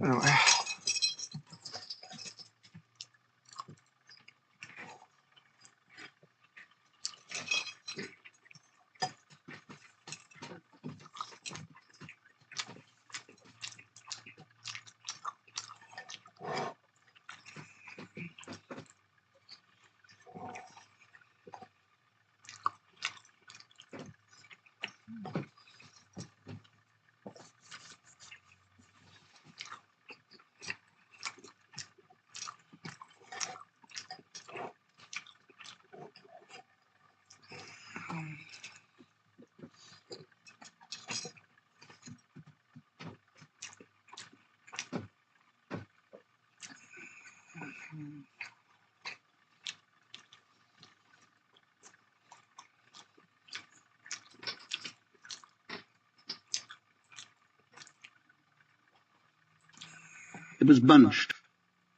Anyway. It was bunched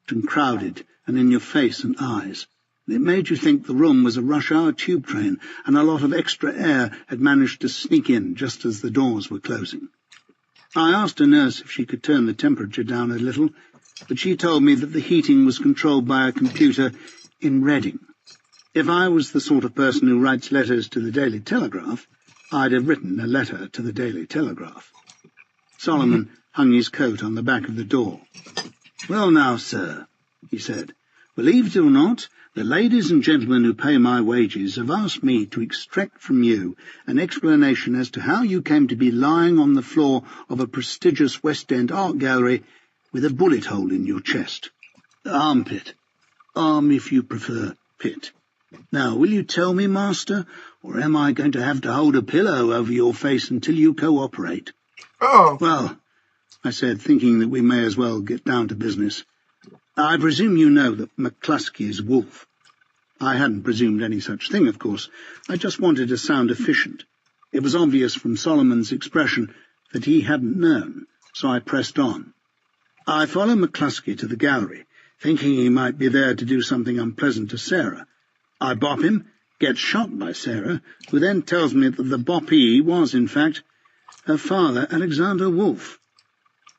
and crowded and in your face and eyes. It made you think the room was a rush-hour tube train and a lot of extra air had managed to sneak in just as the doors were closing. I asked a nurse if she could turn the temperature down a little, but she told me that the heating was controlled by a computer in Reading. If I was the sort of person who writes letters to the Daily Telegraph, I'd have written a letter to the Daily Telegraph. Solomon hung his coat on the back of the door. "Well now, sir," he said, "believe it or not, the ladies and gentlemen who pay my wages have asked me to extract from you an explanation as to how you came to be lying on the floor of a prestigious West End art gallery with a bullet hole in your chest. Armpit. Arm, if you prefer, pit. Now, will you tell me, master, or am I going to have to hold a pillow over your face until you cooperate?" Oh. "Well," I said, thinking that we may as well get down to business, "I presume you know that McCluskey is Wolf." I hadn't presumed any such thing, of course. I just wanted to sound efficient. It was obvious from Solomon's expression that he hadn't known, so I pressed on. "I follow McCluskey to the gallery, thinking he might be there to do something unpleasant to Sarah. I bop him, get shot by Sarah, who then tells me that the boppee was, in fact, her father, Alexander Wolf."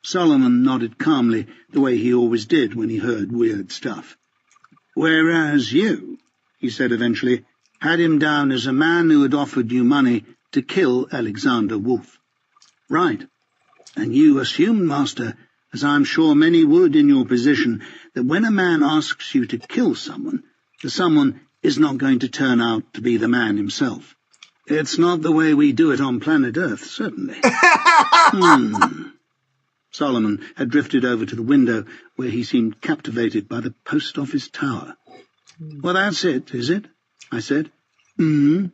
Solomon nodded calmly, the way he always did when he heard weird stuff. "Whereas you," he said eventually, "had him down as a man who had offered you money to kill Alexander Wolf." "Right. And you assumed, master, as I'm sure many would in your position, that when a man asks you to kill someone, the someone is not going to turn out to be the man himself. It's not the way we do it on planet Earth, certainly." Solomon had drifted over to the window, where he seemed captivated by the post office tower. "Well, that's it, is it?" I said. The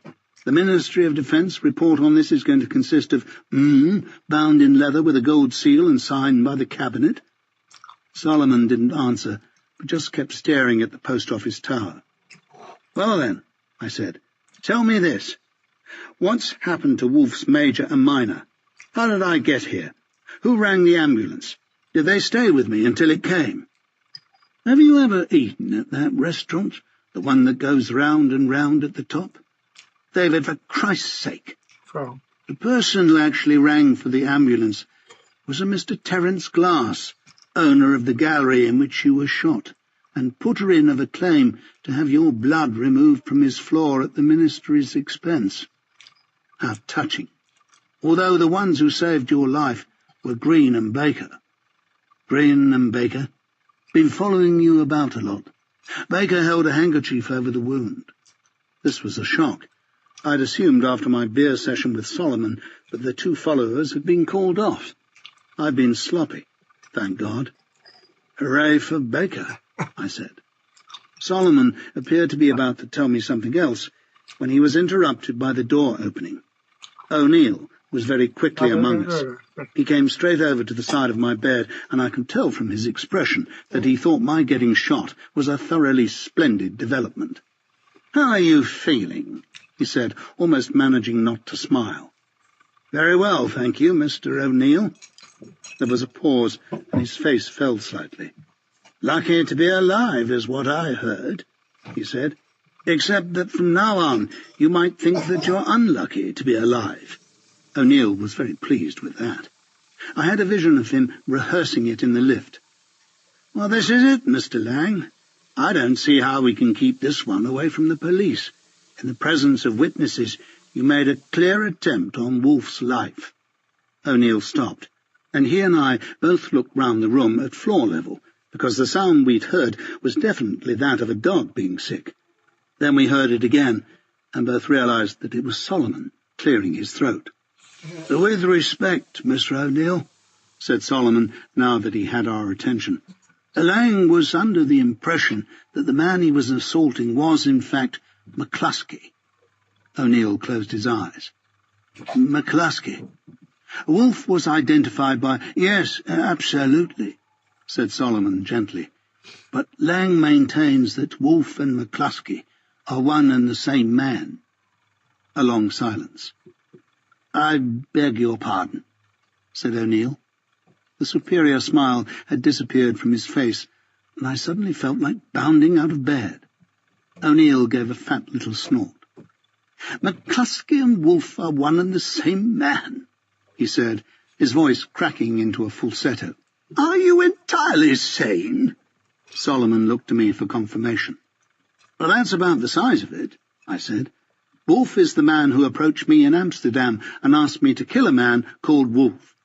Ministry of Defence report on this is going to consist of bound in leather with a gold seal and signed by the Cabinet." Solomon didn't answer, but just kept staring at the post office tower. "Well then," I said, "tell me this. What's happened to Wolf's Major and Minor? How did I get here? Who rang the ambulance? Did they stay with me until it came? Have you ever eaten at that restaurant, the one that goes round and round at the top? David, for Christ's sake, the person who actually rang for the ambulance was a Mr. Terence Glass, owner of the gallery in which you were shot, and putter in of a claim to have your blood removed from his floor at the Ministry's expense. How touching. Although the ones who saved your life were Green and Baker. Green and Baker. Been following you about a lot. Baker held a handkerchief over the wound. This was a shock. I'd assumed after my beer session with Solomon that the two followers had been called off. I'd been sloppy, thank God. "Hooray for Baker," I said. Solomon appeared to be about to tell me something else when he was interrupted by the door opening. O'Neill was very quickly among us. He came straight over to the side of my bed, and I could tell from his expression that he thought my getting shot was a thoroughly splendid development. "How are you feeling?" he said, almost managing not to smile. "Very well, thank you, Mr. O'Neill." There was a pause, and his face fell slightly. "Lucky to be alive is what I heard," he said, "except that from now on you might think that you're unlucky to be alive." O'Neill was very pleased with that. I had a vision of him rehearsing it in the lift. "Well, this is it, Mr. Lang. I don't see how we can keep this one away from the police. In the presence of witnesses, you made a clear attempt on Wolf's life." O'Neill stopped, and he and I both looked round the room at floor level, because the sound we'd heard was definitely that of a dog being sick. Then we heard it again, and both realized that it was Solomon clearing his throat. "With respect, Mr. O'Neill," said Solomon, now that he had our attention, "Lang was under the impression that the man he was assaulting was, in fact, McCluskey." O'Neill closed his eyes. "McCluskey? Wolf was identified by—" "Yes, absolutely," said Solomon gently. "But Lang maintains that Wolf and McCluskey are one and the same man." A long silence. "I beg your pardon," said O'Neill. The superior smile had disappeared from his face, and I suddenly felt like bounding out of bed. O'Neill gave a fat little snort. "McCluskey and Wolf are one and the same man," he said, his voice cracking into a falsetto. "Are you entirely sane?" Solomon looked to me for confirmation. "Well, that's about the size of it," I said. "Wolf is the man who approached me in Amsterdam and asked me to kill a man called Wolf."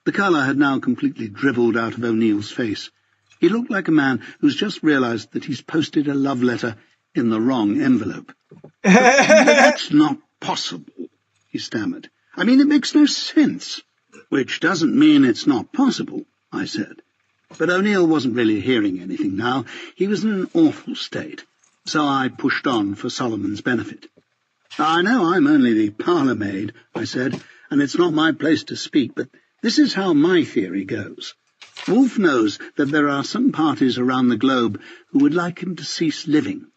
The colour had now completely dribbled out of O'Neill's face. He looked like a man who's just realised that he's posted a love letter in the wrong envelope. "That's not possible," he stammered. "I mean, it makes no sense." "Which doesn't mean it's not possible," I said. But O'Neill wasn't really hearing anything now. He was in an awful state, so I pushed on for Solomon's benefit. "I know I'm only the parlour-maid," I said, "and it's not my place to speak, but this is how my theory goes. Wolf knows that there are some parties around the globe who would like him to cease living.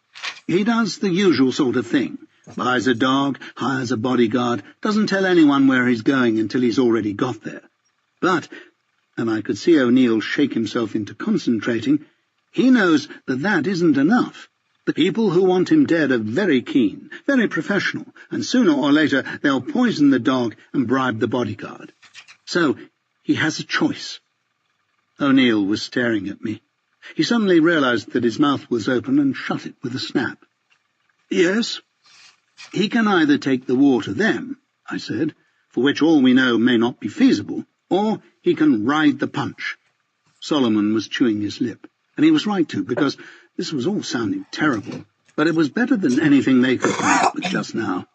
He does the usual sort of thing. Buys a dog, hires a bodyguard, doesn't tell anyone where he's going until he's already got there. But," and I could see O'Neill shake himself into concentrating, "he knows that that isn't enough. The people who want him dead are very keen, very professional, and sooner or later they'll poison the dog and bribe the bodyguard. So he has a choice." O'Neill was staring at me. He suddenly realized that his mouth was open and shut it with a snap. "Yes? He can either take the war to them," I said, "for which all we know may not be feasible, or he can ride the punch." Solomon was chewing his lip, and he was right to, because this was all sounding terrible, but it was better than anything they could come up with just now.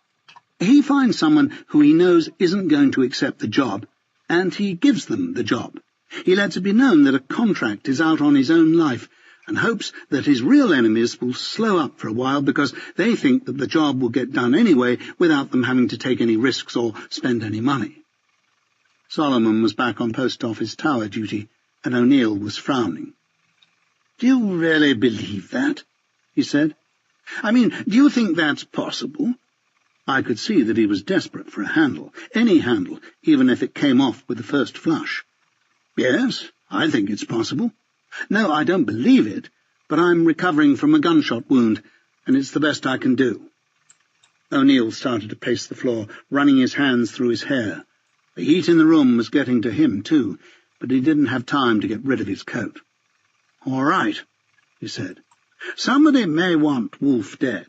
"He finds someone who he knows isn't going to accept the job, and he gives them the job. He lets it be known that a contract is out on his own life, and hopes that his real enemies will slow up for a while because they think that the job will get done anyway without them having to take any risks or spend any money." Solomon was back on Post Office Tower duty, and O'Neill was frowning. "Do you really believe that?" he said. "I mean, do you think that's possible?" I could see that he was desperate for a handle, any handle, even if it came off with the first flush. "Yes, I think it's possible. No, I don't believe it, but I'm recovering from a gunshot wound, and it's the best I can do." O'Neill started to pace the floor, running his hands through his hair. The heat in the room was getting to him, too, but he didn't have time to get rid of his coat. "All right," he said. "Somebody may want Wolf dead.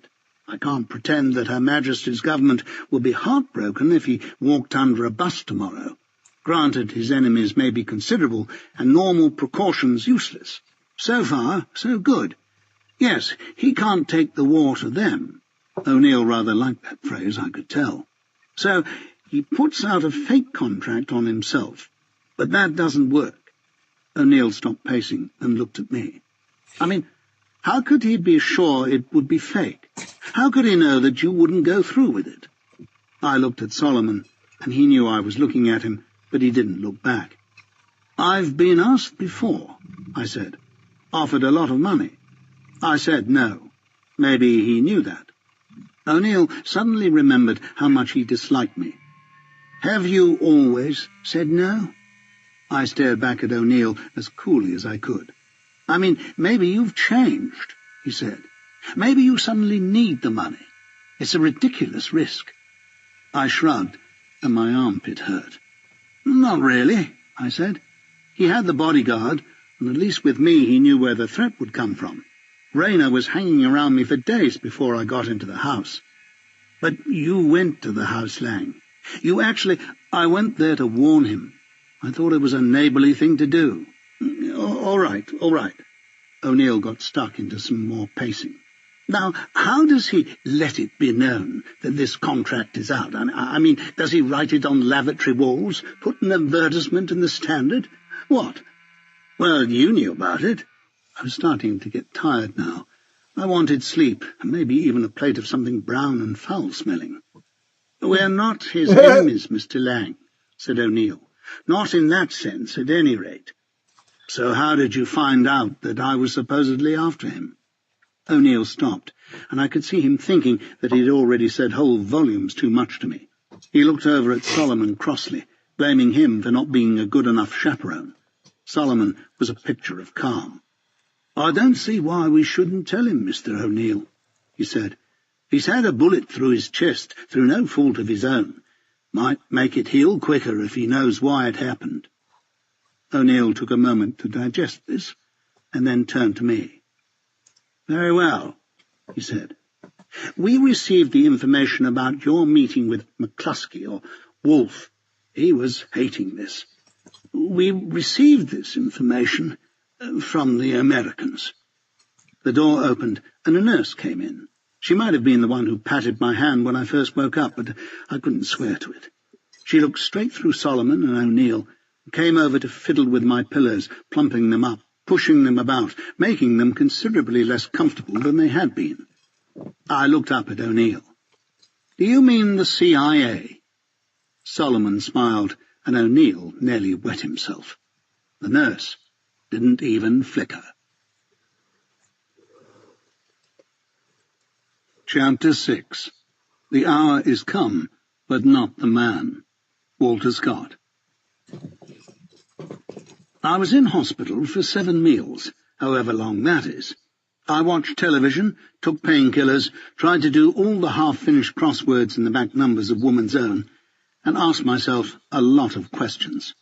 I can't pretend that Her Majesty's government will be heartbroken if he walked under a bus tomorrow. Granted, his enemies may be considerable, and normal precautions useless. So far, so good. Yes, he can't take the war to them." O'Neill rather liked that phrase, I could tell. "So he puts out a fake contract on himself. But that doesn't work." O'Neill stopped pacing and looked at me. "I mean, how could he be sure it would be fake? How could he know that you wouldn't go through with it?" I looked at Solomon, and he knew I was looking at him, but he didn't look back. "I've been asked before," I said. "Offered a lot of money." I said no. Maybe he knew that. O'Neill suddenly remembered how much he disliked me. "Have you always said no?" I stared back at O'Neill as coolly as I could. "I mean, maybe you've changed," he said. "Maybe you suddenly need the money. It's a ridiculous risk." I shrugged, and my armpit hurt. "Not really," I said. He had the bodyguard, and at least with me he knew where the threat would come from. Rayner was hanging around me for days before I got into the house. But you went to the house, Lang. You actually... I went there to warn him. I thought it was a neighbourly thing to do. All right. O'Neill got stuck into some more pacing. Now, how does he let it be known that this contract is out? I mean, does he write it on lavatory walls, put an advertisement in the Standard? What? Well, you knew about it. I was starting to get tired now. I wanted sleep, and maybe even a plate of something brown and foul-smelling. We're not his enemies, Mr. Lang, said O'Neill. Not in that sense, at any rate. So how did you find out that I was supposedly after him? O'Neill stopped, and I could see him thinking that he'd already said whole volumes too much to me. He looked over at Solomon crossly, blaming him for not being a good enough chaperone. Solomon was a picture of calm. I don't see why we shouldn't tell him, Mr. O'Neill, he said. He's had a bullet through his chest, through no fault of his own. Might make it heal quicker if he knows why it happened. O'Neill took a moment to digest this, and then turned to me. Very well, he said. We received the information about your meeting with McCluskey, or Wolfe. He was hating this. We received this information from the Americans. The door opened, and a nurse came in. She might have been the one who patted my hand when I first woke up, but I couldn't swear to it. She looked straight through Solomon and O'Neill, and came over to fiddle with my pillows, plumping them up, pushing them about, making them considerably less comfortable than they had been. I looked up at O'Neill. Do you mean the CIA? Solomon smiled, and O'Neill nearly wet himself. The nurse didn't even flicker. Chapter 6. The hour is come, but not the man. Walter Scott. I was in hospital for 7 meals, however long that is. I watched television, took painkillers, tried to do all the half-finished crosswords in the back numbers of Woman's Own, and asked myself a lot of questions.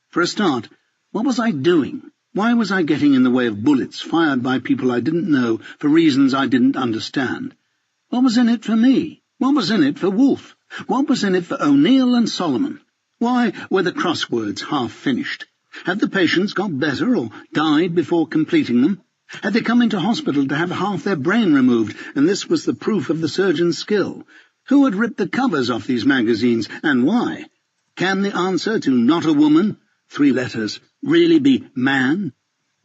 For a start, what was I doing? Why was I getting in the way of bullets fired by people I didn't know for reasons I didn't understand? What was in it for me? What was in it for Wolfe? What was in it for O'Neill and Solomon? Why were the crosswords half-finished? Had the patients got better or died before completing them? Had they come into hospital to have half their brain removed, and this was the proof of the surgeon's skill? Who had ripped the covers off these magazines, and why? Can the answer to not a woman, 3 letters, really be man?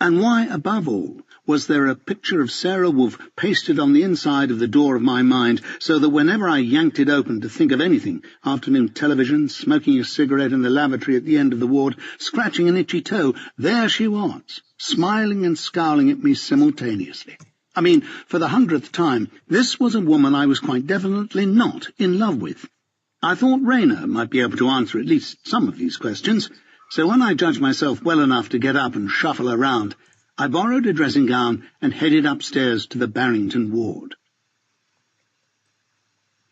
And why, above all, was there a picture of Sarah Wolfe pasted on the inside of the door of my mind, so that whenever I yanked it open to think of anything, afternoon television, smoking a cigarette in the lavatory at the end of the ward, scratching an itchy toe, there she was, smiling and scowling at me simultaneously. I mean, for the 100th time, this was a woman I was quite definitely not in love with. I thought Rayner might be able to answer at least some of these questions, so when I judged myself well enough to get up and shuffle around, I borrowed a dressing gown and headed upstairs to the Barrington ward.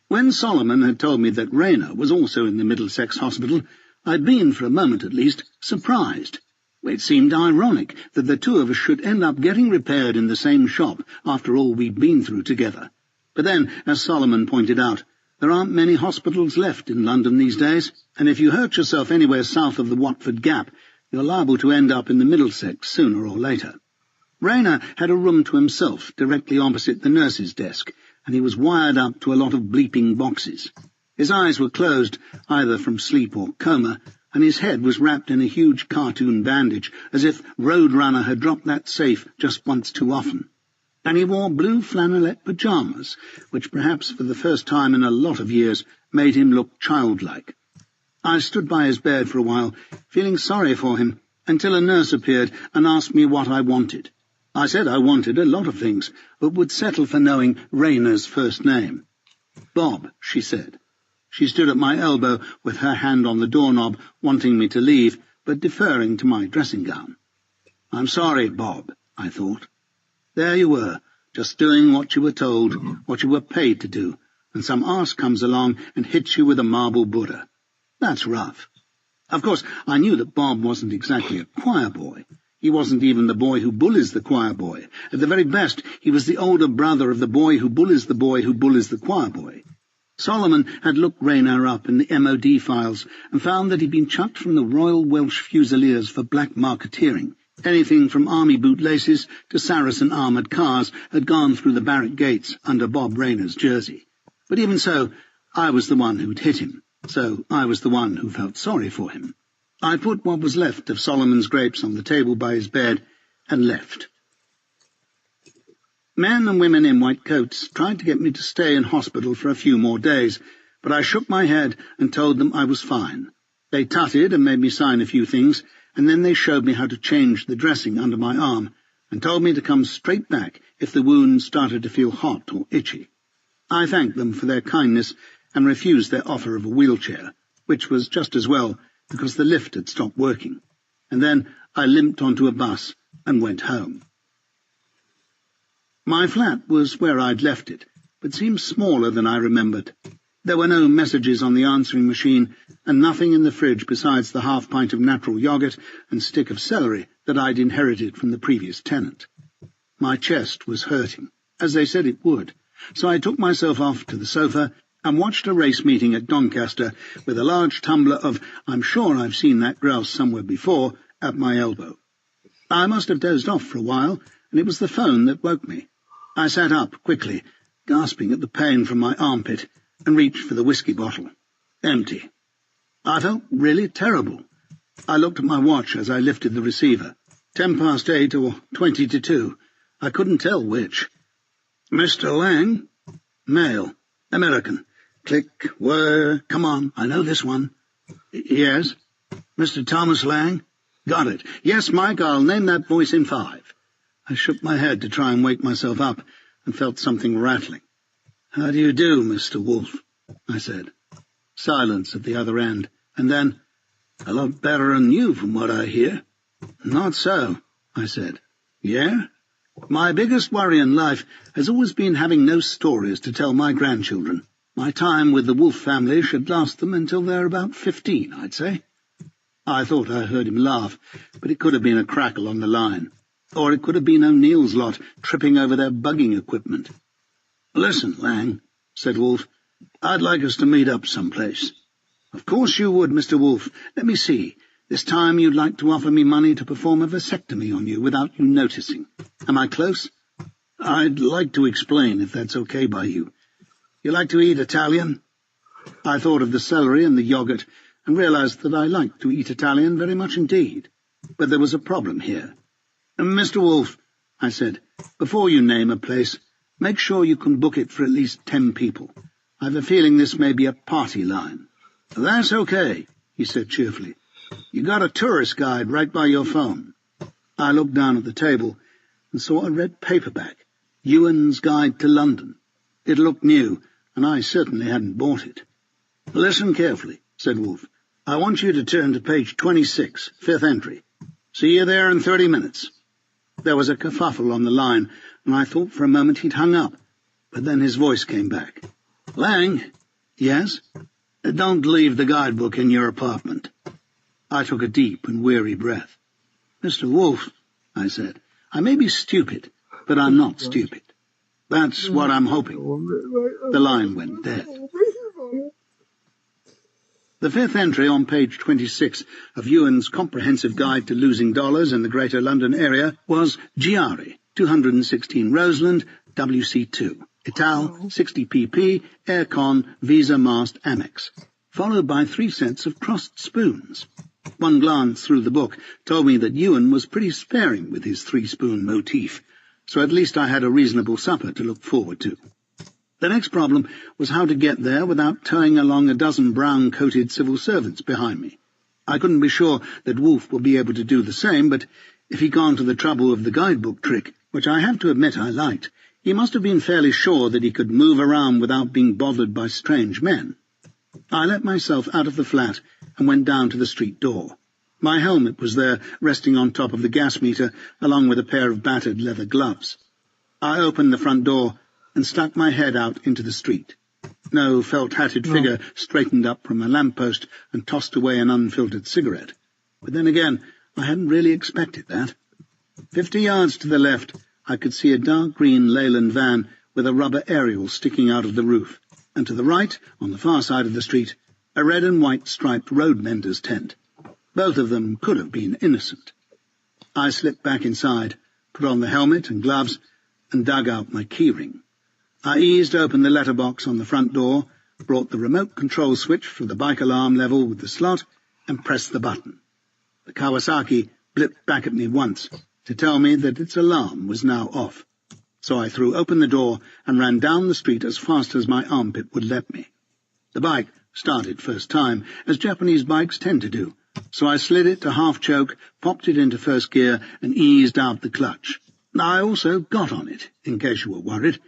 When Solomon had told me that Rayner was also in the Middlesex hospital, I'd been, for a moment at least, surprised. It seemed ironic that the two of us should end up getting repaired in the same shop after all we'd been through together. But then, as Solomon pointed out, there aren't many hospitals left in London these days, and if you hurt yourself anywhere south of the Watford Gap, you're liable to end up in the Middlesex sooner or later. Rayner had a room to himself directly opposite the nurse's desk, and he was wired up to a lot of bleeping boxes. His eyes were closed, either from sleep or coma, and his head was wrapped in a huge cartoon bandage, as if Roadrunner had dropped that safe just once too often. And he wore blue flannelette pyjamas, which perhaps for the first time in a lot of years made him look childlike. I stood by his bed for a while, feeling sorry for him, until a nurse appeared and asked me what I wanted. I said I wanted a lot of things, but would settle for knowing Rayner's first name. Bob, she said. She stood at my elbow with her hand on the doorknob, wanting me to leave, but deferring to my dressing gown. I'm sorry, Bob, I thought. There you were, just doing what you were told, what you were paid to do, and some arse comes along and hits you with a marble Buddha. That's rough. Of course, I knew that Bob wasn't exactly a choir boy. He wasn't even the boy who bullies the choir boy. At the very best, he was the older brother of the boy who bullies the boy who bullies the choir boy. Solomon had looked Rayner up in the MOD files and found that he'd been chucked from the Royal Welsh Fusiliers for black marketeering. Anything from army bootlaces to Saracen armoured cars had gone through the barrack gates under Bob Rayner's jersey. But even so, I was the one who'd hit him, so I was the one who felt sorry for him. I put what was left of Solomon's grapes on the table by his bed and left. Men and women in white coats tried to get me to stay in hospital for a few more days, but I shook my head and told them I was fine. They tutted and made me sign a few things, and then they showed me how to change the dressing under my arm, and told me to come straight back if the wound started to feel hot or itchy. I thanked them for their kindness and refused their offer of a wheelchair, which was just as well because the lift had stopped working, and then I limped onto a bus and went home. My flat was where I'd left it, but seemed smaller than I remembered. There were no messages on the answering machine, and nothing in the fridge besides the half-pint of natural yoghurt and stick of celery that I'd inherited from the previous tenant. My chest was hurting, as they said it would, so I took myself off to the sofa and watched a race meeting at Doncaster with a large tumbler of "I'm sure I've seen that grouse somewhere before" at my elbow. I must have dozed off for a while, and it was the phone that woke me. I sat up quickly, gasping at the pain from my armpit, and reached for the whiskey bottle. Empty. I felt really terrible. I looked at my watch as I lifted the receiver. 8:10 or 2:50. I couldn't tell which. "Mr. Lang?" "Male. American. Click. Where? Come on, I know this one." "Yes." "Mr. Thomas Lang?" "Got it. Yes, Mike, I'll name that voice in 5. I shook my head to try and wake myself up, and felt something rattling. "How do you do, Mr. Wolfe?" I said. Silence at the other end, and then, "A lot better than you, from what I hear." "Not so," I said. "Yeah? My biggest worry in life has always been having no stories to tell my grandchildren. My time with the Wolfe family should last them until they're about 15, I'd say." I thought I heard him laugh, but it could have been a crackle on the line. Or it could have been O'Neill's lot tripping over their bugging equipment. "Listen, Lang," said Wolfe, "I'd like us to meet up someplace." "Of course you would, Mr. Wolfe. Let me see. This time you'd like to offer me money to perform a vasectomy on you without you noticing. Am I close?" "I'd like to explain, if that's okay by you. You like to eat Italian?" I thought of the celery and the yoghurt, and realized that I liked to eat Italian very much indeed. But there was a problem here. "Mr. Wolfe," I said, "before you name a place, make sure you can book it for at least 10 people. I've a feeling this may be a party line." "That's okay," he said cheerfully. "You got a tourist guide right by your phone." I looked down at the table and saw a red paperback, Ewan's Guide to London. It looked new, and I certainly hadn't bought it. "Listen carefully," said Wolfe. "I want you to turn to page 26, 5th entry. See you there in 30 minutes. There was a kerfuffle on the line, and I thought for a moment he'd hung up, but then his voice came back. "Lang?" "Yes?" "Don't leave the guidebook in your apartment." I took a deep and weary breath. "Mr. Wolfe," I said, "I may be stupid, but I'm not stupid." "That's what I'm hoping." The line went dead. The 5th entry on page 26 of Ewan's Comprehensive Guide to Losing Dollars in the Greater London Area was Giari, 216 Roseland, WC2, Ital, 60 pp, Aircon, Visa Mast Amex, followed by 3 sets of crossed spoons. One glance through the book told me that Ewan was pretty sparing with his 3-spoon motif, so at least I had a reasonable supper to look forward to. The next problem was how to get there without towing along a dozen brown-coated civil servants behind me. I couldn't be sure that Wolfe would be able to do the same, but if he'd gone to the trouble of the guidebook trick, which I have to admit I liked, he must have been fairly sure that he could move around without being bothered by strange men. I let myself out of the flat and went down to the street door. My helmet was there, resting on top of the gas meter, along with a pair of battered leather gloves. I opened the front door and stuck my head out into the street. No felt-hatted figure straightened up from a lamppost and tossed away an unfiltered cigarette. But then again, I hadn't really expected that. 50 yards to the left, I could see a dark green Leyland van with a rubber aerial sticking out of the roof, and to the right, on the far side of the street, a red and white striped road mender's tent. Both of them could have been innocent. I slipped back inside, put on the helmet and gloves, and dug out my keyring. I eased open the letterbox on the front door, brought the remote control switch from the bike alarm level with the slot, and pressed the button. The Kawasaki blipped back at me once to tell me that its alarm was now off. So I threw open the door and ran down the street as fast as my armpit would let me. The bike started first time, as Japanese bikes tend to do, so I slid it to half-choke, popped it into first gear, and eased out the clutch. I also got on it, in case you were worried.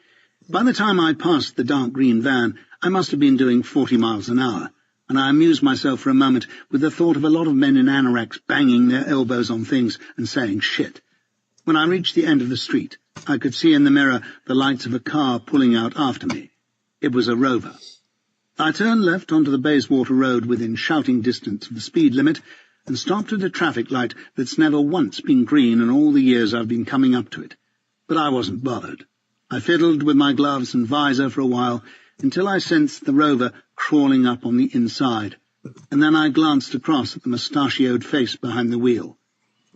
By the time I passed the dark green van, I must have been doing 40 miles an hour, and I amused myself for a moment with the thought of a lot of men in anoraks banging their elbows on things and saying shit. When I reached the end of the street, I could see in the mirror the lights of a car pulling out after me. It was a Rover. I turned left onto the Bayswater Road within shouting distance of the speed limit and stopped at a traffic light that's never once been green in all the years I've been coming up to it. But I wasn't bothered. I fiddled with my gloves and visor for a while until I sensed the Rover crawling up on the inside, and then I glanced across at the mustachioed face behind the wheel.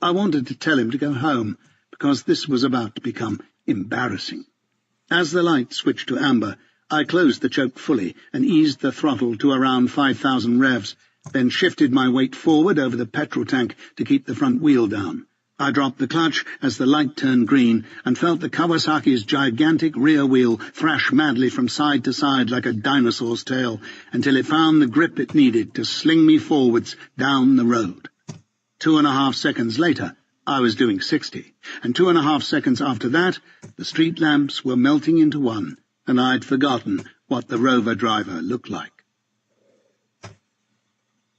I wanted to tell him to go home, because this was about to become embarrassing. As the light switched to amber, I closed the choke fully and eased the throttle to around 5,000 revs, then shifted my weight forward over the petrol tank to keep the front wheel down. I dropped the clutch as the light turned green and felt the Kawasaki's gigantic rear wheel thrash madly from side to side like a dinosaur's tail until it found the grip it needed to sling me forwards down the road. 2.5 seconds later, I was doing 60, and 2.5 seconds after that, the street lamps were melting into one, and I'd forgotten what the Rover driver looked like.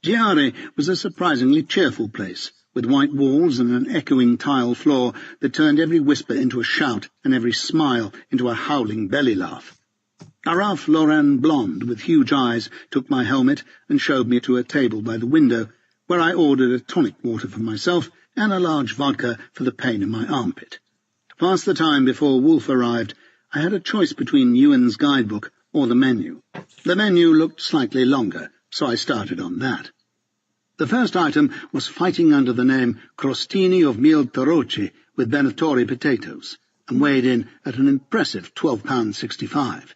Giare was a surprisingly cheerful place, with white walls and an echoing tile floor that turned every whisper into a shout and every smile into a howling belly laugh. A Ralph Lauren blonde with huge eyes took my helmet and showed me to a table by the window, where I ordered a tonic water for myself and a large vodka for the pain in my armpit. To pass the time before Wolf arrived, I had a choice between Ewan's guidebook or the menu. The menu looked slightly longer, so I started on that. The first item was fighting under the name crostini of meal toroce with Venatori potatoes, and weighed in at an impressive £12.65.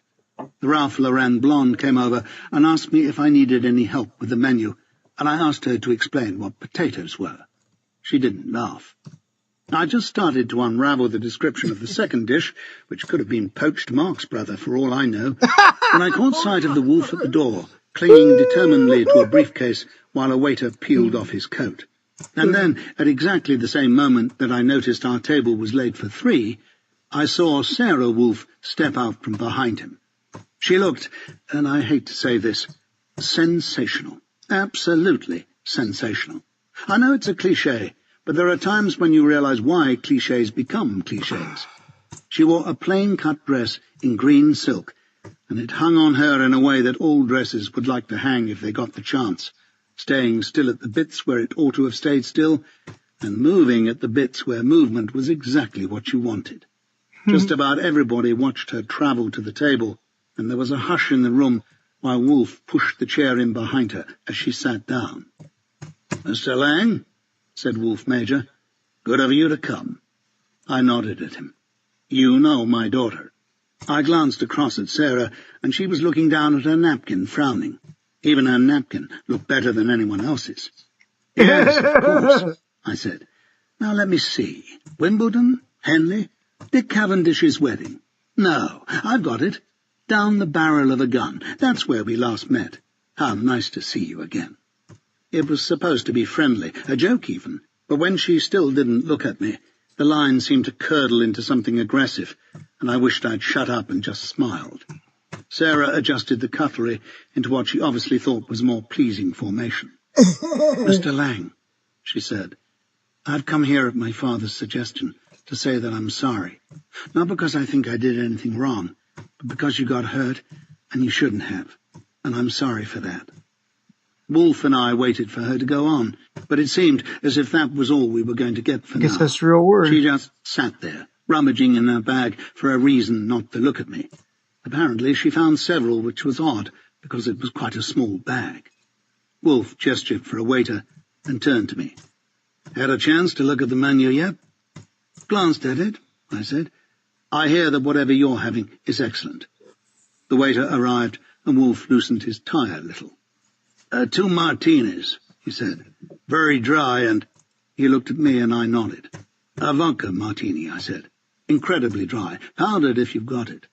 The Ralph Lauren blonde came over and asked me if I needed any help with the menu, and I asked her to explain what potatoes were. She didn't laugh. I just started to unravel the description of the second dish, which could have been poached Mark's brother for all I know, when I caught sight of the wolf at the door, clinging determinedly to a briefcase while a waiter peeled off his coat. And then, at exactly the same moment that I noticed our table was laid for 3, I saw Sarah Wolf step out from behind him. She looked, and I hate to say this, sensational. Absolutely sensational. I know it's a cliché, but there are times when you realize why clichés become clichés. She wore a plain-cut dress in green silk, and it hung on her in a way that all dresses would like to hang if they got the chance, staying still at the bits where it ought to have stayed still, and moving at the bits where movement was exactly what you wanted. Just about everybody watched her travel to the table, and there was a hush in the room while Wolf pushed the chair in behind her as she sat down. "Mr. Lang," said Wolf Major, "good of you to come." I nodded at him. "You know my daughter." I glanced across at Sarah, and she was looking down at her napkin, frowning. Even her napkin looked better than anyone else's. "Yes, of course," I said. "Now let me see. Wimbledon? Henley? Dick Cavendish's wedding? No, I've got it. Down the barrel of a gun. That's where we last met. How nice to see you again." It was supposed to be friendly, a joke even, but when she still didn't look at me, the line seemed to curdle into something aggressive, and I wished I'd shut up and just smiled. Sarah adjusted the cutlery into what she obviously thought was more pleasing formation. "Mr. Lang," she said, "I've come here at my father's suggestion to say that I'm sorry. Not because I think I did anything wrong, but because you got hurt, and you shouldn't have, and I'm sorry for that." Wolf and I waited for her to go on, but it seemed as if that was all we were going to get for now. I guess that's the real word. She just sat there, rummaging in her bag for a reason not to look at me. Apparently she found several, which was odd, because it was quite a small bag. Wolf gestured for a waiter and turned to me. "Had a chance to look at the menu yet?" "Glanced at it," I said. "I hear that whatever you're having is excellent." The waiter arrived, and Wolf loosened his tie a little. 2 martinis, he said. "Very dry and—" He looked at me and I nodded. "A vodka martini," I said. "Incredibly dry. Powdered if you've got it."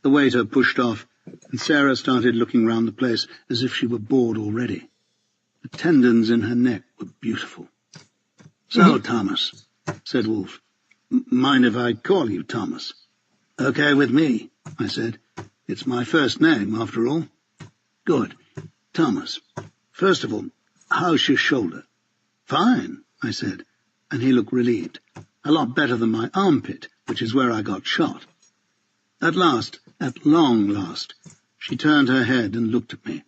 The waiter pushed off, and Sarah started looking round the place as if she were bored already. The tendons in her neck were beautiful. "So, Thomas," said Wolf. "Mind if I call you Thomas?" "Okay with me," I said. "It's my first name, after all." "Good. Thomas, first of all, how's your shoulder?" "Fine," I said, and he looked relieved. "A lot better than my armpit, which is where I got shot." At long last, she turned her head and looked at me.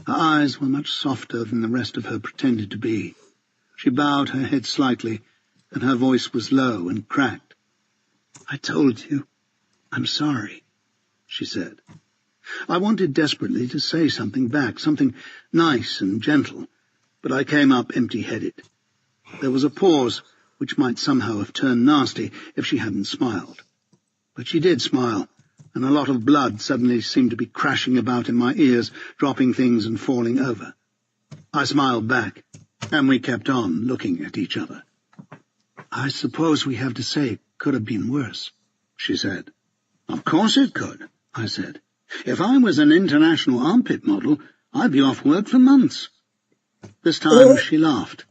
Her eyes were much softer than the rest of her pretended to be. She bowed her head slightly, and her voice was low and cracked. "I told you, I'm sorry," she said. I wanted desperately to say something back, something nice and gentle, but I came up empty-headed. There was a pause which might somehow have turned nasty if she hadn't smiled. But she did smile, and a lot of blood suddenly seemed to be crashing about in my ears, dropping things and falling over. I smiled back, and we kept on looking at each other. "I suppose we have to say it could have been worse," she said. "Of course it could," I said. "If I was an international armpit model, I'd be off work for months." This time she laughed,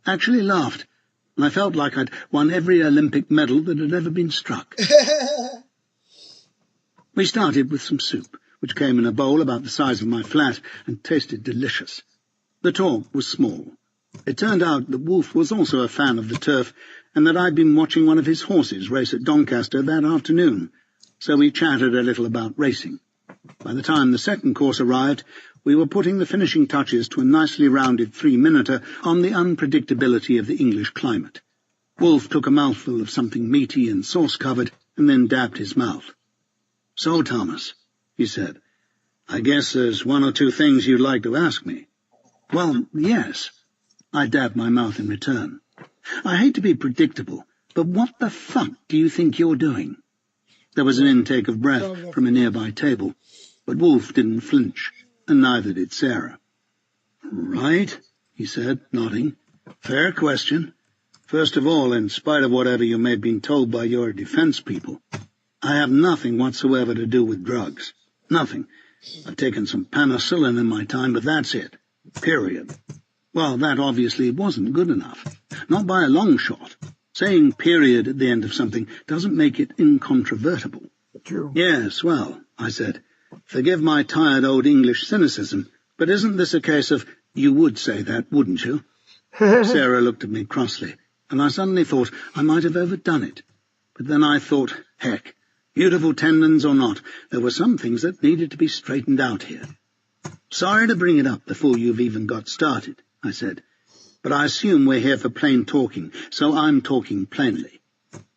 actually laughed, and I felt like I'd won every Olympic medal that had ever been struck. We started with some soup, which came in a bowl about the size of my flat and tasted delicious. The talk was small. It turned out that Wolf was also a fan of the turf, and that I'd been watching one of his horses race at Doncaster that afternoon, so we chatted a little about racing. By the time the second course arrived, we were putting the finishing touches to a nicely rounded 3-minuter on the unpredictability of the English climate. Wolf took a mouthful of something meaty and sauce-covered, and then dabbed his mouth. "So, Thomas," he said, "I guess there's 1 or 2 things you'd like to ask me." "Well, yes." I dabbed my mouth in return. "I hate to be predictable, but what the fuck do you think you're doing?" There was an intake of breath from a nearby table, but Wolf didn't flinch, and neither did Sarah. "Right," he said, nodding. "Fair question. First of all, in spite of whatever you may have been told by your defense people, I have nothing whatsoever to do with drugs. Nothing. I've taken some penicillin in my time, but that's it. Period." Well, that obviously wasn't good enough. Not by a long shot. Saying period at the end of something doesn't make it incontrovertible. True. "Yes, well," I said, "forgive my tired old English cynicism, but isn't this a case of, you would say that, wouldn't you?" Sarah looked at me crossly, and I suddenly thought I might have overdone it. But then I thought, heck, beautiful tendons or not, there were some things that needed to be straightened out here. "Sorry to bring it up before you've even got started," I said, "but I assume we're here for plain talking, so I'm talking plainly."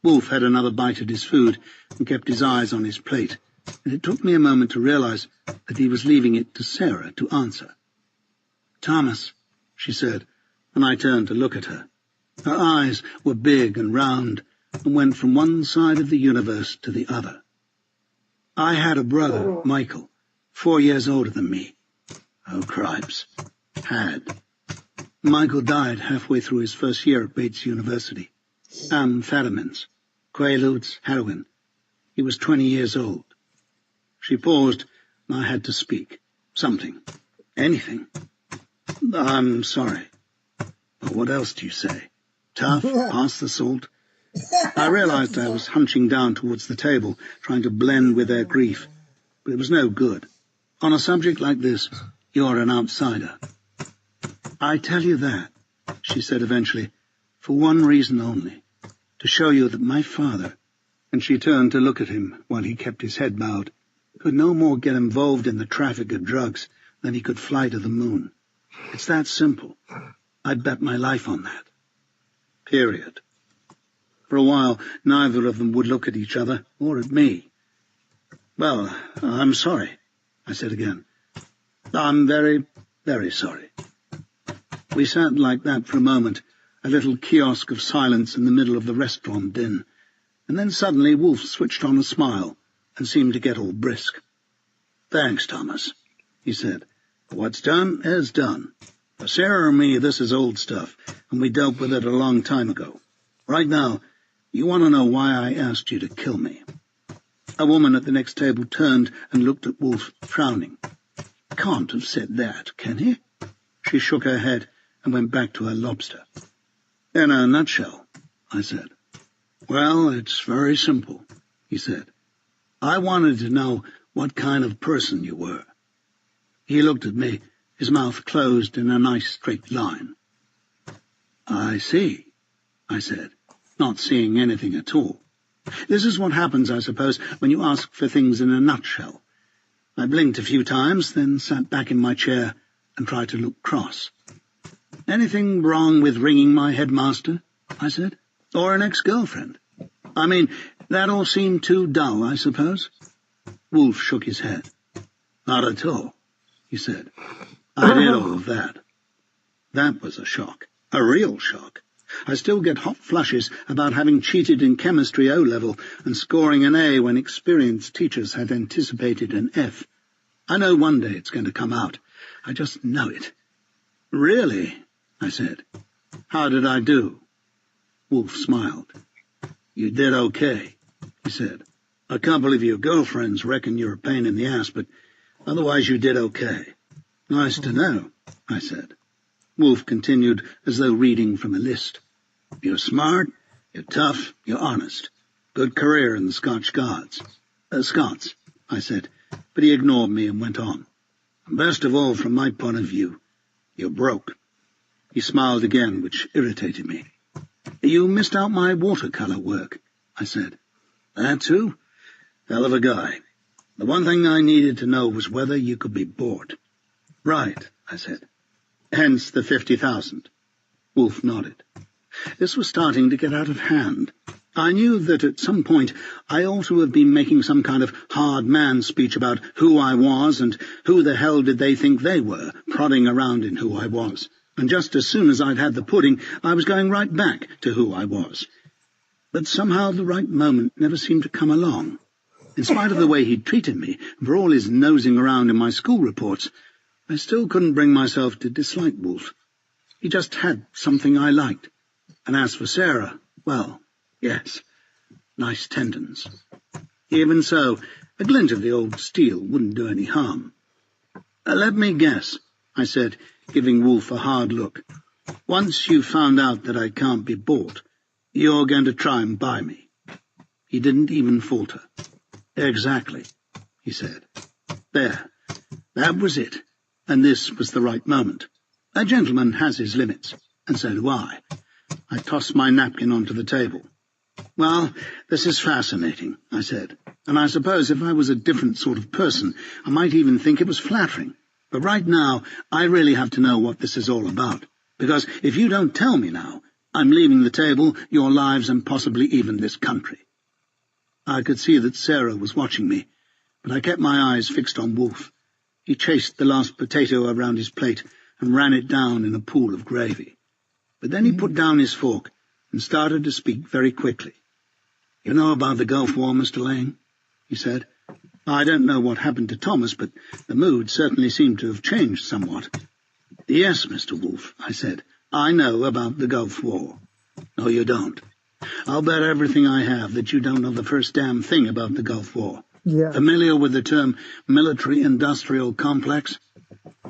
Wolf had another bite at his food and kept his eyes on his plate, and it took me a moment to realize that he was leaving it to Sarah to answer. "Thomas," she said, and I turned to look at her. Her eyes were big and round and went from one side of the universe to the other. "I had a brother, Michael, 4 years older than me." Oh, cripes. Had. Michael died halfway through his first year at Bates University. Amphetamines, Quaaludes, heroin. He was 20 years old. She paused, and I had to speak. Something. Anything. "I'm sorry. But what else do you say? Tough, pass the salt?" I realized I was hunching down towards the table, trying to blend with their grief, but it was no good. On a subject like this, you're an outsider. "I tell you that," she said eventually, "for one reason only, to show you that my father—" and she turned to look at him while he kept his head bowed. could no more get involved in the traffic of drugs than he could fly to the moon. It's that simple. I'd bet my life on that. Period. For a while, neither of them would look at each other or at me. Well, I'm sorry, I said again. I'm very, very sorry. We sat like that for a moment, a little kiosk of silence in the middle of the restaurant din, and then suddenly Wolfe switched on a smile and seemed to get all brisk. Thanks, Thomas, he said. What's done is done. For Sarah and me, this is old stuff, and we dealt with it a long time ago. Right now, you want to know why I asked you to kill me. A woman at the next table turned and looked at Wolfe, frowning. Can't have said that, can he? She shook her head and went back to her lobster. In a nutshell, I said. Well, it's very simple, he said. I wanted to know what kind of person you were. He looked at me, his mouth closed in a nice straight line. I see, I said, not seeing anything at all. This is what happens, I suppose, when you ask for things in a nutshell. I blinked a few times, then sat back in my chair and tried to look cross. Anything wrong with ringing my headmaster? I said. Or an ex-girlfriend? I mean, that all seemed too dull, I suppose. Wolfe shook his head. Not at all, he said. I did all of that. That was a shock. A real shock. I still get hot flushes about having cheated in chemistry O-level and scoring an A when experienced teachers had anticipated an F. I know one day it's going to come out. I just know it. Really? I said. How did I do? Wolfe smiled. You did okay, he said. A couple of your girlfriends reckon you're a pain in the ass, but otherwise you did okay. Nice to know, I said. Wolfe continued as though reading from a list. You're smart, you're tough, you're honest. Good career in the Scotch Guards. Scots, I said, but he ignored me and went on. And best of all, from my point of view, you're broke. He smiled again, which irritated me. You missed out my watercolour work, I said. That too? Hell of a guy. The one thing I needed to know was whether you could be bought. Right, I said. Hence the 50,000. Wolfe nodded. This was starting to get out of hand. I knew that at some point I ought to have been making some kind of hard man speech about who I was and who the hell did they think they were, prodding around in who I was. And just as soon as I'd had the pudding, I was going right back to who I was. But somehow the right moment never seemed to come along. In spite of the way he'd treated me, and for all his nosing around in my school reports, I still couldn't bring myself to dislike Wolfe. He just had something I liked. And as for Sarah, well, yes, nice tendons. Even so, a glint of the old steel wouldn't do any harm. Let me guess, I said, giving Wolfe a hard look. Once you've found out that I can't be bought, you're going to try and buy me. He didn't even falter. Exactly, he said. There, that was it. And this was the right moment. A gentleman has his limits, and so do I. I tossed my napkin onto the table. Well, this is fascinating, I said, and I suppose if I was a different sort of person, I might even think it was flattering. But right now, I really have to know what this is all about, because if you don't tell me now, I'm leaving the table, your lives, and possibly even this country. I could see that Sarah was watching me, but I kept my eyes fixed on Wolfe. He chased the last potato around his plate and ran it down in a pool of gravy. But then he put down his fork and started to speak very quickly. You know about the Gulf War, Mr. Lang? He said. I don't know what happened to Thomas, but the mood certainly seemed to have changed somewhat. Yes, Mr. Wolfe, I said. I know about the Gulf War. No, you don't. I'll bet everything I have that you don't know the first damn thing about the Gulf War. Yeah. Familiar with the term military-industrial complex?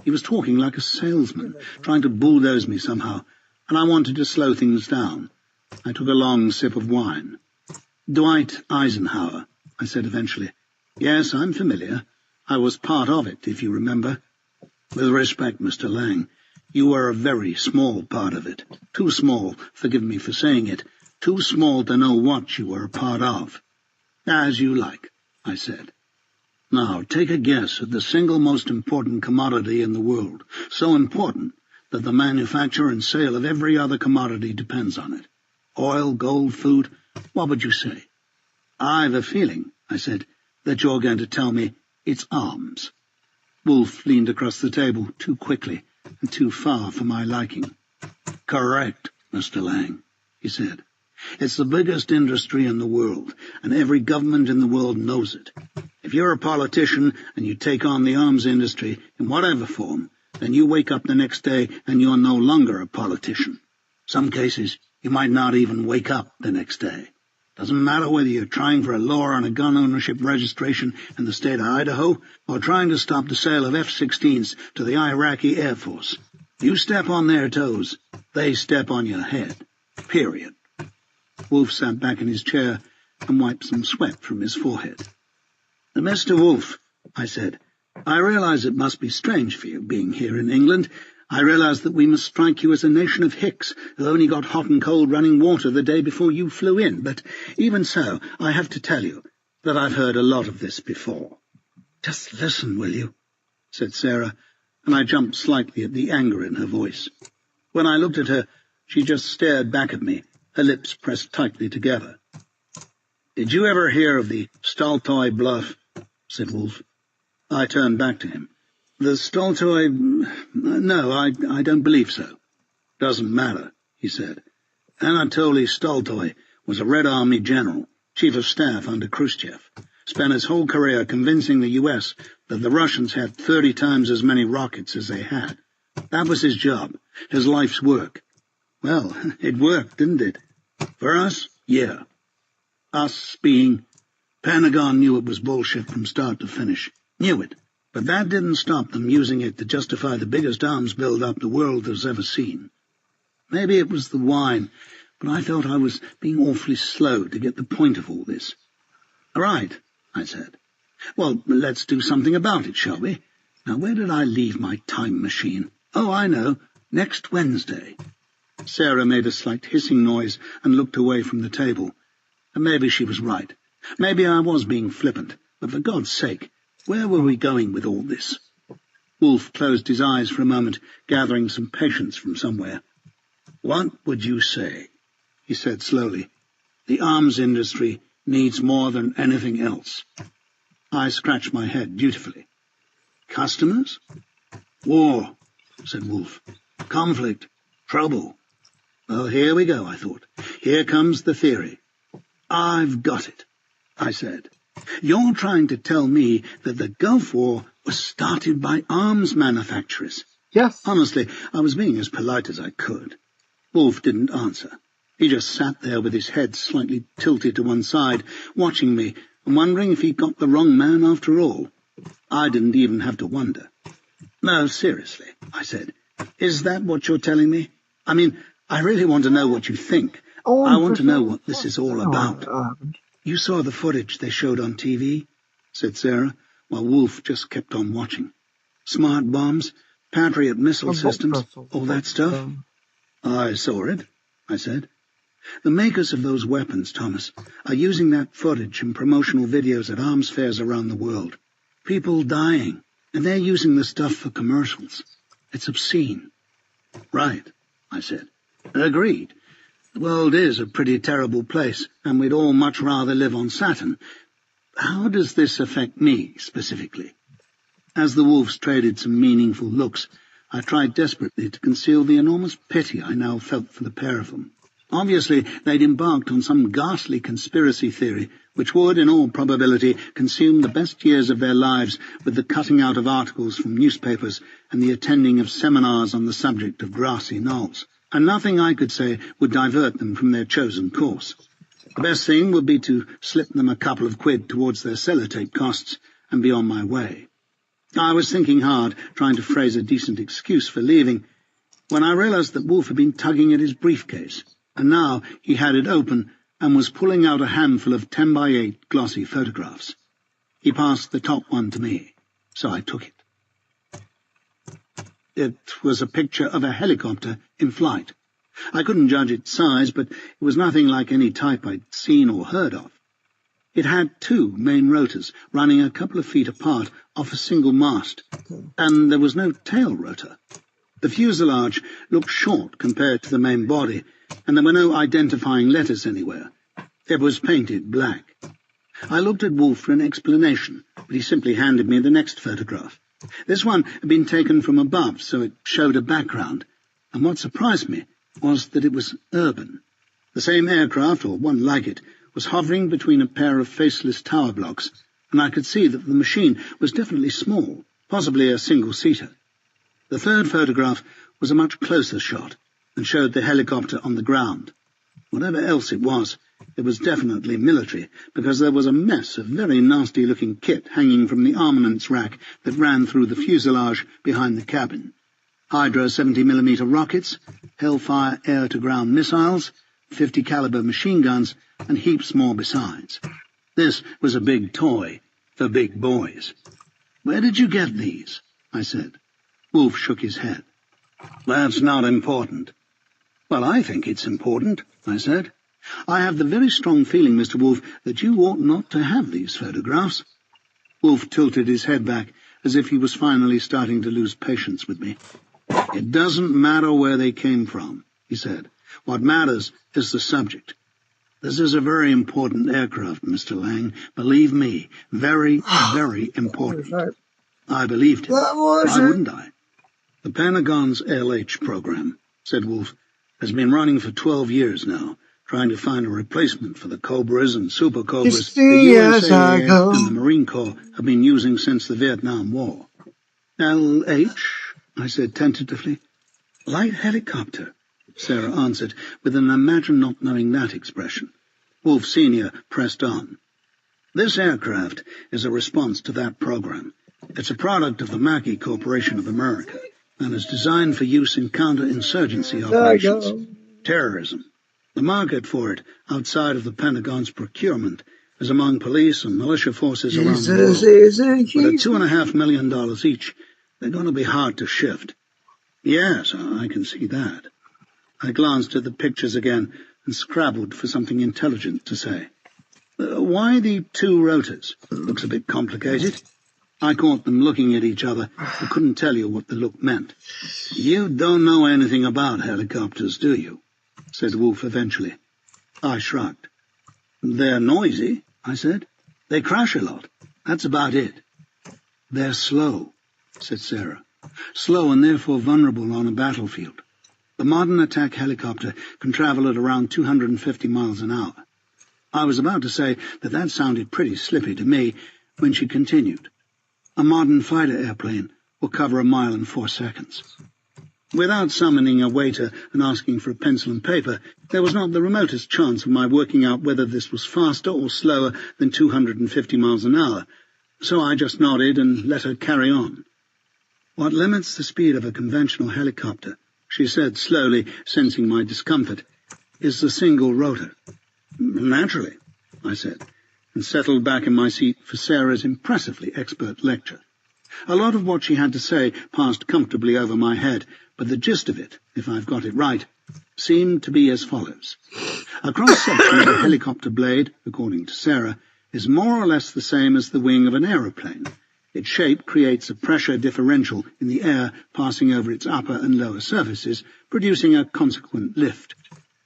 He was talking like a salesman, trying to bulldoze me somehow, and I wanted to slow things down. I took a long sip of wine. Dwight Eisenhower, I said eventually. Yes, I'm familiar. I was part of it, if you remember. With respect, Mr. Lang, you were a very small part of it. Too small, forgive me for saying it, too small to know what you were a part of. As you like, I said. Now, take a guess at the single most important commodity in the world, so important that the manufacture and sale of every other commodity depends on it. Oil, gold, food, what would you say? I've a feeling, I said, that you're going to tell me it's arms. Wolf leaned across the table too quickly and too far for my liking. Correct, Mr. Lang, he said. It's the biggest industry in the world, and every government in the world knows it. If you're a politician and you take on the arms industry in whatever form, then you wake up the next day and you're no longer a politician. Some cases, you might not even wake up the next day. Doesn't matter whether you're trying for a law on a gun ownership registration in the state of Idaho or trying to stop the sale of F-16s to the Iraqi Air Force. You step on their toes, they step on your head. Period. Wolf sat back in his chair and wiped some sweat from his forehead. Mr. Wolf, I said, I realize it must be strange for you being here in England. I realize that we must strike you as a nation of hicks who only got hot and cold running water the day before you flew in, but even so, I have to tell you that I've heard a lot of this before. Just listen, will you? Said Sarah, and I jumped slightly at the anger in her voice. When I looked at her, she just stared back at me, her lips pressed tightly together. Did you ever hear of the Stoltoy Bluff? Said Wolf. I turned back to him. The Stoltoy... No, I don't believe so. Doesn't matter, he said. Anatoly Stoltoy was a Red Army general, chief of staff under Khrushchev. Spent his whole career convincing the U.S. that the Russians had 30 times as many rockets as they had. That was his job, his life's work. Well, it worked, didn't it? For us, yeah. Us being... Pentagon knew it was bullshit from start to finish. Knew it. But that didn't stop them using it to justify the biggest arms build-up the world has ever seen. Maybe it was the wine, but I felt I was being awfully slow to get the point of all this. All right, I said. Well, let's do something about it, shall we? Now, where did I leave my time machine? Oh, I know. Next Wednesday. Sarah made a slight hissing noise and looked away from the table. And maybe she was right. Maybe I was being flippant, but for God's sake, where were we going with all this? Wolf closed his eyes for a moment, gathering some patience from somewhere. What would you say? He said slowly. The arms industry needs more than anything else. I scratched my head dutifully. Customers? War, said Wolf. Conflict. Trouble. Well, here we go, I thought. Here comes the theory. I've got it, I said. You're trying to tell me that the Gulf War was started by arms manufacturers. Yes. Honestly, I was being as polite as I could. Wolf didn't answer. He just sat there with his head slightly tilted to one side, watching me and wondering if he'd got the wrong man after all. I didn't even have to wonder. No, seriously, I said. Is that what you're telling me? I mean, I really want to know what you think. I want to know what this is all about. You saw the footage they showed on TV, said Sarah, while Wolf just kept on watching. Smart bombs, Patriot missile systems, all that stuff. I saw it, I said. The makers of those weapons, Thomas, are using that footage in promotional videos at arms fairs around the world. People dying, and they're using the stuff for commercials. It's obscene. Right, I said. Agreed. The world is a pretty terrible place, and we'd all much rather live on Saturn. How does this affect me, specifically? As the wolves traded some meaningful looks, I tried desperately to conceal the enormous pity I now felt for the pair of them. Obviously, they'd embarked on some ghastly conspiracy theory, which would, in all probability, consume the best years of their lives with the cutting out of articles from newspapers and the attending of seminars on the subject of grassy knolls. And nothing I could say would divert them from their chosen course. The best thing would be to slip them a couple of quid towards their sellotape costs and be on my way. I was thinking hard, trying to phrase a decent excuse for leaving, when I realized that Wolf had been tugging at his briefcase, and now he had it open and was pulling out a handful of 10x8 glossy photographs. He passed the top one to me, so I took it. It was a picture of a helicopter in flight. I couldn't judge its size, but it was nothing like any type I'd seen or heard of. It had two main rotors running a couple of feet apart off a single mast, and there was no tail rotor. The fuselage looked short compared to the main body, and there were no identifying letters anywhere. It was painted black. I looked at Wolf for an explanation, but he simply handed me the next photograph. This one had been taken from above, so it showed a background, and what surprised me was that it was urban. The same aircraft, or one like it, was hovering between a pair of faceless tower blocks, and I could see that the machine was definitely small, possibly a single-seater. The third photograph was a much closer shot, and showed the helicopter on the ground. Whatever else it was definitely military, because there was a mess of very nasty-looking kit hanging from the armaments rack that ran through the fuselage behind the cabin. Hydra 70mm rockets, Hellfire air-to-ground missiles, 50 caliber machine guns, and heaps more besides. This was a big toy for big boys. "Where did you get these?" I said. Wolf shook his head. "That's not important." "Well, I think it's important," I said. "I have the very strong feeling, Mr. Wolf, that you ought not to have these photographs." Wolf tilted his head back, as if he was finally starting to lose patience with me. "It doesn't matter where they came from," he said. "What matters is the subject. This is a very important aircraft, Mr. Lang. Believe me, very, very important." I believed him. Why wouldn't I? "The Pentagon's LH program," said Wolf, "has been running for 12 years now, trying to find a replacement for the Cobras and Super Cobras the USA and the Marine Corps have been using since the Vietnam War." "LH?" I said tentatively. "Light helicopter," Sarah answered, with an imagine not knowing that expression. Wolf Sr. pressed on. "This aircraft is a response to that program. It's a product of the Mackey Corporation of America, and is designed for use in counterinsurgency operations, terrorism. The market for it, outside of the Pentagon's procurement, is among police and militia forces around the world. But at $2.5 million each, they're going to be hard to shift." "Yes, I can see that." I glanced at the pictures again and scrabbled for something intelligent to say. "Why the two rotors? Looks a bit complicated." I caught them looking at each other, but couldn't tell you what the look meant. "You don't know anything about helicopters, do you?" said Wolf eventually. I shrugged. "They're noisy," I said. "They crash a lot. That's about it." "They're slow," said Sarah. "Slow and therefore vulnerable on a battlefield. The modern attack helicopter can travel at around 250 miles an hour." I was about to say that sounded pretty slippy to me when she continued. "A modern fighter airplane will cover 1 mile in 4 seconds. Without summoning a waiter and asking for a pencil and paper, there was not the remotest chance of my working out whether this was faster or slower than 250 miles an hour, so I just nodded and let her carry on. "What limits the speed of a conventional helicopter," she said slowly, sensing my discomfort, "is the single rotor." "Naturally," I said, and settled back in my seat for Sarah's impressively expert lecture. A lot of what she had to say passed comfortably over my head, but the gist of it, if I've got it right, seemed to be as follows. A cross-section of a helicopter blade, according to Sarah, is more or less the same as the wing of an aeroplane. Its shape creates a pressure differential in the air passing over its upper and lower surfaces, producing a consequent lift.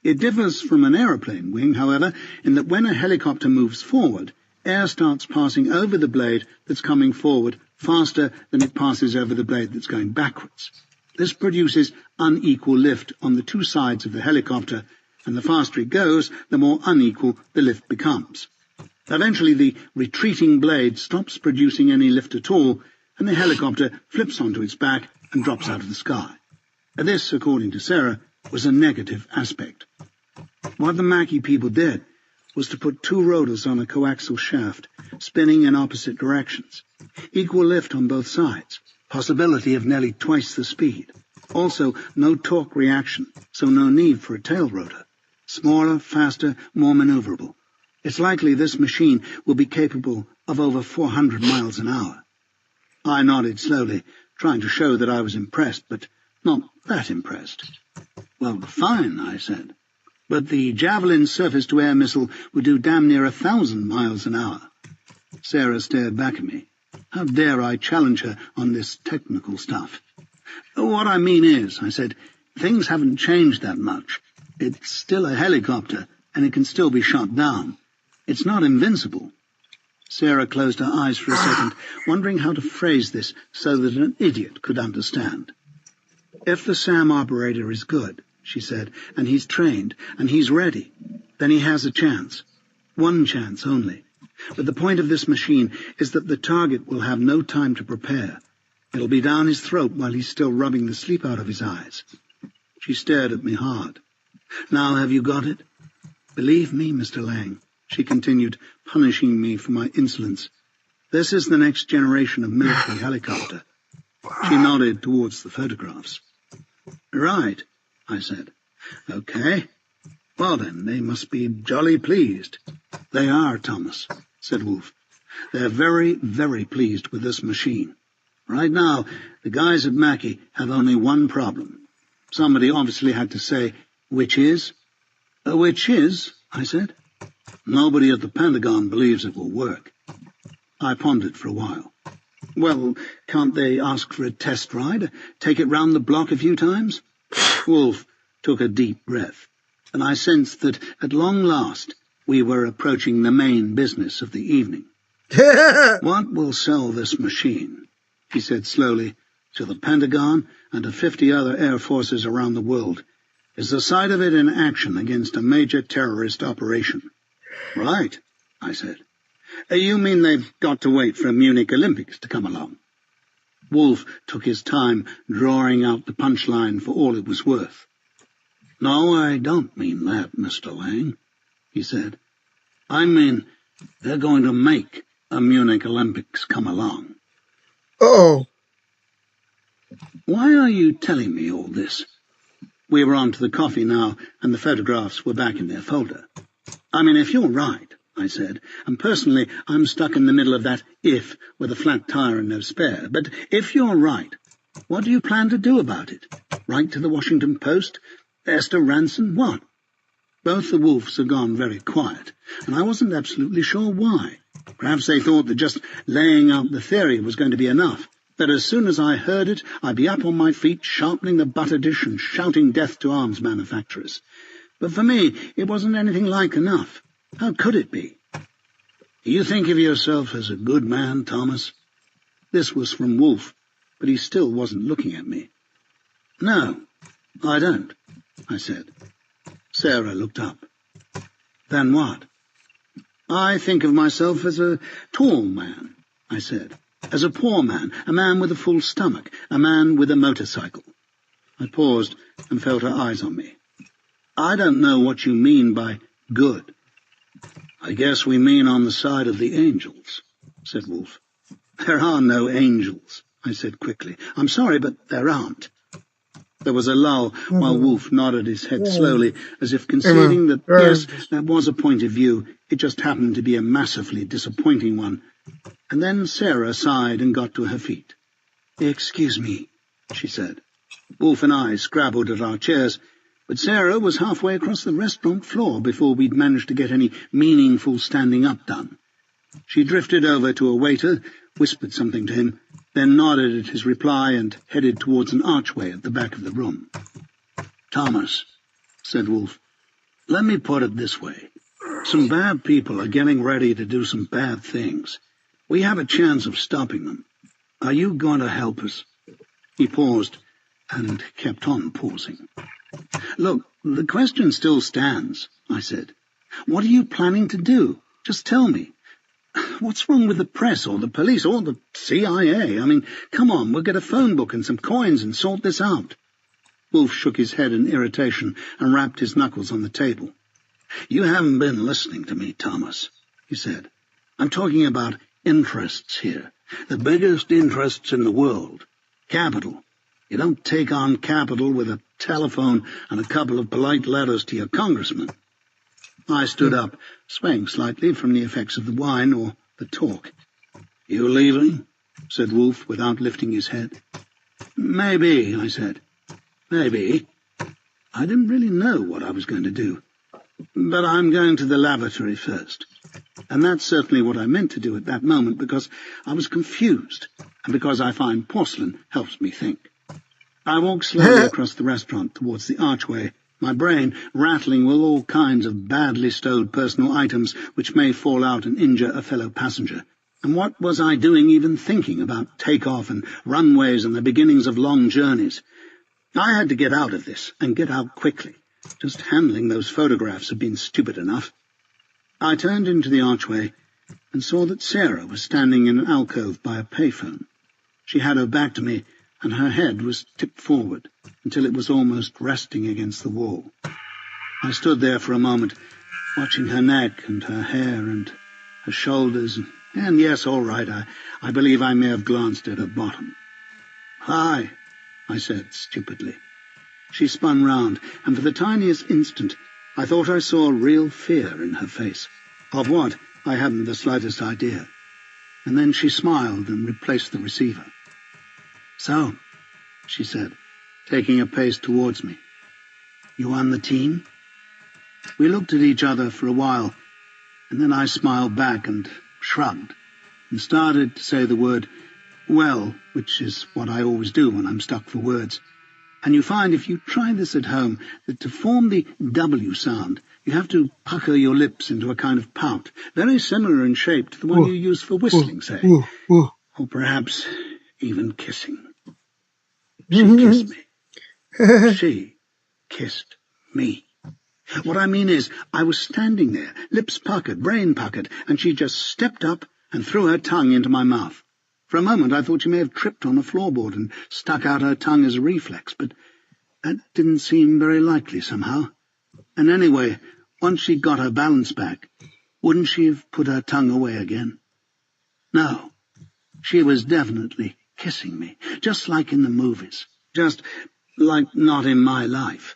It differs from an aeroplane wing, however, in that when a helicopter moves forward, air starts passing over the blade that's coming forward faster than it passes over the blade that's going backwards. This produces unequal lift on the two sides of the helicopter, and the faster it goes, the more unequal the lift becomes. Eventually, the retreating blade stops producing any lift at all, and the helicopter flips onto its back and drops out of the sky. This, according to Sarah, was a negative aspect. What the Mackey people did was to put two rotors on a coaxial shaft, spinning in opposite directions. Equal lift on both sides, possibility of nearly twice the speed. Also, no torque reaction, so no need for a tail rotor. Smaller, faster, more maneuverable. It's likely this machine will be capable of over 400 miles an hour. I nodded slowly, trying to show that I was impressed, but not that impressed. "Well, fine," I said. but the Javelin surface-to-air missile would do damn near 1,000 miles an hour. Sarah stared back at me. How dare I challenge her on this technical stuff? What I mean is, I said, things haven't changed that much. It's still a helicopter, and it can still be shot down. It's not invincible. Sarah closed her eyes for a second, wondering how to phrase this so that an idiot could understand. If the SAM operator is good, she said, and he's trained, and he's ready, then he has a chance. One chance only. But the point of this machine is that the target will have no time to prepare. It'll be down his throat while he's still rubbing the sleep out of his eyes. She stared at me hard. Now have you got it? Believe me, Mr. Lang, she continued, punishing me for my insolence. This is the next generation of military helicopter. She nodded towards the photographs. Right, I said. Okay. Well then, they must be jolly pleased. They are, Thomas, said Wolf. They're very, very pleased with this machine. Right now, the guys at Mackey have only one problem. Somebody obviously had to say, which is? Which is, I said. Nobody at the Pentagon believes it will work. I pondered for a while. Well, can't they ask for a test ride? Take it round the block a few times? Wolf took a deep breath, and I sensed that, at long last, we were approaching the main business of the evening. What will sell this machine, he said slowly, to the Pentagon and to 50 other air forces around the world, is the sight of it in action against a major terrorist operation. Right, I said. You mean they've got to wait for a Munich Olympics to come along? Wolf took his time drawing out the punchline for all it was worth. No, I don't mean that, Mr. Lang, he said. I mean they're going to make a Munich Olympics come along. Uh-oh. Why are you telling me all this? We were on to the coffee now, and the photographs were back in their folder. I mean, if you're right, I said, and personally I'm stuck in the middle of that if with a flat tire and no spare, but if you're right, what do you plan to do about it? Write to the Washington Post? Esther Ranson? What? Both the Wolves had gone very quiet, and I wasn't absolutely sure why. Perhaps they thought that just laying out the theory was going to be enough, that as soon as I heard it, I'd be up on my feet, sharpening the butter dish and shouting death to arms manufacturers. But for me, it wasn't anything like enough. How could it be? Do you think of yourself as a good man, Thomas? This was from Wolf, but he still wasn't looking at me. No, I don't, I said. Sarah looked up. Then what? I think of myself as a tall man, I said. As a poor man, a man with a full stomach, a man with a motorcycle. I paused and felt her eyes on me. I don't know what you mean by good. I guess we mean on the side of the angels, said Wolf. There are no angels, I said quickly. I'm sorry, but there aren't. There was a lull while Wolf nodded his head slowly, as if conceding that, yes, that was a point of view. It just happened to be a massively disappointing one. And then Sarah sighed and got to her feet. Excuse me, she said. Wolf and I scrabbled at our chairs, but Sarah was halfway across the restaurant floor before we'd managed to get any meaningful standing up done. She drifted over to a waiter, whispered something to him, then nodded at his reply and headed towards an archway at the back of the room. Thomas, said Wolf, let me put it this way. Some bad people are getting ready to do some bad things. We have a chance of stopping them. Are you going to help us? He paused and kept on pausing. Look, the question still stands, I said. What are you planning to do? Just tell me. What's wrong with the press or the police or the CIA? I mean, come on, we'll get a phone book and some coins and sort this out. Wolf shook his head in irritation and rapped his knuckles on the table. You haven't been listening to me, Thomas, he said. I'm talking about interests here. The biggest interests in the world. Capital. You don't take on capital with a telephone and a couple of polite letters to your congressman. I stood up, swaying slightly from the effects of the wine or the talk. You leaving? Said Wolf without lifting his head. Maybe, I said. Maybe. I didn't really know what I was going to do. But I'm going to the lavatory first. And that's certainly what I meant to do at that moment, because I was confused, and because I find porcelain helps me think. I walked slowly across the restaurant towards the archway, my brain rattling with all kinds of badly stowed personal items which may fall out and injure a fellow passenger. And what was I doing even thinking about takeoff and runways and the beginnings of long journeys? I had to get out of this, and get out quickly. Just handling those photographs had been stupid enough. I turned into the archway and saw that Sarah was standing in an alcove by a payphone. She had her back to me, and her head was tipped forward until it was almost resting against the wall. I stood there for a moment, watching her neck and her hair and her shoulders, and yes, all right, I believe I may have glanced at her bottom. "Hi," I said stupidly. She spun round, and for the tiniest instant I thought I saw real fear in her face. Of what, I hadn't the slightest idea. And then she smiled and replaced the receiver. "So," she said, taking a pace towards me, "you on the team?" We looked at each other for a while, and then I smiled back and shrugged, and started to say the word "well," which is what I always do when I'm stuck for words. And you find, if you try this at home, that to form the W sound, you have to pucker your lips into a kind of pout, very similar in shape to the one you use for whistling, say, or perhaps even kissing. She kissed me. She kissed me. What I mean is, I was standing there, lips puckered, brain puckered, and she just stepped up and threw her tongue into my mouth. For a moment I thought she may have tripped on a floorboard and stuck out her tongue as a reflex, but that didn't seem very likely somehow. And anyway, once she'd got her balance back, wouldn't she have put her tongue away again? No, she was definitely kissing me, just like in the movies, just like not in my life.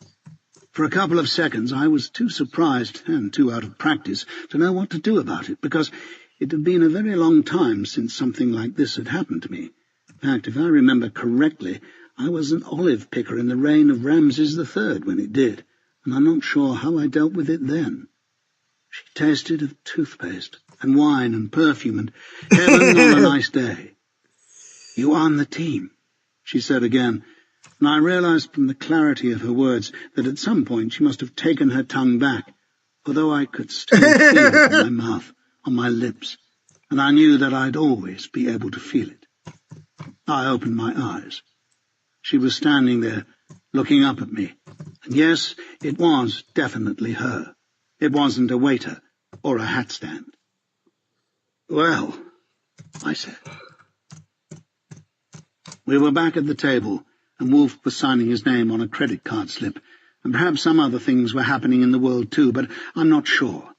For a couple of seconds I was too surprised and too out of practice to know what to do about it, because it had been a very long time since something like this had happened to me. In fact, if I remember correctly, I was an olive picker in the reign of Ramses III when it did, and I'm not sure how I dealt with it then. She tasted of toothpaste and wine and perfume and heaven on a nice day. "You on the team," she said again, and I realized from the clarity of her words that at some point she must have taken her tongue back, although I could still feel it in my mouth, on my lips, and I knew that I'd always be able to feel it. I opened my eyes. She was standing there, looking up at me, and yes, it was definitely her. It wasn't a waiter or a hat stand. "Well," I said. We were back at the table, and Wolf was signing his name on a credit card slip, and perhaps some other things were happening in the world too, but I'm not sure.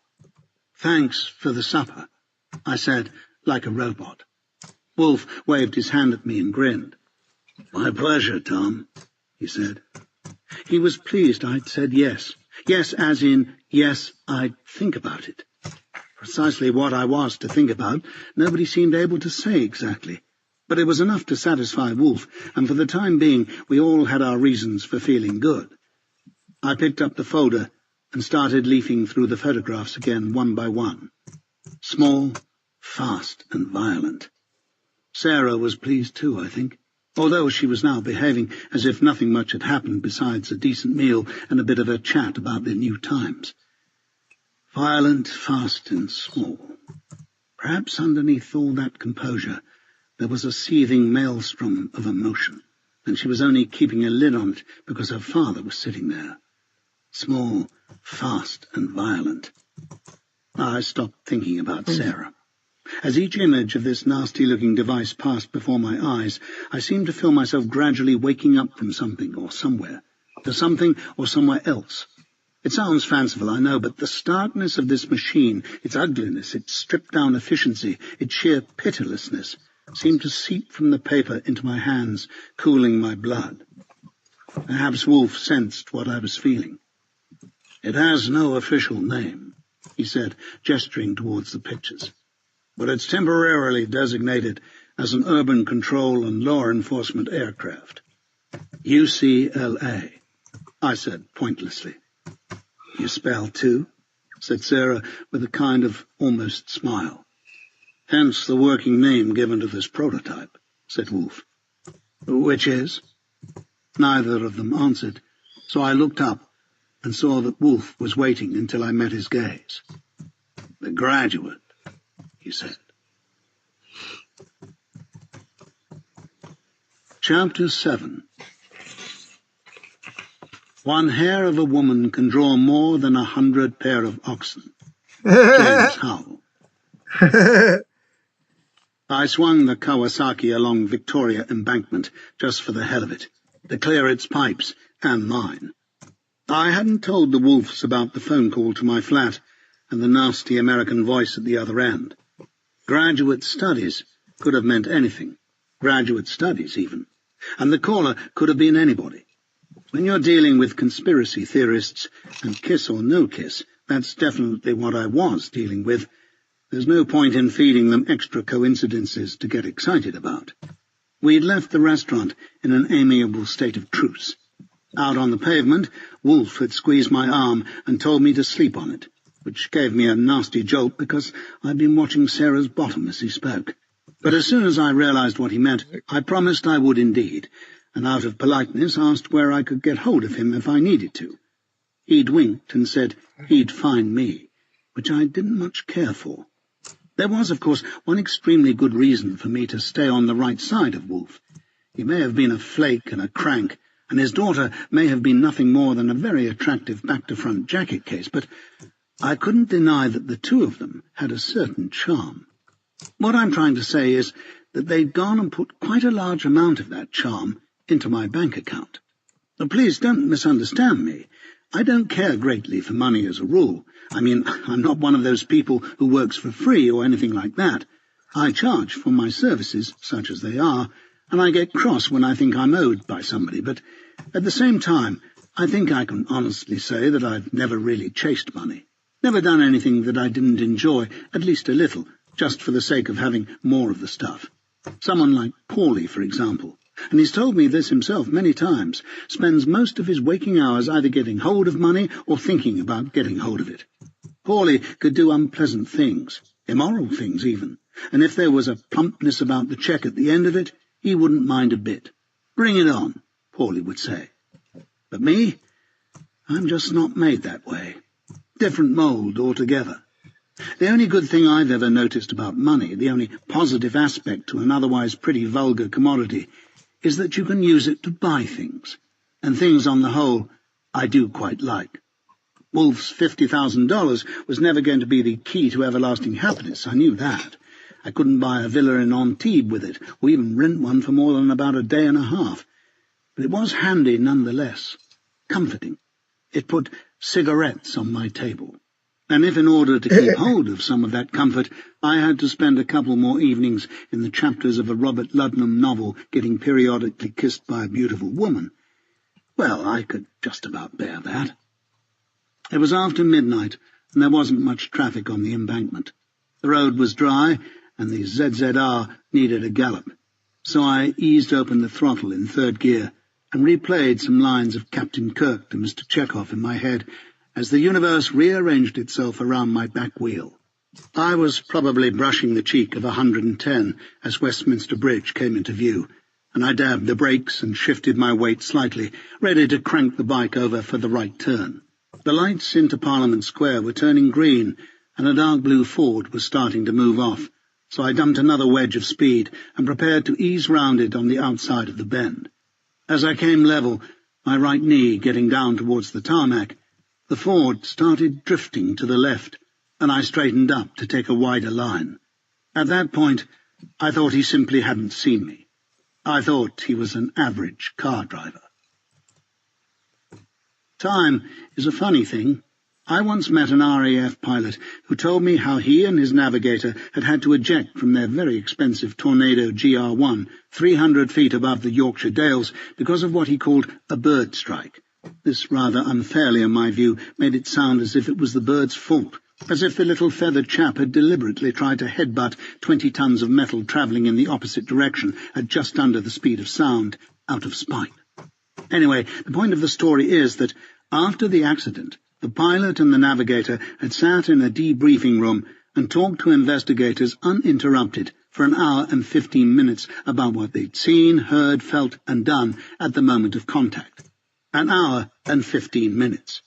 "Thanks for the supper," I said, like a robot. Wolf waved his hand at me and grinned. "My pleasure, Tom," he said. He was pleased I'd said yes. Yes, as in, yes, I'd think about it. Precisely what I was to think about, nobody seemed able to say exactly. But it was enough to satisfy Wolf, and for the time being we all had our reasons for feeling good. I picked up the folder and started leafing through the photographs again one by one. Small, fast, and violent. Sarah was pleased too, I think, although she was now behaving as if nothing much had happened besides a decent meal and a bit of a chat about the new times. Violent, fast, and small. Perhaps underneath all that composure there was a seething maelstrom of emotion, and she was only keeping a lid on it because her father was sitting there. Small, fast, and violent. I stopped thinking about Sarah. As each image of this nasty-looking device passed before my eyes, I seemed to feel myself gradually waking up from something or somewhere, to something or somewhere else. It sounds fanciful, I know, but the starkness of this machine, its ugliness, its stripped-down efficiency, its sheer pitilessness, seemed to seep from the paper into my hands, cooling my blood. Perhaps Wolf sensed what I was feeling. "It has no official name," he said, gesturing towards the pictures, "but it's temporarily designated as an urban control and law enforcement aircraft. UCLA, I said pointlessly. You spell too, said Sarah with a kind of almost smile. Hence the working name given to this prototype, said Wolfe. Which is? Neither of them answered, so I looked up and saw that Wolfe was waiting until I met his gaze. The Graduate, he said. Chapter 7. One hair of a woman can draw more than 100 pair of oxen. James Howell. I swung the Kawasaki along Victoria Embankment just for the hell of it, to clear its pipes and mine. I hadn't told the Wolfes about the phone call to my flat and the nasty American voice at the other end. Graduate studies could have meant anything, graduate studies even, and the caller could have been anybody. When you're dealing with conspiracy theorists and kiss or no kiss, that's definitely what I was dealing with. There's no point in feeding them extra coincidences to get excited about. We'd left the restaurant in an amiable state of truce. Out on the pavement, Wolfe had squeezed my arm and told me to sleep on it, which gave me a nasty jolt because I'd been watching Sarah's bottom as he spoke. But as soon as I realized what he meant, I promised I would indeed, and out of politeness asked where I could get hold of him if I needed to. He'd winked and said he'd find me, which I didn't much care for. There was, of course, one extremely good reason for me to stay on the right side of Wolfe. He may have been a flake and a crank, and his daughter may have been nothing more than a very attractive back-to-front jacket case, but I couldn't deny that the two of them had a certain charm. What I'm trying to say is that they'd gone and put quite a large amount of that charm into my bank account. Now, please don't misunderstand me. I don't care greatly for money as a rule. I mean, I'm not one of those people who works for free or anything like that. I charge for my services, such as they are, and I get cross when I think I'm owed by somebody, but at the same time, I think I can honestly say that I've never really chased money. Never done anything that I didn't enjoy, at least a little, just for the sake of having more of the stuff. Someone like Paulie, for example, and he's told me this himself many times, spends most of his waking hours either getting hold of money or thinking about getting hold of it. Paulie could do unpleasant things, immoral things even, and if there was a plumpness about the cheque at the end of it, he wouldn't mind a bit. Bring it on, Paulie would say. But me, I'm just not made that way. Different mould altogether. The only good thing I've ever noticed about money, the only positive aspect to an otherwise pretty vulgar commodity, is that you can use it to buy things, and things on the whole I do quite like. Wolfe's $50,000 was never going to be the key to everlasting happiness, I knew that. I couldn't buy a villa in Antibes with it, or even rent one for more than about a day and a half. But it was handy nonetheless, comforting. It put cigarettes on my table. And if in order to keep hold of some of that comfort, I had to spend a couple more evenings in the chapters of a Robert Ludlum novel getting periodically kissed by a beautiful woman, well, I could just about bear that. It was after midnight, and there wasn't much traffic on the embankment. The road was dry, and the ZZR needed a gallop, so I eased open the throttle in third gear and replayed some lines of Captain Kirk to Mr. Chekhov in my head as the universe rearranged itself around my back wheel. I was probably brushing the cheek of 110 as Westminster Bridge came into view, and I dabbed the brakes and shifted my weight slightly, ready to crank the bike over for the right turn. The lights into Parliament Square were turning green, and a dark blue Ford was starting to move off, so I dumped another wedge of speed and prepared to ease round it on the outside of the bend. As I came level, my right knee getting down towards the tarmac, the Ford started drifting to the left, and I straightened up to take a wider line. At that point, I thought he simply hadn't seen me. I thought he was an average car driver. Time is a funny thing. I once met an RAF pilot who told me how he and his navigator had to eject from their very expensive Tornado GR1 300 feet above the Yorkshire Dales because of what he called a bird strike. This rather unfairly, in my view, made it sound as if it was the bird's fault, as if the little feathered chap had deliberately tried to headbutt 20 tons of metal travelling in the opposite direction at just under the speed of sound, out of spite. Anyway, the point of the story is that after the accident, The pilot and the navigator had sat in a debriefing room and talked to investigators uninterrupted for an hour and 15 minutes about what they'd seen, heard, felt, and done at the moment of contact. An hour and 15 minutes.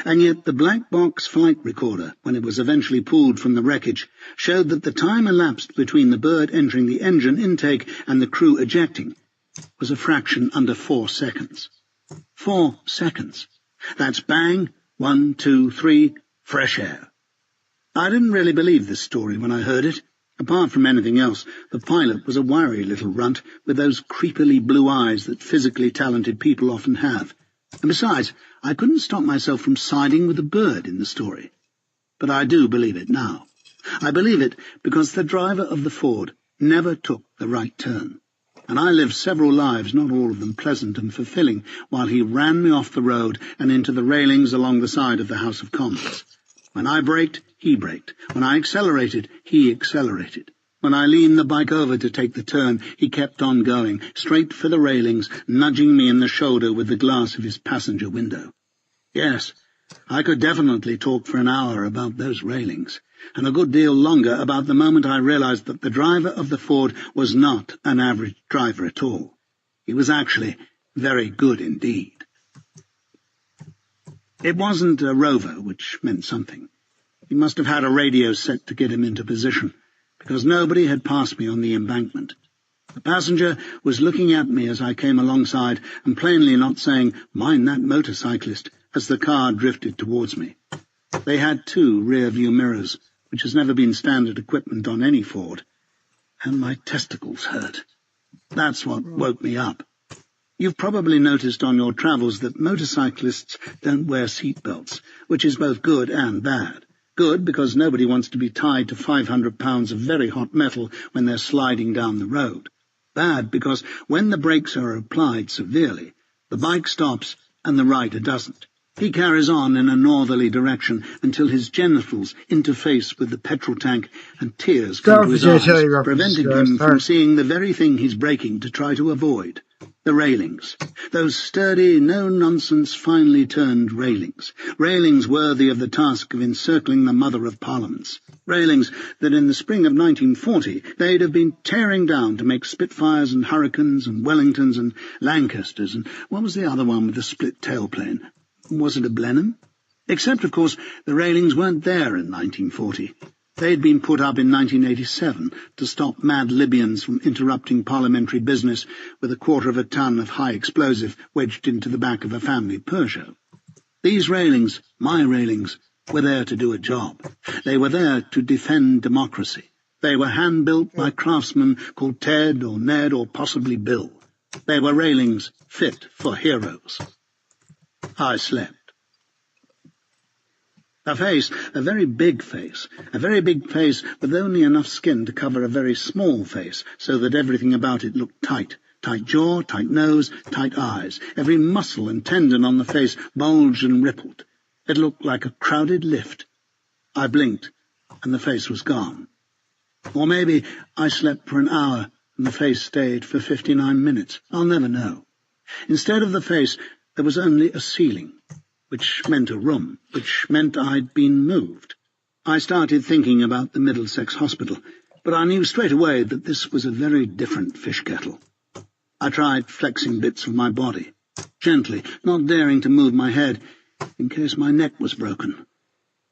And yet the black box flight recorder, when it was eventually pulled from the wreckage, showed that the time elapsed between the bird entering the engine intake and the crew ejecting was a fraction under 4 seconds. 4 seconds. That's bang, 1, 2, 3, fresh air. I didn't really believe this story when I heard it. Apart from anything else, the pilot was a wiry little runt with those creepily blue eyes that physically talented people often have. And besides, I couldn't stop myself from siding with the bird in the story. But I do believe it now. I believe it because the driver of the Ford never took the right turn. And I lived several lives, not all of them pleasant and fulfilling, while he ran me off the road and into the railings along the side of the House of Commons. When I braked, he braked. When I accelerated, he accelerated. When I leaned the bike over to take the turn, he kept on going, straight for the railings, nudging me in the shoulder with the glass of his passenger window. Yes, I could definitely talk for an hour about those railings, and a good deal longer about the moment I realized that the driver of the Ford was not an average driver at all. He was actually very good indeed. It wasn't a Rover, which meant something. He must have had a radio set to get him into position, because nobody had passed me on the embankment. The passenger was looking at me as I came alongside and plainly not saying, "Mind that motorcyclist," as the car drifted towards me. They had 2 rear-view mirrors, which has never been standard equipment on any Ford, and my testicles hurt. That's what woke me up. You've probably noticed on your travels that motorcyclists don't wear seat belts, which is both good and bad. Good because nobody wants to be tied to 500 pounds of very hot metal when they're sliding down the road. Bad because when the brakes are applied severely, the bike stops and the rider doesn't. He carries on in a northerly direction until his genitals interface with the petrol tank and tears come to his eyes, preventing him from seeing the very thing he's braking to try to avoid. The railings. Those sturdy, no-nonsense, finely turned railings. Railings worthy of the task of encircling the Mother of Parliaments. Railings that in the spring of 1940 they'd have been tearing down to make Spitfires and Hurricanes and Wellingtons and Lancasters and what was the other one with the split tailplane? Was it a Blenheim? Except, of course, the railings weren't there in 1940. They'd been put up in 1987 to stop mad Libyans from interrupting parliamentary business with a 1/4 ton of high explosive wedged into the back of a family Peugeot. These railings, my railings, were there to do a job. They were there to defend democracy. They were hand-built by craftsmen called Ted or Ned or possibly Bill. They were railings fit for heroes. I slept. A face, a very big face with only enough skin to cover a very small face so that everything about it looked tight. Tight jaw, tight nose, tight eyes. Every muscle and tendon on the face bulged and rippled. It looked like a crowded lift. I blinked, and the face was gone. Or maybe I slept for an hour, and the face stayed for 59 minutes. I'll never know. Instead of the face, there was only a ceiling, which meant a room, which meant I'd been moved. I started thinking about the Middlesex Hospital, but I knew straight away that this was a very different fish kettle. I tried flexing bits of my body, gently, not daring to move my head, in case my neck was broken.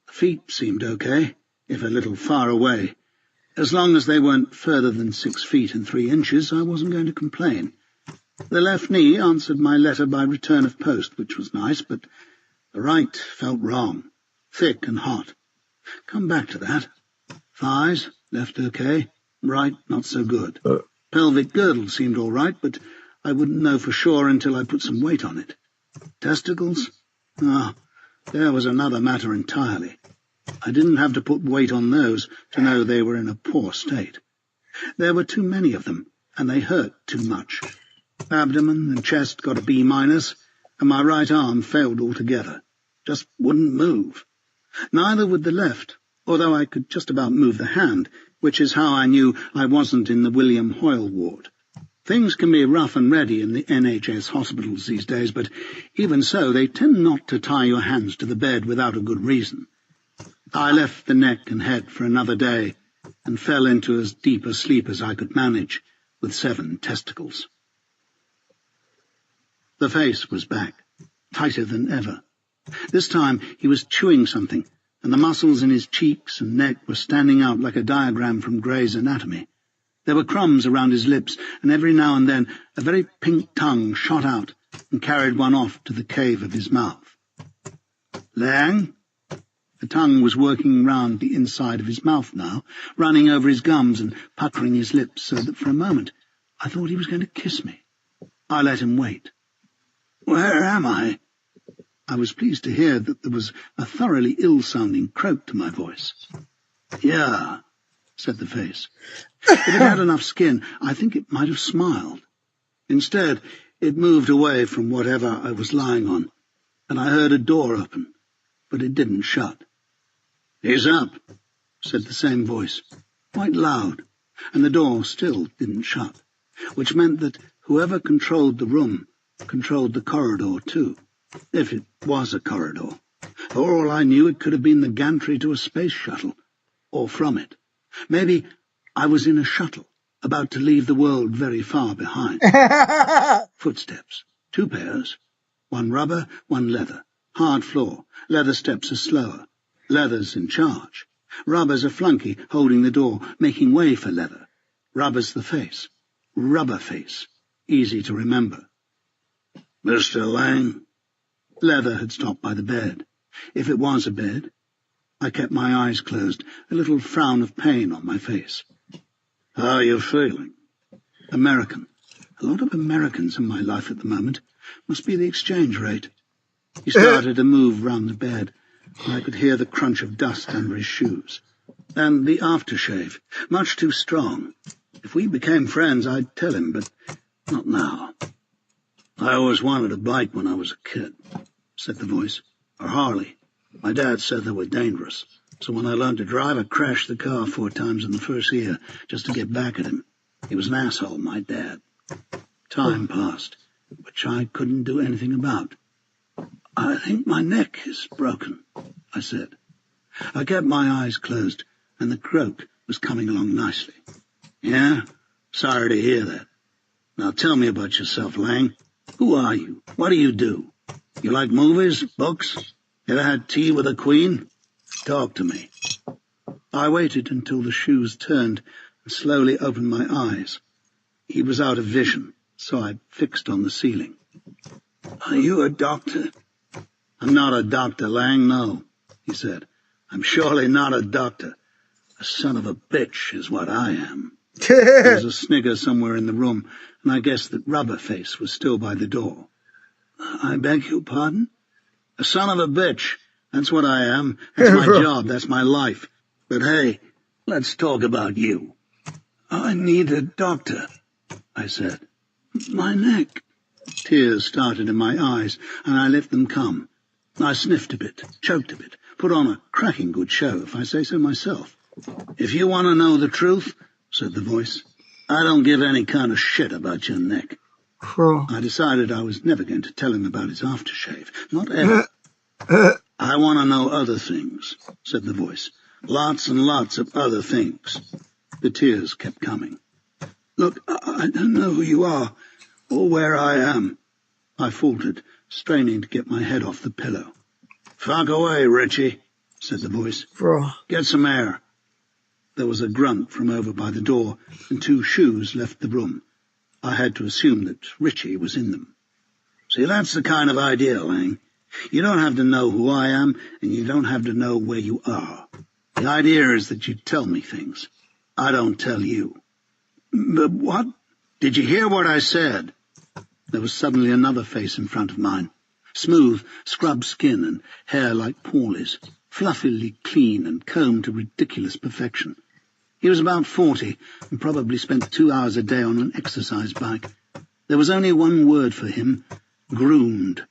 The feet seemed okay, if a little far away. As long as they weren't further than 6 feet and 3 inches, I wasn't going to complain. The left knee answered my letter by return of post, which was nice, but the right felt wrong, thick and hot. Come back to that. Thighs, left okay, right not so good. Pelvic girdle seemed all right, but I wouldn't know for sure until I put some weight on it. Testicles? Ah, there was another matter entirely. I didn't have to put weight on those to know they were in a poor state. There were too many of them, and they hurt too much. Abdomen and chest got a B-, and my right arm failed altogether. Just wouldn't move. Neither would the left, although I could just about move the hand, which is how I knew I wasn't in the William Hoyle ward. Things can be rough and ready in the NHS hospitals these days, but even so, they tend not to tie your hands to the bed without a good reason. I left the neck and head for another day, and fell into as deep a sleep as I could manage, with 7 testicles. The face was back, tighter than ever. This time he was chewing something, and the muscles in his cheeks and neck were standing out like a diagram from Gray's Anatomy. There were crumbs around his lips, and every now and then a very pink tongue shot out and carried one off to the cave of his mouth. Lang? The tongue was working round the inside of his mouth now, running over his gums and puckering his lips so that for a moment I thought he was going to kiss me. I let him wait. Where am I? I was pleased to hear that there was a thoroughly ill-sounding croak to my voice. Yeah, said the face. If it had enough skin, I think it might have smiled. Instead, it moved away from whatever I was lying on, and I heard a door open, but it didn't shut. He's up, said the same voice, quite loud, and the door still didn't shut, which meant that whoever controlled the room controlled the corridor too, if it was a corridor. For all I knew, it could have been the gantry to a space shuttle, or from it. Maybe I was in a shuttle, about to leave the world very far behind. Footsteps, 2 pairs, one rubber, one leather, hard floor, leather steps are slower. Leather's in charge. Rubber's a flunky holding the door, making way for leather. Rubber's the face. Rubber face. Easy to remember. Mr. Lang? Leather had stopped by the bed. If it was a bed. I kept my eyes closed, a little frown of pain on my face. How are you feeling? American. A lot of Americans in my life at the moment. Must be the exchange rate. He started to move round the bed, and I could hear the crunch of dust under his shoes. And the aftershave, much too strong. If we became friends, I'd tell him, but not now. I always wanted a bike when I was a kid, said the voice. Or Harley. My dad said they were dangerous, so when I learned to drive, I crashed the car 4 times in the first year, just to get back at him. He was an asshole, my dad. Time passed, which I couldn't do anything about. I think my neck is broken, I said. I kept my eyes closed, and the croak was coming along nicely. Yeah? Sorry to hear that. Now tell me about yourself, Lang. Who are you? What do you do? You like movies? Books? Ever had tea with a queen? Talk to me. I waited until the shoes turned and slowly opened my eyes. He was out of vision, so I fixed on the ceiling. Are you a doctor? I'm not a doctor, Lang, no, he said. I'm surely not a doctor. A son of a bitch is what I am. There was a snigger somewhere in the room, and I guessed that Rubberface was still by the door. I beg your pardon? A son of a bitch. That's what I am. That's my job. That's my life. But hey, let's talk about you. I need a doctor, I said. My neck. Tears started in my eyes, and I let them come. I sniffed a bit, choked a bit, put on a cracking good show, if I say so myself. If you want to know the truth, said the voice, I don't give any kind of shit about your neck. I decided I was never going to tell him about his aftershave. Not ever. I want to know other things, said the voice. Lots and lots of other things. The tears kept coming. Look, I don't know who you are, or where I am. I faltered, straining to get my head off the pillow. Fuck away, Richie, said the voice. Get some air. There was a grunt from over by the door, and 2 shoes left the room. I had to assume that Richie was in them. See, that's the kind of idea, Lang. You don't have to know who I am, and you don't have to know where you are. The idea is that you tell me things. I don't tell you. But what? Did you hear what I said? There was suddenly another face in front of mine. Smooth, scrubbed skin and hair like Paulie's, fluffily clean and combed to ridiculous perfection. He was about 40 and probably spent 2 hours a day on an exercise bike. There was only one word for him, groomed.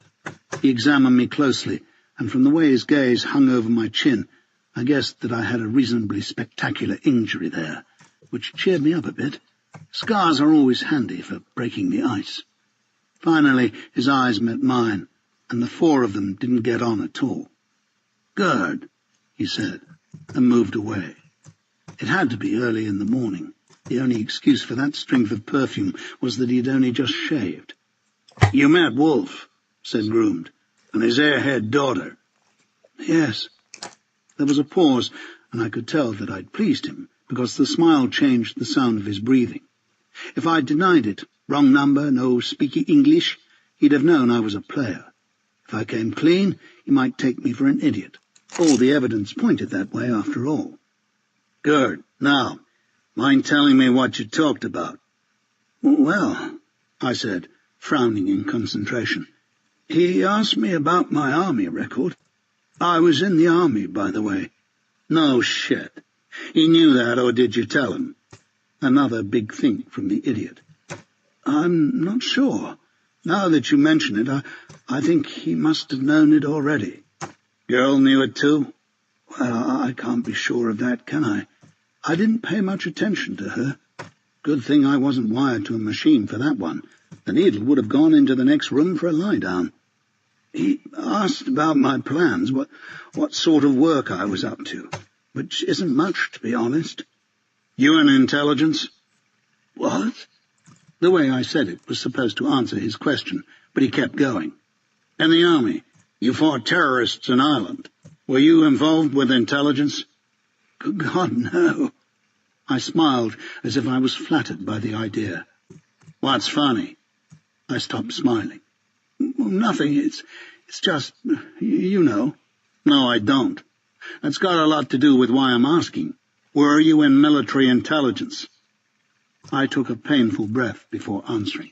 He examined me closely, and from the way his gaze hung over my chin, I guessed that I had a reasonably spectacular injury there, which cheered me up a bit, Scars are always handy for breaking the ice. Finally, his eyes met mine, and the four of them didn't get on at all. "Gerd," he said, and moved away. It had to be early in the morning. The only excuse for that strength of perfume was that he'd only just shaved. "You met Wolf," said Groomed, "and his airhead daughter." "Yes." There was a pause, and I could tell that I'd pleased him, because the smile changed the sound of his breathing. If I'd denied it, wrong number, no speaking English, he'd have known I was a player. If I came clean, he might take me for an idiot. All the evidence pointed that way, after all. "Gerd, now, mind telling me what you talked about?" "Well," I said, frowning in concentration, "he asked me about my army record. I was in the army, by the way." "No shit. He knew that, or did you tell him?" Another big thing from the idiot. "I'm not sure. Now that you mention it, I think he must have known it already." "Girl knew it too?" "Well, I can't be sure of that, can I? I didn't pay much attention to her. Good thing I wasn't wired to a machine for that one. The needle would have gone into the next room for a lie-down. He asked about my plans, what sort of work I was up to, which isn't much, to be honest." "You in intelligence?" "What?" The way I said it was supposed to answer his question, but he kept going. "In the army, you fought terrorists in Ireland. Were you involved with intelligence?" "Good God, no." I smiled as if I was flattered by the idea. "What's funny?" I stopped smiling. "Nothing. It's just, you know." "No, I don't. That's got a lot to do with why I'm asking. Were you in military intelligence?" I took a painful breath before answering.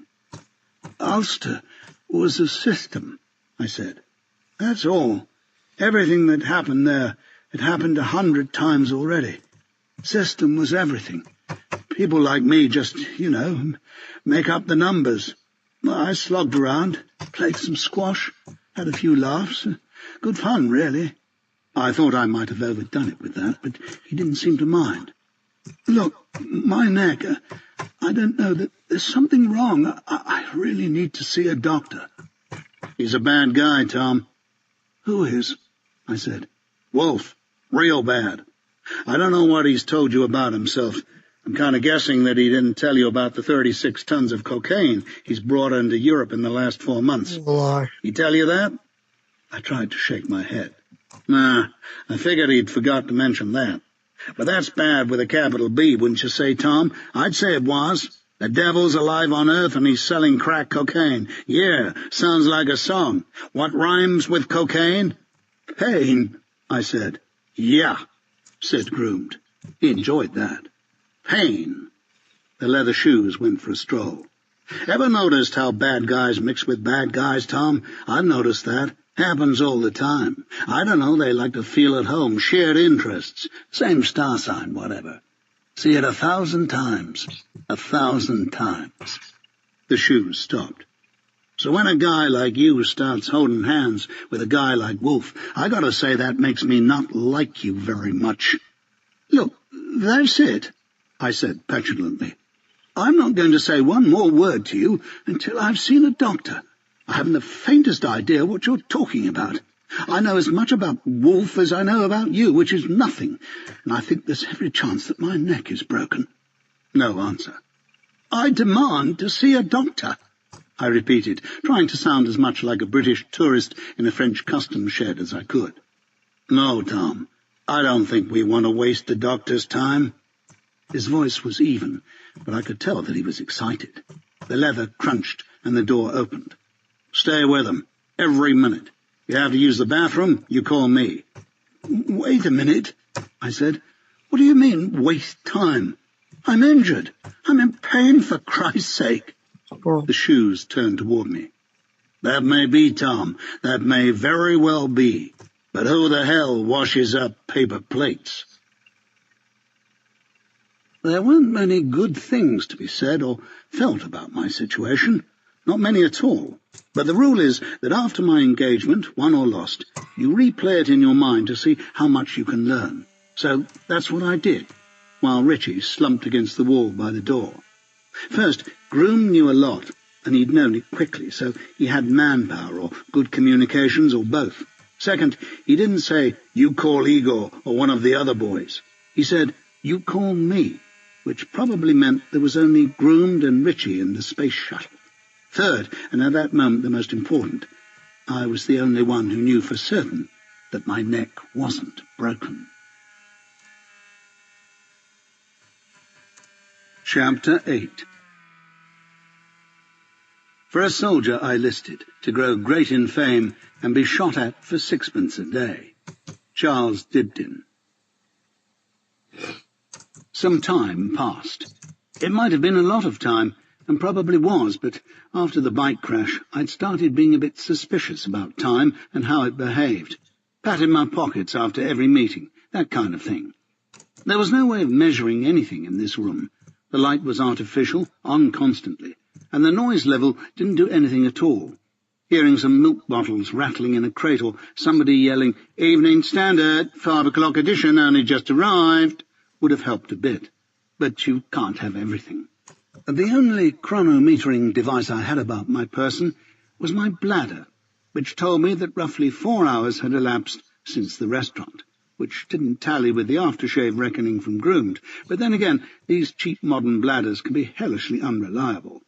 "Ulster was a system," I said. "That's all. Everything that happened there had happened 100 times already. System was everything. People like me just, make up the numbers. I slogged around, played some squash, had a few laughs. Good fun, really." I thought I might have overdone it with that, but he didn't seem to mind. "Look, my neck, I don't know, that there's something wrong. I really need to see a doctor." "He's a bad guy, Tom." "Who is?" I said. "Wolf. Real bad. I don't know what he's told you about himself. I'm kind of guessing that he didn't tell you about the 36 tons of cocaine he's brought into Europe in the last 4 months. Lord. He tell you that?" I tried to shake my head. "Nah, I figured he'd forgot to mention that. But that's bad with a capital B, wouldn't you say, Tom?" "I'd say it was. The devil's alive on earth and he's selling crack cocaine. Yeah, sounds like a song. What rhymes with cocaine?" "Pain," I said. "Yeah," said Groomed. He enjoyed that. "Pain." The leather shoes went for a stroll. "Ever noticed how bad guys mix with bad guys, Tom? I've noticed that. Happens all the time. I don't know, they like to feel at home, shared interests, same star sign, whatever. See it 1,000 times. 1,000 times. The shoes stopped. "So when a guy like you starts holding hands with a guy like Wolf, I gotta say that makes me not like you very much." "Look, that's it," I said petulantly. "I'm not going to say one more word to you until I've seen a doctor. I haven't the faintest idea what you're talking about. I know as much about Wolf as I know about you, which is nothing, and I think there's every chance that my neck is broken." No answer. "I demand to see a doctor," I repeated, trying to sound as much like a British tourist in a French customs shed as I could. "No, Tom, I don't think we want to waste the doctor's time." His voice was even, but I could tell that he was excited. The leather crunched and the door opened. "Stay with him, every minute. You have to use the bathroom, you call me." "Wait a minute," I said. "What do you mean, waste time? I'm injured. I'm in pain, for Christ's sake." The shoes turned toward me. "That may be, Tom. That may very well be. But who the hell washes up paper plates?" There weren't many good things to be said or felt about my situation. Not many at all. But the rule is that after my engagement, won or lost, you replay it in your mind to see how much you can learn. So that's what I did, while Richie slumped against the wall by the door. First, Groom knew a lot, and he'd known it quickly, so he had manpower or good communications or both. Second, he didn't say, "You call Igor or one of the other boys." He said, "You call me," which probably meant there was only Groom and Richie in the space shuttle. Third, and at that moment the most important, I was the only one who knew for certain that my neck wasn't broken. Chapter 8. For a soldier I listed, to grow great in fame and be shot at for 6pence a day. Charles Dibdin. Some time passed. It might have been a lot of time, and probably was, but after the bike crash I'd started being a bit suspicious about time and how it behaved. Patted my pockets after every meeting, that kind of thing. There was no way of measuring anything in this room. The light was artificial, on constantly, and the noise level didn't do anything at all. Hearing some milk bottles rattling in a crate or somebody yelling, "Evening Standard, 5 o'clock edition, only just arrived," would have helped a bit. But you can't have everything. The only chronometering device I had about my person was my bladder, which told me that roughly 4 hours had elapsed since the restaurant, which didn't tally with the aftershave reckoning from Groomed, but then again, these cheap modern bladders can be hellishly unreliable.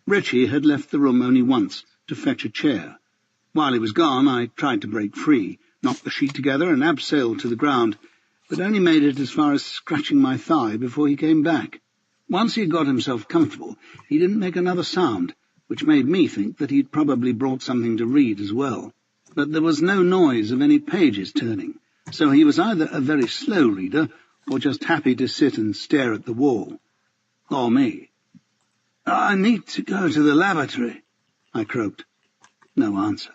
Richie had left the room only once, to fetch a chair. While he was gone, I tried to break free, knocked the sheet together and abseiled to the ground, but only made it as far as scratching my thigh before he came back. Once he had got himself comfortable, he didn't make another sound, which made me think that he'd probably brought something to read as well. But there was no noise of any pages turning, so he was either a very slow reader or just happy to sit and stare at the wall. Or me. "I need to go to the lavatory," I croaked. No answer.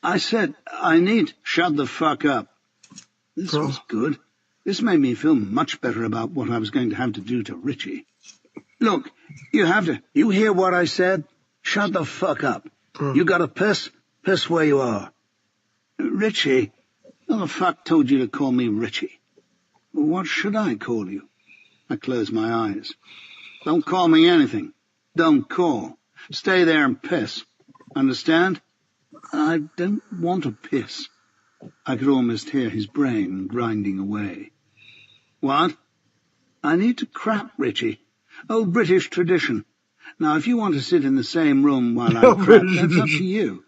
I said, "I need—" "Shut the fuck up." This was good. This made me feel much better about what I was going to have to do to Richie. "Look, you have to— You hear what I said? Shut the fuck up. You got a piss? Piss where you are." "Richie? Who the fuck told you to call me Richie?" "What should I call you?" I closed my eyes. "Don't call me anything. Don't call. Stay there and piss. Understand?" "I don't want to piss." I could almost hear his brain grinding away. "What?" "I need to crap, Richie. Old British tradition. Now, if you want to sit in the same room while I crap, that's up to you.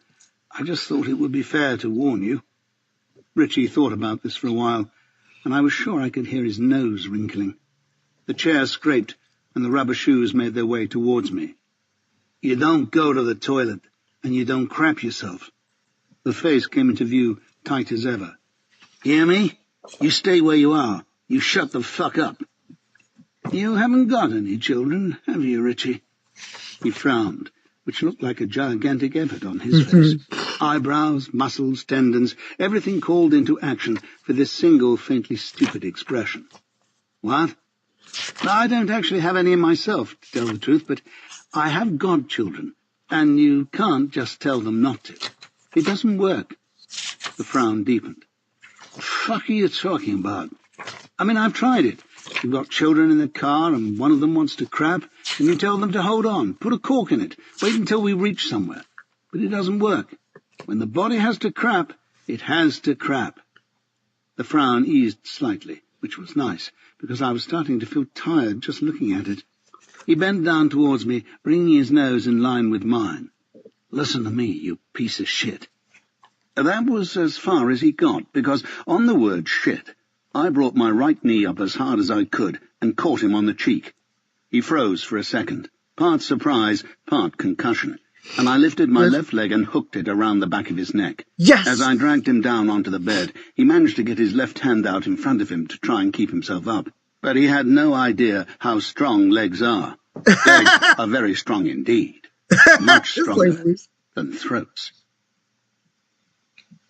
I just thought it would be fair to warn you." Richie thought about this for a while, and I was sure I could hear his nose wrinkling. The chair scraped, and the rubber shoes made their way towards me. "You don't go to the toilet, and you don't crap yourself." The face came into view, tight as ever. "Hear me? You stay where you are. You shut the fuck up." "You haven't got any children, have you, Richie?" He frowned, which looked like a gigantic effort on his face. Eyebrows, muscles, tendons, everything called into action for this single, faintly stupid expression. "What?" "I don't actually have any myself, to tell the truth, but I have godchildren, and you can't just tell them not to. It doesn't work." The frown deepened. "What the fuck are you talking about? I mean, I've tried it. You've got children in the car, and one of them wants to crap, and you tell them to hold on, put a cork in it, wait until we reach somewhere. But it doesn't work. When the body has to crap, it has to crap." The frown eased slightly, which was nice, because I was starting to feel tired just looking at it. He bent down towards me, bringing his nose in line with mine. "Listen to me, you piece of shit." That was as far as he got, because on the word shit, I brought my right knee up as hard as I could and caught him on the cheek. He froze for a second, part surprise, part concussion, and I lifted my left leg and hooked it around the back of his neck. Yes! As I dragged him down onto the bed, he managed to get his left hand out in front of him to try and keep himself up. But he had no idea how strong legs are. Legs are very strong indeed. Much stronger than throats.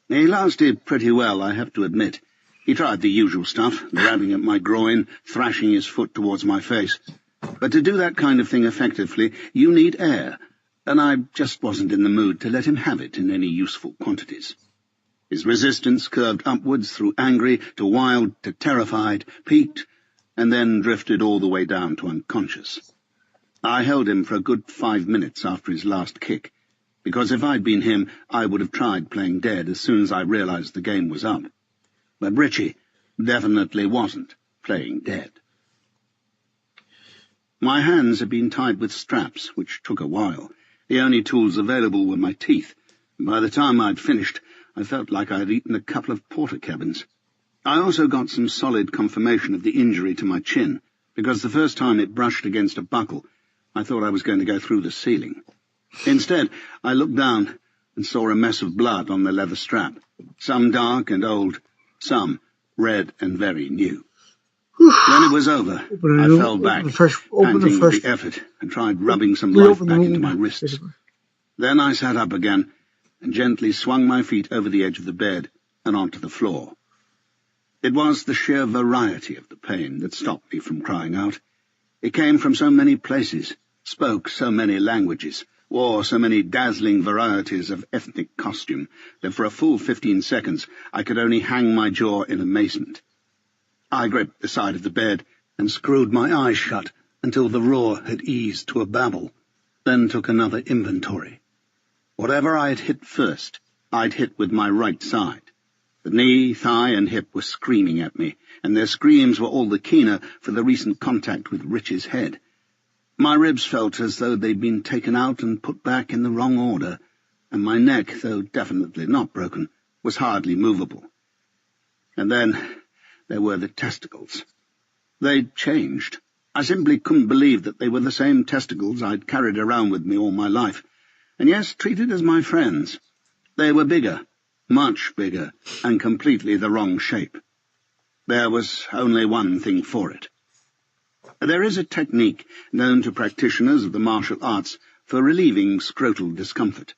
He lasted pretty well, I have to admit. He tried the usual stuff, grabbing at my groin, thrashing his foot towards my face. But to do that kind of thing effectively, you need air, and I just wasn't in the mood to let him have it in any useful quantities. His resistance curved upwards through angry to wild to terrified, peaked, and then drifted all the way down to unconscious. I held him for a good 5 minutes after his last kick, because if I'd been him, I would have tried playing dead as soon as I realized the game was up. But Richie definitely wasn't playing dead. My hands had been tied with straps, which took a while. The only tools available were my teeth, and by the time I'd finished, I felt like I'd eaten a couple of porter cabins. I also got some solid confirmation of the injury to my chin, because the first time it brushed against a buckle, I thought I was going to go through the ceiling. Instead, I looked down and saw a mess of blood on the leather strap, some dark and old, some red and very new. When it was over, I fell back, panting with the effort, and tried rubbing some life back into my wrists. Then I sat up again and gently swung my feet over the edge of the bed and onto the floor. It was the sheer variety of the pain that stopped me from crying out. It came from so many places, spoke so many languages, wore so many dazzling varieties of ethnic costume, that for a full 15 seconds I could only hang my jaw in amazement. I gripped the side of the bed and screwed my eyes shut until the roar had eased to a babble, then took another inventory. Whatever I had hit first, I'd hit with my right side. The knee, thigh, and hip were screaming at me, and their screams were all the keener for the recent contact with Rich's head. My ribs felt as though they'd been taken out and put back in the wrong order, and my neck, though definitely not broken, was hardly movable. And then there were the testicles. They'd changed. I simply couldn't believe that they were the same testicles I'd carried around with me all my life, and yes, treated as my friends. They were bigger, much bigger, and completely the wrong shape. There was only one thing for it. There is a technique known to practitioners of the martial arts for relieving scrotal discomfort.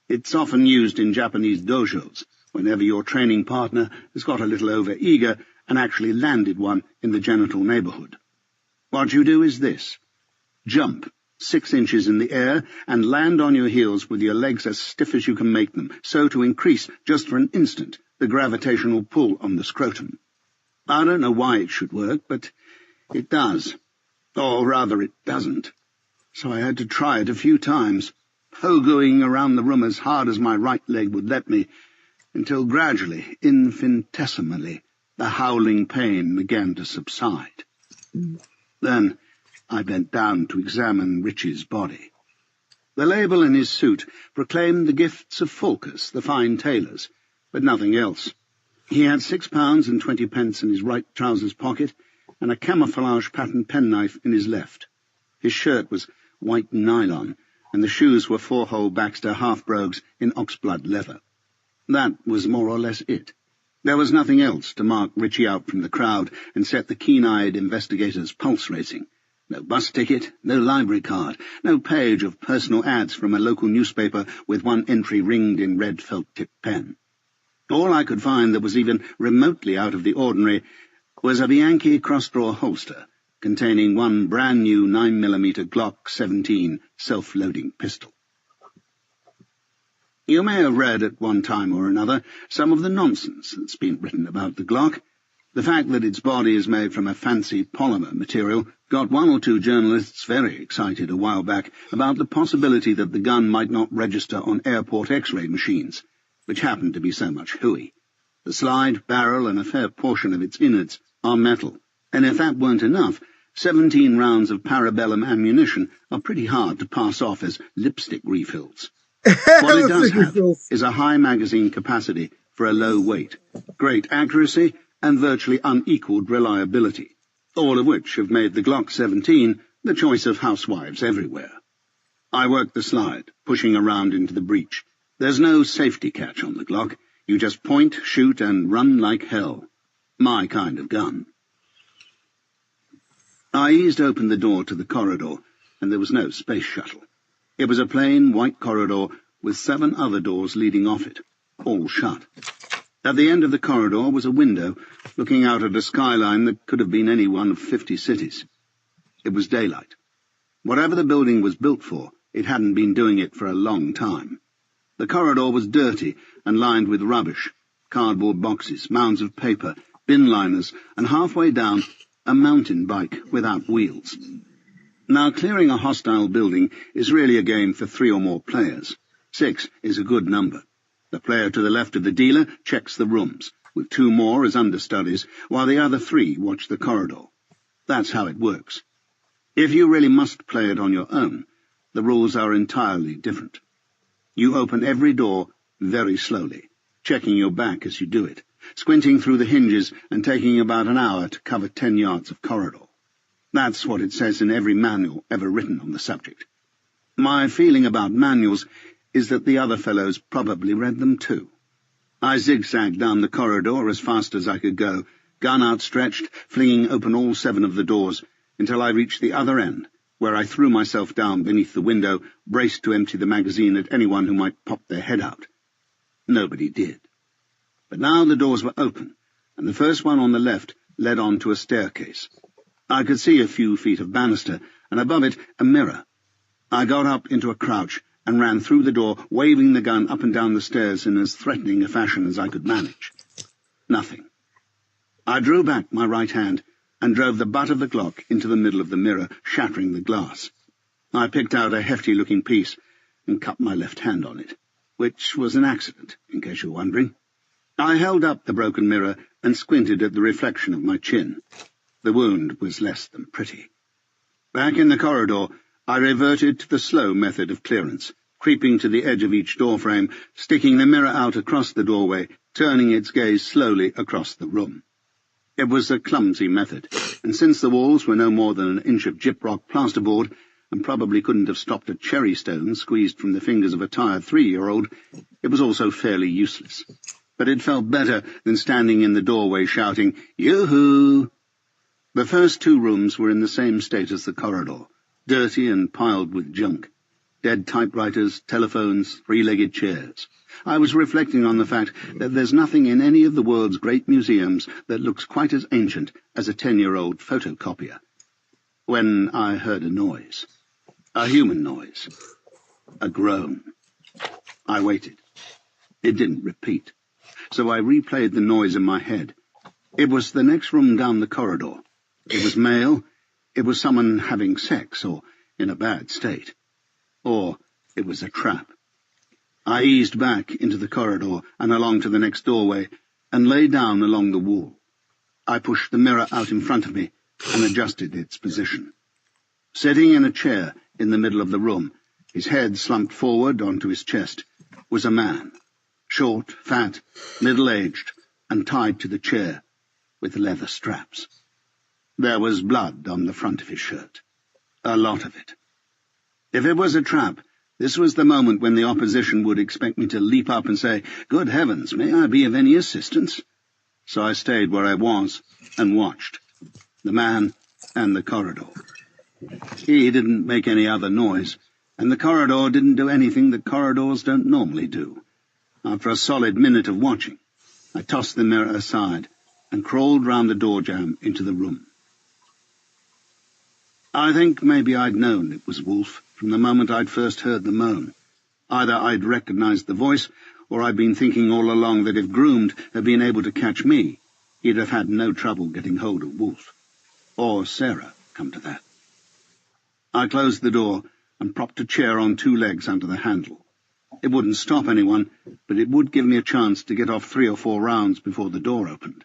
It's often used in Japanese dojos, whenever your training partner has got a little over-eager and actually landed one in the genital neighborhood. What you do is this. Jump 6 inches in the air and land on your heels with your legs as stiff as you can make them, so to increase, just for an instant, the gravitational pull on the scrotum. I don't know why it should work, but it does. Or rather, it doesn't. So I had to try it a few times, pogoing around the room as hard as my right leg would let me, until gradually, infinitesimally, the howling pain began to subside. Then I bent down to examine Rich's body. The label in his suit proclaimed the gifts of Fulkus, the fine tailors, but nothing else. He had £6.20 in his right trousers pocket, and a camouflage pattern penknife in his left. His shirt was white nylon, and the shoes were 4-hole Baxter half-brogues in oxblood leather. That was more or less it. There was nothing else to mark Richie out from the crowd and set the keen-eyed investigator's pulse racing. No bus ticket, no library card, no page of personal ads from a local newspaper with one entry ringed in red felt-tip pen. All I could find that was even remotely out of the ordinary was a Bianchi cross-draw holster containing one brand-new 9mm Glock 17 self-loading pistol. You may have read at one time or another some of the nonsense that's been written about the Glock. The fact that its body is made from a fancy polymer material got 1 or 2 journalists very excited a while back about the possibility that the gun might not register on airport X-ray machines, which happen to be so much hooey. The slide, barrel, and a fair portion of its innards are metal, and if that weren't enough, 17 rounds of parabellum ammunition are pretty hard to pass off as lipstick refills. What it does have is a high magazine capacity for a low weight, great accuracy, and virtually unequalled reliability, all of which have made the Glock 17 the choice of housewives everywhere. I worked the slide, pushing around into the breech. There's no safety catch on the Glock. You just point, shoot, and run like hell. My kind of gun. I eased open the door to the corridor, and there was no space shuttle. It was a plain white corridor with 7 other doors leading off it, all shut. At the end of the corridor was a window looking out at a skyline that could have been any one of 50 cities. It was daylight. Whatever the building was built for, it hadn't been doing it for a long time. The corridor was dirty and lined with rubbish, cardboard boxes, mounds of paper, bin liners, and halfway down, a mountain bike without wheels. Now, clearing a hostile building is really a game for 3 or more players. 6 is a good number. The player to the left of the dealer checks the rooms, with 2 more as understudies, while the other 3 watch the corridor. That's how it works. If you really must play it on your own, the rules are entirely different. You open every door very slowly, checking your back as you do it, squinting through the hinges and taking about an hour to cover 10 yards of corridor. That's what it says in every manual ever written on the subject. My feeling about manuals is that the other fellows probably read them too. I zigzagged down the corridor as fast as I could go, gun outstretched, flinging open all 7 of the doors, until I reached the other end, where I threw myself down beneath the window, braced to empty the magazine at anyone who might pop their head out. Nobody did. But now the doors were open, and the first one on the left led on to a staircase. I could see a few feet of banister, and above it a mirror. I got up into a crouch and ran through the door, waving the gun up and down the stairs in as threatening a fashion as I could manage. Nothing. I drew back my right hand and drove the butt of the Glock into the middle of the mirror, shattering the glass. I picked out a hefty-looking piece and cut my left hand on it, which was an accident, in case you're wondering. I held up the broken mirror and squinted at the reflection of my chin. The wound was less than pretty. Back in the corridor, I reverted to the slow method of clearance, creeping to the edge of each doorframe, sticking the mirror out across the doorway, turning its gaze slowly across the room. It was a clumsy method, and since the walls were no more than an inch of gyprock plasterboard, and probably couldn't have stopped a cherry stone squeezed from the fingers of a tired 3-year-old, it was also fairly useless. But it felt better than standing in the doorway shouting, "Yoo-hoo!" The first 2 rooms were in the same state as the corridor, dirty and piled with junk. Dead typewriters, telephones, 3-legged chairs. I was reflecting on the fact that there's nothing in any of the world's great museums that looks quite as ancient as a 10-year-old photocopier. When I heard a noise. A human noise. A groan. I waited. It didn't repeat, so I replayed the noise in my head. It was the next room down the corridor. It was male. It was someone having sex, or in a bad state. Or it was a trap. I eased back into the corridor and along to the next doorway, and lay down along the wall. I pushed the mirror out in front of me and adjusted its position. Sitting in a chair in the middle of the room, his head slumped forward onto his chest, was a man, short, fat, middle-aged, and tied to the chair with leather straps. There was blood on the front of his shirt. A lot of it. If it was a trap, this was the moment when the opposition would expect me to leap up and say, "Good heavens, may I be of any assistance?" So I stayed where I was and watched. The man and the corridor. He didn't make any other noise, and the corridor didn't do anything that corridors don't normally do. After a solid minute of watching, I tossed the mirror aside and crawled round the door jamb into the room. I think maybe I'd known it was Wolf from the moment I'd first heard the moan. Either I'd recognized the voice, or I'd been thinking all along that if Groomed had been able to catch me, he'd have had no trouble getting hold of Wolf. Or Sarah, come to that. I closed the door and propped a chair on 2 legs under the handle. It wouldn't stop anyone, but it would give me a chance to get off 3 or 4 rounds before the door opened.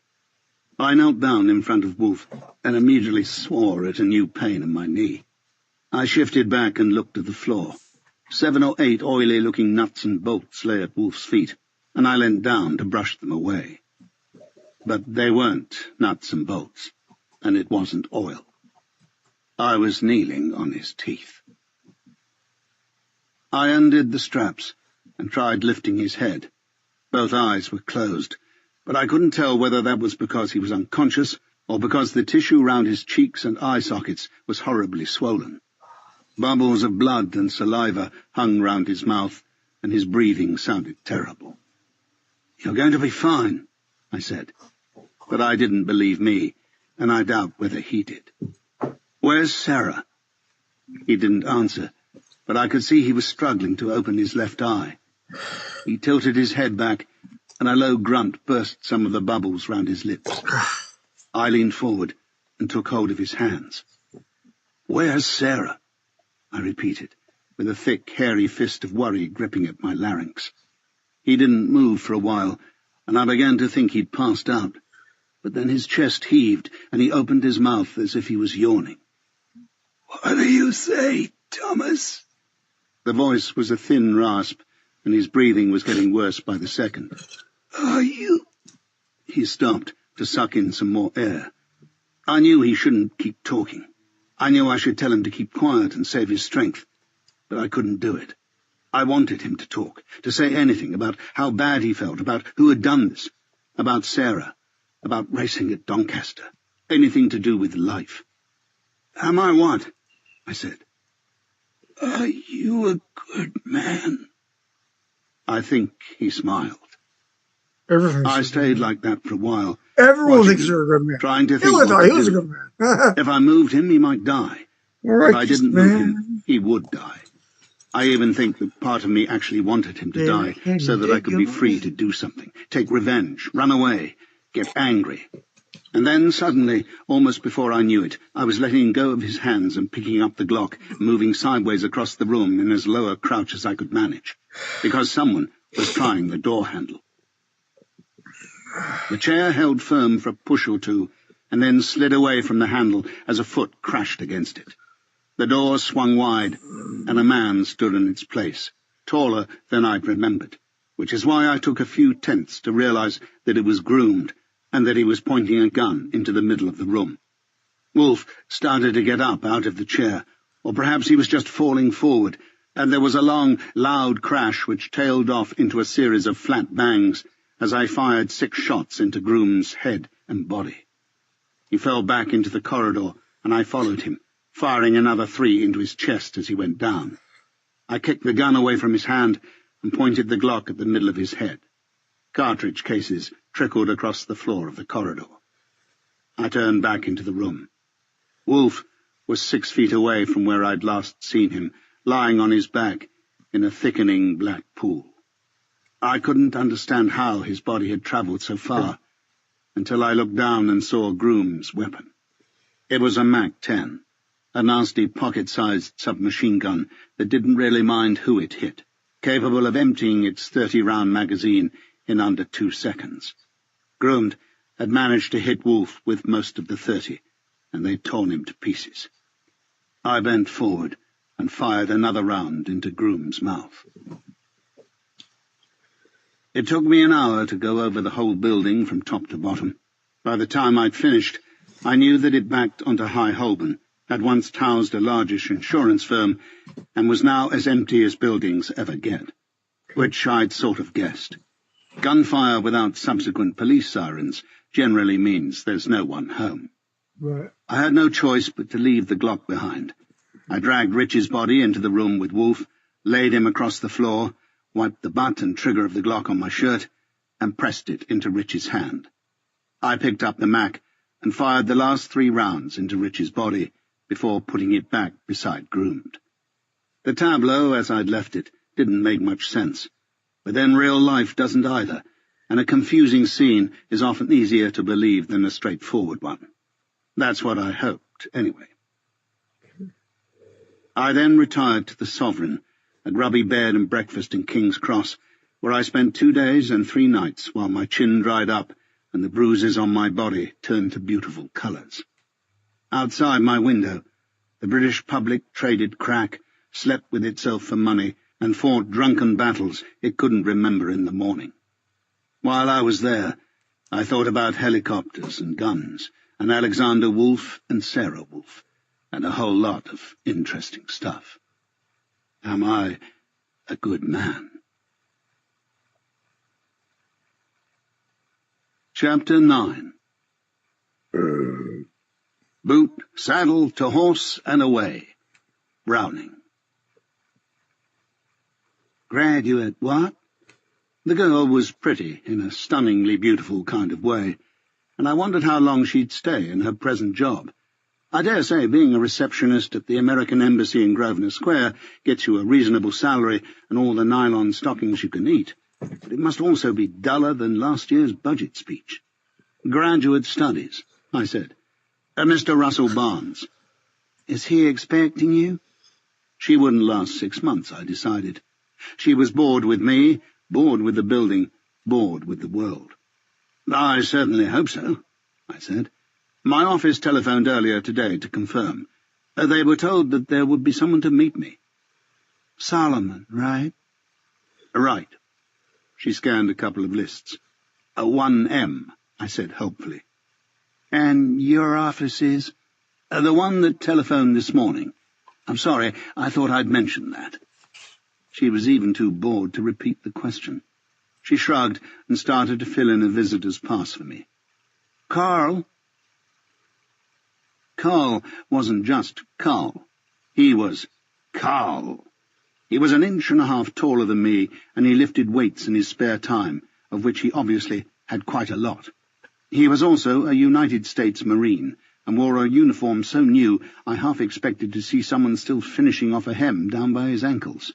I knelt down in front of Wolf and immediately swore at a new pain in my knee. I shifted back and looked at the floor. 7 or 8 oily-looking nuts and bolts lay at Wolf's feet, and I leant down to brush them away. But they weren't nuts and bolts, and it wasn't oil. I was kneeling on his teeth. I undid the straps and tried lifting his head. Both eyes were closed, but I couldn't tell whether that was because he was unconscious or because the tissue round his cheeks and eye sockets was horribly swollen. Bubbles of blood and saliva hung round his mouth, and his breathing sounded terrible. "You're going to be fine," I said. But I didn't believe me, and I doubt whether he did. "Where's Sarah?" He didn't answer, but I could see he was struggling to open his left eye. He tilted his head back, and a low grunt burst some of the bubbles round his lips. I leaned forward and took hold of his hands. "Where's Sarah?" I repeated, with a thick, hairy fist of worry gripping at my larynx. He didn't move for a while, and I began to think he'd passed out. But then his chest heaved, and he opened his mouth as if he was yawning. "What do you say, Thomas?" The voice was a thin rasp, and his breathing was getting worse by the second. "Are you—" He stopped to suck in some more air. I knew he shouldn't keep talking. I knew I should tell him to keep quiet and save his strength, but I couldn't do it. I wanted him to talk, to say anything about how bad he felt, about who had done this, about Sarah, about racing at Doncaster, anything to do with life. "Am I what?" I said. "Are you a good man?" I think he smiled. I stayed like that for a while. Everyone thinks you're a good man. Trying to think what to He was a do. good man. If I moved him, he might die. If I didn't move him, he would die. I even think that part of me actually wanted him to die so that I could be free to do something, take revenge, run away, get angry. And then suddenly, almost before I knew it, I was letting go of his hands and picking up the Glock, moving sideways across the room in as low a crouch as I could manage, because someone was trying the door handle. The chair held firm for a push or two, and then slid away from the handle as a foot crashed against it. The door swung wide, and a man stood in its place, taller than I'd remembered, which is why I took a few tenths to realize that it was groomed, and that he was pointing a gun into the middle of the room. Wolf started to get up out of the chair, or perhaps he was just falling forward, and there was a long, loud crash which tailed off into a series of flat bangs as I fired 6 shots into Groom's head and body. He fell back into the corridor, and I followed him, firing another 3 into his chest as he went down. I kicked the gun away from his hand and pointed the Glock at the middle of his head. Cartridge cases trickled across the floor of the corridor. I turned back into the room. Wolf was 6 feet away from where I'd last seen him, lying on his back in a thickening black pool. I couldn't understand how his body had travelled so far, until I looked down and saw Groom's weapon. It was a MAC-10, a nasty pocket-sized submachine gun that didn't really mind who it hit, capable of emptying its 30-round magazine in under 2 seconds. Groom had managed to hit Wolf with most of the 30, and they'd torn him to pieces. I bent forward and fired another round into Groom's mouth. It took me an hour to go over the whole building from top to bottom. By the time I'd finished, I knew that it backed onto High Holborn, had once housed a largish insurance firm, and was now as empty as buildings ever get, which I'd sort of guessed. Gunfire without subsequent police sirens generally means there's no one home. Right. I had no choice but to leave the Glock behind. I dragged Rich's body into the room with Wolf, laid him across the floor, wiped the butt and trigger of the Glock on my shirt, and pressed it into Rich's hand. I picked up the Mac and fired the last 3 rounds into Rich's body before putting it back beside Groomed. The tableau, as I'd left it, didn't make much sense, but then real life doesn't either, and a confusing scene is often easier to believe than a straightforward one. That's what I hoped, anyway. I then retired to the Sovereign, a grubby bed and breakfast in King's Cross, where I spent 2 days and 3 nights while my chin dried up and the bruises on my body turned to beautiful colours. Outside my window, the British public traded crack, slept with itself for money, and fought drunken battles it couldn't remember in the morning. While I was there, I thought about helicopters and guns, and Alexander Wolf and Sarah Wolf, and a whole lot of interesting stuff. Am I a good man? Chapter 9. Boot, saddle, to horse, and away. Browning. Graduate what? The girl was pretty, in a stunningly beautiful kind of way, and I wondered how long she'd stay in her present job. I dare say being a receptionist at the American Embassy in Grosvenor Square gets you a reasonable salary and all the nylon stockings you can eat, but it must also be duller than last year's budget speech. Graduate studies, I said. Mr. Russell Barnes. Is he expecting you? She wouldn't last 6 months, I decided. She was bored with me, bored with the building, bored with the world. I certainly hope so, I said. My office telephoned earlier today to confirm. They were told that there would be someone to meet me. Solomon, right? Right. She scanned a couple of lists. 1M, I said hopefully. And your office is? The one that telephoned this morning. I'm sorry, I thought I'd mentioned that. She was even too bored to repeat the question. She shrugged and started to fill in a visitor's pass for me. Carl? Carl wasn't just Carl. He was Carl. He was 1.5 inches taller than me, and he lifted weights in his spare time, of which he obviously had quite a lot. He was also a United States Marine, and wore a uniform so new I half expected to see someone still finishing off a hem down by his ankles.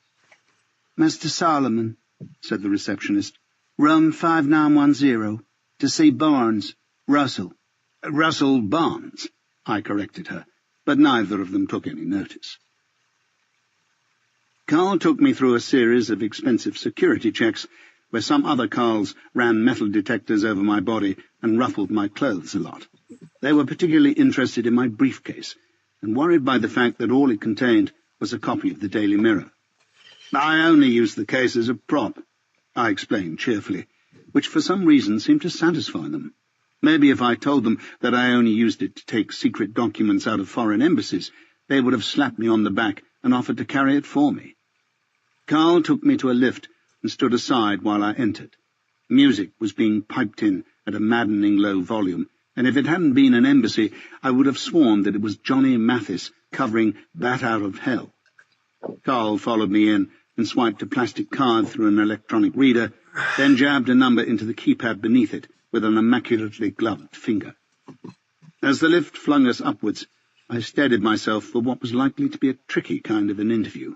Mr. Solomon, said the receptionist, room 5910, to see Barnes, Russell. Russell Barnes, I corrected her, but neither of them took any notice. Carl took me through a series of expensive security checks, where some other Carls ran metal detectors over my body and ruffled my clothes a lot. They were particularly interested in my briefcase, and worried by the fact that all it contained was a copy of the Daily Mirror. I only used the case as a prop, I explained cheerfully, which for some reason seemed to satisfy them. Maybe if I told them that I only used it to take secret documents out of foreign embassies, they would have slapped me on the back and offered to carry it for me. Carl took me to a lift and stood aside while I entered. Music was being piped in at a maddening low volume, and if it hadn't been an embassy, I would have sworn that it was Johnny Mathis covering Bat Out of Hell. Carl followed me in and swiped a plastic card through an electronic reader, then jabbed a number into the keypad beneath it with an immaculately gloved finger. As the lift flung us upwards, I steadied myself for what was likely to be a tricky kind of an interview.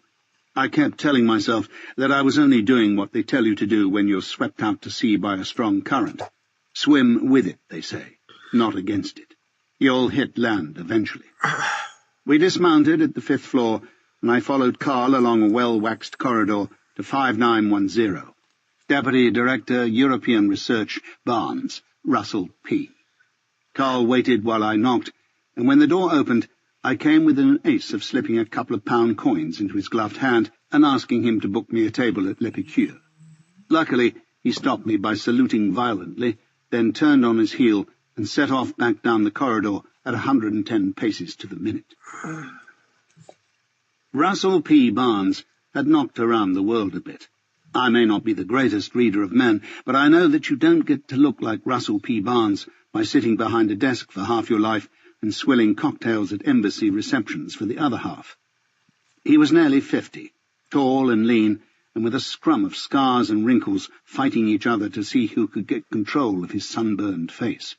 I kept telling myself that I was only doing what they tell you to do when you're swept out to sea by a strong current. Swim with it, they say, not against it. You'll hit land eventually. We dismounted at the 5th floor, and I followed Carl along a well-waxed corridor to 5910. Deputy Director, European Research, Barnes, Russell P. Carl waited while I knocked, and when the door opened, I came within an ace of slipping a couple of pound coins into his gloved hand and asking him to book me a table at L'Epicure. Luckily, he stopped me by saluting violently, then turned on his heel and set off back down the corridor at 110 paces to the minute. Russell P. Barnes had knocked around the world a bit. I may not be the greatest reader of men, but I know that you don't get to look like Russell P. Barnes by sitting behind a desk for half your life and swilling cocktails at embassy receptions for the other half. He was nearly 50, tall and lean, and with a scrum of scars and wrinkles fighting each other to see who could get control of his sunburned face.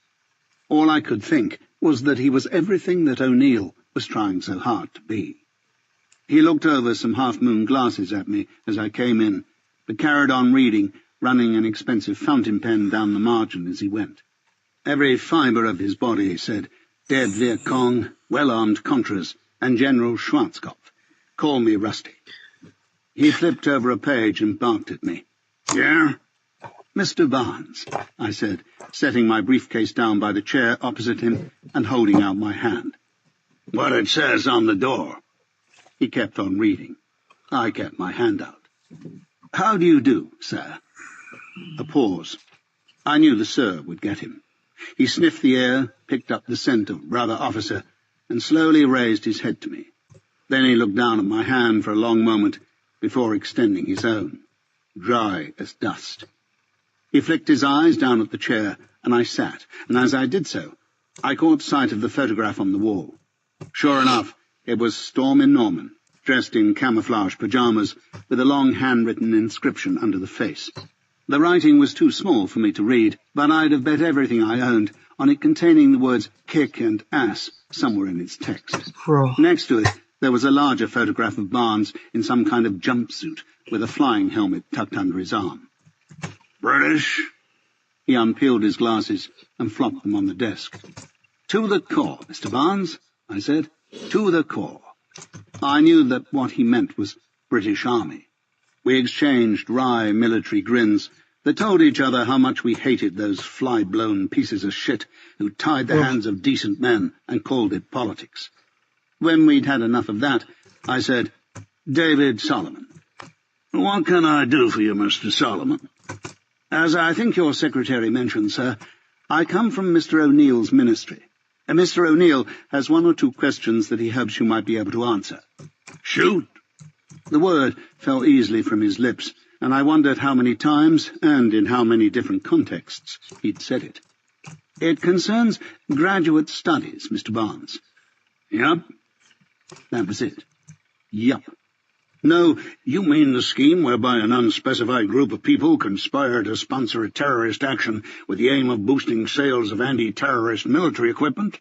All I could think was that he was everything that O'Neill was trying so hard to be. He looked over some half-moon glasses at me as I came in, but carried on reading, running an expensive fountain pen down the margin as he went. Every fibre of his body, he said, dead Viet Cong, well-armed Contras, and General Schwarzkopf. Call me Rusty. He flipped over a page and barked at me. Yeah? Mr. Barnes, I said, setting my briefcase down by the chair opposite him and holding out my hand. What it says on the door. He kept on reading. I kept my hand out. How do you do, sir? A pause. I knew the sir would get him. He sniffed the air, picked up the scent of brother officer, and slowly raised his head to me. Then he looked down at my hand for a long moment before extending his own, dry as dust. He flicked his eyes down at the chair, and I sat, and as I did so, I caught sight of the photograph on the wall. Sure enough, it was Stormin Norman, dressed in camouflage pyjamas, with a long handwritten inscription under the face. The writing was too small for me to read, but I'd have bet everything I owned on it containing the words kick and ass somewhere in its text. Next to it, there was a larger photograph of Barnes in some kind of jumpsuit, with a flying helmet tucked under his arm. British? He unpeeled his glasses and flopped them on the desk. To the core, Mr. Barnes, I said. To the core. I knew that what he meant was British Army. We exchanged wry military grins that told each other how much we hated those fly-blown pieces of shit who tied the hands of decent men and called it politics. When we'd had enough of that, I said, "David Solomon." "What can I do for you, Mr. Solomon?" "As I think your secretary mentioned, sir, I come from Mr. O'Neill's ministry. Mr. O'Neill has one or two questions that he hopes you might be able to answer." "Shoot." The word fell easily from his lips, and I wondered how many times and in how many different contexts he'd said it. "It concerns graduate studies, Mr. Barnes." "Yup." That was it. Yup. "No, you mean the scheme whereby an unspecified group of people conspire to sponsor a terrorist action with the aim of boosting sales of anti-terrorist military equipment?"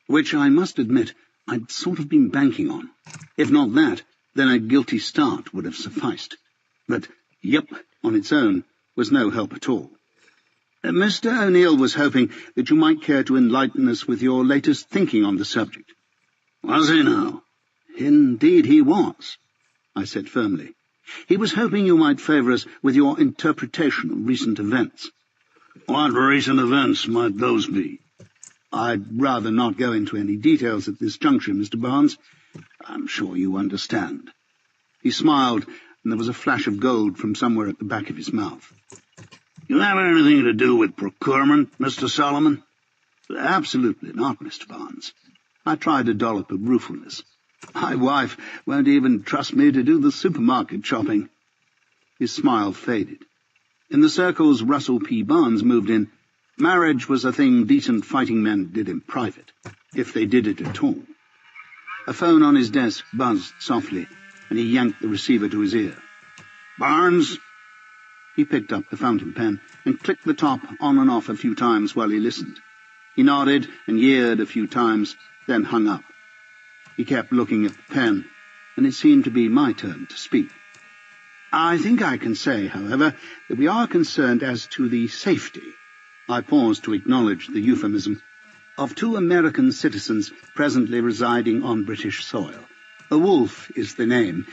Which I must admit I'd sort of been banking on. If not that, then a guilty start would have sufficed. But yup on its own was no help at all. Mr. O'Neill was hoping that you might care to enlighten us with your latest thinking on the subject. Was he now? Indeed he was, I said firmly. He was hoping you might favour us with your interpretation of recent events. What recent events might those be? I'd rather not go into any details at this juncture, Mr. Barnes. I'm sure you understand. He smiled, and there was a flash of gold from somewhere at the back of his mouth. You have anything to do with procurement, Mr. Solomon? Absolutely not, Mr. Barnes. I tried a dollop of ruefulness. My wife won't even trust me to do the supermarket shopping. His smile faded. In the circles Russell P. Barnes moved in, marriage was a thing decent fighting men did in private, if they did it at all. A phone on his desk buzzed softly, and he yanked the receiver to his ear. "Barnes?" He picked up the fountain pen and clicked the top on and off a few times while he listened. He nodded and yeared a few times, then hung up. He kept looking at the pen, and it seemed to be my turn to speak. I think I can say, however, that we are concerned as to the safety, I paused to acknowledge the euphemism, of 2 American citizens presently residing on British soil. Wolfe is the name.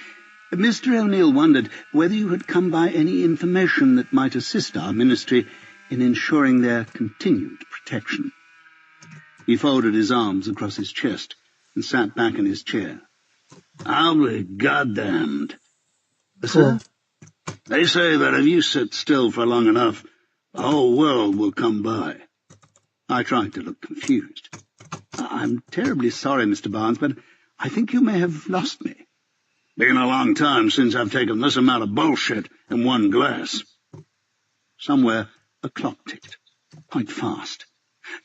Mr. O'Neill wondered whether you had come by any information that might assist our ministry in ensuring their continued protection. He folded his arms across his chest and sat back in his chair. "I'll be goddamned." Sir? "They say that if you sit still for long enough, the whole world will come by." I tried to look confused. I'm terribly sorry, Mr. Barnes, but I think you may have lost me. Been a long time since I've taken this amount of bullshit in one glass. Somewhere a clock ticked, quite fast.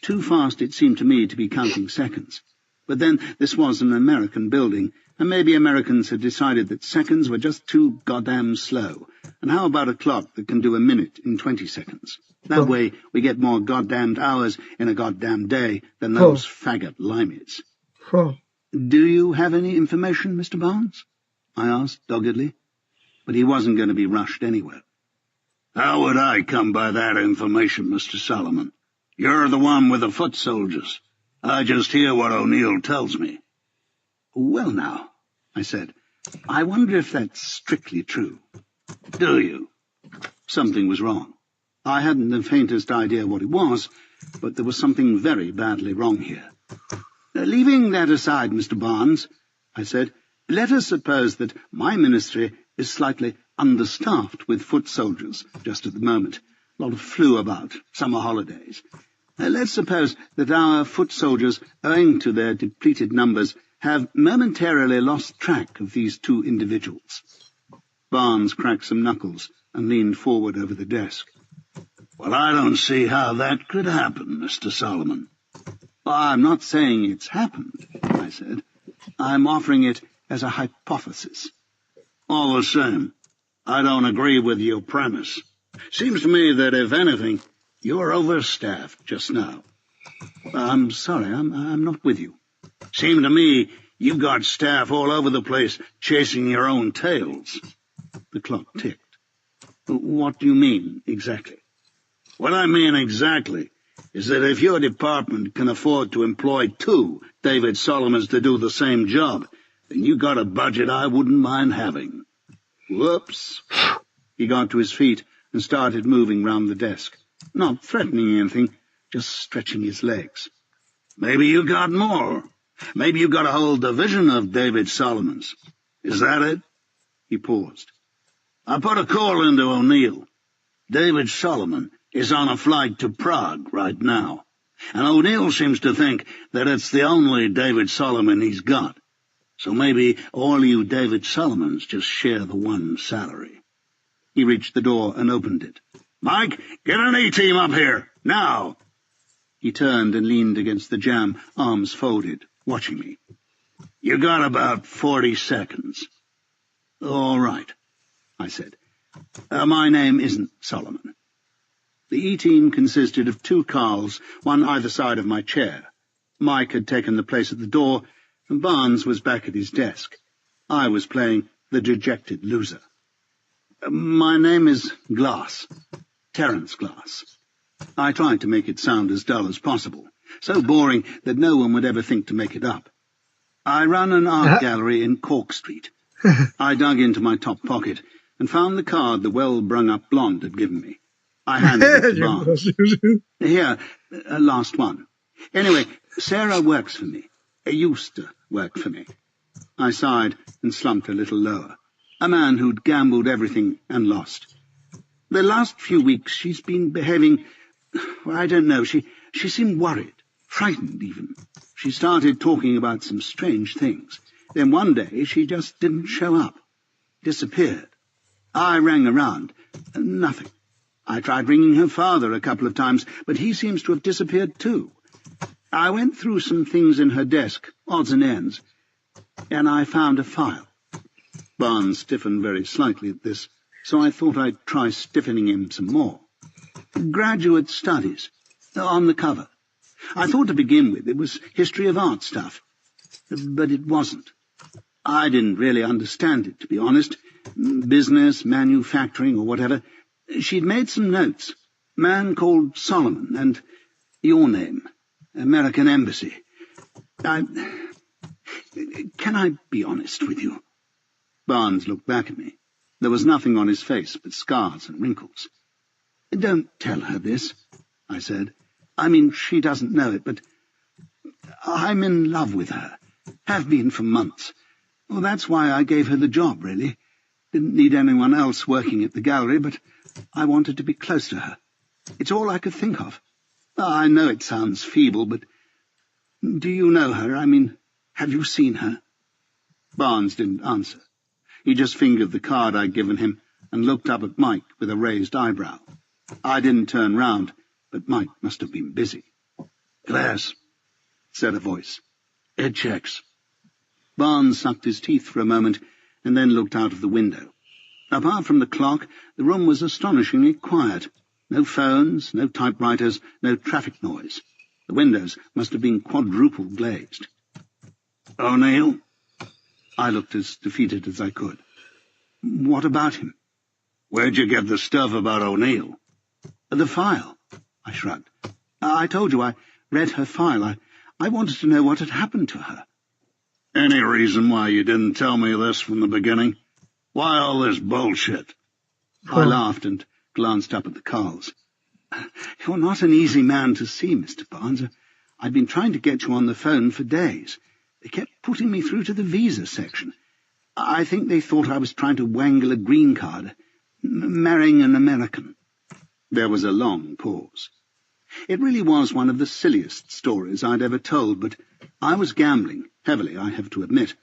Too fast it seemed to me to be counting seconds. But then this was an American building, and maybe Americans had decided that seconds were just too goddamn slow. And how about a clock that can do a minute in 20 seconds? That way we get more goddamned hours in a goddamn day than those faggot limeys. Do you have any information, Mr. Barnes? I asked doggedly. But he wasn't going to be rushed anywhere. How would I come by that information, Mr. Solomon? You're the one with the foot soldiers. I just hear what O'Neill tells me. Well now, I said, I wonder if that's strictly true. Do you? Something was wrong. I hadn't the faintest idea what it was, but there was something very badly wrong here. Leaving that aside, Mr. Barnes, I said, let us suppose that my ministry is slightly understaffed with foot soldiers just at the moment. A lot of flu about, summer holidays. Let's suppose that our foot soldiers, owing to their depleted numbers, have momentarily lost track of these 2 individuals. Barnes cracked some knuckles and leaned forward over the desk. Well, I don't see how that could happen, Mr. Solomon. I'm not saying it's happened, I said. I'm offering it as a hypothesis. All the same, I don't agree with your premise. Seems to me that, if anything, you're overstaffed just now. I'm sorry, I'm not with you. Seemed to me you've got staff all over the place chasing your own tails. The clock ticked. What do you mean, exactly? What I mean exactly is that if your department can afford to employ 2 David Solomons to do the same job, then you got a budget I wouldn't mind having. Whoops. He got to his feet and started moving round the desk, not threatening anything, just stretching his legs. Maybe you got more. Maybe you got a whole division of David Solomons. Is that it? He paused. I put a call into O'Neill. David Solomon is on a flight to Prague right now, and O'Neill seems to think that it's the only David Solomon he's got. So maybe all you David Solomons just share the one salary. He reached the door and opened it. Mike, get an A-team up here, now! He turned and leaned against the jamb, arms folded, watching me. You got about 40 seconds. All right, I said. My name isn't Solomon. The E-team consisted of 2 Carls, one either side of my chair. Mike had taken the place at the door, and Barnes was back at his desk. I was playing the dejected loser. My name is Glass, Terence Glass. I tried to make it sound as dull as possible, so boring that no one would ever think to make it up. I run an art gallery in Cork Street. I dug into my top pocket and found the card the well-brung-up blonde had given me. I handed it to Barnes. Here, last one. Anyway, Sarah works for me. Used to work for me. I sighed and slumped a little lower. A man who'd gambled everything and lost. The last few weeks she's been behaving... Well, I don't know. She seemed worried, frightened even. She started talking about some strange things. Then one day she just didn't show up. Disappeared. I rang around. Nothing. I tried ringing her father a couple of times, but he seems to have disappeared too. I went through some things in her desk, odds and ends, and I found a file. Barnes stiffened very slightly at this, so I thought I'd try stiffening him some more. Graduate studies, on the cover. I thought to begin with it was history of art stuff, but it wasn't. I didn't really understand it, to be honest. Business, manufacturing, or whatever. She'd made some notes. Man called Solomon, and your name, American Embassy. Can I be honest with you? Barnes looked back at me. There was nothing on his face but scars and wrinkles. Don't tell her this, I said. I mean, she doesn't know it, but I'm in love with her. Have been for months. Well, that's why I gave her the job, really. Didn't need anyone else working at the gallery, but I wanted to be close to her. It's all I could think of. I know it sounds feeble, but do you know her? I mean, have you seen her? Barnes didn't answer. He just fingered the card I'd given him and looked up at Mike with a raised eyebrow. I didn't turn round, but Mike must have been busy. Glass, said a voice. Head checks. Barnes sucked his teeth for a moment and then looked out of the window. Apart from the clock, the room was astonishingly quiet. No phones, no typewriters, no traffic noise. The windows must have been quadruple glazed. O'Neill? I looked as defeated as I could. What about him? Where'd you get the stuff about O'Neill? The file, I shrugged. I told you I read her file. I wanted to know what had happened to her. Any reason why you didn't tell me this from the beginning? Why all this bullshit? I laughed and glanced up at the Carls. You're not an easy man to see, Mr. Barnes. I've been trying to get you on the phone for days. They kept putting me through to the visa section. I think they thought I was trying to wangle a green card, marrying an American. There was a long pause. It really was one of the silliest stories I'd ever told, but I was gambling, heavily, I have to admit,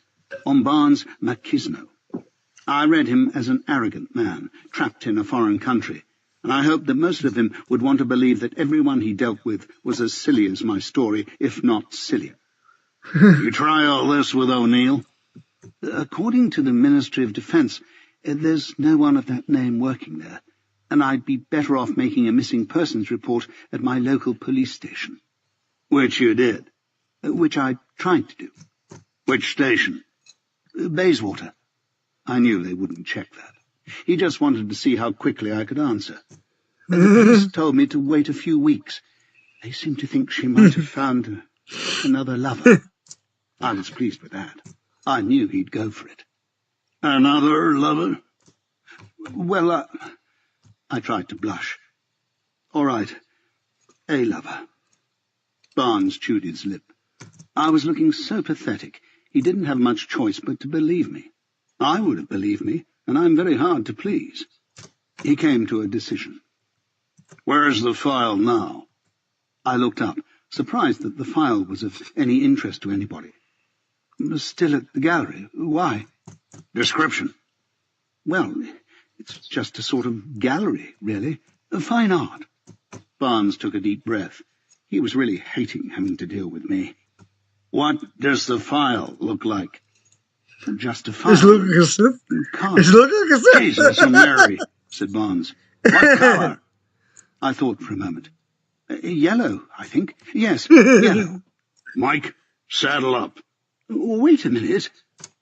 on Barnes Machisno. I read him as an arrogant man, trapped in a foreign country, and I hoped that most of him would want to believe that everyone he dealt with was as silly as my story, if not sillier. You try all this with O'Neill? According to the Ministry of Defense, there's no one of that name working there, and I'd be better off making a missing persons report at my local police station. Which you did? Which I tried to do. Which station? Bayswater. I knew they wouldn't check that. He just wanted to see how quickly I could answer. The police told me to wait a few weeks. They seemed to think she might have found another lover. I was pleased with that. I knew he'd go for it. Another lover? Well, I tried to blush. All right, a lover. Barnes chewed his lip. I was looking so pathetic, he didn't have much choice but to believe me. I would have believed me, and I'm very hard to please. He came to a decision. Where's the file now? I looked up, surprised that the file was of any interest to anybody. It was still at the gallery. Why? Description. Well, it's just a sort of gallery, really. Fine art. Barnes took a deep breath. He was really hating having to deal with me. What does the file look like? Just a file. It's looking like a sip. It's looking like a sip. Jesus and Mary, said Barnes. What color? I thought for a moment. Yellow, I think. Yes, yellow. Mike, saddle up. Wait a minute.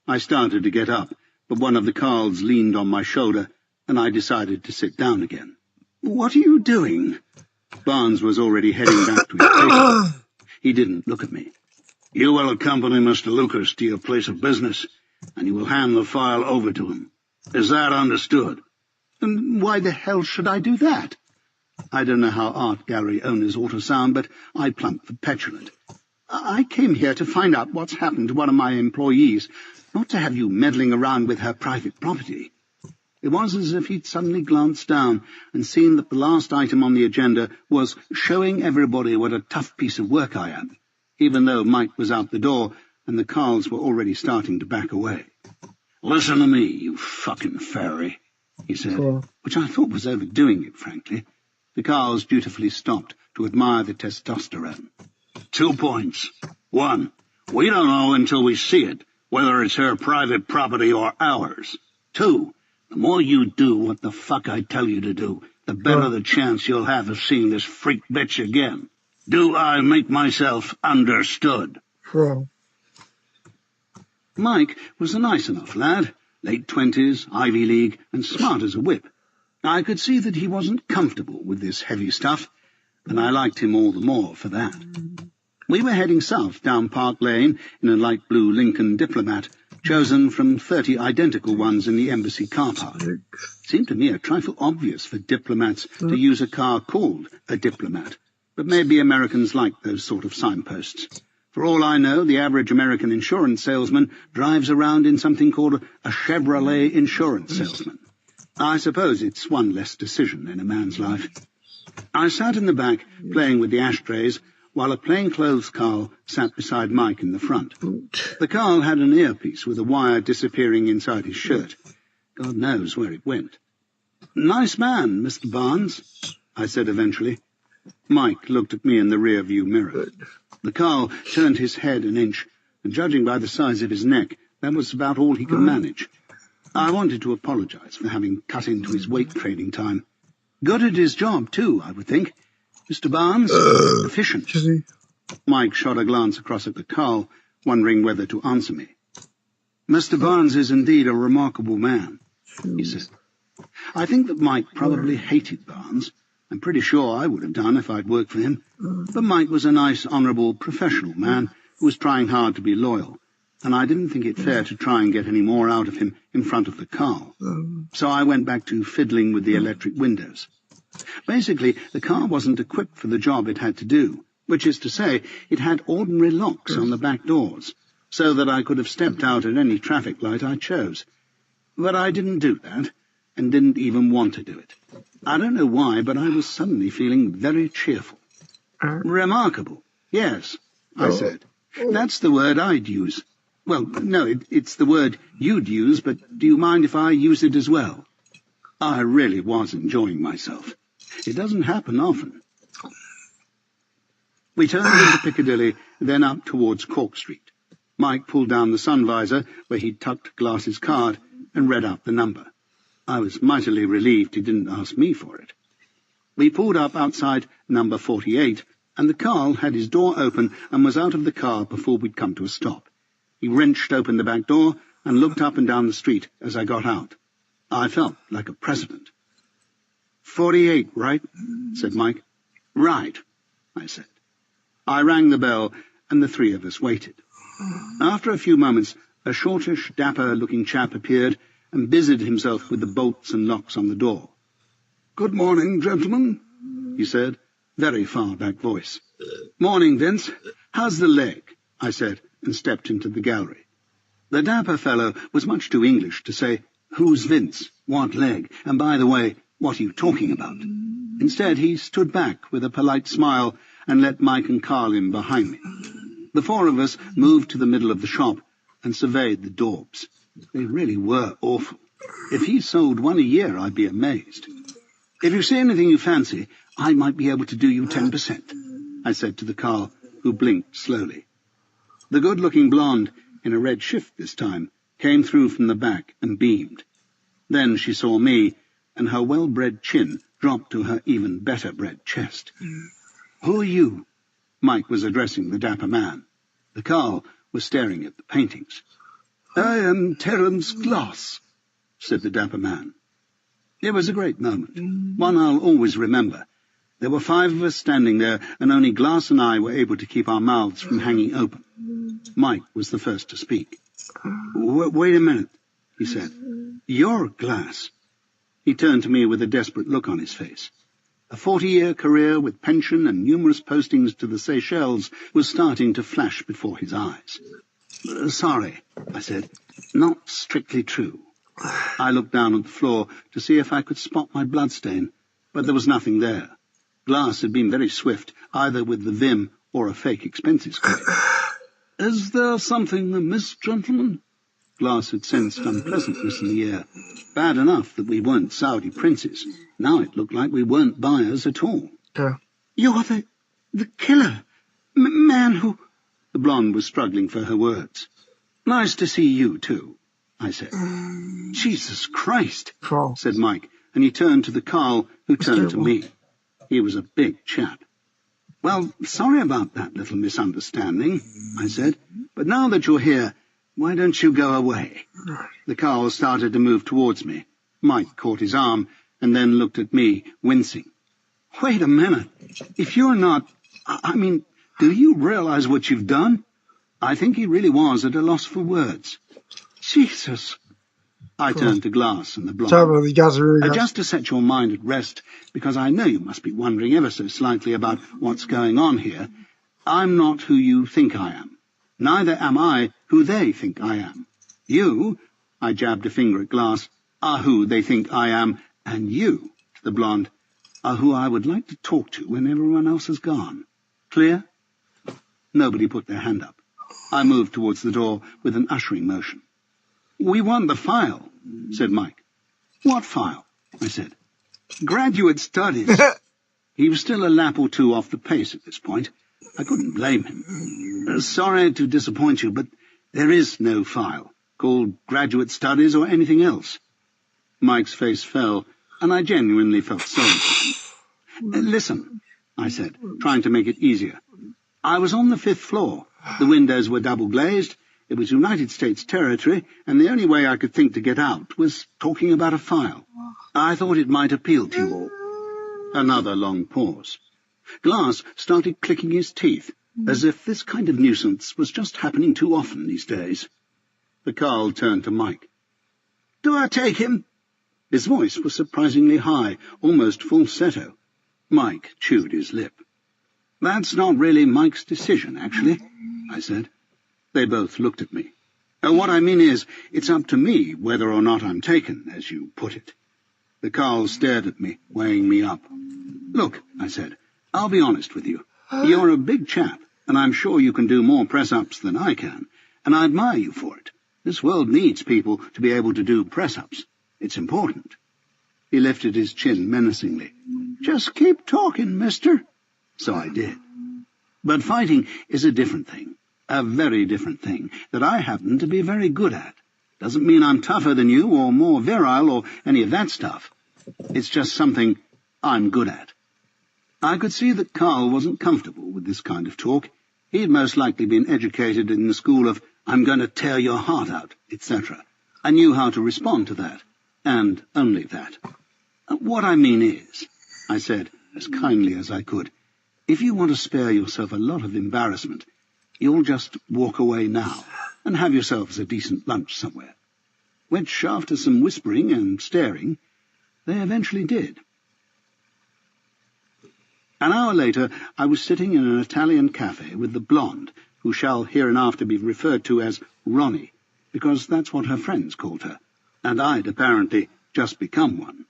I started to get up, but one of the Carls leaned on my shoulder, and I decided to sit down again. What are you doing? Barnes was already heading back to his paper. He didn't look at me. You will accompany Mr. Lucas to your place of business, and you will hand the file over to him. Is that understood? And why the hell should I do that? I don't know how art gallery owners ought to sound, but I plumped for petulant. I came here to find out what's happened to one of my employees, not to have you meddling around with her private property. It was as if he'd suddenly glanced down and seen that the last item on the agenda was showing everybody what a tough piece of work I am, even though Mike was out the door and the Carls were already starting to back away. Listen to me, you fucking fairy, he said, which I thought was overdoing it, frankly. The Carls dutifully stopped to admire the testosterone. 2 points. 1, we don't know until we see it, whether it's her private property or ours. 2, the more you do what the fuck I tell you to do, the better the chance you'll have of seeing this freak bitch again. Do I make myself understood? Mike was a nice enough lad, late 20s, Ivy League, and smart as a whip. I could see that he wasn't comfortable with this heavy stuff, and I liked him all the more for that. We were heading south down Park Lane in a light blue Lincoln Diplomat, chosen from 30 identical ones in the embassy car park. It seemed to me a trifle obvious for diplomats to use a car called a Diplomat, but maybe Americans like those sort of signposts. For all I know, the average American insurance salesman drives around in something called a Chevrolet insurance salesman. I suppose it's one less decision in a man's life. I sat in the back, playing with the ashtrays, while a plainclothes Carl sat beside Mike in the front. The Carl had an earpiece with a wire disappearing inside his shirt. God knows where it went. "Nice man, Mr. Barnes," I said eventually. Mike looked at me in the rear-view mirror. The Carl turned his head an inch, and judging by the size of his neck, that was about all he could manage. I wanted to apologize for having cut into his weight training time. Good at his job, too, I would think. Mr. Barnes, efficient. Mike shot a glance across at the Carl, wondering whether to answer me. "Mr. Barnes is indeed a remarkable man," he said. I think that Mike probably hated Barnes. I'm pretty sure I would have done if I'd worked for him. But Mike was a nice, honourable, professional man who was trying hard to be loyal, and I didn't think it fair to try and get any more out of him in front of the Carl. So I went back to fiddling with the electric windows. Basically, the car wasn't equipped for the job it had to do, which is to say, it had ordinary locks on the back doors, so that I could have stepped out at any traffic light I chose. But I didn't do that, and didn't even want to do it. I don't know why, but I was suddenly feeling very cheerful. "Remarkable, yes," I said. "That's the word I'd use. Well, no, it's the word you'd use, but do you mind if I use it as well?" I really was enjoying myself. It doesn't happen often. We turned into Piccadilly, then up towards Cork Street. Mike pulled down the sun visor, where he'd tucked Glass's card, and read out the number. I was mightily relieved he didn't ask me for it. We pulled up outside number 48, and the Carl had his door open and was out of the car before we'd come to a stop. He wrenched open the back door and looked up and down the street as I got out. I felt like a president. 48, right?" said Mike. "Right," I said. I rang the bell, and the three of us waited. After a few moments, a shortish, dapper-looking chap appeared and busied himself with the bolts and locks on the door. "Good morning, gentlemen," he said, very far-back voice. "Morning, Vince. How's the leg?" I said, and stepped into the gallery. The dapper fellow was much too English to say, "Who's Vince? What leg? And by the way, what are you talking about?" Instead, he stood back with a polite smile and let Mike and Carl in behind me. The four of us moved to the middle of the shop and surveyed the daubs. They really were awful. If he sold one a year, I'd be amazed. "If you see anything you fancy, I might be able to do you 10%, I said to the Carl, who blinked slowly. The good-looking blonde, in a red shift this time, came through from the back and beamed. Then she saw me, and her well-bred chin dropped to her even better-bred chest. "Who are you?" Mike was addressing the dapper man. The Carl was staring at the paintings. "I am Terence Glass," said the dapper man. It was a great moment, one I'll always remember. There were 5 of us standing there, and only Glass and I were able to keep our mouths from hanging open. Mike was the first to speak. Wait a minute," he said. "You're Glass." He turned to me with a desperate look on his face. A 40-year career with pension and numerous postings to the Seychelles was starting to flash before his eyes. "Sorry," I said. "Not strictly true." I looked down at the floor to see if I could spot my bloodstain, but there was nothing there. Glass had been very swift, either with the vim or a fake expenses credit. "Is there something amiss, gentlemen?" Glass had sensed unpleasantness in the air. Bad enough that we weren't Saudi princes. Now it looked like we weren't buyers at all. "You're the killer. Man who—" The blonde was struggling for her words. "Nice to see you, too," I said. "Jesus Christ," said Mike, and he turned to the Carl, who turned to me. He was a big chap. "Well, sorry about that little misunderstanding," I said, "but now that you're here, why don't you go away?" The Carl started to move towards me. Mike caught his arm, and then looked at me, wincing. "Wait a minute. If you're not... I mean, do you realize what you've done?" I think he really was at a loss for words. "Jesus!" I turned to Glass and the blonde. "Just to set your mind at rest, because I know you must be wondering ever so slightly about what's going on here, I'm not who you think I am. Neither am I who they think I am. You," I jabbed a finger at Glass, "are who they think I am, and you," to the blonde, "are who I would like to talk to when everyone else has gone. Clear?" Nobody put their hand up. I moved towards the door with an ushering motion. "We want the file," said Mike. "What file?" I said. "Graduate studies." He was still a lap or two off the pace at this point. I couldn't blame him. "Sorry to disappoint you, but there is no file called graduate studies or anything else." Mike's face fell, and I genuinely felt sorry for him. "Listen," I said, trying to make it easier. "I was on the 5th floor. The windows were double-glazed. It was United States territory, and the only way I could think to get out was talking about a file. I thought it might appeal to you all." Another long pause. Glass started clicking his teeth, as if this kind of nuisance was just happening too often these days. The Carl turned to Mike. "Do I take him?" His voice was surprisingly high, almost falsetto. Mike chewed his lip. "That's not really Mike's decision, actually," I said. They both looked at me. "What I mean is, it's up to me whether or not I'm taken, as you put it." The Carl stared at me, weighing me up. "Look," I said, "I'll be honest with you. You're a big chap, and I'm sure you can do more press-ups than I can, and I admire you for it. This world needs people to be able to do press-ups. It's important." He lifted his chin menacingly. "Just keep talking, mister." So I did. "But fighting is a different thing. A very different thing that I happen to be very good at. Doesn't mean I'm tougher than you or more virile or any of that stuff. It's just something I'm good at." I could see that Carl wasn't comfortable with this kind of talk. He'd most likely been educated in the school of "I'm going to tear your heart out," etc. I knew how to respond to that, and only that. "What I mean is," I said, as kindly as I could, If you want to spare yourself a lot of embarrassment, you'll just walk away now and have yourselves a decent lunch somewhere. Which, after some whispering and staring, they eventually did. An hour later, I was sitting in an Italian cafe with the blonde, who shall hereinafter be referred to as Ronnie, because that's what her friends called her, and I'd apparently just become one.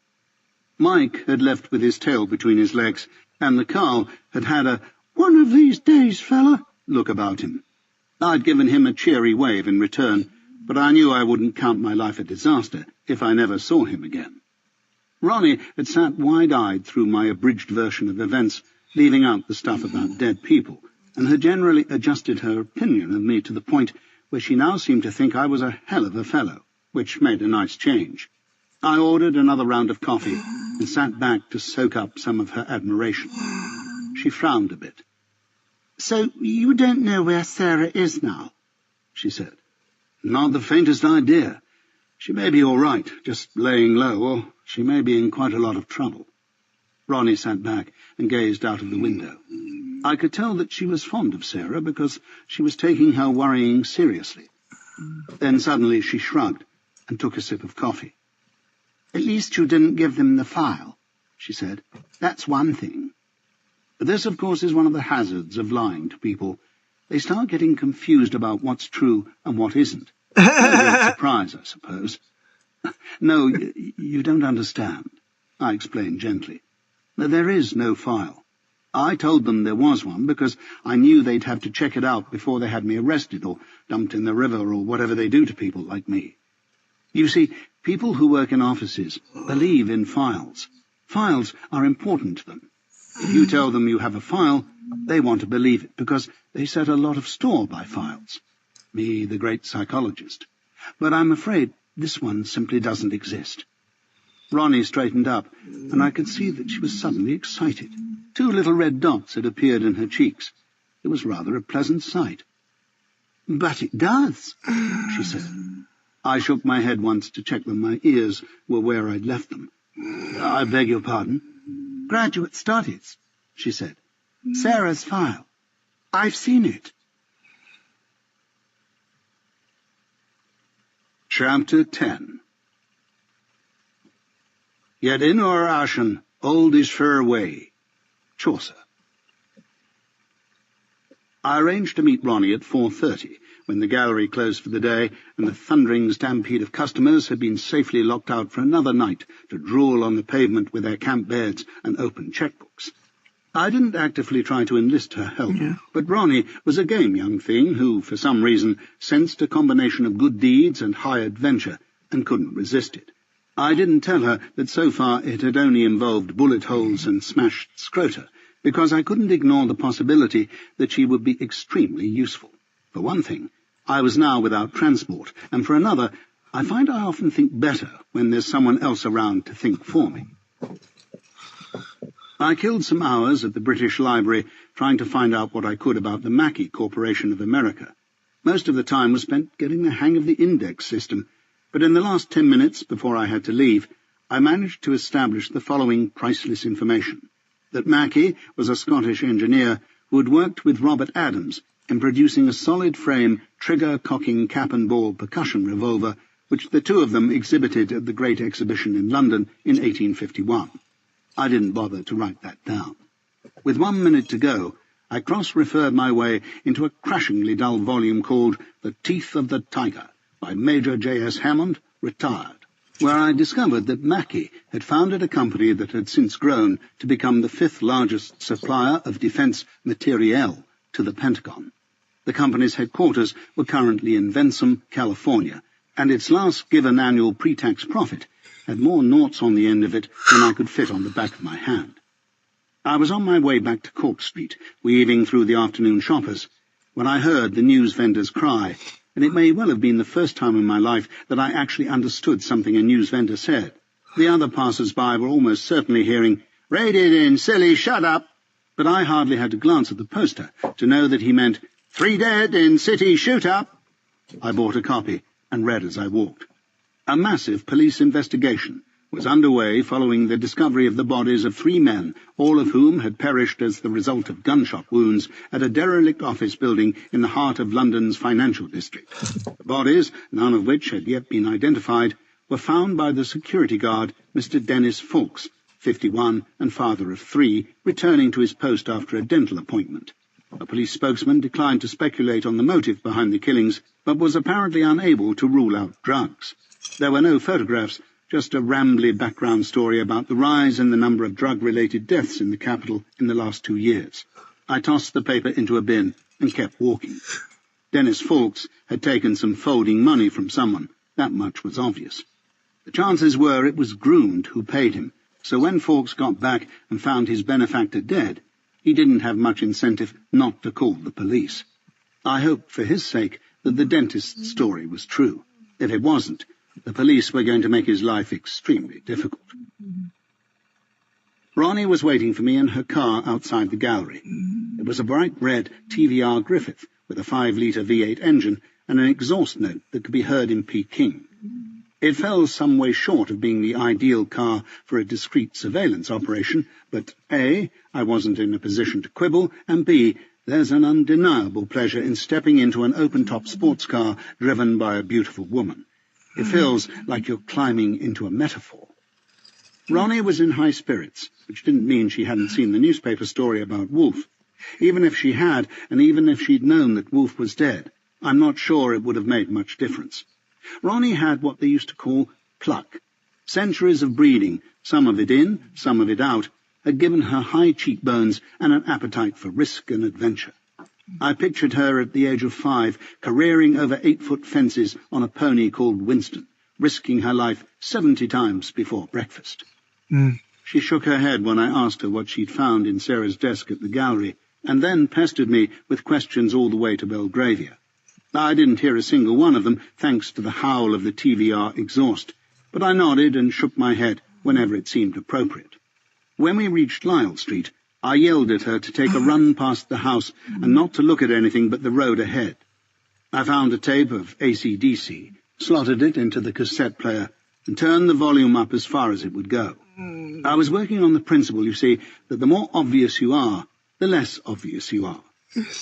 Mike had left with his tail between his legs, and the Carl had had a "one of these days, fella" look about him. I'd given him a cheery wave in return, but I knew I wouldn't count my life a disaster if I never saw him again. Ronnie had sat wide-eyed through my abridged version of events, leaving out the stuff about dead people, and had generally adjusted her opinion of me to the point where she now seemed to think I was a hell of a fellow, which made a nice change. I ordered another round of coffee and sat back to soak up some of her admiration. She frowned a bit. "So you don't know where Sarah is now?" she said. "Not the faintest idea. She may be all right, just laying low, or she may be in quite a lot of trouble." Ronnie sat back and gazed out of the window. I could tell that she was fond of Sarah because she was taking her worrying seriously. Then suddenly she shrugged and took a sip of coffee. "At least you didn't give them the file," she said. "That's one thing." But this, of course, is one of the hazards of lying to people. They start getting confused about what's true and what isn't. No great surprise, I suppose. "No, you don't understand," I explained gently. "There is no file. I told them there was one because I knew they'd have to check it out before they had me arrested or dumped in the river or whatever they do to people like me. You see, people who work in offices believe in files. Files are important to them. If you tell them you have a file, they want to believe it because they set a lot of store by files. Me, the great psychologist. But I'm afraid this one simply doesn't exist." Ronnie straightened up, and I could see that she was suddenly excited. 2 little red dots had appeared in her cheeks. It was rather a pleasant sight. "But it does," she said. I shook my head once to check that my ears were where I'd left them. "I beg your pardon?" "Graduate Studies," she said. "Sarah's file. I've seen it." Chapter 10. Yet in our ashen, old is fair way. Chaucer. I arranged to meet Ronnie at 4:30, when the gallery closed for the day, and the thundering stampede of customers had been safely locked out for another night to drool on the pavement with their camp beds and open checkbooks. I didn't actively try to enlist her help, but Ronnie was a game young thing who, for some reason, sensed a combination of good deeds and high adventure, and couldn't resist it. I didn't tell her that so far it had only involved bullet holes and smashed scrota, because I couldn't ignore the possibility that she would be extremely useful. For one thing, I was now without transport, and for another, I find I often think better when there's someone else around to think for me. I killed some hours at the British Library trying to find out what I could about the Mackey Corporation of America. Most of the time was spent getting the hang of the index system, but in the last 10 minutes before I had to leave, I managed to establish the following priceless information: that Mackey was a Scottish engineer who had worked with Robert Adams in producing a solid-frame, trigger-cocking cap-and-ball percussion revolver, which the two of them exhibited at the Great Exhibition in London in 1851. I didn't bother to write that down. With 1 minute to go, I cross-referred my way into a crashingly dull volume called The Teeth of the Tiger by Major J.S. Hammond, retired, where I discovered that Mackey had founded a company that had since grown to become the 5th largest supplier of defense materiel to the Pentagon. The company's headquarters were currently in Vensom, California, and its last given annual pre-tax profit had more noughts on the end of it than I could fit on the back of my hand. I was on my way back to Cork Street, weaving through the afternoon shoppers, when I heard the news vendor's cry, and it may well have been the first time in my life that I actually understood something a news vendor said. The other passers-by were almost certainly hearing, "Read it in, silly, shut up!" But I hardly had to glance at the poster to know that he meant, "3 dead in city shoot-up." I bought a copy and read as I walked. A massive police investigation was underway following the discovery of the bodies of 3 men, all of whom had perished as the result of gunshot wounds at a derelict office building in the heart of London's financial district. The bodies, none of which had yet been identified, were found by the security guard, Mr. Dennis Fawkes, 51 and father of 3, returning to his post after a dental appointment. A police spokesman declined to speculate on the motive behind the killings, but was apparently unable to rule out drugs. There were no photographs, just a rambly background story about the rise in the number of drug-related deaths in the capital in the last 2 years. I tossed the paper into a bin and kept walking. Dennis Fawkes had taken some folding money from someone. That much was obvious. The chances were it was Groomed who paid him, so when Fawkes got back and found his benefactor dead, he didn't have much incentive not to call the police. I hoped for his sake that the dentist's story was true. If it wasn't, the police were going to make his life extremely difficult. Ronnie was waiting for me in her car outside the gallery. It was a bright red TVR Griffith with a 5-litre V8 engine and an exhaust note that could be heard in Peking. It fell some way short of being the ideal car for a discreet surveillance operation, but A, I wasn't in a position to quibble, and B, there's an undeniable pleasure in stepping into an open-top sports car driven by a beautiful woman. It feels like you're climbing into a metaphor. Ronnie was in high spirits, which didn't mean she hadn't seen the newspaper story about Wolfe. Even if she had, and even if she'd known that Wolfe was dead, I'm not sure it would have made much difference. Ronnie had what they used to call pluck. Centuries of breeding, some of it in, some of it out, had given her high cheekbones and an appetite for risk and adventure. I pictured her at the age of 5, careering over 8-foot fences on a pony called Winston, risking her life 70 times before breakfast. She shook her head when I asked her what she'd found in Sarah's desk at the gallery, and then pestered me with questions all the way to Belgravia. I didn't hear a single one of them, thanks to the howl of the TVR exhaust, but I nodded and shook my head whenever it seemed appropriate. When we reached Lisle Street, I yelled at her to take a run past the house and not to look at anything but the road ahead. I found a tape of AC/DC, slotted it into the cassette player, and turned the volume up as far as it would go. I was working on the principle, you see, that the more obvious you are, the less obvious you are.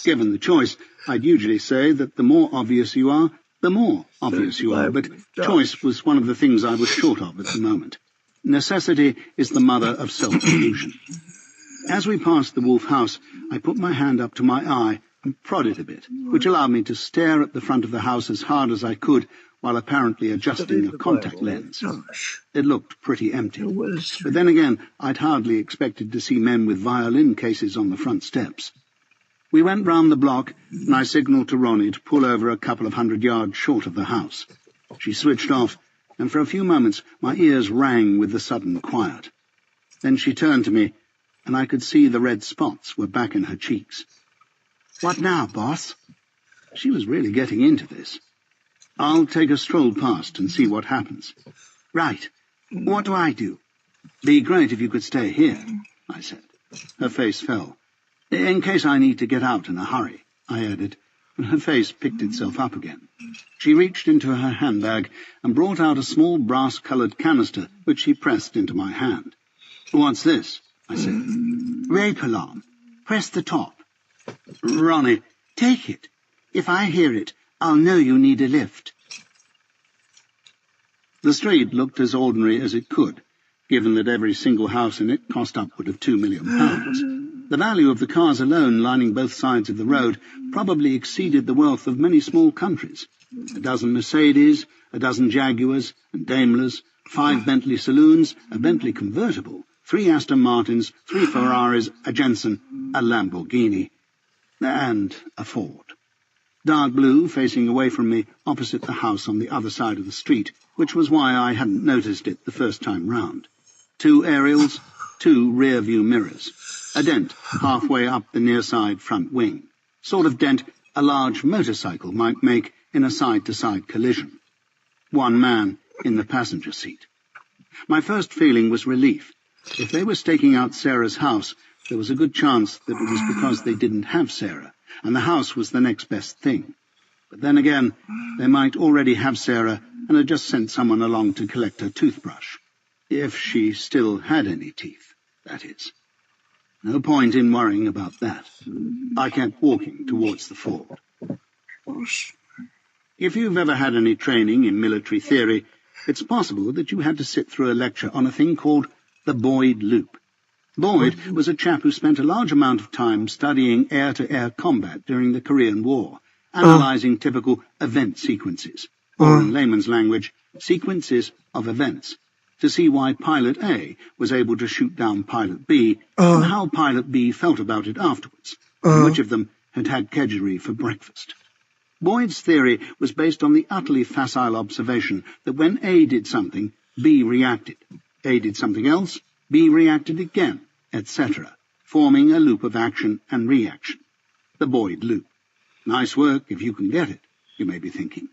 Given the choice, I'd usually say that the more obvious you are, the more obvious you are, but choice was one of the things I was short of at the moment. Necessity is the mother of self-delusion. As we passed the Wolfe house, I put my hand up to my eye and prodded a bit, which allowed me to stare at the front of the house as hard as I could while apparently adjusting a contact lens. It looked pretty empty. But then again, I'd hardly expected to see men with violin cases on the front steps. We went round the block, and I signalled to Ronnie to pull over a couple of 100 yards short of the house. She switched off, and for a few moments my ears rang with the sudden quiet. Then she turned to me, and I could see the red spots were back in her cheeks. "What now, boss?" She was really getting into this. "I'll take a stroll past and see what happens." "Right. What do I do?" "Be great if you could stay here," I said. Her face fell. "In case I need to get out in a hurry," I added, and her face picked itself up again. She reached into her handbag and brought out a small brass-coloured canister, which she pressed into my hand. "What's this?" I said. "Rape alarm. Press the top." "Ronnie." "Take it. If I hear it, I'll know you need a lift." The street looked as ordinary as it could, given that every single house in it cost upward of £2 million. The value of the cars alone lining both sides of the road probably exceeded the wealth of many small countries. A dozen Mercedes, a dozen Jaguars and Daimlers, 5 Bentley saloons, a Bentley convertible, 3 Aston Martins, 3 Ferraris, a Jensen, a Lamborghini, and a Ford. Dark blue, facing away from me, opposite the house on the other side of the street, which was why I hadn't noticed it the first time round. 2 aerials, 2 rear-view mirrors, a dent halfway up the near-side front wing, sort of dent a large motorcycle might make in a side-to-side collision. 1 man in the passenger seat. My first feeling was relief. If they were staking out Sarah's house, there was a good chance that it was because they didn't have Sarah, and the house was the next best thing. But then again, they might already have Sarah and had just sent someone along to collect her toothbrush. If she still had any teeth, that is. No point in worrying about that. I kept walking towards the fort. If you've ever had any training in military theory, it's possible that you had to sit through a lecture on a thing called the Boyd Loop. Boyd was a chap who spent a large amount of time studying air-to-air combat during the Korean War, analysing typical event sequences, or in layman's language, sequences of events, to see why Pilot A was able to shoot down Pilot B, and how Pilot B felt about it afterwards, and which of them had had kedgeree for breakfast. Boyd's theory was based on the utterly facile observation that when A did something, B reacted. A did something else, B reacted again, etc., forming a loop of action and reaction. The Boyd loop. Nice work if you can get it, you may be thinking.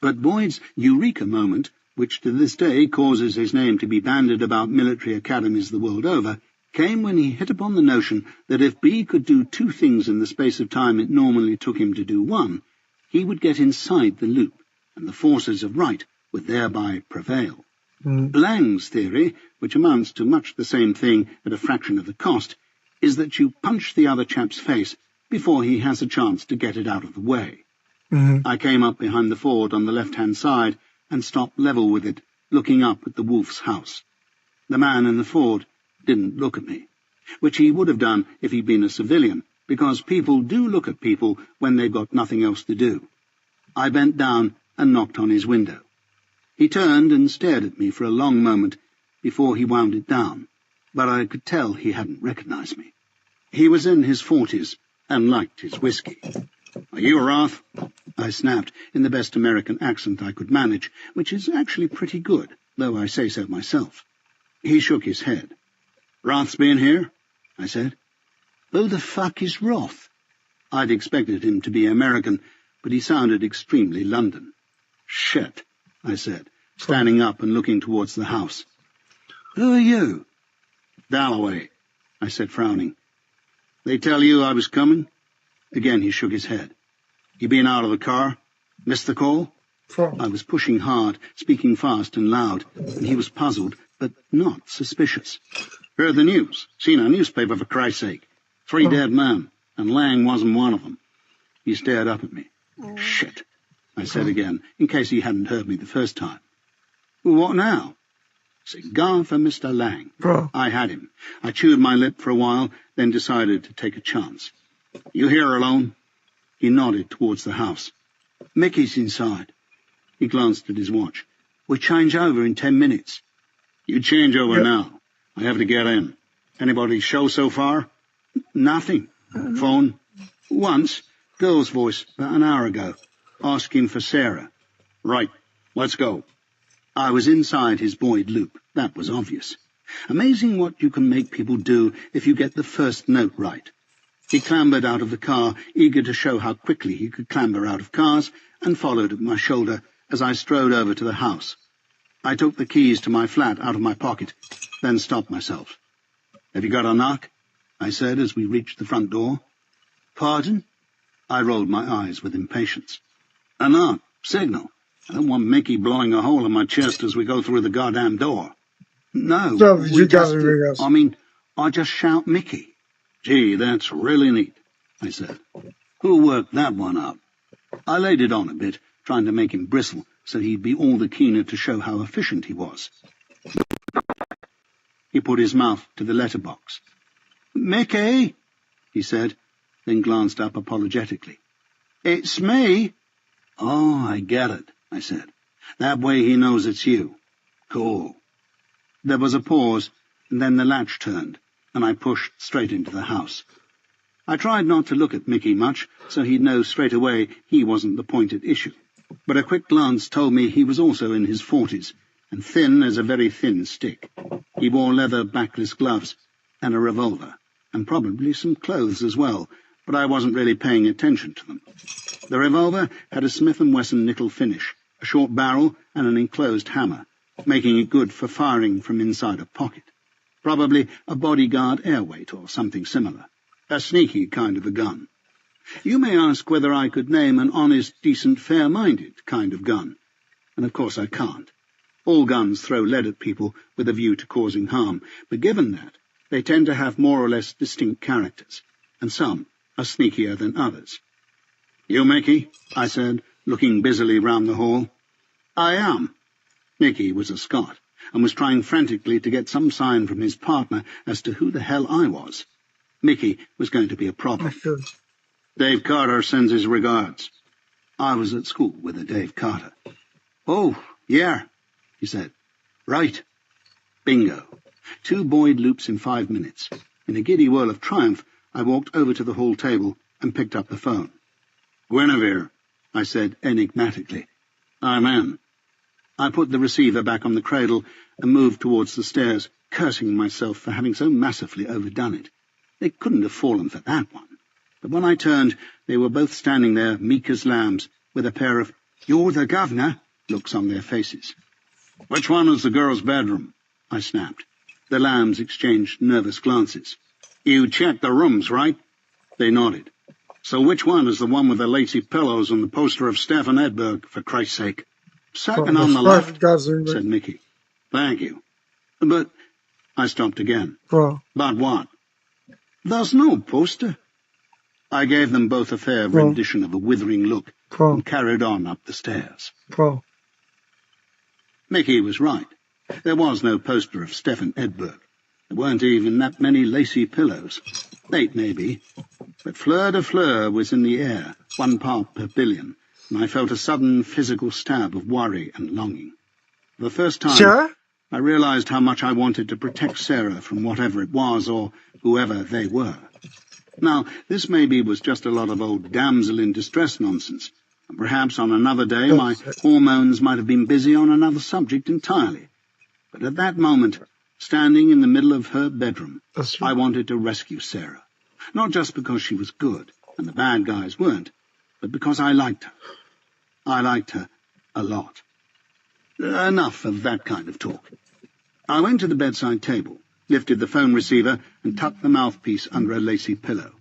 But Boyd's eureka moment, which to this day causes his name to be bandied about military academies the world over, came when he hit upon the notion that if B could do two things in the space of time it normally took him to do one, he would get inside the loop, and the forces of right would thereby prevail. Lang's theory, which amounts to much the same thing at a fraction of the cost, is that you punch the other chap's face before he has a chance to get it out of the way. I came up behind the fort on the left-hand side and stopped level with it, looking up at the wolf's house. The man in the fort didn't look at me, which he would have done if he'd been a civilian, because people do look at people when they've got nothing else to do. I bent down and knocked on his window. He turned and stared at me for a long moment before he wound it down, but I could tell he hadn't recognized me. He was in his 40s and liked his whiskey. "Are you Roth?" I snapped, in the best American accent I could manage, which is actually pretty good, though I say so myself. He shook his head. "Roth's been here?" I said. "Who the fuck is Roth?" I'd expected him to be American, but he sounded extremely London. "Shit," I said, standing up and looking towards the house. "Who are you?" "Dalloway," I said, frowning. "They tell you I was coming?" Again he shook his head. "You been out of the car? Missed the call?" I was pushing hard, speaking fast and loud, and he was puzzled, but not suspicious. "Heard the news. Seen a newspaper, for Christ's sake. 3 dead men, and Lang wasn't one of them." He stared up at me. "Shit," I said again, in case he hadn't heard me the first time. "Well, what now?" Cigar for Mr. Lang. I had him. I chewed my lip for a while, then decided to take a chance. "You here alone?" He nodded towards the house. "Mickey's inside." He glanced at his watch. "We change over in 10 minutes. "You change over now. I have to get in. Anybody show so far?" "Nothing." "Phone?" "Once. Girl's voice, about an hour ago. Asking for Sarah." "Right. Let's go." I was inside his Boyd loop. That was obvious. Amazing what you can make people do if you get the first note right. He clambered out of the car, eager to show how quickly he could clamber out of cars, and followed at my shoulder as I strode over to the house. I took the keys to my flat out of my pocket, then stopped myself. "Have you got a knock?" I said as we reached the front door. "Pardon?" I rolled my eyes with impatience. "A knock. Signal. I don't want Mickey blowing a hole in my chest as we go through the goddamn door." "No, I just shout Mickey." "Gee, that's really neat," I said. "Who worked that one up?" I laid it on a bit, trying to make him bristle, so he'd be all the keener to show how efficient he was. He put his mouth to the letterbox. "Mickey," he said, then glanced up apologetically. "It's me." "Oh, I get it," I said. "That way he knows it's you. Cool." There was a pause, and then the latch turned, and I pushed straight into the house. I tried not to look at Mickey much, so he'd know straight away he wasn't the point at issue. But a quick glance told me he was also in his 40s, and thin as a very thin stick. He wore leather backless gloves, and a revolver, and probably some clothes as well, but I wasn't really paying attention to them. The revolver had a Smith & Wesson nickel finish, a short barrel, and an enclosed hammer, making it good for firing from inside a pocket. Probably a bodyguard airweight or something similar. A sneaky kind of a gun. You may ask whether I could name an honest, decent, fair-minded kind of gun. And of course I can't. All guns throw lead at people with a view to causing harm, but given that, they tend to have more or less distinct characters, and some are sneakier than others. "You, Mickey?" I said, looking busily round the hall. "I am." Mickey was a Scot, and was trying frantically to get some sign from his partner as to who the hell I was. Mickey was going to be a problem. I feel "Dave Carter sends his regards." I was at school with a Dave Carter. "Oh, yeah," he said. "Right." Bingo. 2 buoyed loops in 5 minutes. In a giddy whirl of triumph, I walked over to the hall table and picked up the phone. "Guinevere," I said enigmatically. "I'm in." I put the receiver back on the cradle and moved towards the stairs, cursing myself for having so massively overdone it. They couldn't have fallen for that one. But when I turned, they were both standing there, meek as lambs, with a pair of "You're the governor" looks on their faces. "Which one is the girl's bedroom?" I snapped. The lambs exchanged nervous glances. "You checked the rooms, right?" They nodded. "So which one is the one with the lacy pillows and the poster of Stefan Edberg, for Christ's sake?" "Second on the left," said Mickey. "Thank you. But—" I stopped again. Bro. "But what?" "There's no poster." I gave them both a fair rendition of a withering look and carried on up the stairs. Bro. Mickey was right. There was no poster of Stefan Edberg. There weren't even that many lacy pillows. 8 maybe. But Fleur de Fleur was in the air, 1 part per billion, and I felt a sudden physical stab of worry and longing. For the first time, I realized how much I wanted to protect Sarah from whatever it was or whoever they were. Now, this maybe was just a lot of old damsel-in-distress nonsense, and perhaps on another day my hormones might have been busy on another subject entirely. But at that moment, standing in the middle of her bedroom, I wanted to rescue Sarah. Not just because she was good, and the bad guys weren't, but because I liked her. I liked her a lot. Enough of that kind of talk. I went to the bedside table, lifted the phone receiver, and tucked the mouthpiece under a lacy pillow.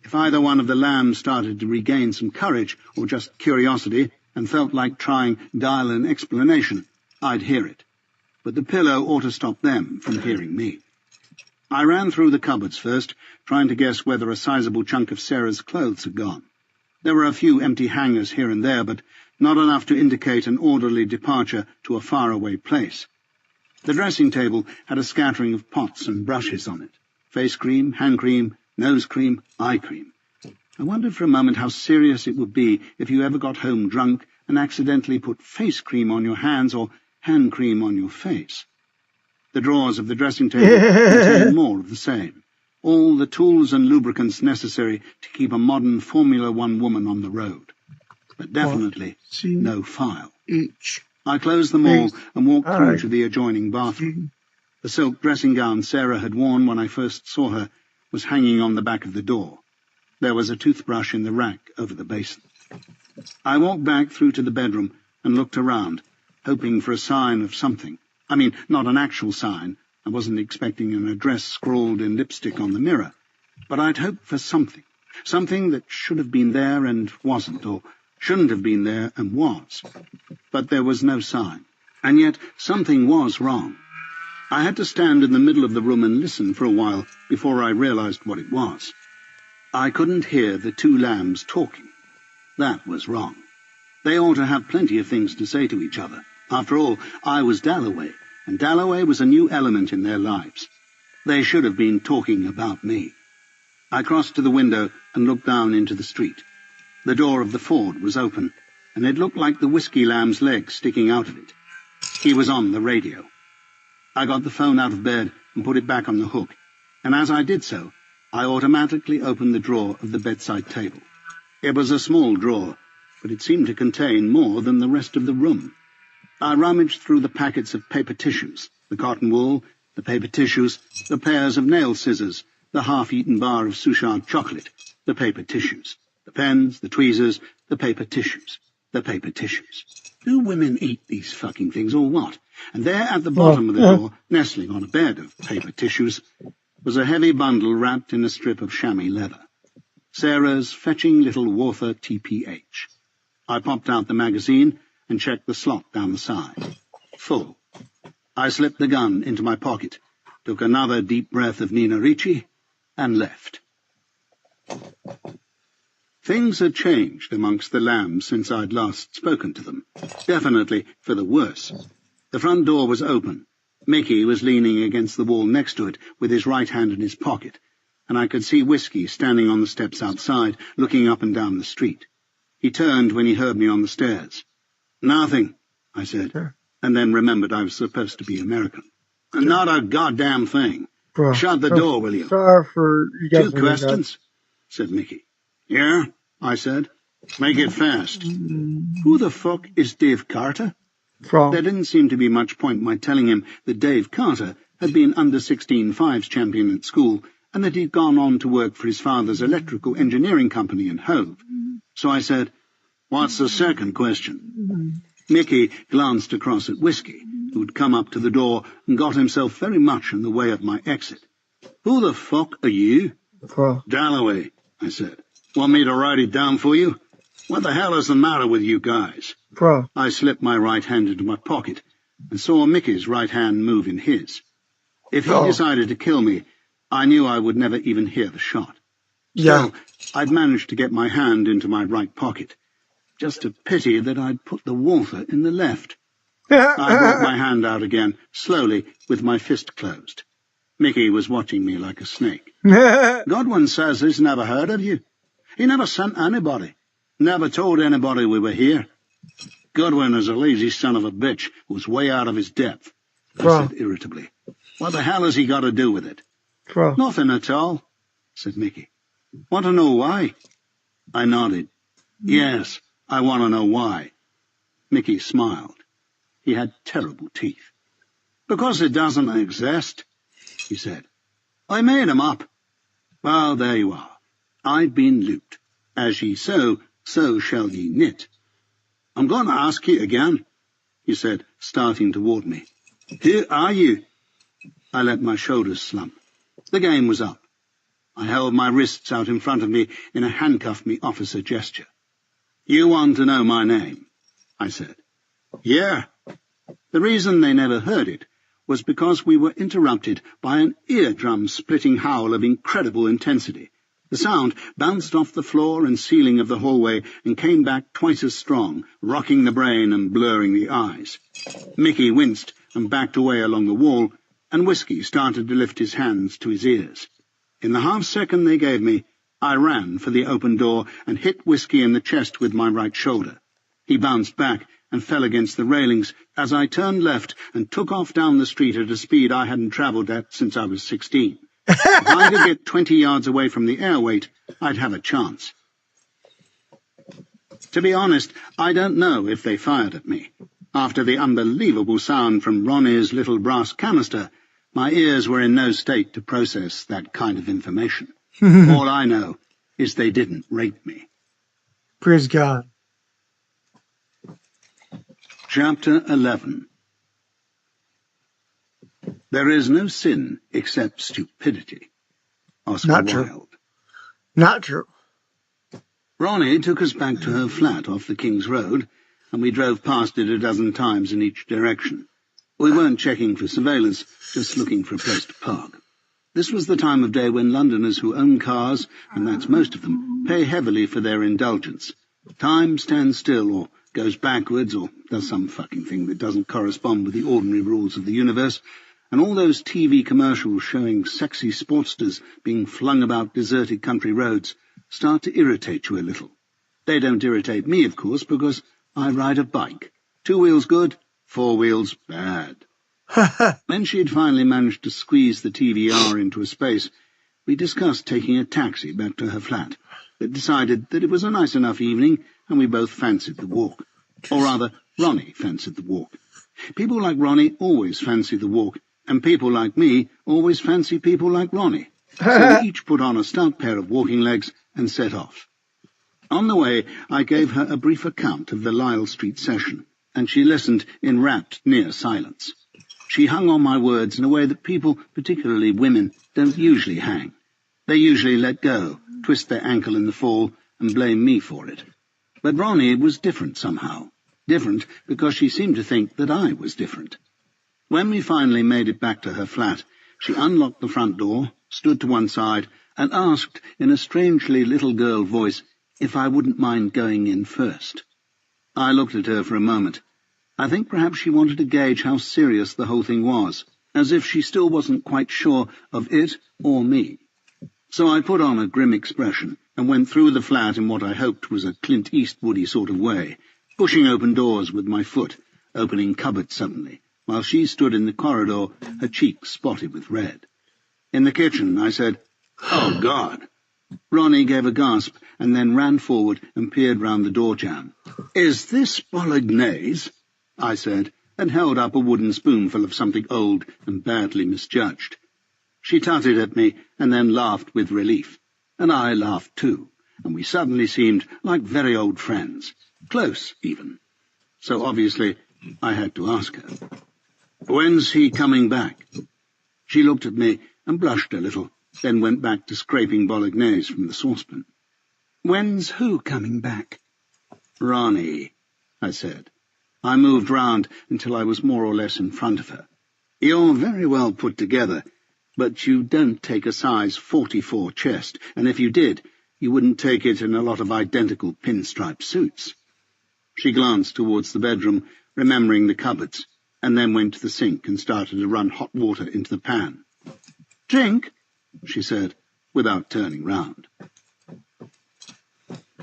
If either one of the lambs started to regain some courage, or just curiosity, and felt like trying dial an explanation, I'd hear it. But the pillow ought to stop them from hearing me. I ran through the cupboards first, trying to guess whether a sizable chunk of Sarah's clothes had gone. There were a few empty hangers here and there, but not enough to indicate an orderly departure to a faraway place. The dressing table had a scattering of pots and brushes on it. Face cream, hand cream, nose cream, eye cream. I wondered for a moment how serious it would be if you ever got home drunk and accidentally put face cream on your hands or hand cream on your face. The drawers of the dressing table contained more of the same. All the tools and lubricants necessary to keep a modern Formula One woman on the road. But definitely no file. I closed them all and walked through to the adjoining bathroom. The silk dressing gown Sarah had worn when I first saw her was hanging on the back of the door. There was a toothbrush in the rack over the basin. I walked back through to the bedroom and looked around, hoping for a sign of something. I mean, not an actual sign. I wasn't expecting an address scrawled in lipstick on the mirror. But I'd hoped for something. Something that should have been there and wasn't, or shouldn't have been there and was. But there was no sign. And yet something was wrong. I had to stand in the middle of the room and listen for a while before I realized what it was. I couldn't hear the 2 lambs talking. That was wrong. They ought to have plenty of things to say to each other. After all, I was Dalloway, and Dalloway was a new element in their lives. They should have been talking about me. I crossed to the window and looked down into the street. The door of the Ford was open, and it looked like the whiskey lamb's leg sticking out of it. He was on the radio. I got the phone out of bed and put it back on the hook, and as I did so, I automatically opened the drawer of the bedside table. It was a small drawer, but it seemed to contain more than the rest of the room. I rummaged through the packets of paper tissues, the cotton wool, the paper tissues, the pairs of nail scissors, the half-eaten bar of Suchard chocolate, the paper tissues, the pens, the tweezers, the paper tissues, the paper tissues. Do women eat these fucking things or what? And there at the bottom of the drawer, nestling on a bed of paper tissues, was a heavy bundle wrapped in a strip of chamois leather. Sarah's fetching little Walther TPH. I popped out the magazine and checked the slot down the side. full. I slipped the gun into my pocket, took another deep breath of Nina Ricci, and left. Things had changed amongst the lambs since I'd last spoken to them, definitely for the worse. The front door was open. Mickey was leaning against the wall next to it with his right hand in his pocket, and I could see Whiskey standing on the steps outside, looking up and down the street. He turned when he heard me on the stairs. "Nothing," I said, and then remembered I was supposed to be American. "Not a goddamn thing. Bro, Shut the door, will you?" Sorry for you guys. 2 questions, said Mickey. "Yeah," I said. "Make it fast." Who the fuck is Dave Carter? There didn't seem to be much point my telling him that Dave Carter had been under-16 fives champion at school and that he'd gone on to work for his father's electrical engineering company in Hove. So I said, "What's the second question?" Mickey glanced across at Whiskey, who'd come up to the door and got himself very much in the way of my exit. "Who the fuck are you?" "Dalloway," I said. "Want me to write it down for you? What the hell is the matter with you guys?" I slipped my right hand into my pocket and saw Mickey's right hand move in his. If he decided to kill me, I knew I would never even hear the shot. Still, I'd managed to get my hand into my right pocket. Just a pity that I'd put the water in the left. I brought my hand out again, slowly, with my fist closed. Mickey was watching me like a snake. "Godwin says he's never heard of you. He never sent anybody. Never told anybody we were here. Godwin is a lazy son of a bitch who's way out of his depth," I said irritably. "What the hell has he got to do with it?" "Nothing at all," said Mickey. "Want to know why?" I nodded. "Yes, I want to know why." Mickey smiled. He had terrible teeth. "Because it doesn't exist," he said. "I made 'em up." Well, there you are. I've been looped. As ye sow, so shall ye knit. "I'm going to ask you again," he said, starting toward me. "Who are you?" I let my shoulders slump. The game was up. I held my wrists out in front of me in a handcuff-me-officer gesture. "You want to know my name?" I said. "Yeah." The reason they never heard it was because we were interrupted by an eardrum-splitting howl of incredible intensity. The sound bounced off the floor and ceiling of the hallway and came back twice as strong, rocking the brain and blurring the eyes. Mickey winced and backed away along the wall, and Whiskey started to lift his hands to his ears. In the half-second they gave me, I ran for the open door and hit Whiskey in the chest with my right shoulder. He bounced back and fell against the railings as I turned left and took off down the street at a speed I hadn't travelled at since I was 16. If I could get 20 yards away from the air weight, I'd have a chance. To be honest, I don't know if they fired at me. After the unbelievable sound from Ronnie's little brass canister, my ears were in no state to process that kind of information. All I know is they didn't rape me. Praise God. Chapter 11. There is no sin except stupidity. Oscar Not true. Wilde. Not true. Ronnie took us back to her flat off the King's Road, and we drove past it a dozen times in each direction. We weren't checking for surveillance, just looking for a place to park. This was the time of day when Londoners who own cars, and that's most of them, pay heavily for their indulgence. Time stands still, or goes backwards, or does some fucking thing that doesn't correspond with the ordinary rules of the universe, and all those TV commercials showing sexy sportsters being flung about deserted country roads start to irritate you a little. They don't irritate me, of course, because I ride a bike. 2 wheels good, 4 wheels bad. When she had finally managed to squeeze the TVR into a space, we discussed taking a taxi back to her flat, but decided that it was a nice enough evening and we both fancied the walk. Or rather, Ronnie fancied the walk. People like Ronnie always fancy the walk, and people like me always fancy people like Ronnie. So we each put on a stout pair of walking legs and set off. On the way, I gave her a brief account of the Lisle Street session, and she listened in rapt, near silence. She hung on my words in a way that people, particularly women, don't usually hang. They usually let go, twist their ankle in the fall, and blame me for it. But Ronnie was different somehow. Different because she seemed to think that I was different. When we finally made it back to her flat, she unlocked the front door, stood to one side, and asked in a strangely little girl voice if I wouldn't mind going in first. I looked at her for a moment. I think perhaps she wanted to gauge how serious the whole thing was, as if she still wasn't quite sure of it or me. So I put on a grim expression and went through the flat in what I hoped was a Clint Eastwoody sort of way, pushing open doors with my foot, opening cupboards suddenly, while she stood in the corridor, her cheeks spotted with red. In the kitchen, I said, "Oh, God!" Ronnie gave a gasp and then ran forward and peered round the door jamb. "Is this bolognese?" I said, and held up a wooden spoonful of something old and badly misjudged. She tutted at me and then laughed with relief, and I laughed too, and we suddenly seemed like very old friends, close even. So obviously I had to ask her, "When's he coming back?" She looked at me and blushed a little, then went back to scraping bolognese from the saucepan. "When's who coming back?" "Ronnie," I said. I moved round until I was more or less in front of her. "You're very well put together, but you don't take a size 44 chest, and if you did, you wouldn't take it in a lot of identical pinstripe suits." She glanced towards the bedroom, remembering the cupboards, and then went to the sink and started to run hot water into the pan. "Drink?" she said, without turning round.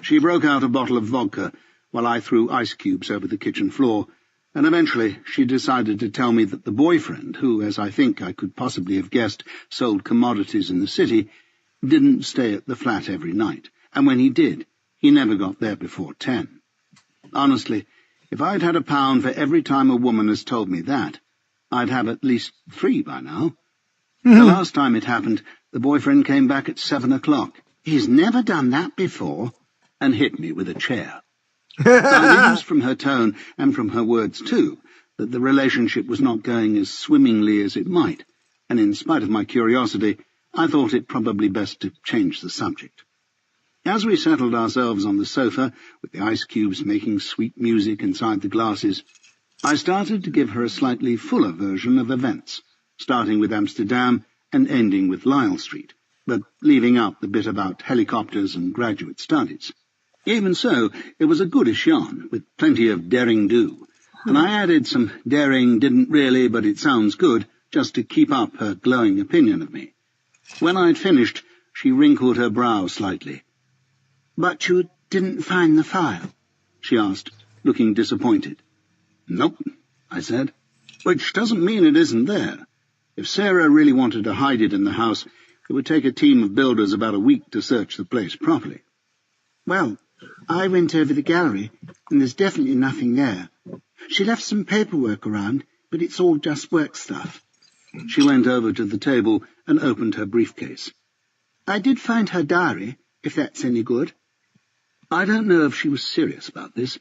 She broke out a bottle of vodka while I threw ice cubes over the kitchen floor, and eventually she decided to tell me that the boyfriend, who, as I think I could possibly have guessed, sold commodities in the city, didn't stay at the flat every night, and when he did, he never got there before 10. Honestly, if I'd had £1 for every time a woman has told me that, I'd have at least 3 by now. The last time it happened, the boyfriend came back at 7 o'clock. "He's never done that before," and hit me with a chair. I deduced from her tone, and from her words too, that the relationship was not going as swimmingly as it might, and in spite of my curiosity, I thought it probably best to change the subject. As we settled ourselves on the sofa, with the ice cubes making sweet music inside the glasses, I started to give her a slightly fuller version of events, starting with Amsterdam and ending with Lisle Street, but leaving out the bit about helicopters and graduate studies. Even so, it was a goodish yarn, with plenty of daring-do, and I added some daring didn't really, but it sounds good, just to keep up her glowing opinion of me. When I'd finished, she wrinkled her brow slightly. "But you didn't find the file?" she asked, looking disappointed. "Nope," I said, "which doesn't mean it isn't there. If Sarah really wanted to hide it in the house, it would take a team of builders about a week to search the place properly." "Well, I went over the gallery, and there's definitely nothing there. She left some paperwork around, but it's all just work stuff." She went over to the table and opened her briefcase. "I did find her diary, if that's any good." I don't know if she was serious about this.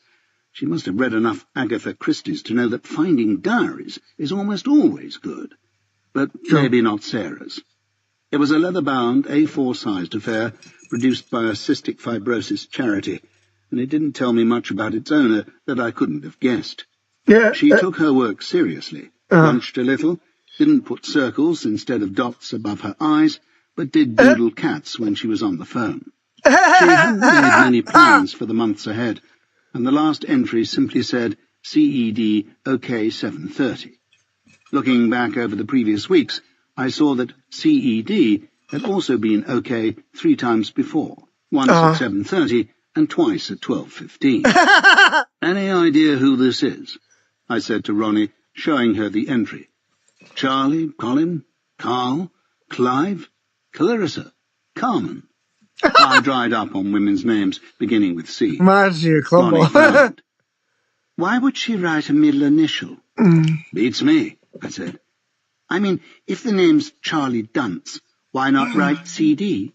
She must have read enough Agatha Christie's to know that finding diaries is almost always good, but maybe not Sarah's. It was a leather-bound, A4-sized affair produced by a cystic fibrosis charity, and it didn't tell me much about its owner that I couldn't have guessed. She took her work seriously, lunched a little, didn't put circles instead of dots above her eyes, but did doodle cats when she was on the phone. She hadn't made many plans for the months ahead, and the last entry simply said, CED OK 7:30. Looking back over the previous weeks, I saw that CED had also been OK 3 times before, once at 7:30 and twice at 12:15. "Any idea who this is?" I said to Ronnie, showing her the entry. "Charlie, Colin, Carl, Clive, Clarissa, Carmen." I dried up on women's names, beginning with C. Ronnie frowned. "Why would she write a middle initial?" "Beats me," I said. "I mean, if the name's Charlie Dunce, why not write CD?"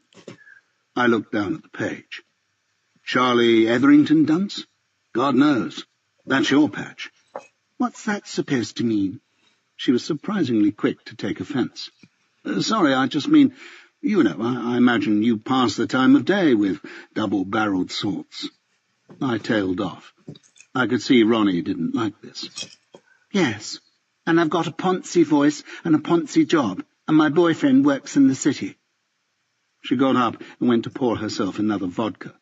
I looked down at the page. "Charlie Etherington Dunce? God knows. That's your patch." "What's that supposed to mean?" She was surprisingly quick to take offence. "Sorry, I just mean, you know, I imagine you pass the time of day with double-barreled sorts." I tailed off. I could see Ronnie didn't like this. Yes, and I've got a Ponzi voice and a Ponzi job, and my boyfriend works in the city. She got up and went to pour herself another vodka.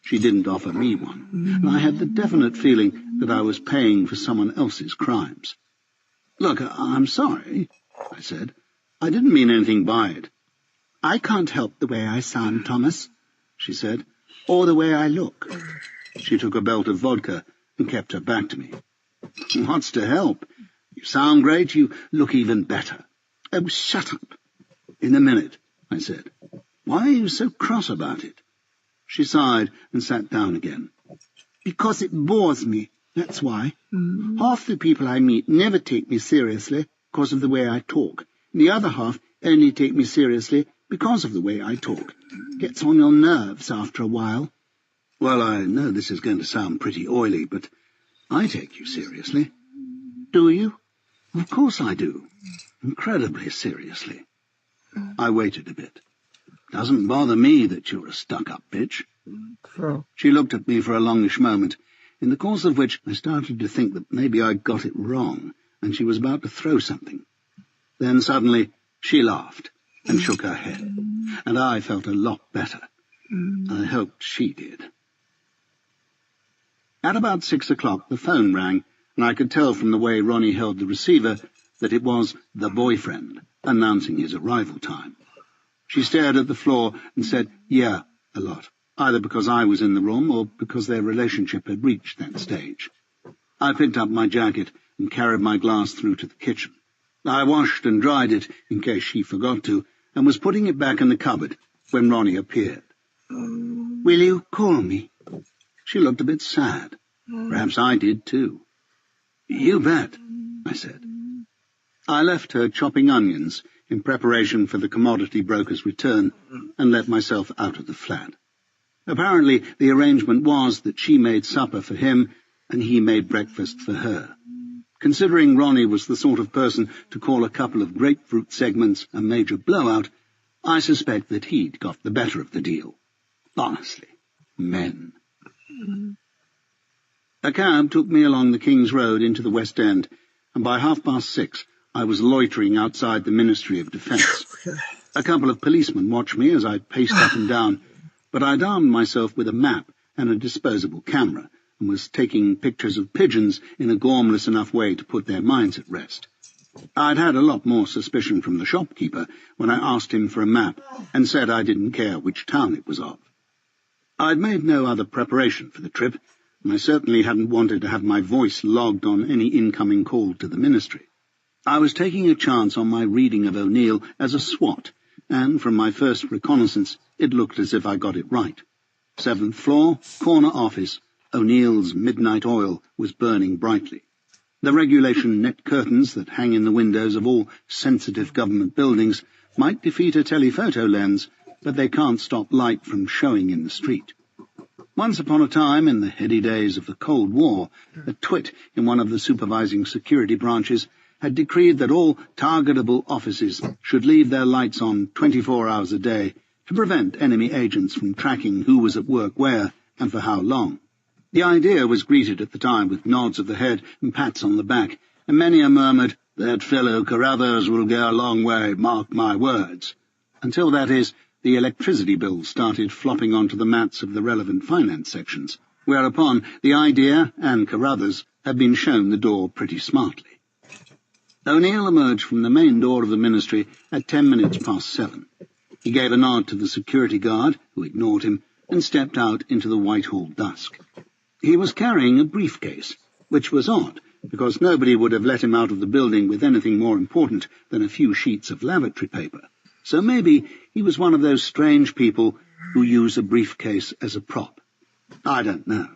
She didn't offer me one, and I had the definite feeling that I was paying for someone else's crimes. Look, I'm sorry, I said. I didn't mean anything by it. I can't help the way I sound, Thomas, she said, or the way I look. She took a belt of vodka and kept her back to me. What's to help? You sound great, you look even better. Oh, shut up. In a minute, I said. Why are you so cross about it? She sighed and sat down again. Because it bores me, that's why. Half the people I meet never take me seriously because of the way I talk. The other half only take me seriously because of the way I talk. Gets on your nerves after a while. Well, I know this is going to sound pretty oily, but I take you seriously. Do you? Of course I do. Incredibly seriously. I waited a bit. Doesn't bother me that you're a stuck-up bitch. So, She looked at me for a longish moment, in the course of which I started to think that maybe I got it wrong, and she was about to throw something. Then suddenly she laughed and shook her head, and I felt a lot better. I hoped she did. At about 6 o'clock the phone rang, and I could tell from the way Ronnie held the receiver that it was the boyfriend announcing his arrival time. She stared at the floor and said, yeah, a lot, either because I was in the room or because their relationship had reached that stage. I picked up my jacket and carried my glass through to the kitchen. I washed and dried it in case she forgot to, and was putting it back in the cupboard when Ronnie appeared. Will you call me? She looked a bit sad. Perhaps I did too. You bet, I said. I left her chopping onions in preparation for the commodity broker's return, and let myself out of the flat. Apparently the arrangement was that she made supper for him, and he made breakfast for her. Considering Ronnie was the sort of person to call a couple of grapefruit segments a major blowout, I suspect that he'd got the better of the deal. Honestly, men. A cab took me along the King's Road into the West End, and by 6:30 I was loitering outside the Ministry of Defence. A couple of policemen watched me as I paced up and down, but I'd armed myself with a map and a disposable camera, and was taking pictures of pigeons in a gormless enough way to put their minds at rest. I'd had a lot more suspicion from the shopkeeper when I asked him for a map and said I didn't care which town it was of. I'd made no other preparation for the trip, and I certainly hadn't wanted to have my voice logged on any incoming call to the ministry. I was taking a chance on my reading of O'Neill as a SWAT, and from my first reconnaissance it looked as if I got it right. 7th floor, corner office, O'Neill's midnight oil was burning brightly. The regulation net curtains that hang in the windows of all sensitive government buildings might defeat a telephoto lens, but they can't stop light from showing in the street. Once upon a time, in the heady days of the Cold War, a twit in one of the supervising security branches had decreed that all targetable offices should leave their lights on 24 hours a day to prevent enemy agents from tracking who was at work where and for how long. The idea was greeted at the time with nods of the head and pats on the back, and many a murmured, "That fellow Carruthers will go a long way, mark my words," until, that is, the electricity bills started flopping onto the mats of the relevant finance sections, whereupon the idea and Carruthers had been shown the door pretty smartly. O'Neill emerged from the main door of the ministry at 7:10. He gave a nod to the security guard, who ignored him, and stepped out into the Whitehall dusk. He was carrying a briefcase, which was odd, because nobody would have let him out of the building with anything more important than a few sheets of lavatory paper. So maybe he was one of those strange people who use a briefcase as a prop. I don't know.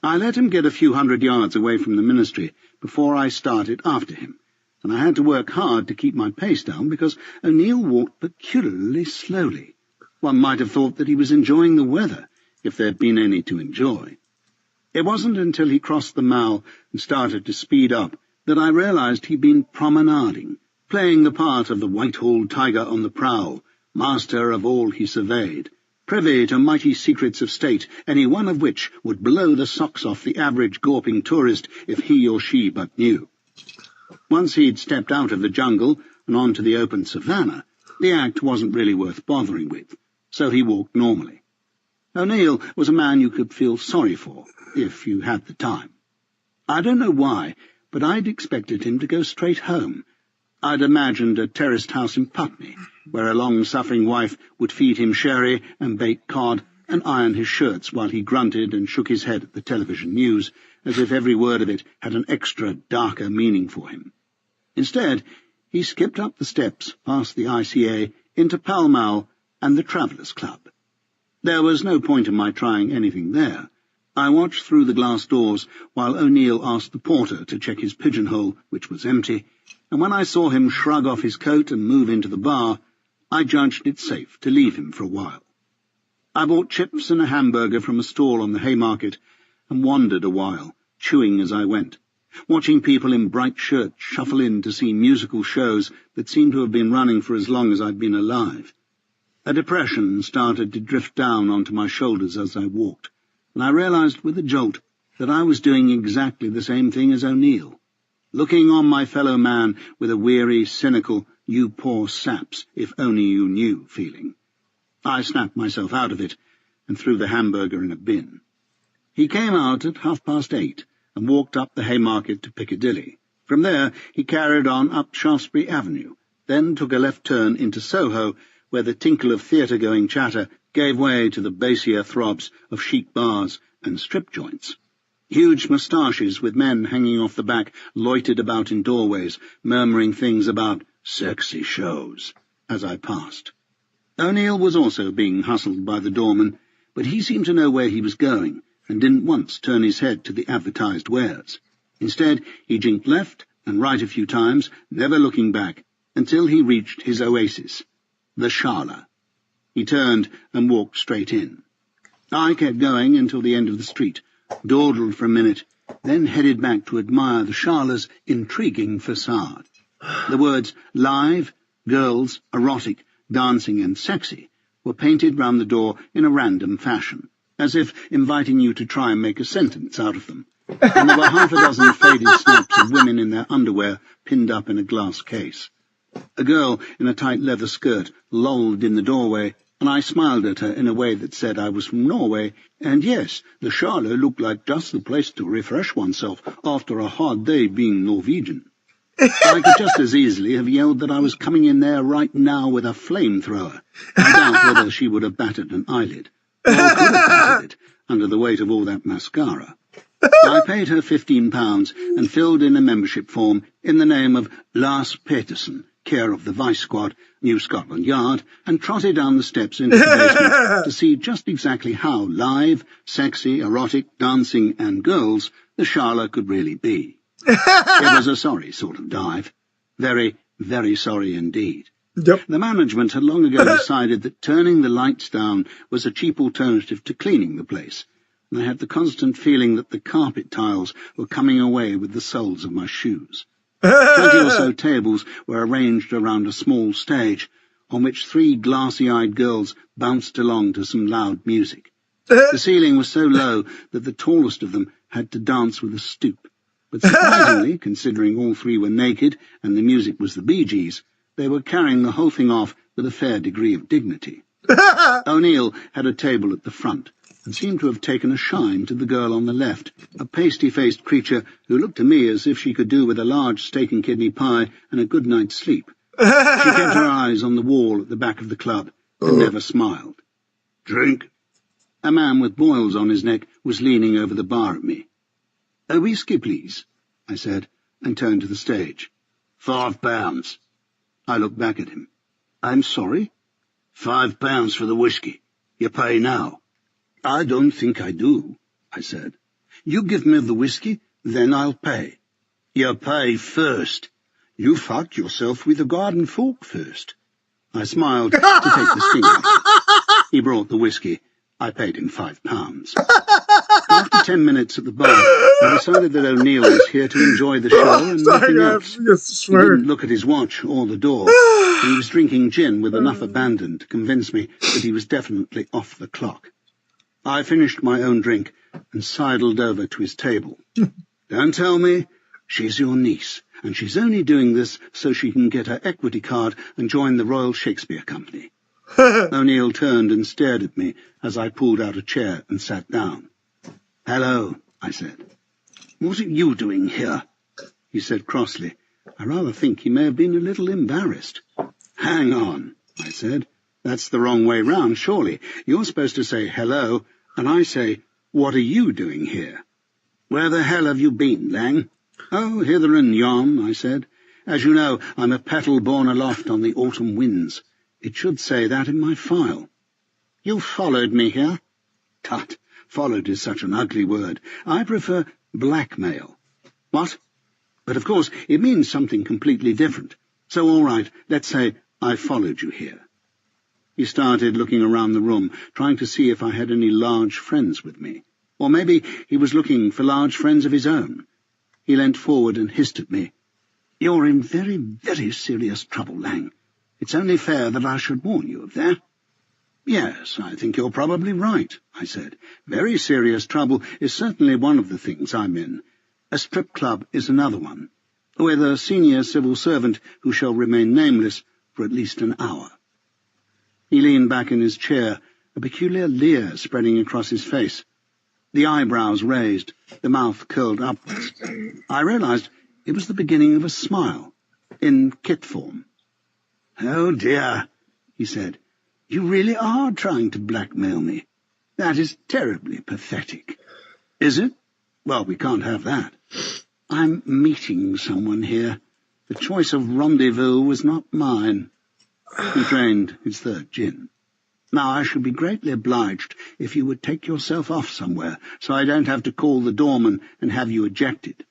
I let him get a few 100 yards away from the ministry before I started after him, and I had to work hard to keep my pace down because O'Neill walked peculiarly slowly. One might have thought that he was enjoying the weather, if there'd been any to enjoy. It wasn't until he crossed the Mall and started to speed up that I realized he'd been promenading, playing the part of the Whitehall tiger on the prowl, master of all he surveyed, privy to mighty secrets of state, any one of which would blow the socks off the average gawping tourist if he or she but knew. Once he'd stepped out of the jungle and onto the open savannah, the act wasn't really worth bothering with, so he walked normally. O'Neill was a man you could feel sorry for, if you had the time. I don't know why, but I'd expected him to go straight home. I'd imagined a terraced house in Putney, where a long-suffering wife would feed him sherry and bake cod and iron his shirts while he grunted and shook his head at the television news, as if every word of it had an extra, darker meaning for him. Instead, he skipped up the steps past the ICA into Pall Mall and the Travellers' Club. There was no point in my trying anything there. I watched through the glass doors while O'Neill asked the porter to check his pigeonhole, which was empty, and when I saw him shrug off his coat and move into the bar, I judged it safe to leave him for a while. I bought chips and a hamburger from a stall on the Haymarket and wandered a while, chewing as I went, watching people in bright shirts shuffle in to see musical shows that seemed to have been running for as long as I'd been alive. A depression started to drift down onto my shoulders as I walked, and I realized with a jolt that I was doing exactly the same thing as O'Neill, looking on my fellow man with a weary, cynical, you poor saps, if only you knew feeling. I snapped myself out of it and threw the hamburger in a bin. He came out at 8:30 and walked up the Haymarket to Piccadilly. From there he carried on up Shaftesbury Avenue, then took a left turn into Soho, where the tinkle of theatre-going chatter gave way to the bassier throbs of chic bars and strip joints. Huge moustaches with men hanging off the back loitered about in doorways, murmuring things about sexy shows as I passed. O'Neill was also being hustled by the doorman, but he seemed to know where he was going and didn't once turn his head to the advertised wares. Instead, he jinked left and right a few times, never looking back, until he reached his oasis, the Schala. He turned and walked straight in. I kept going until the end of the street, dawdled for a minute, then headed back to admire the Schala's intriguing facade. The words live, girls, erotic, dancing and sexy were painted round the door in a random fashion, as if inviting you to try and make a sentence out of them, and there were half a dozen faded snaps of women in their underwear pinned up in a glass case. A girl in a tight leather skirt lolled in the doorway, and I smiled at her in a way that said I was from Norway, and yes, the Schala looked like just the place to refresh oneself after a hard day being Norwegian. I could just as easily have yelled that I was coming in there right now with a flamethrower. I doubt whether she would have batted an eyelid, or could have batted it, under the weight of all that mascara. I paid her £15 and filled in a membership form in the name of Lars Peterson, care of the Vice Squad, New Scotland Yard, and trotted down the steps into the basement to see just exactly how live, sexy, erotic, dancing and girls the Schala could really be. It was a sorry sort of dive. Very, very sorry indeed. Yep. The management had long ago decided that turning the lights down was a cheap alternative to cleaning the place, and I had the constant feeling that the carpet tiles were coming away with the soles of my shoes. 20 or so tables were arranged around a small stage, on which 3 glassy-eyed girls bounced along to some loud music. The ceiling was so low that the tallest of them had to dance with a stoop. But surprisingly, considering all 3 were naked and the music was the Bee Gees, they were carrying the whole thing off with a fair degree of dignity. O'Neill had a table at the front, and seemed to have taken a shine to the girl on the left, a pasty-faced creature who looked to me as if she could do with a large steak and kidney pie and a good night's sleep. She kept her eyes on the wall at the back of the club, and never smiled. "Drink?" A man with boils on his neck was leaning over the bar at me. "A whiskey, please," I said, and turned to the stage. £5. I looked back at him. "I'm sorry?" £5 for the whiskey. You pay now." "I don't think I do," I said. "You give me the whiskey, then I'll pay." "You pay first. You fucked yourself with a garden fork first." I smiled to take the sting off. He brought the whiskey. I paid him £5. I After 10 minutes at the bar, I decided that O'Neill was here to enjoy the show and Sorry, nothing guys. else. I just He swear. didn't look at his watch or the door, and he was drinking gin with enough abandon to convince me that he was definitely off the clock. I finished my own drink and sidled over to his table. Don't tell me. She's your niece, and she's only doing this so she can get her equity card and join the Royal Shakespeare Company. O'Neill turned and stared at me as I pulled out a chair and sat down. "Hello," I said. "What are you doing here?" he said crossly. I rather think he may have been a little embarrassed. "Hang on," I said. "That's the wrong way round, surely. You're supposed to say hello, and I say, what are you doing here?" "Where the hell have you been, Lang?" "Oh, hither and yon," I said. "As you know, I'm a petal borne aloft on the autumn winds. It should say that in my file." "You followed me here?" "Tut, followed is such an ugly word. I prefer blackmail." "What?" "But of course it means something completely different. So all right, let's say I followed you here." He started looking around the room, trying to see if I had any large friends with me. Or maybe he was looking for large friends of his own. He leant forward and hissed at me. "You're in very, very serious trouble, Lang. It's only fair that I should warn you of that." "Yes, I think you're probably right," I said. "Very serious trouble is certainly one of the things I'm in. A strip club is another one, with a senior civil servant who shall remain nameless for at least an hour." He leaned back in his chair, a peculiar leer spreading across his face. The eyebrows raised, the mouth curled upwards. I realized it was the beginning of a smile, in kit form. "Oh dear," he said. "You really are trying to blackmail me. That is terribly pathetic." "Is it? Well, we can't have that." "I'm meeting someone here. The choice of rendezvous was not mine." He drained his third gin. "Now, I should be greatly obliged if you would take yourself off somewhere, so I don't have to call the doorman and have you ejected."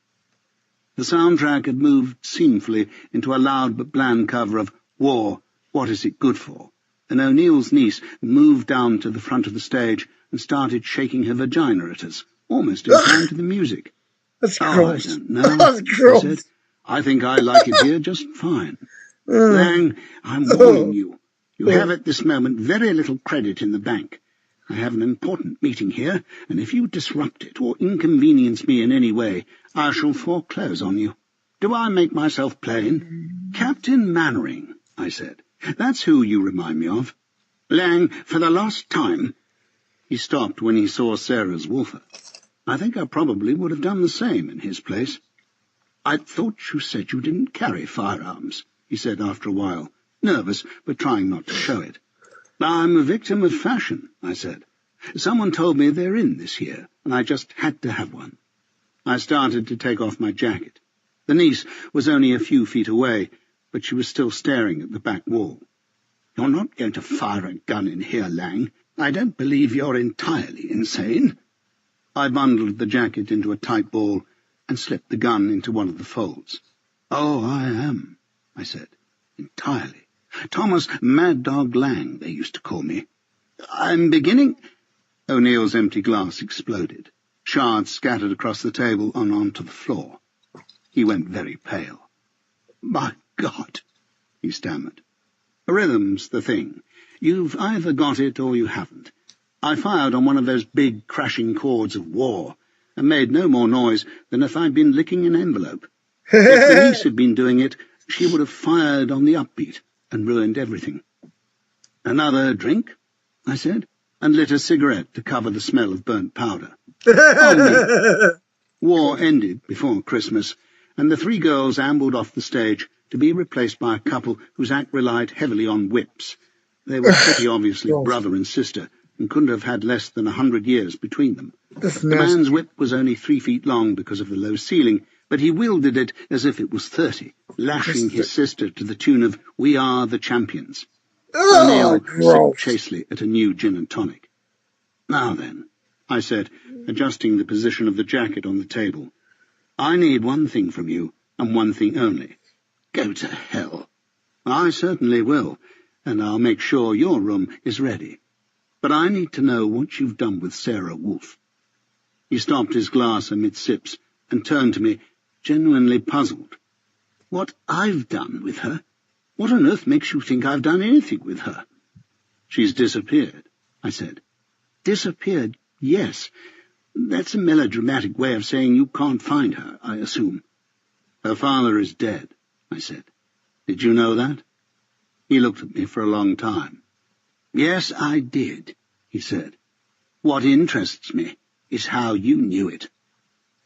The soundtrack had moved scenefully into a loud but bland cover of War, What Is It Good For? And O'Neill's niece moved down to the front of the stage and started shaking her vagina at us, almost in time to the music. That's "Oh, gross. I don't know," That's I gross. said. "I think I like it here just fine." "Lang, I'm warning you. You have at this moment very little credit in the bank. I have an important meeting here, and if you disrupt it or inconvenience me in any way, I shall foreclose on you. Do I make myself plain?" "Captain Mannering," I said. "That's who you remind me of. Lang, for the last time—" He stopped when he saw Sarah's woofer. I think I probably would have done the same in his place. "I thought you said you didn't carry firearms," he said after a while, nervous but trying not to show it. "I'm a victim of fashion," I said. "Someone told me they're in this year, and I just had to have one." I started to take off my jacket. The niece was only a few feet away, but she was still staring at the back wall. "You're not going to fire a gun in here, Lang. I don't believe you're entirely insane." I bundled the jacket into a tight ball and slipped the gun into one of the folds. "Oh, I am," I said. "Entirely. Thomas Mad Dog Lang, they used to call me. I'm beginning—" O'Neill's empty glass exploded. Shards scattered across the table and onto the floor. He went very pale. "My God," he stammered. "Rhythm's the thing. You've either got it or you haven't. I fired on one of those big crashing chords of war, and made no more noise than if I'd been licking an envelope. If the niece had been doing it, she would have fired on the upbeat and ruined everything." "Another drink?" I said, and lit a cigarette to cover the smell of burnt powder. War ended before Christmas, and the three girls ambled off the stage to be replaced by a couple whose act relied heavily on whips. They were pretty obviously brother and sister, and couldn't have had less than 100 years between them. That's The nasty. man's whip was only 3 feet long because of the low ceiling, but he wielded it as if it was 30, lashing his sister to the tune of "We Are the Champions." Oh, O'Neill sipped gross. chastely at a new gin and tonic. "Now then," I said, adjusting the position of the jacket on the table, "I need one thing from you, and one thing only. Go to hell." "I certainly will, and I'll make sure your room is ready. But I need to know what you've done with Sarah Wolfe." He stopped his glass amid sips and turned to me, genuinely puzzled. "What I've done with her? What on earth makes you think I've done anything with her?" "She's disappeared," I said. "Disappeared, yes. That's a melodramatic way of saying you can't find her, I assume." "Her father is dead," I said. "Did you know that?" He looked at me for a long time. "Yes, I did," he said. "What interests me is how you knew it."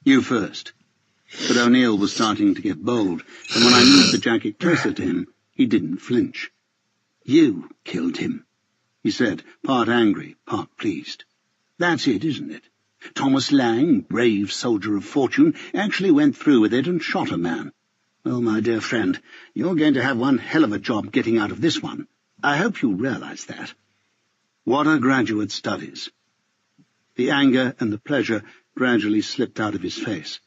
"You first." But O'Neill was starting to get bold, and when I moved the jacket closer to him, he didn't flinch. "You killed him," he said, part angry, part pleased. "That's it, isn't it? Thomas Lang, brave soldier of fortune, actually went through with it and shot a man. Well, my dear friend, you're going to have one hell of a job getting out of this one. I hope you realize that." "What are graduate studies?" The anger and the pleasure gradually slipped out of his face.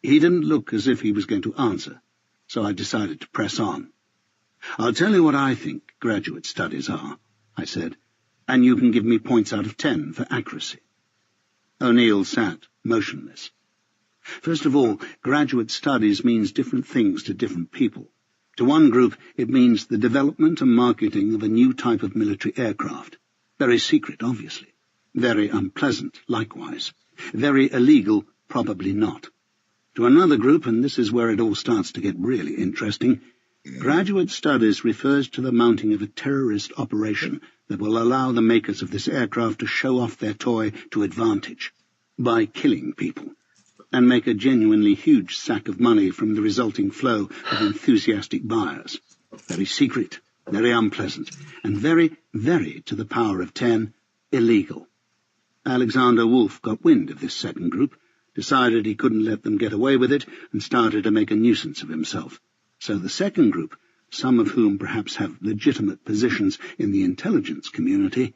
He didn't look as if he was going to answer, so I decided to press on. "I'll tell you what I think graduate studies are," I said, "and you can give me points out of 10 for accuracy." O'Neill sat motionless. First of all, graduate studies means different things to different people. To one group, it means the development and marketing of a new type of military aircraft. Very secret, obviously. Very unpleasant, likewise. Very illegal, probably not. To another group, and this is where it all starts to get really interesting, graduate studies refers to the mounting of a terrorist operation that will allow the makers of this aircraft to show off their toy to advantage by killing people, and make a genuinely huge sack of money from the resulting flow of enthusiastic buyers. Very secret, very unpleasant, and very, very, to the power of 10, illegal. Alexander Wolff got wind of this second group, decided he couldn't let them get away with it, and started to make a nuisance of himself. So the second group, some of whom perhaps have legitimate positions in the intelligence community,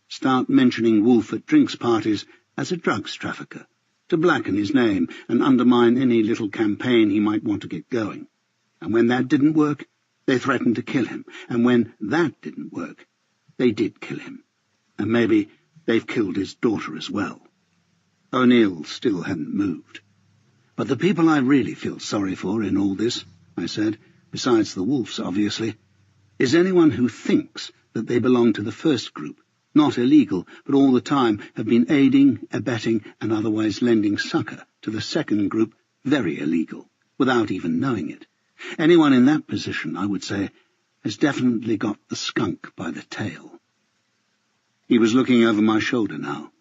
start mentioning Wolff at drinks parties as a drugs trafficker, to blacken his name and undermine any little campaign he might want to get going. And when that didn't work, they threatened to kill him. And when that didn't work, they did kill him. And maybe they've killed his daughter as well. O'Neill still hadn't moved. "But the people I really feel sorry for in all this," I said, "besides the Wolffs, obviously, is anyone who thinks that they belong to the first group, not illegal, but all the time have been aiding, abetting, and otherwise lending succor to the second group, very illegal, without even knowing it. Anyone in that position, I would say, has definitely got the skunk by the tail." He was looking over my shoulder now.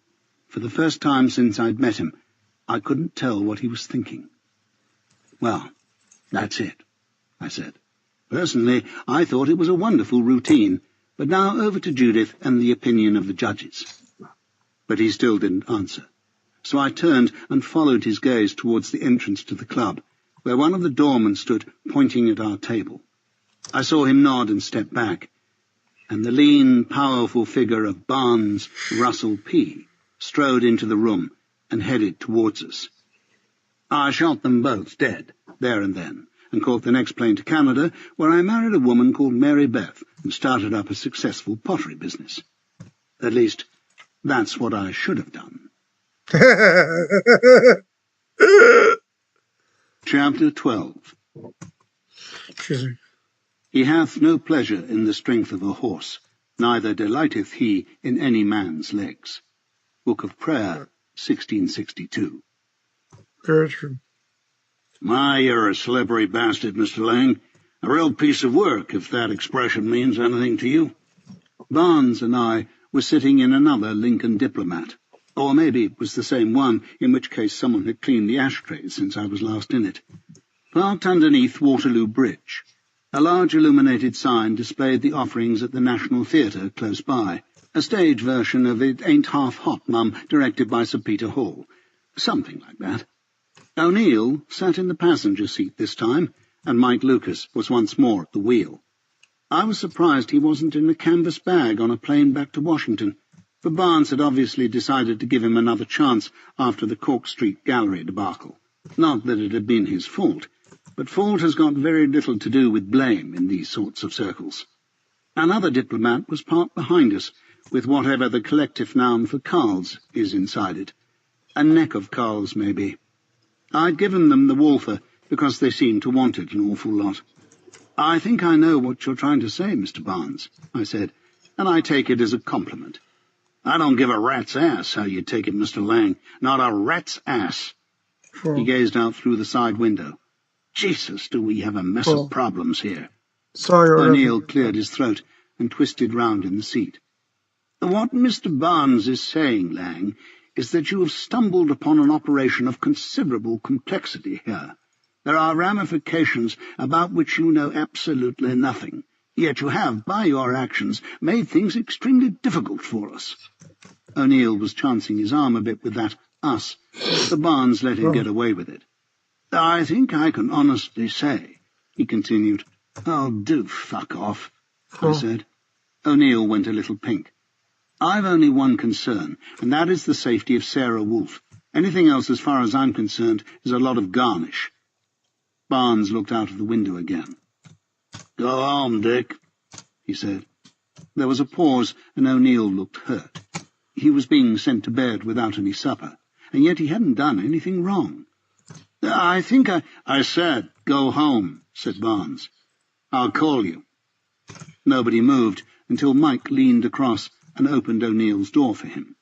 For the first time since I'd met him, I couldn't tell what he was thinking. "Well, that's it," I said. "Personally, I thought it was a wonderful routine, but now over to Judith and the opinion of the judges." But he still didn't answer, so I turned and followed his gaze towards the entrance to the club, where one of the doormen stood pointing at our table. I saw him nod and step back, and the lean, powerful figure of Barnes Russell P. strode into the room and headed towards us. "I shot them both dead, there and then, and caught the next plane to Canada, where I married a woman called Mary Beth and started up a successful pottery business. At least, that's what I should have done." Chapter 12. Excuse me. "He hath no pleasure in the strength of a horse, neither delighteth he in any man's legs." Book of Prayer, 1662. Very true. My, you're a slippery bastard, Mr. Lang. A real piece of work, if that expression means anything to you. Barnes and I were sitting in another Lincoln Diplomat, or maybe it was the same one, in which case someone had cleaned the ashtrays since I was last in it. Parked underneath Waterloo Bridge, a large illuminated sign displayed the offerings at the National Theatre close by, a stage version of It Ain't Half Hot, Mum, directed by Sir Peter Hall. Something like that. O'Neill sat in the passenger seat this time, and Mike Lucas was once more at the wheel. I was surprised he wasn't in a canvas bag on a plane back to Washington, for Barnes had obviously decided to give him another chance after the Cork Street Gallery debacle. Not that it had been his fault, but fault has got very little to do with blame in these sorts of circles. Another diplomat was parked behind us, with whatever the collective noun for Carl's is inside it, A neck of Carl's, maybe. I'd given them the Walther because they seemed to want it an awful lot. I think I know what you're trying to say, Mr. Barnes, I said, and I take it as a compliment. I don't give a rat's ass how you take it, Mr. Lang. Not a rat's ass. He gazed out through the side window. Jesus, do we have a mess of problems here. Sorry, O'Neill cleared his throat and twisted round in the seat. What Mr. Barnes is saying, Lang, is that you have stumbled upon an operation of considerable complexity here. There are ramifications about which you know absolutely nothing, yet you have, by your actions, made things extremely difficult for us. O'Neill was chancing his arm a bit with that us, but Barnes let him get away with it. I think I can honestly say, he continued. Oh, do fuck off, I said. O'Neill went a little pink. I've only one concern, and that is the safety of Sarah Wolfe. Anything else, as far as I'm concerned, is a lot of garnish. Barnes looked out of the window again. Go home, Dick, he said. There was a pause, and O'Neill looked hurt. He was being sent to bed without any supper, and yet he hadn't done anything wrong. I think I said, go home, said Barnes. I'll call you. Nobody moved until Mike leaned across and opened O'Neill's door for him.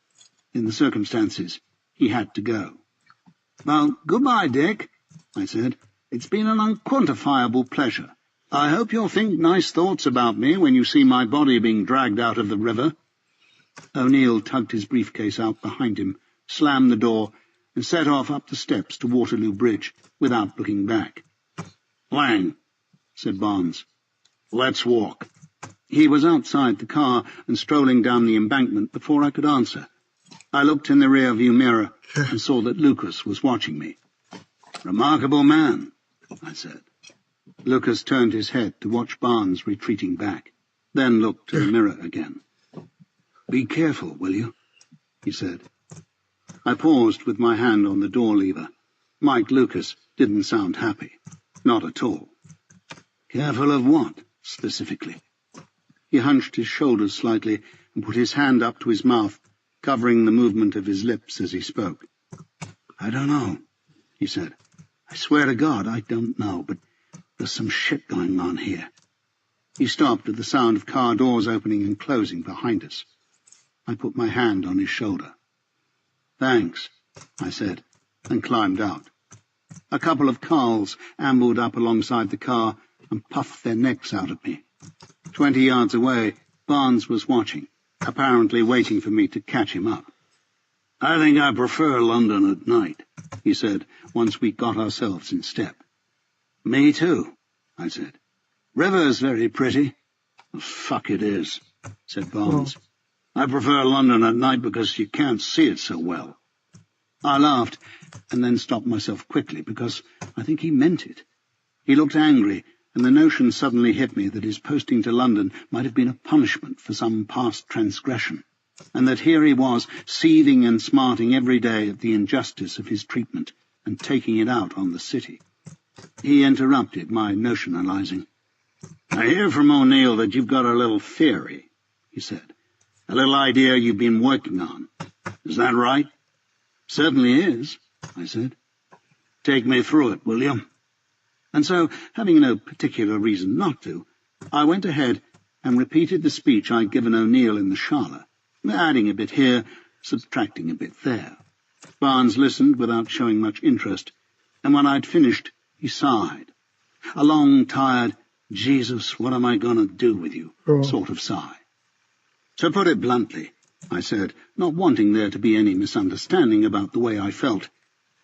In the circumstances, he had to go. Well, goodbye, Dick, I said. It's been an unquantifiable pleasure. I hope you'll think nice thoughts about me when you see my body being dragged out of the river. O'Neill tugged his briefcase out behind him, slammed the door, and set off up the steps to Waterloo Bridge without looking back. Lang, said Barnes, let's walk. He was outside the car and strolling down the embankment before I could answer. I looked in the rear-view mirror and saw that Lucas was watching me. Remarkable man, I said. Lucas turned his head to watch Barnes retreating back, then looked to the mirror again. Be careful, will you? He said. I paused with my hand on the door lever. Mike Lucas didn't sound happy. Not at all. Careful of what, specifically? He hunched his shoulders slightly and put his hand up to his mouth, covering the movement of his lips as he spoke. I don't know, he said. I swear to God, I don't know, but there's some shit going on here. He stopped at the sound of car doors opening and closing behind us. I put my hand on his shoulder. Thanks, I said, and climbed out. A couple of Carls ambled up alongside the car and puffed their necks out at me. 20 yards away, Barnes was watching, apparently waiting for me to catch him up. I think I prefer London at night, he said, once we got ourselves in step. Me too, I said. River's very pretty. Fuck it is, said Barnes. I prefer London at night because you can't see it so well. I laughed, and then stopped myself quickly, because I think he meant it. He looked angry, and the notion suddenly hit me that his posting to London might have been a punishment for some past transgression, and that here he was, seething and smarting every day at the injustice of his treatment, and taking it out on the city. He interrupted my notionalizing. I hear from O'Neill that you've got a little theory, he said. A little idea you've been working on. Is that right? Certainly is, I said. Take me through it, will you? And so, having no particular reason not to, I went ahead and repeated the speech I'd given O'Neill in the Charlotte, adding a bit here, subtracting a bit there. Barnes listened without showing much interest, and when I'd finished, he sighed. A long, tired, Jesus, what am I going to do with you, sort of sigh. To put it bluntly, I said, not wanting there to be any misunderstanding about the way I felt,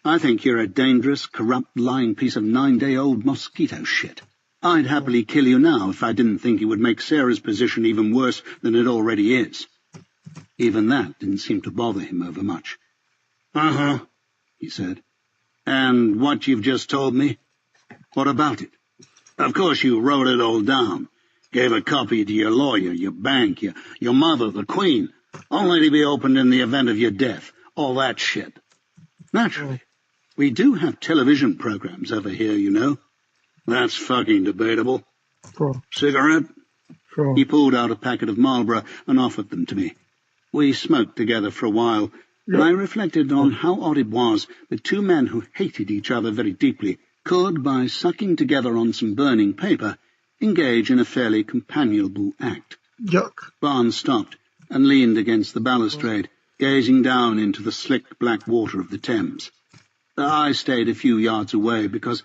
I think you're a dangerous, corrupt, lying piece of 9-day-old mosquito shit. I'd happily kill you now if I didn't think you would make Sarah's position even worse than it already is. Even that didn't seem to bother him over much. Uh-huh, he said. And what you've just told me? What about it? Of course you wrote it all down. Gave a copy to your lawyer, your bank, your mother, the Queen, only to be opened in the event of your death. All that shit. Naturally. We do have television programs over here, you know. That's fucking debatable. Cigarette? He pulled out a packet of Marlboro and offered them to me. We smoked together for a while, And I reflected on how odd it was that two men who hated each other very deeply could, by sucking together on some burning paper, engage in a fairly companionable act. Yuck. Barnes stopped and leaned against the balustrade, gazing down into the slick black water of the Thames. I stayed a few yards away because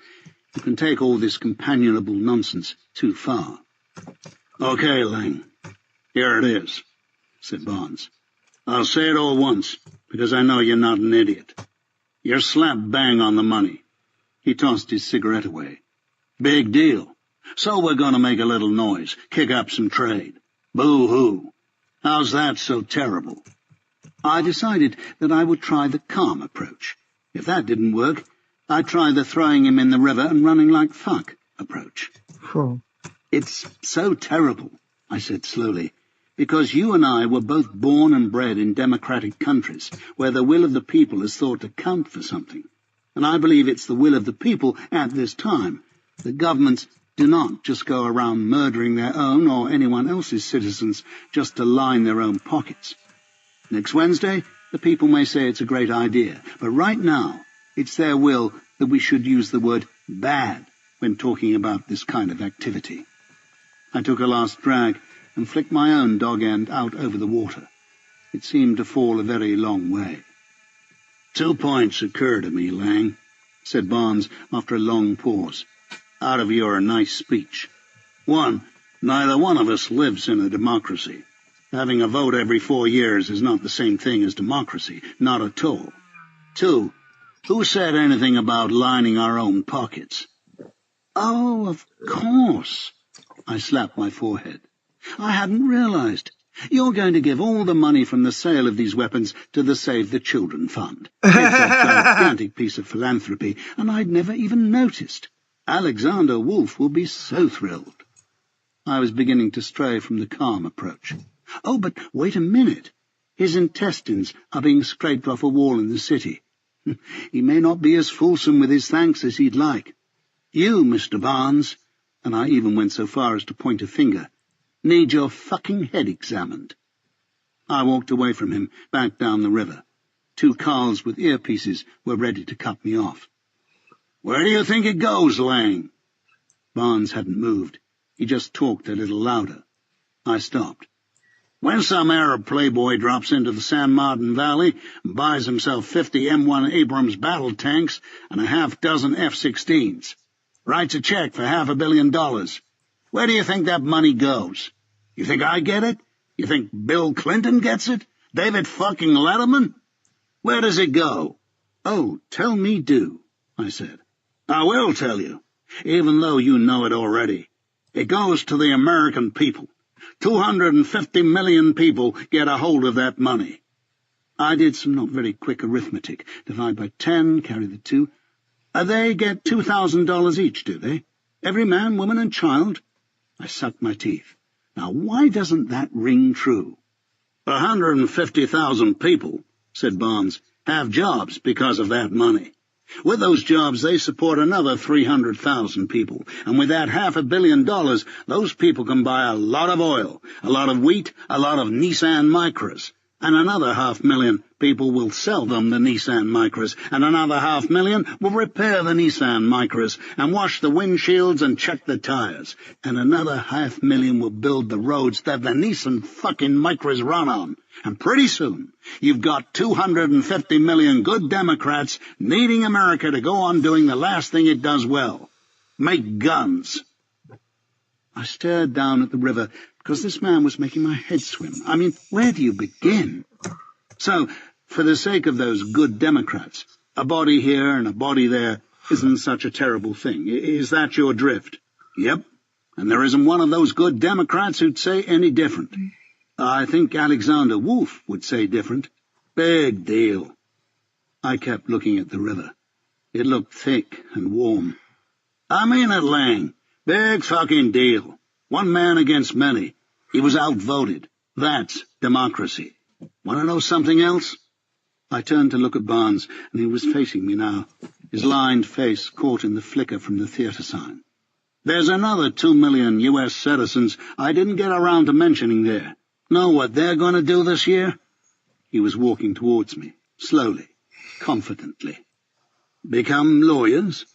you can take all this companionable nonsense too far. "Okay, Lang, here it is," said Barnes. "I'll say it all once, because I know you're not an idiot. You're slap bang on the money." He tossed his cigarette away. "Big deal. So we're going to make a little noise, kick up some trade. Boo-hoo. How's that so terrible?" I decided that I would try the calm approach. If that didn't work, I'd try the throwing him in the river and running like fuck approach. Oh. "It's so terrible," I said slowly, "because you and I were both born and bred in democratic countries where the will of the people is thought to count for something. And I believe it's the will of the people at this time that governments do not just go around murdering their own or anyone else's citizens just to line their own pockets. Next Wednesday, the people may say it's a great idea, but right now, it's their will that we should use the word bad when talking about this kind of activity." I took a last drag and flicked my own dog end out over the water. It seemed to fall a very long way. "2 points occur to me, Lang," said Barnes after a long pause, "out of your nice speech. 1, neither one of us lives in a democracy. Having a vote every 4 years is not the same thing as democracy, not at all. 2, who said anything about lining our own pockets?" "Oh, of course." I slapped my forehead. "I hadn't realized. You're going to give all the money from the sale of these weapons to the Save the Children Fund. It's a gigantic piece of philanthropy, and I'd never even noticed. Alexander Wolf will be so thrilled." I was beginning to stray from the calm approach. "Oh, but wait a minute. His intestines are being scraped off a wall in the city. He may not be as fulsome with his thanks as he'd like. You, Mr. Barnes," and I even went so far as to point a finger, "need your fucking head examined." I walked away from him, back down the river. 2 Carls with earpieces were ready to cut me off. "Where do you think it goes, Lang?" Barnes hadn't moved. He just talked a little louder. I stopped. "When some Arab playboy drops into the San Martin Valley and buys himself 50 M1 Abrams battle tanks and a half-dozen F-16s, writes a check for $500 million, where do you think that money goes? You think I get it? You think Bill Clinton gets it? David fucking Letterman? Where does it go?" "Oh, tell me do," I said. "I will tell you, even though you know it already. It goes to the American people. 250 million people get a hold of that money." I did some not very quick arithmetic. Divide by 10, carry the 2. They get $2,000 each, do they? Every man, woman, and child? I sucked my teeth. Now, why doesn't that ring true? 150,000 people, said Barnes, have jobs because of that money. With those jobs, they support another 300,000 people, and with that $500 million, those people can buy a lot of oil, a lot of wheat, a lot of Nissan Micras, and another 500,000 people will sell them the Nissan Micras, and another 500,000 will repair the Nissan Micras, and wash the windshields and check the tires, and another 500,000 will build the roads that the Nissan fucking Micras run on. And pretty soon, you've got 250 million good Democrats needing America to go on doing the last thing it does well, make guns. I stared down at the river because this man was making my head swim. I mean, where do you begin? So, for the sake of those good Democrats, a body here and a body there isn't such a terrible thing. Is that your drift? Yep. And there isn't one of those good Democrats who'd say any different. I think Alexander Wolf would say different. Big deal. I kept looking at the river. It looked thick and warm. I mean it, Lang. Big fucking deal. One man against many. He was outvoted. That's democracy. Want to know something else? I turned to look at Barnes, and he was facing me now, his lined face caught in the flicker from the theatre sign. There's another 2 million U.S. citizens I didn't get around to mentioning there. Know what they're going to do this year? He was walking towards me. slowly, confidently. Become lawyers?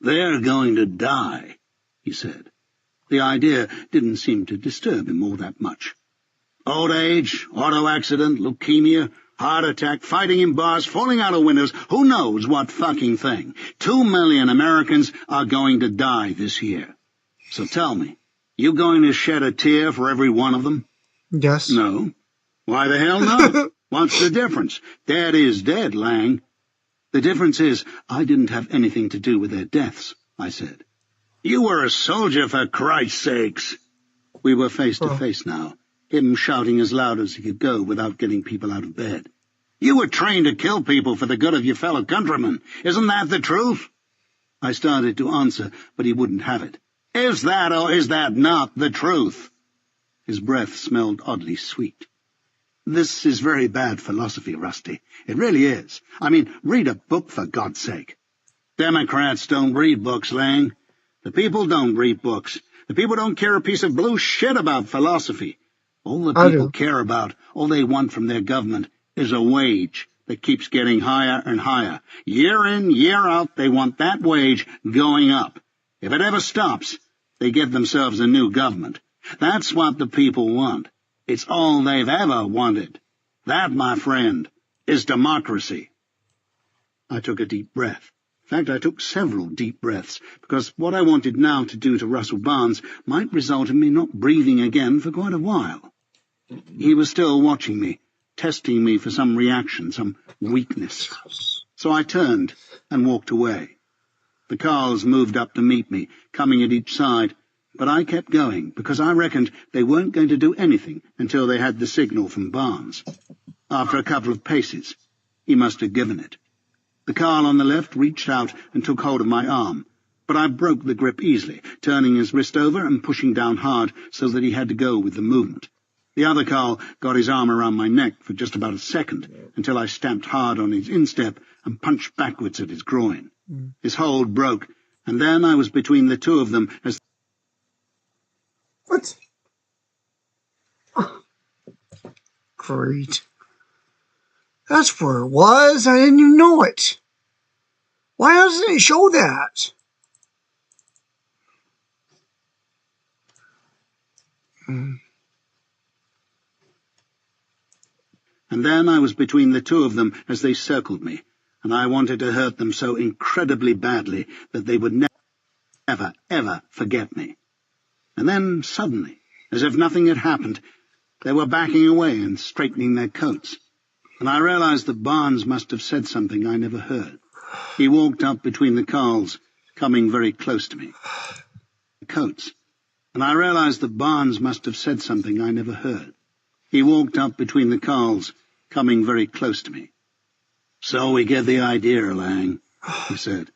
They're going to die, he said. The idea didn't seem to disturb him all that much. Old age, auto accident, leukemia, heart attack, fighting in bars, falling out of windows, who knows what fucking thing. 2 million Americans are going to die this year. So tell me, you going to shed a tear for every one of them? Yes. No. Why the hell not? What's the difference? Dad is dead, Lang. The difference is I didn't have anything to do with their deaths, I said. You were a soldier, for Christ's sakes. We were face to face now, him shouting as loud as he could go without getting people out of bed. You were trained to kill people for the good of your fellow countrymen. Isn't that the truth? I started to answer, but he wouldn't have it. Is that or is that not the truth? His breath smelled oddly sweet. This is very bad philosophy, Rusty. It really is. I mean, read a book, for God's sake. Democrats don't read books, Lang. The people don't read books. The people don't care a piece of blue shit about philosophy. All the people care about, all they want from their government, is a wage that keeps getting higher and higher. Year in, year out, they want that wage going up. If it ever stops, they give themselves a new government. That's what the people want. It's all they've ever wanted. That, my friend, is democracy. I took a deep breath. In fact, I took several deep breaths, because what I wanted now to do to Russell Barnes might result in me not breathing again for quite a while. He was still watching me, testing me for some reaction, some weakness. So I turned and walked away. The Carls moved up to meet me, coming at each side, but I kept going, because I reckoned they weren't going to do anything until they had the signal from Barnes. After a couple of paces, he must have given it. The Carl on the left reached out and took hold of my arm, but I broke the grip easily, turning his wrist over and pushing down hard so that he had to go with the movement. The other Carl got his arm around my neck for just about a second, until I stamped hard on his instep and punched backwards at his groin. His hold broke, and then I was between the two of them as... What? Great. That's where it was. I didn't even know it. Why doesn't it show that? And then I was between the two of them as they circled me, and I wanted to hurt them so incredibly badly that they would never, ever forget me. And then, suddenly, as if nothing had happened, they were backing away and straightening their coats, and I realized that Barnes must have said something I never heard. He walked up between the Carls, coming very close to me. Coats. And I realized that Barnes must have said something I never heard. He walked up between the Carls, coming very close to me. So we get the idea, Lang, he said.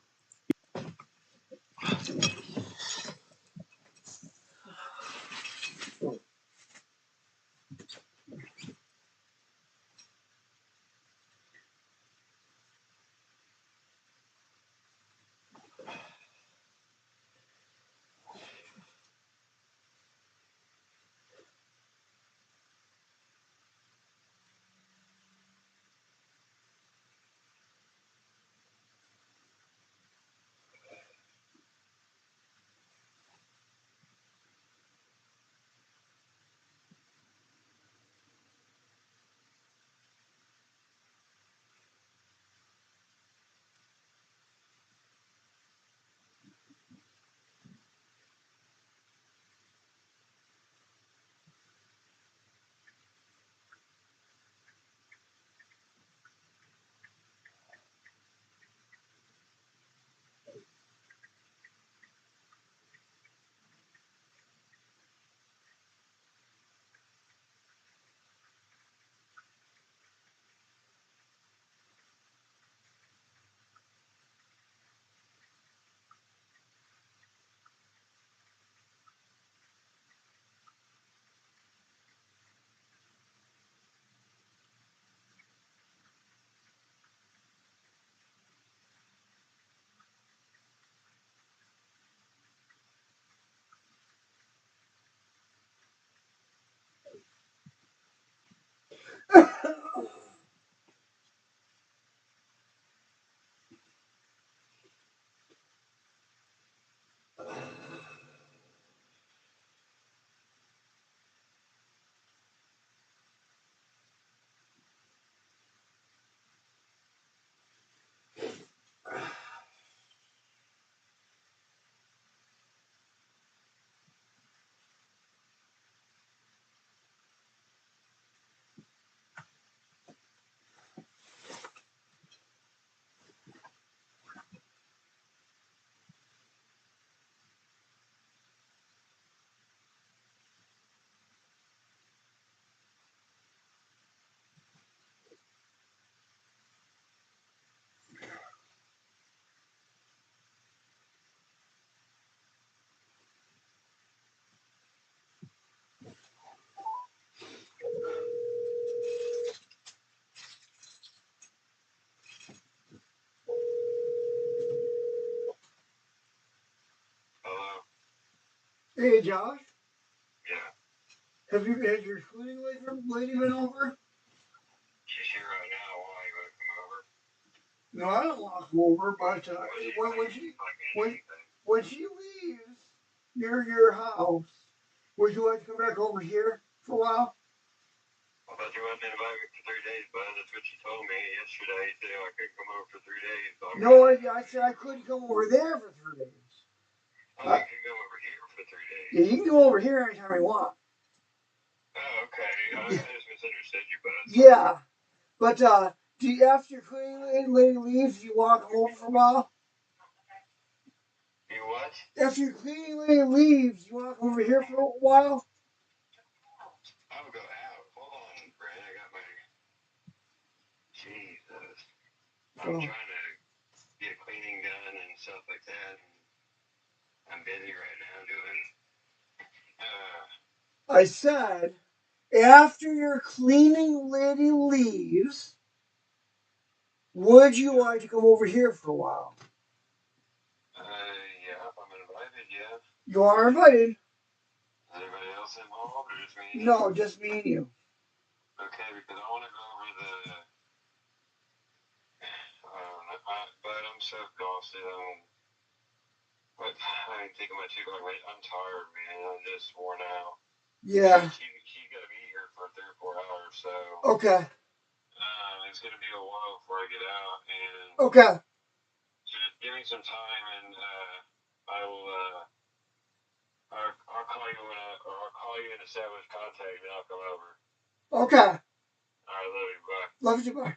Hey, Josh. Yeah. Has your cleaning lady been over? She's here right now. Why you want to come over? No, I don't want to come over, but when she leaves your house, would you like to come back over here for a while? I thought you wasn't invited me for 3 days, bud. That's what you told me yesterday. You said I couldn't come over for 3 days. No, I said I couldn't come over there for 3 days. I could come over here for 3 days. Yeah, you can come over here anytime you want. Oh, okay. I just misunderstood you, bud. Yeah, but after your cleaning lady leaves, you want to come over for a while? You what? After your cleaning lady leaves, you want to come over here for a while? I would go out. Hold on, Brad. I got my... Jesus. I'm trying to get cleaning done and stuff like that. I'm busy right now doing... I said, after your cleaning lady leaves, would you like to come over here for a while? Yeah, if I'm invited, yeah. You are invited. Is anybody else involved, or just me? No, just me and you. Okay, because I want to go over the... but I'm so exhausted. I ain't taking my 2 o'clock wait. I'm tired, man. I'm just worn out. Yeah. She's got to be here for 3 or 4 hours, so... Okay. It's going to be a while before I get out, and... Okay. So just give me some time, and I will... I'll call you and establish contact, and I'll come over. Okay. All right, love you. Bye. Love you. Bye.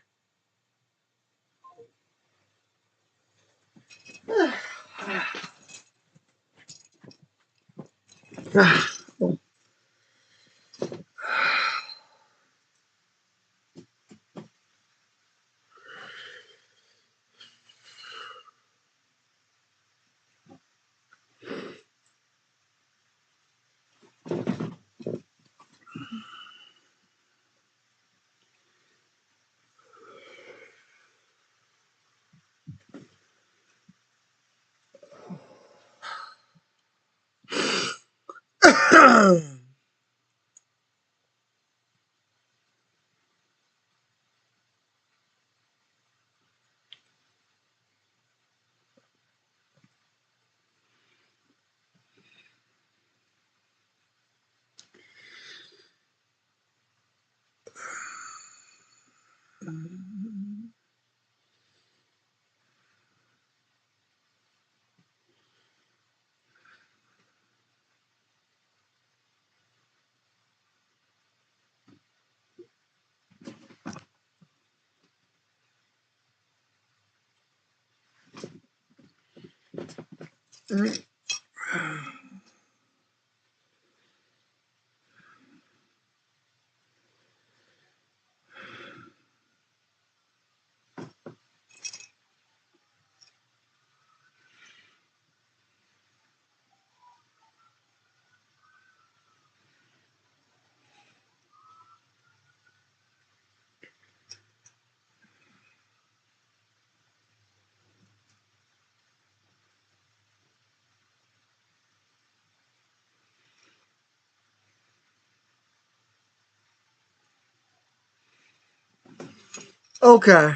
Okay.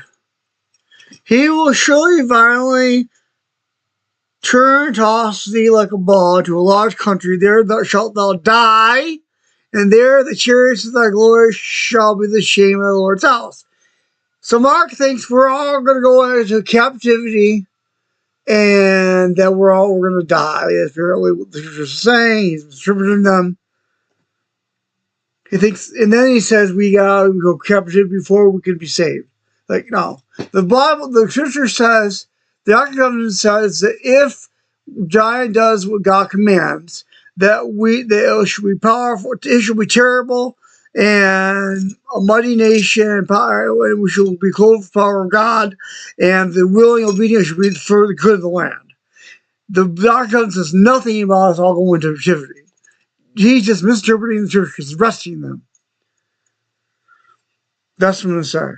He will surely violently turn and toss thee like a ball to a large country. There thou shalt thou die, and there the chariots of thy glory shall be the shame of the Lord's house. So Mark thinks we're all going to go into captivity, and that we're going to die. That's apparently what the scriptures are saying. He's distributing them. He thinks, and then he says we gotta go captive before we can be saved. Like, no, the Bible, the scripture says, the Ark of the Covenant says that if John does what God commands, that it should be powerful, it should be terrible, and a mighty nation, and we should be clothed with the power of God, and the willing obedience should be for the good of the land. The Ark of the Covenant says nothing about us all going into captivity. He's just misinterpreting the scriptures, resting them. That's what I'm going to say.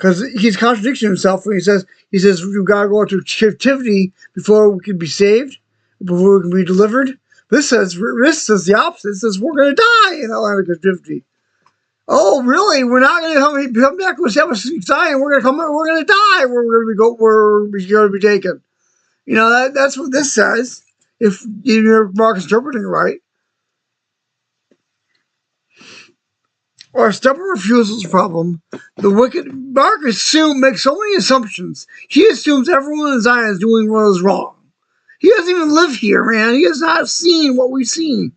because he's contradicting himself when he says we've got to go into captivity before we can be saved, before we can be delivered. This says the opposite. It says we're going to die in that land of captivity. Oh, really? We're not going to come back to establish Zion. We're going to come. We're going to die. We're going to be taken. You know, that's what this says. If Mark's interpreting it right. Our stubborn refusal is a problem. The wicked Mark makes so many assumptions. He assumes everyone in Zion is doing what is wrong. He doesn't even live here, man. He has not seen what we've seen.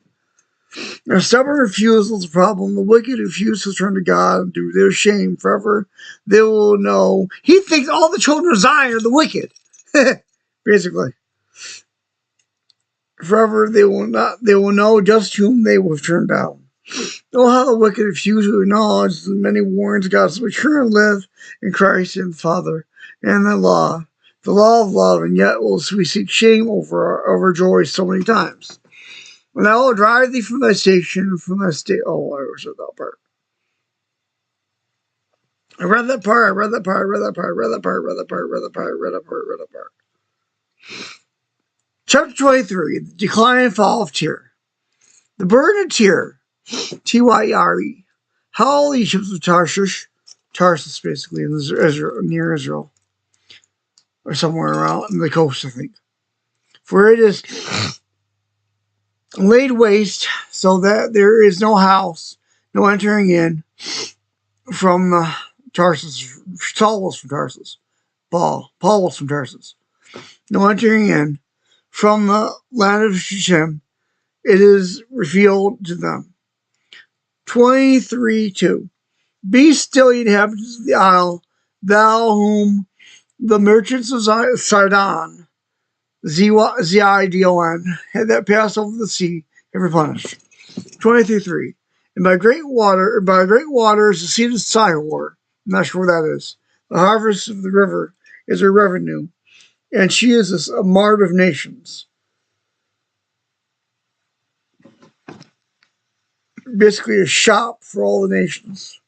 Our stubborn refusal is a problem. The wicked refuse to turn to God and do their shame forever. They will know. He thinks all the children of Zion are the wicked. Basically. Forever they will know just whom they will turn down. Oh, how the wicked refuse to acknowledge the many warnings of God, so we turn and live in Christ and the Father and the law of love, and yet we seek shame over our joy so many times. And I will drive thee from thy station, from thy state. Oh, I said that part. I read that part. Chapter 23, the decline and fall of Tyre. The burden of Tyre, Tyre. How all the ships of Tarsus basically, in Israel, near Israel, or somewhere around in the coast, I think. For it is laid waste, so that there is no house, no entering in from Tarsus. Saul was from Tarsus. Paul was from Tarsus. No entering in from the land of Shechem. It is revealed to them. 23:2. Be still, ye inhabitants of the isle, thou whom the merchants of Sidon, Zidon, had that passed over the sea, have replenished. 23:3. And by great waters the seed of Sihor. I'm not sure where that is. The harvest of the river is her revenue, and she is a mart of nations. Basically a shop for all the nations.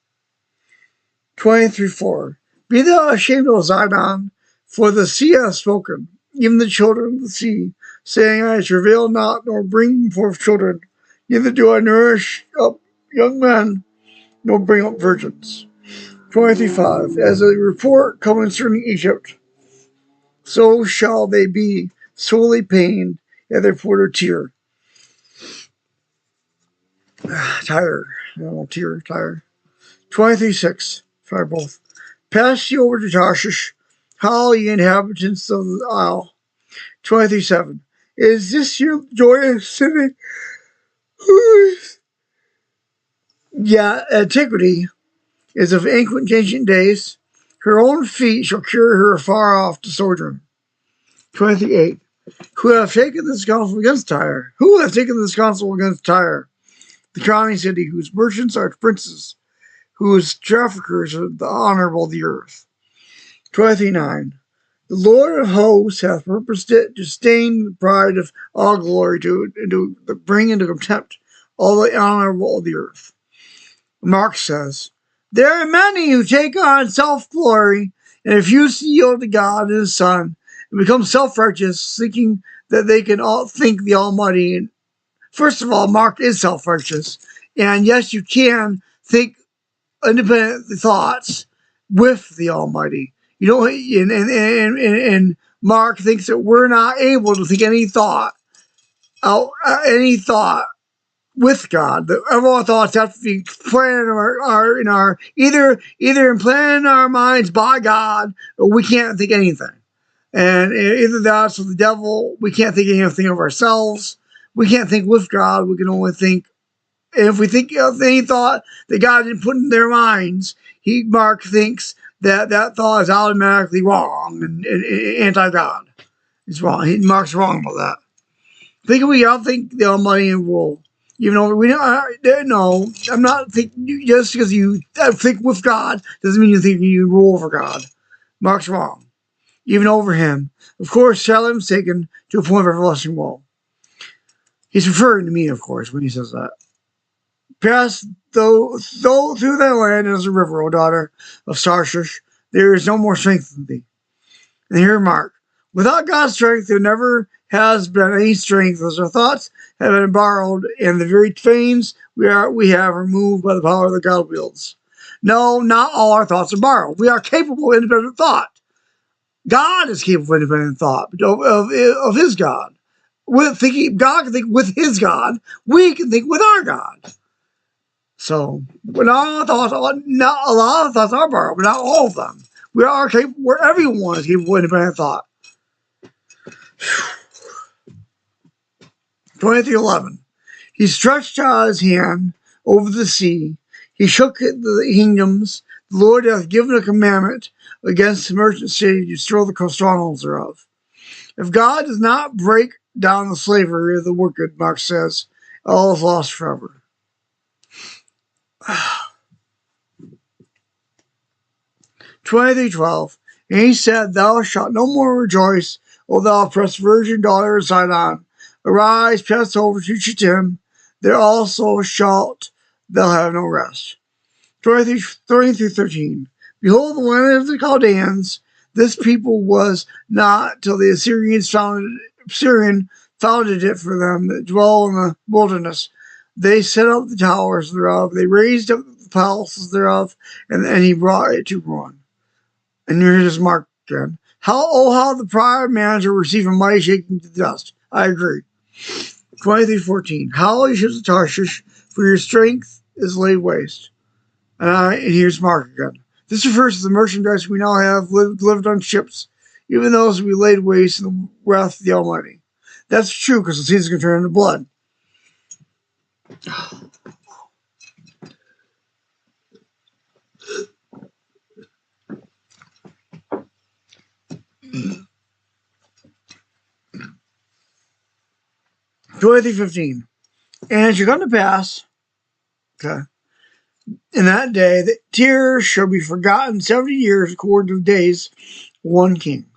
23:4. Be thou ashamed, O Zidon, for the sea hath spoken, even the children of the sea, saying, I travail not, nor bring forth children, neither do I nourish up young men, nor bring up virgins. 23:5. As a report concerning Egypt, so shall they be sorely pained at their report of Tyre. Tyre. 23:6. Sorry, both. Pass ye over to Tarshish, howl ye inhabitants of the isle. 23:7. Is this your joyous city? Yeah, antiquity is of ancient days. Her own feet shall carry her far off to sojourn. 23:8. Who have taken this counsel against Tyre? Who have taken this counsel against Tyre? The crowning city, whose merchants are princes, whose traffickers are the honorable of the earth. 23:9. The Lord of hosts hath purposed it to stain the pride of all glory, to bring into contempt all the honorable of the earth. Mark says, there are many who take on self-glory and refuse to yield to God and His Son, and become self-righteous, thinking that they can think the Almighty. First of all, Mark is self-righteous, and yes, you can think independent thoughts with the Almighty. You know, and Mark thinks that we're not able to think any thought with God. All our thoughts have to be planted in our either implanted in our minds by God, or we can't think anything. And either that's with the devil. We can't think anything of ourselves. We can't think with God. We can only think. And if we think of any thought that God didn't put in their minds, Mark thinks that thought is automatically wrong and anti-God. It's wrong. Mark's wrong about that. We all think the Almighty rule. Even though we no, I'm not thinking. Just because you think with God doesn't mean you think you rule over God. Mark's wrong. Even over Him. Of course, Salem's taken to a point of everlasting woe. He's referring to me, of course, when he says that. Pass though through thy land as a river, O daughter of Tarshish. there is no more strength in thee. And here, Mark. Without God's strength, there never has been any strength, as our thoughts have been borrowed, and the very fanes we have removed by the power that God wields. No, not all our thoughts are borrowed. We are capable of independent thought. God is capable of independent thought of His God. God can think with His God. We can think with our God. So, not a lot of thoughts are borrowed, but not all of them. We are capable. Where everyone is capable of independent thought. 23:11. He stretched out his hand over the sea. He shook the kingdoms. The Lord hath given a commandment against the merchant city to destroy the strongholds thereof. If God does not break down the slavery of the wicked, Mark says, all is lost forever. 23:12. And he said, Thou shalt no more rejoice, O thou oppressed virgin daughter of Sidon. Arise, pass over to Chittim. There also shalt thou have no rest. 20-13. Behold, the land of the Chaldeans. This people was not till the Syrian founded it for them that dwell in the wilderness. They set up the towers thereof. They raised up the palaces thereof, and he brought it to ruin. And here's Mark again. How the prior manager received a mighty shaking to the dust. I agree. 23:14. How you ships of Tarshish, for your strength is laid waste. And here's Mark again. This refers to the merchandise we now have lived on ships, even those we laid waste in the wrath of the Almighty. That's true, because the seas can turn into blood. Deuteronomy 15. And it shall come to pass, okay, in that day that tears shall be forgotten 70 years according to the days of one king.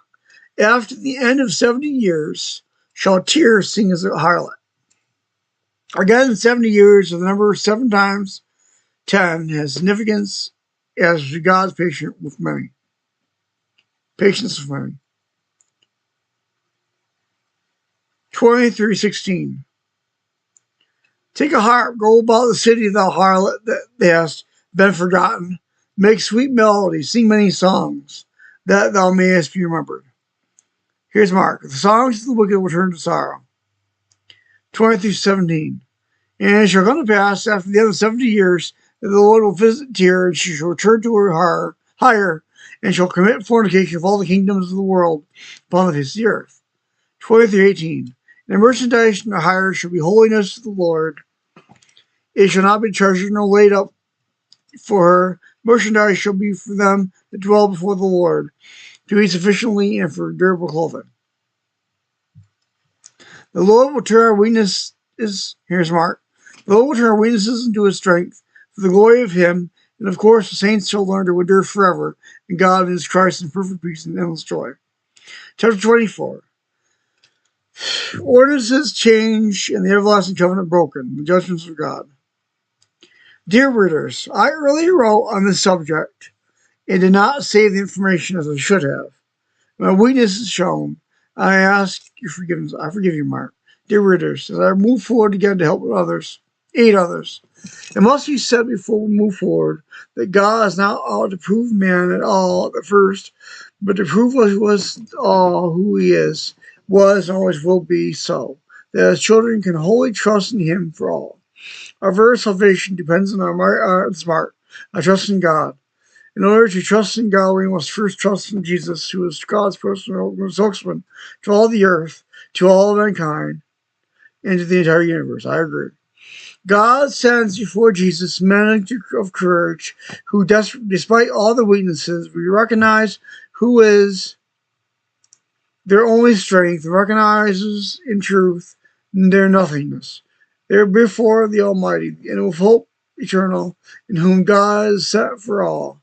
After the end of 70 years shall tears sing as a harlot. Again, 70 years, the number 7 times 10 has significance as God's patience with many. 23:16. Take a harp, go about the city, thou harlot that hast been forgotten. Make sweet melodies, sing many songs, that thou mayest be remembered. Here's Mark. The songs of the wicked will turn to sorrow. 20-17. And it shall come to pass after the end of 70 years that the Lord will visit Tyre, and she shall return to her hire, and shall commit fornication of all the kingdoms of the world upon the face of the earth. 23:18. And merchandise and hire shall be holiness to the Lord. It shall not be treasured nor laid up for her. Merchandise shall be for them that dwell before the Lord, to eat sufficiently and for durable clothing. The Lord will turn our weaknesses. Here's Mark. The Lord will turn our weaknesses into His strength, for the glory of Him, and of course the saints shall learn to endure forever, and God is Christ in perfect peace and endless joy. Chapter 24. Ordinances change and the everlasting covenant broken, the judgments of God. Dear readers, I earlier wrote on this subject and did not save the information as I should have. My weakness is shown. I ask your forgiveness. I forgive you, Mark. Dear readers, as I move forward again to help aid others, it must be said before we move forward that God is not out to prove man at all at first, but to prove us all who He is, was, and always will be so, that His children can wholly trust in Him for all. Our very salvation depends on our smart. I trust in God. In order to trust in God, we must first trust in Jesus, who is God's personal spokesman to all the earth, to all mankind, and to the entire universe. I agree. God sends before Jesus men of courage who, despite all their weaknesses, we recognize who is their only strength, recognizes in truth their nothingness. They are before the Almighty, and with hope eternal, in whom God is set for all.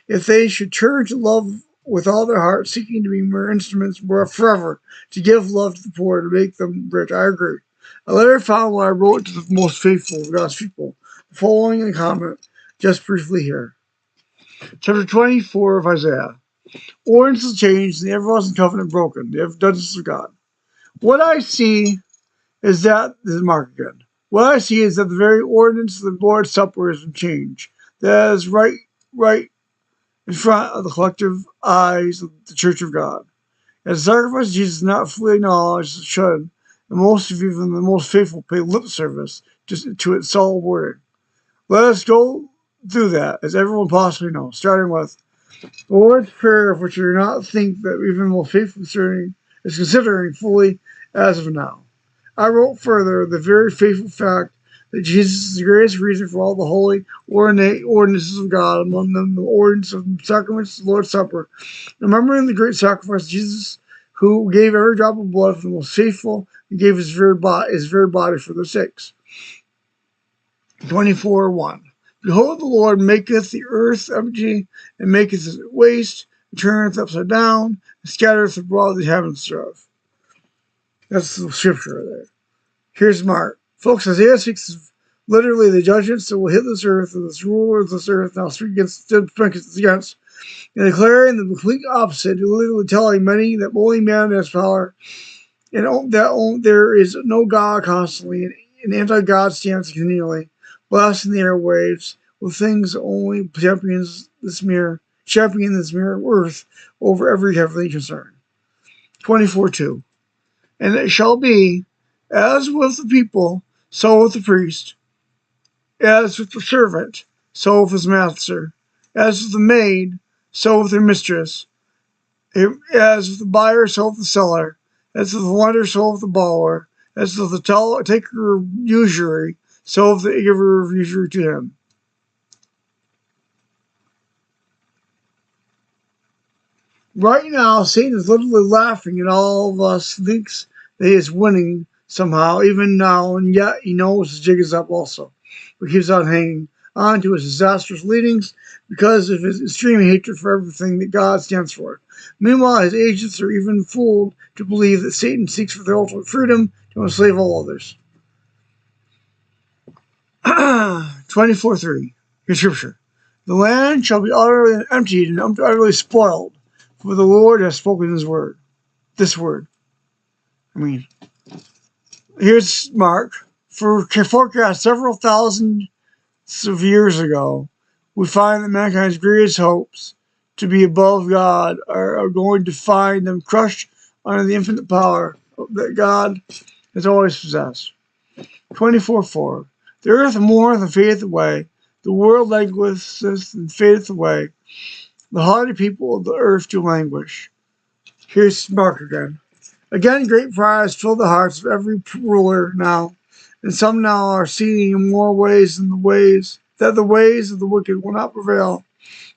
If they should turn to love with all their heart, seeking to be mere instruments forever, to give love to the poor, to make them rich, I agree. A letter found what I wrote to the most faithful of God's people. The following in comment, just briefly here. Chapter 24 of Isaiah. Ordinances changed and the everlasting covenant broken. The judgments of God. What I see is that, this is Mark again. What I see is that the very ordinance of the Lord's Supper has been changed. That is right in front of the collective eyes of the Church of God. As the sacrifice of Jesus is not fully acknowledged as it should, and most of even the most faithful pay lip service to its solemn wording. Let us go through that, as everyone possibly knows, starting with the Lord's Prayer, which I do not think that even the most faithful is considering fully as of now. I wrote further the very faithful fact that Jesus is the greatest reason for all the holy, ornate ordinances of God, among them the ordinance of the sacraments of the Lord's Supper, remembering the great sacrifice of Jesus, who gave every drop of blood for the most faithful, and gave his very body for their sakes. 24:1. Behold, the Lord maketh the earth empty, and maketh it waste, and turneth upside down, and scattereth abroad the heavens thereof. That's the scripture right there. Here's Mark. Folks, Isaiah speaks of literally the judgments that will hit this earth, and this ruler of this earth now speak against, and declaring the complete opposite, literally telling many that only man has power, and that there is no God constantly, and anti-God stance continually, blasting the airwaves with things that only champion this mere earth over every heavenly concern. 24:2. And it shall be, as with the people, so with the priest, as with the servant, so with his master, as with the maid, so with her mistress, as with the buyer, so with the seller, as with the lender, so with the borrower, as with the taker of usury, so with the giver of usury to him. Right now, Satan is literally laughing at all of us, thinks that he is winning somehow, even now, and yet he knows his jig is up also. But he keeps on hanging on to his disastrous leadings because of his extreme hatred for everything that God stands for. Meanwhile, his agents are even fooled to believe that Satan seeks for their ultimate freedom to enslave all others. 24:3. Here's scripture. The land shall be utterly emptied and utterly spoiled, for the Lord has spoken his word. This word. Here's Mark. For forecast several thousands of years ago, we find that mankind's greatest hopes to be above God are going to find them crushed under the infinite power that God has always possessed. 24:4. The earth mourneth and fadeth away. The world languisheth and fadeth away. The haughty people of the earth do languish. Here's Mark again. Again, great pride has filled the hearts of every ruler now, and some now are seeing in more ways than the ways of the wicked will not prevail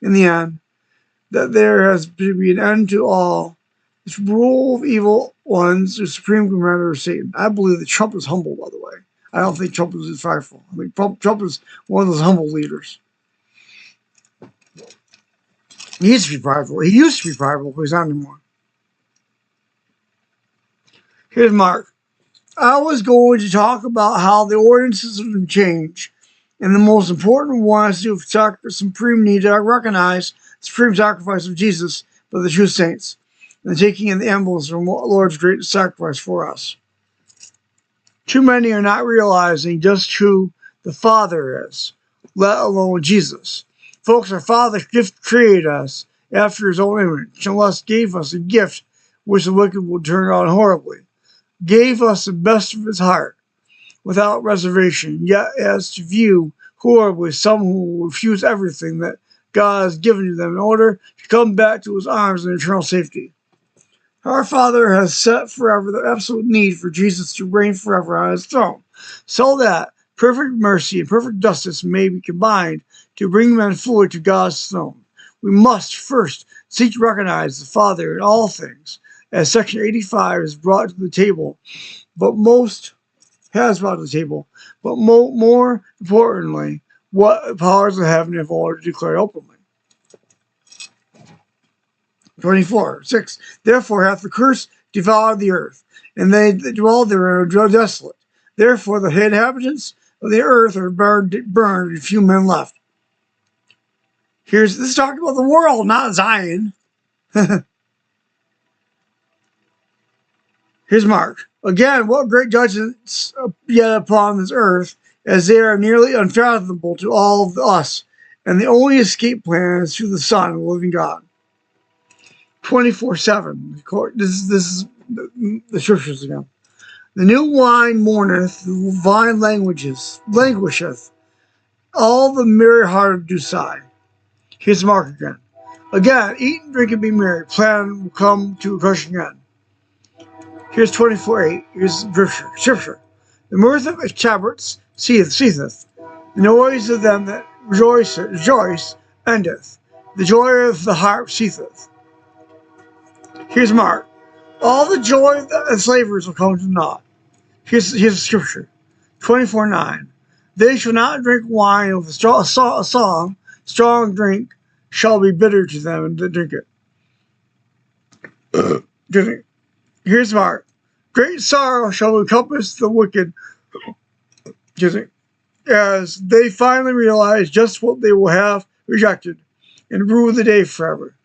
in the end, that there has to be an end to all. This rule of evil ones, the supreme commander of Satan. I believe that Trump is humble, by the way. I don't think Trump is prideful. I think Trump is one of those humble leaders. He used to be prideful. He used to be prideful, but he's not anymore. Here's Mark. I was going to talk about how the ordinances have been changed, and the most important one is to supreme need to recognize the supreme sacrifice of Jesus by the true saints, and taking in the emblems of the Lord's great sacrifice for us. Too many are not realizing just who the Father is, let alone Jesus. Folks, our Father created us after his own image, and thus gave us a gift which the wicked will turn on horribly. Gave us the best of his heart, without reservation, yet as to view horribly some who will refuse everything that God has given to them in order to come back to his arms in eternal safety. Our Father has set forever the absolute need for Jesus to reign forever on his throne, so that perfect mercy and perfect justice may be combined to bring men fully to God's throne. We must first seek to recognize the Father in all things, as section 85 is brought to the table, but more importantly, what powers of heaven have already declared openly. 24:6. Therefore hath the curse devoured the earth, and they that dwell therein are desolate. Therefore the inhabitants of the earth are burned, and few men left. This is talking about the world, not Zion. Here's Mark. Again, what great judgments yet upon this earth, as they are nearly unfathomable to all of us, and the only escape plan is through the Son of the living God. 24/7. This is the scriptures again. The new wine mourneth, the vine languisheth. All the merry-hearted do sigh. Here's Mark again. Again, eat and drink and be merry. Plan will come to a crushing end. Here's 24:8. Here's scripture. The mirth of shepherds ceaseth. The noise of them that rejoice endeth. The joy of the harp ceaseth. Here's Mark. All the joy of the enslavers will come to naught. Here's the scripture. 24:9. They shall not drink wine with a song. Strong drink shall be bitter to them that drink it. Here's Mark. Great sorrow shall encompass the wicked as they finally realize just what they will have rejected and rue the day forever.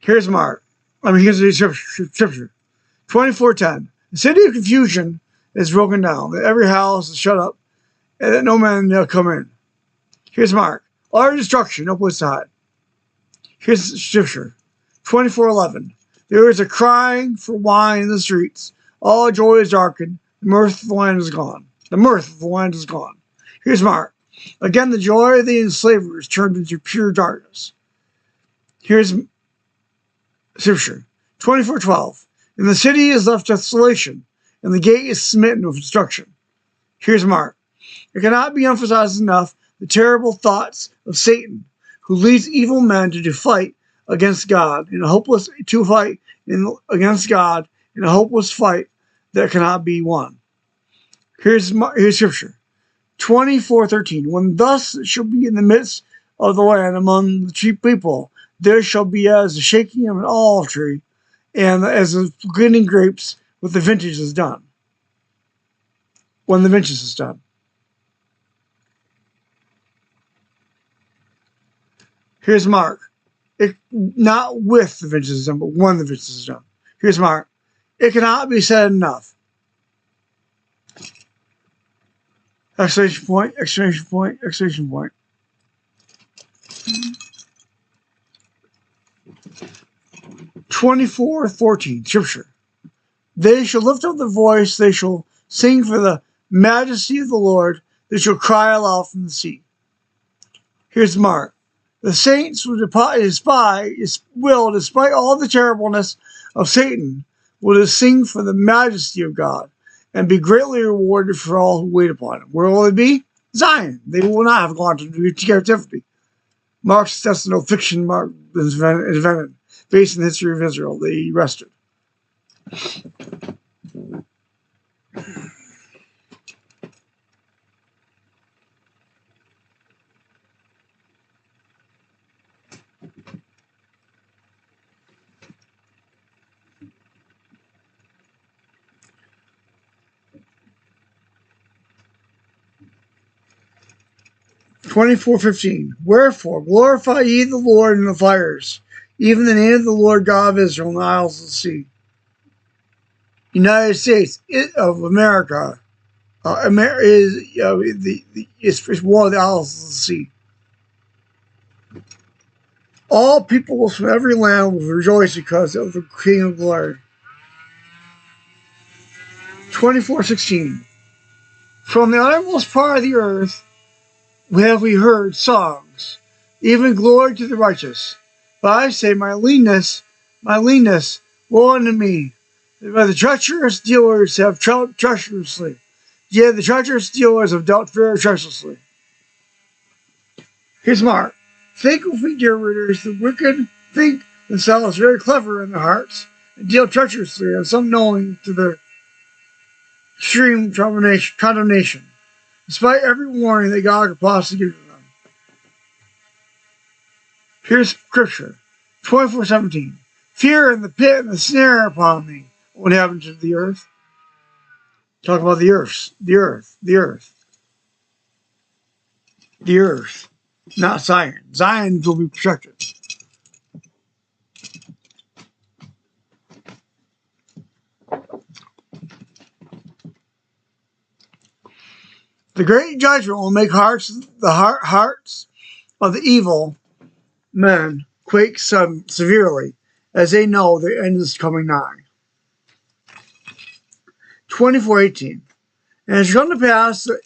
Here's Mark. Here's the scripture. 24:10. The city of confusion is broken down, that every house is shut up, and that no man may come in. Here's Mark. Utter destruction, no place to hide. Here's the scripture. 24:11. There is a crying for wine in the streets. All joy is darkened. The mirth of the land is gone. Here's Mark. Again, the joy of the enslavers turned into pure darkness. Here's scripture. 24:12. And the city is left desolation, and the gate is smitten with destruction. Here's Mark. It cannot be emphasized enough the terrible thoughts of Satan, who leads evil men to fight against God in a hopeless fight that cannot be won. Here's scripture. 24:13. When thus it shall be in the midst of the land among the cheap people, there shall be as the shaking of an olive tree, and as the gleaning grapes when the vintage is done. Here's Mark. Not with the vintage is done, but when the vintage is done. Here's Mark. It cannot be said enough. Exclamation point, exclamation point, exclamation point. 24:14, scripture. They shall lift up their voice, they shall sing for the majesty of the Lord, they shall cry aloud from the sea. Here's Mark. The saints despite all the terribleness of Satan, will sing for the majesty of God, and be greatly rewarded for all who wait upon him. Where will they be? Zion. They will not have gone to captivity. Mark's that's no fiction Mark is invented, based on the history of Israel. They rested. (24:15). Wherefore glorify ye the Lord in the fires, even the name of the Lord God of Israel in the isles of the sea. United States of America is one of the isles of the sea. All peoples from every land will rejoice because of the King of glory. 24:16. From the uttermost part of the earth have we heard songs, even glory to the righteous. But I say, my leanness, woe unto me. But the treacherous dealers have dealt treacherously. Yea, the treacherous dealers have dealt very treacherously. Here's Mark. Think with me, dear readers, the wicked think themselves very clever in their hearts, and deal treacherously, and some knowing to their extreme condemnation, despite every warning that God could possibly give to them. Here's scripture. 24:17. Fear and the pit and the snare upon me. What happened to the earth? Talk about the earth. not Zion. Zion will be protected. The great judgment will make hearts of the evil men quake severely, as they know their end is coming nigh. 24:18. And it shall come to pass that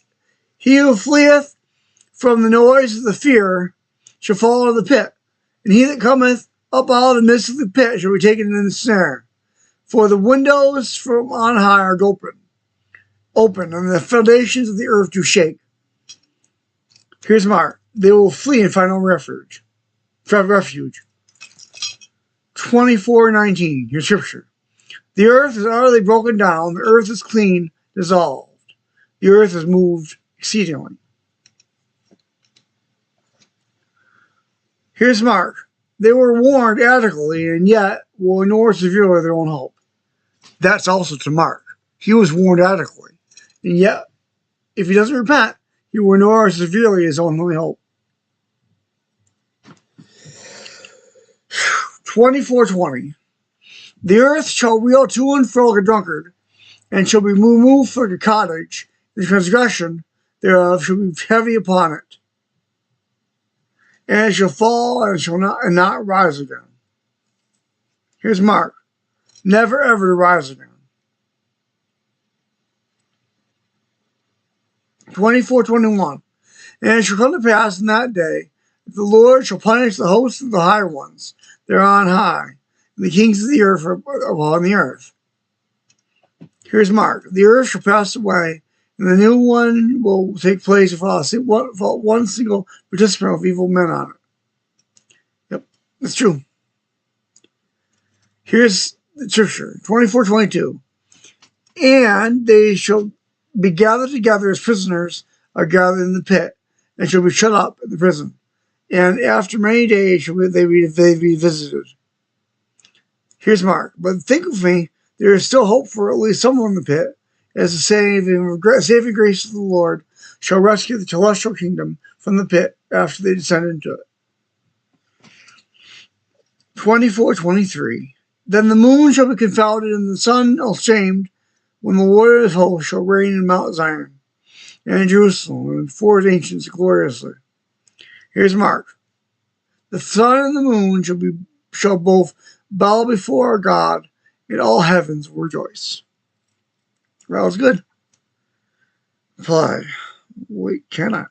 he who fleeth from the noise of the fear shall fall into the pit, and he that cometh up out of the midst of the pit shall be taken in the snare. For the windows from on high are open, and the foundations of the earth do shake. Here's Mark. They will flee and find no refuge. 24:19. Here's scripture. The earth is utterly broken down. The earth is clean, dissolved. The earth is moved exceedingly. Here's Mark. They were warned adequately, and yet will ignore severely their own hope. That's also to Mark. He was warned adequately, and yet, if he doesn't repent, he will ignore severely his own hope. 24:20. The earth shall reel to and fro like a drunkard, and shall be moved like a cottage. The transgression thereof shall be heavy upon it, and it shall fall and shall not rise again. Here's Mark. Never ever to rise again. 24:21. And it shall come to pass in that day that the Lord shall punish the hosts of the high ones that are on high, and the kings of the earth are upon the earth. Here's Mark. The earth shall pass away, and the new one will take place without one single participant of evil men on it. Yep, that's true. Here's the scripture, 24:22. And they shall be gathered together as prisoners are gathered in the pit, and shall be shut up in the prison. And after many days shall they be visited. Here's Mark. But think of me, there is still hope for at least someone in the pit, as the saving grace of the Lord shall rescue the celestial kingdom from the pit after they descend into it. 24:23. Then the moon shall be confounded and the sun ashamed, when the Lord of hosts shall reign in Mount Zion and in Jerusalem and before his ancients gloriously. Here's Mark. The sun and the moon shall both bow before our God, and all heavens will rejoice. That was good. Reply. Wait, can I?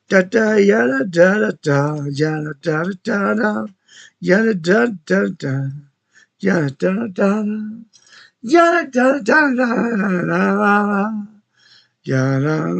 Da da yada da da da yada da da da yada da da da yada da da yada da da da yada.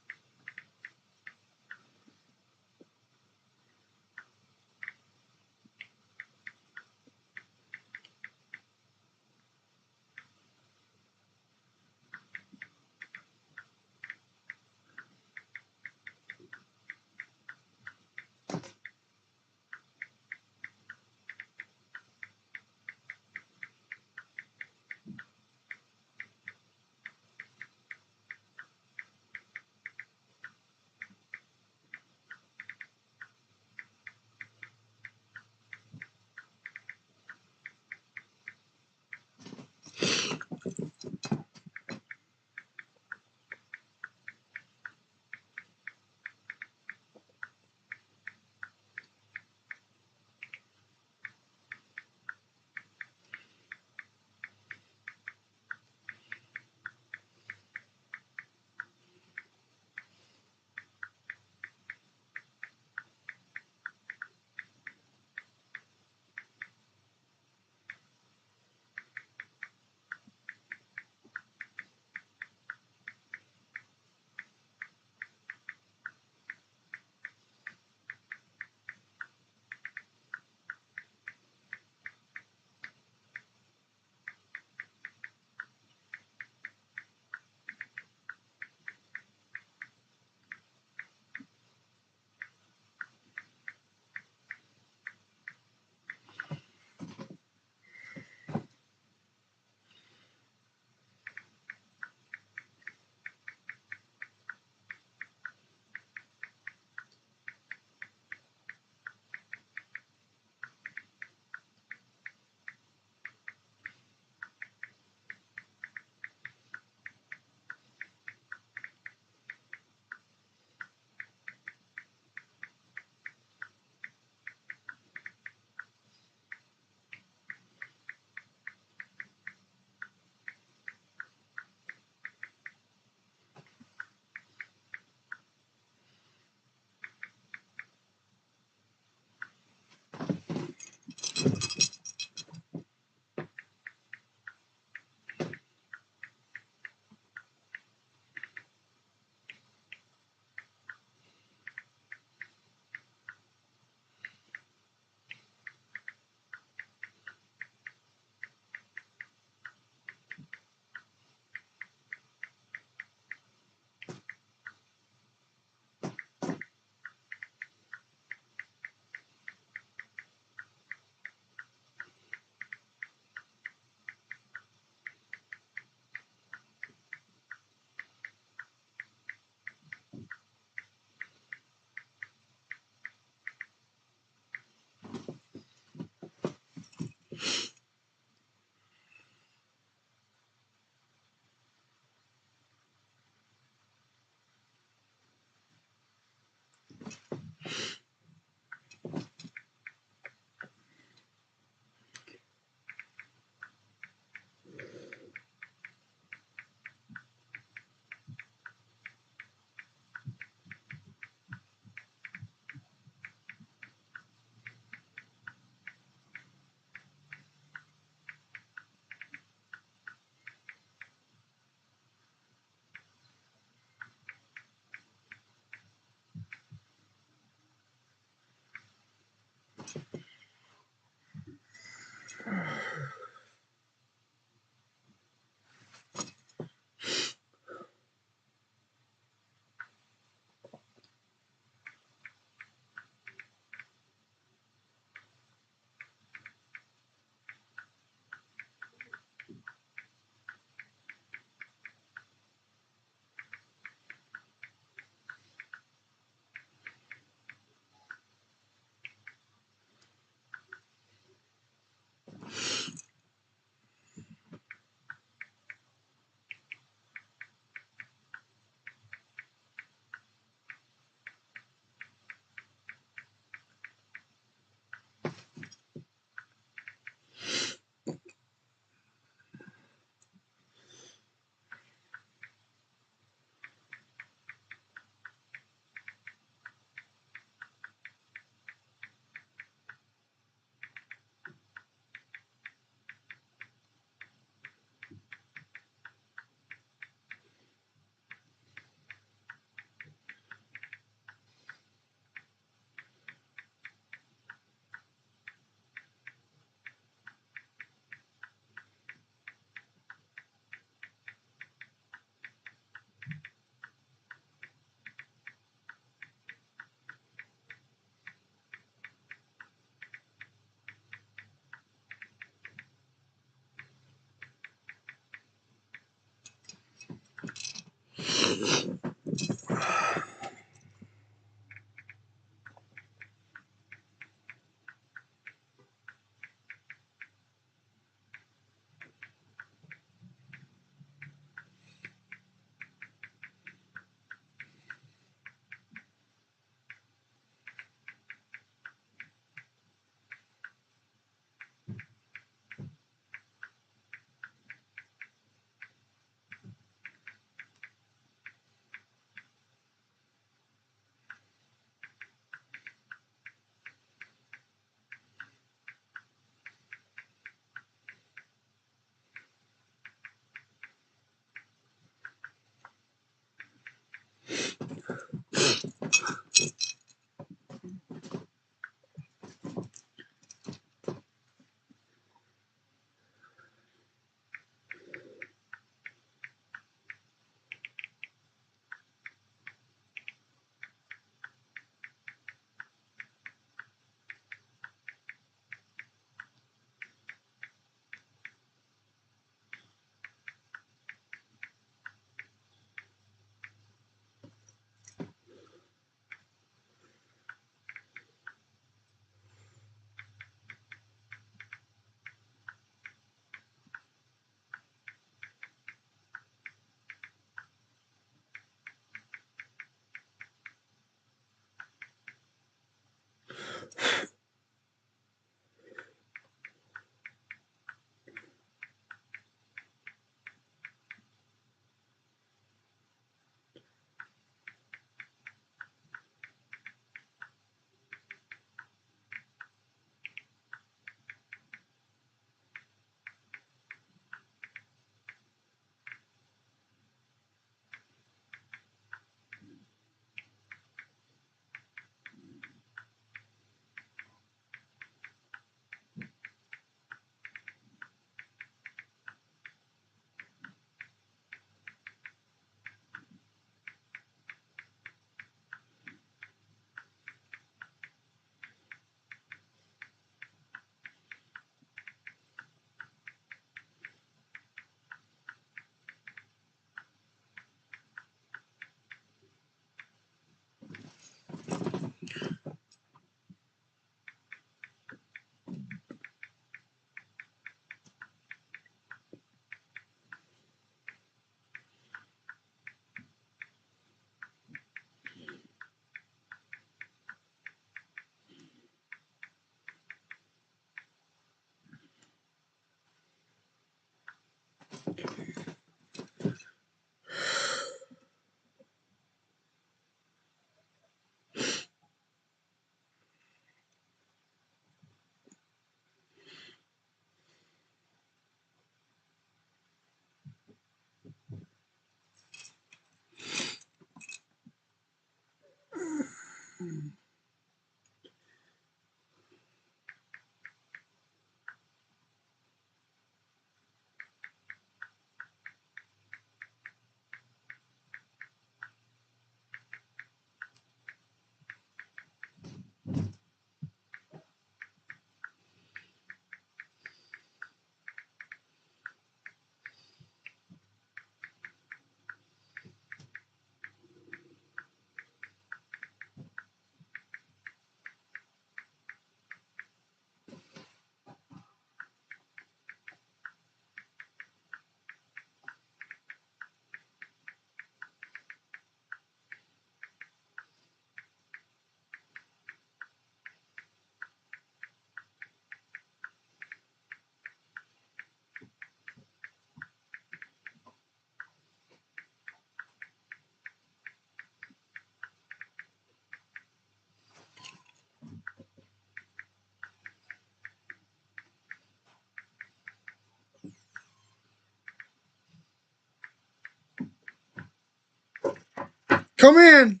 Come in.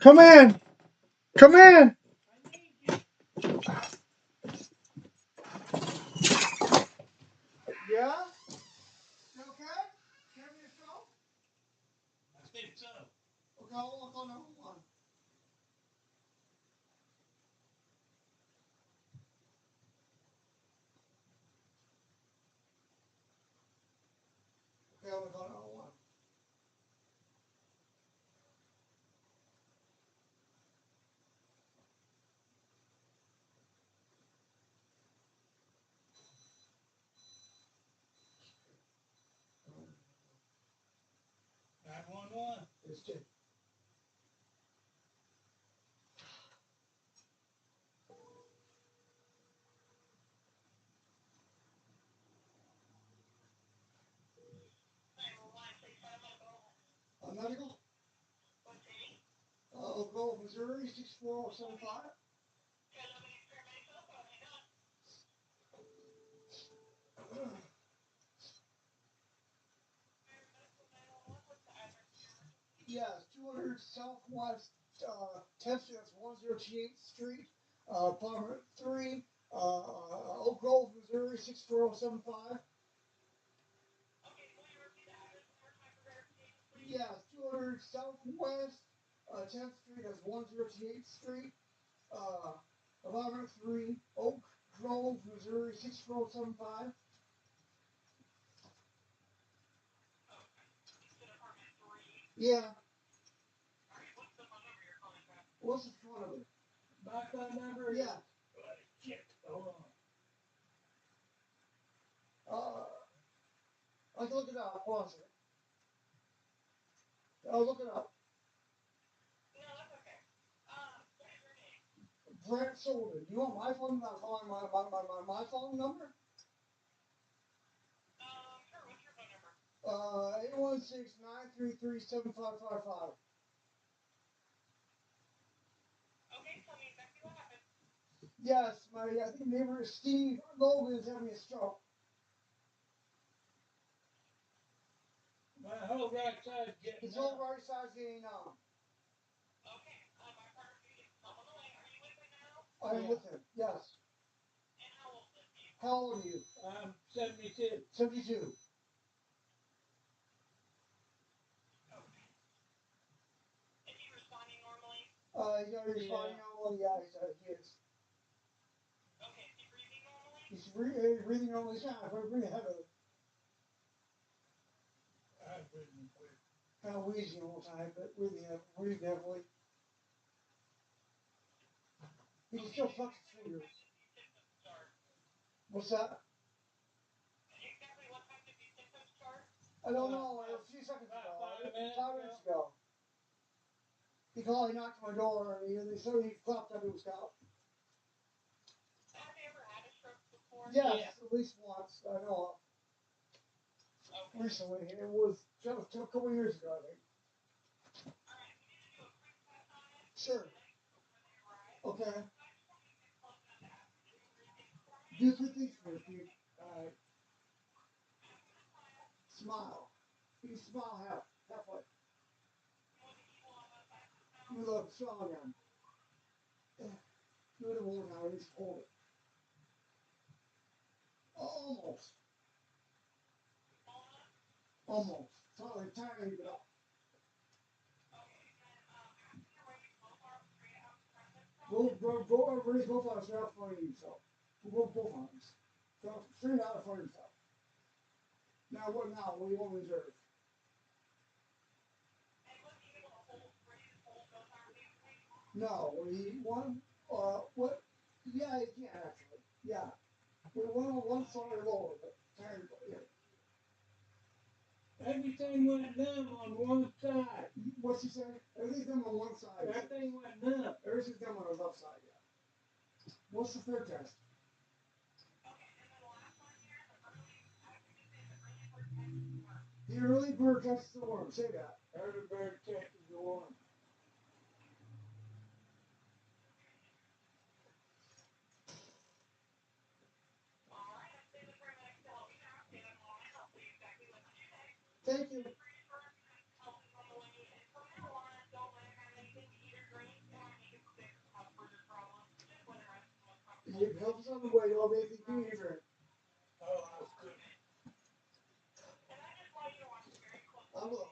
Come in. Come in. Yeah? You okay? Care for yourself? I think so. Okay, I'll look on number one. Okay, I'll look on number one. It's just, medical. Oak Grove, Missouri, 64075. Yes, 200 Southwest 10th Street, that's 1028th Street, apartment 3, Oak Grove, Missouri, 64075. Yes, 200 Southwest 10th Street, that's 1028th Street, apartment 3, Oak Grove, Missouri, 64075. Yeah. What's the phone number? My phone number? Yeah. Shit, hold on. I can look it up. Hold on a second. I'll look it up. Brent Sullivan. Do you want my phone number? I'm calling my phone number? 816-933-7555. Yes, I think neighbor Steve Logan is having a stroke. My whole right side's getting His whole right side's getting numb. I'm with him, yes. How old are you? I'm 72. 72. Yeah, responding normally, yeah, he is. He's breathing normally, he's not breathing heavily. I'm breathing quick. Kind of wheezing all the time, but breathing heavily. He can still flex his fingers. What's that? I don't know, a few seconds ago, 5 minutes ago. He called, he knocked on my door, and they said he flopped under his couch. Yes, at least once, I know of. Recently, it was just a couple years ago, I think. Sure. Okay. Do 3 things for me, Steve. Alright. Smile. You can smile halfway. You look strong again. Do it one more time, just hold it. Almost. Almost. Totally tiny bit up. Raise both arms out in front of yourself. Both arms. Straight out in front of yourself. Now, what now? What do you want to reserve? No, what? Yeah, you can actually. Yeah. One side lower, but tiny, yeah. Everything went numb on one side. What's he saying? Everything's numb on one side. Everything went numb. Everything's numb on the left side, yeah. What's the third test? The early bird catches the worm. Say that. Early bird catches the worm. Thank you. It helps on the way. I'll make you either. Oh, that's good. I will.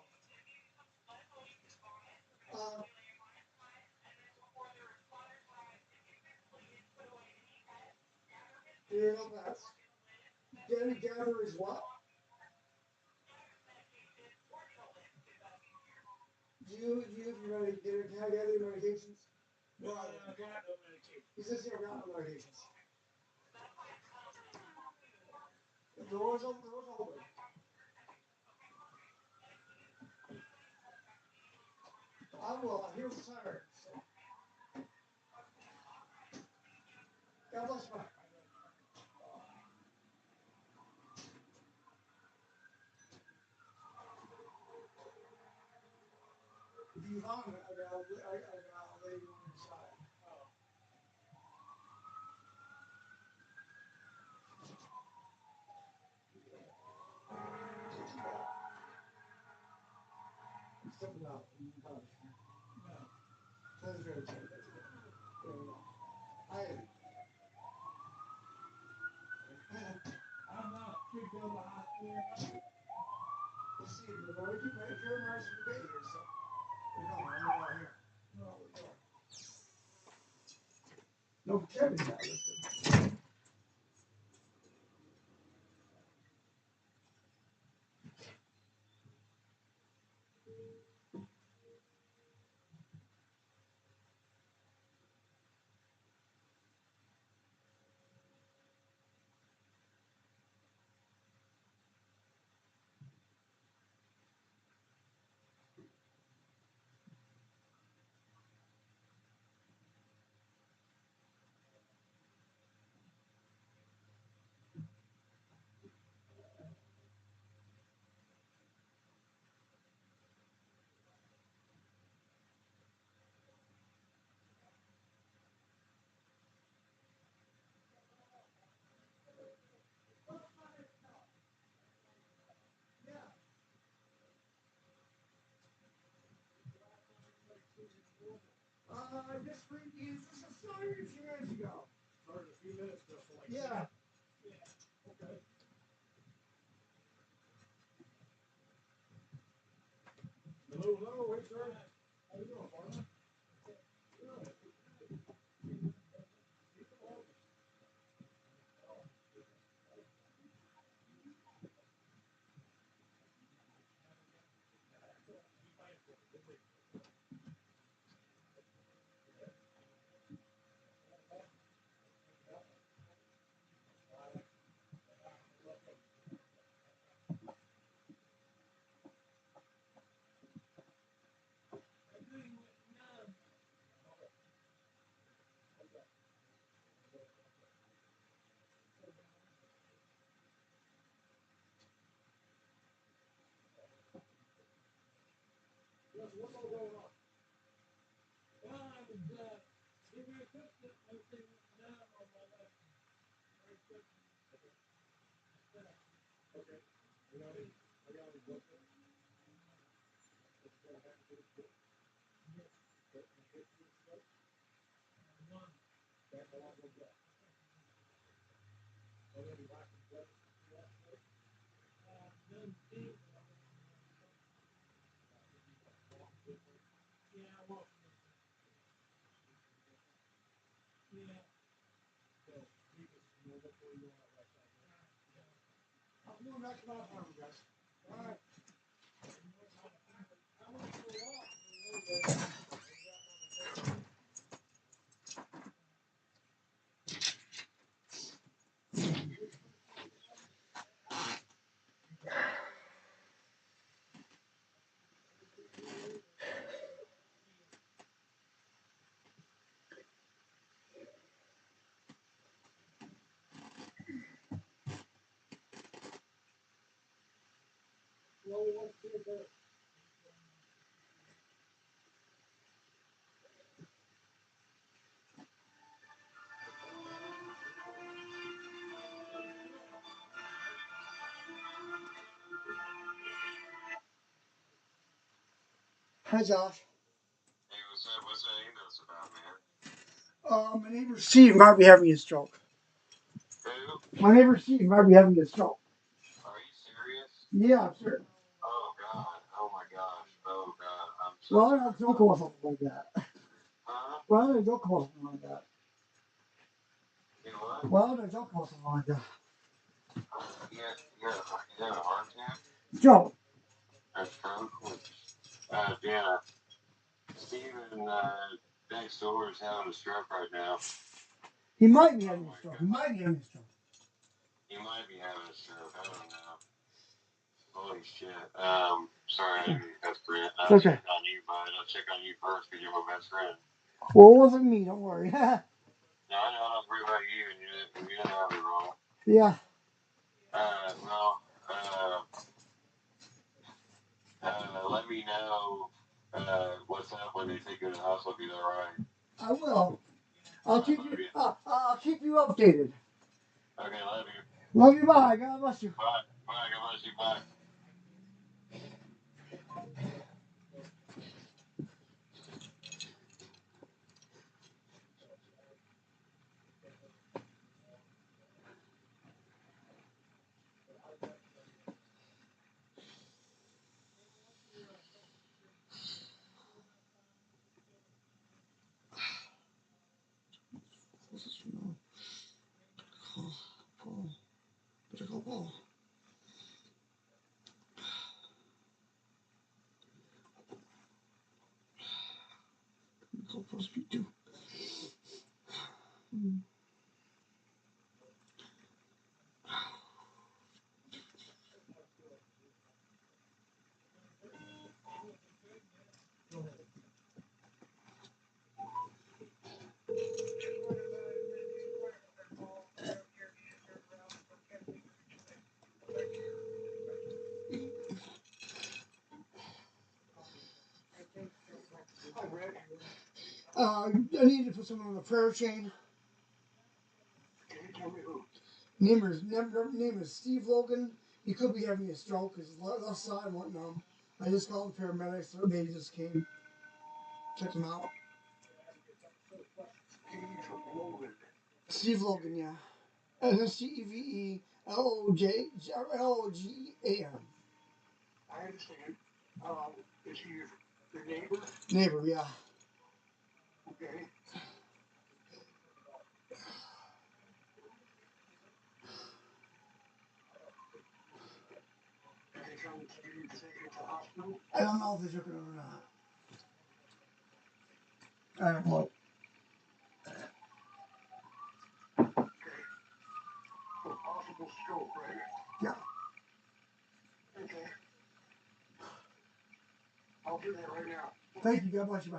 Here, no pass. Gather is what? Do you can I gather your medications? No, I got no medications. He says you don't got no medications. The door's open. will. He was tired. God bless you. If you vomit, I'll lay you on your side. Something out. That's very good. That's good. Very well. I'm not too good behind here. We'll see. But we can make sure Marcy can get here. So we're going. I'm out here. No, Kevin's not listening. Just a started a few minutes ago. Started a few minutes ago. So like yeah. Okay. Hello, wait, sir. How you doing, partner? What's all going on? Okay. I got it. I'm going back to my apartment, guys. All right. Hi, Josh. Hey, what's up? What's that email's about, man? My neighbor Steve might be having a stroke. Who? My neighbor Steve might be having a stroke. Are you serious? Yeah, I'm sure. Oh, God. Oh, my gosh. Oh, God. I'm so Well, sorry. I don't call something like that. Huh? Well, I don't call something like that. You know what? Well, I don't call something like that. You had a heart attack? Joe. A stroke? Yeah. Steven, next door is having a stroke right now. He might be having a stroke. He might be having a stroke. He might be having a stroke. I don't know. Holy shit. Sorry, I didn't mean to cuss, Brent. It's I'll okay. check on you, bud. I'll check on you first because you're my best friend. Well, it wasn't me. Don't worry. No, I know I don't agree about you, and you didn't have it wrong. Yeah. Well, let me know what's up when they take you to the hospital. If you all right. I will. I'll keep you updated. Okay, love you. Love you. Bye. God bless you. Bye. Bye. God bless you. Bye. Paul. Call speak to. I need to put someone on the prayer chain. Name is Steve Logan. He could be having a stroke. His left side went numb. I just called the paramedics. They just came. Check him out. Steve Logan, yeah. STEVELOGAN. I understand. Is he your neighbor? Neighbor, yeah. Okay. Are they trying to take you to the hospital? I don't know if they took it or not. I don't know. Okay. For possible stroke, right? Yeah. Okay. I'll do that right now. Thank you. God bless you. Bye.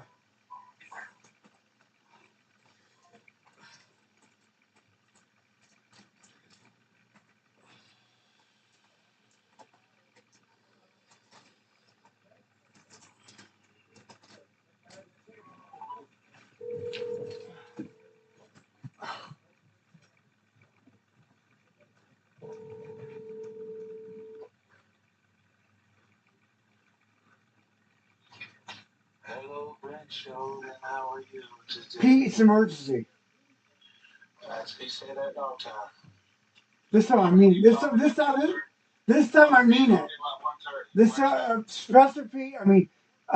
Hello, Brent Sheldon. How are you today? Pete, it's emergency. That's me say that all time. This time I mean it. This time I mean it. This time, Professor Pete,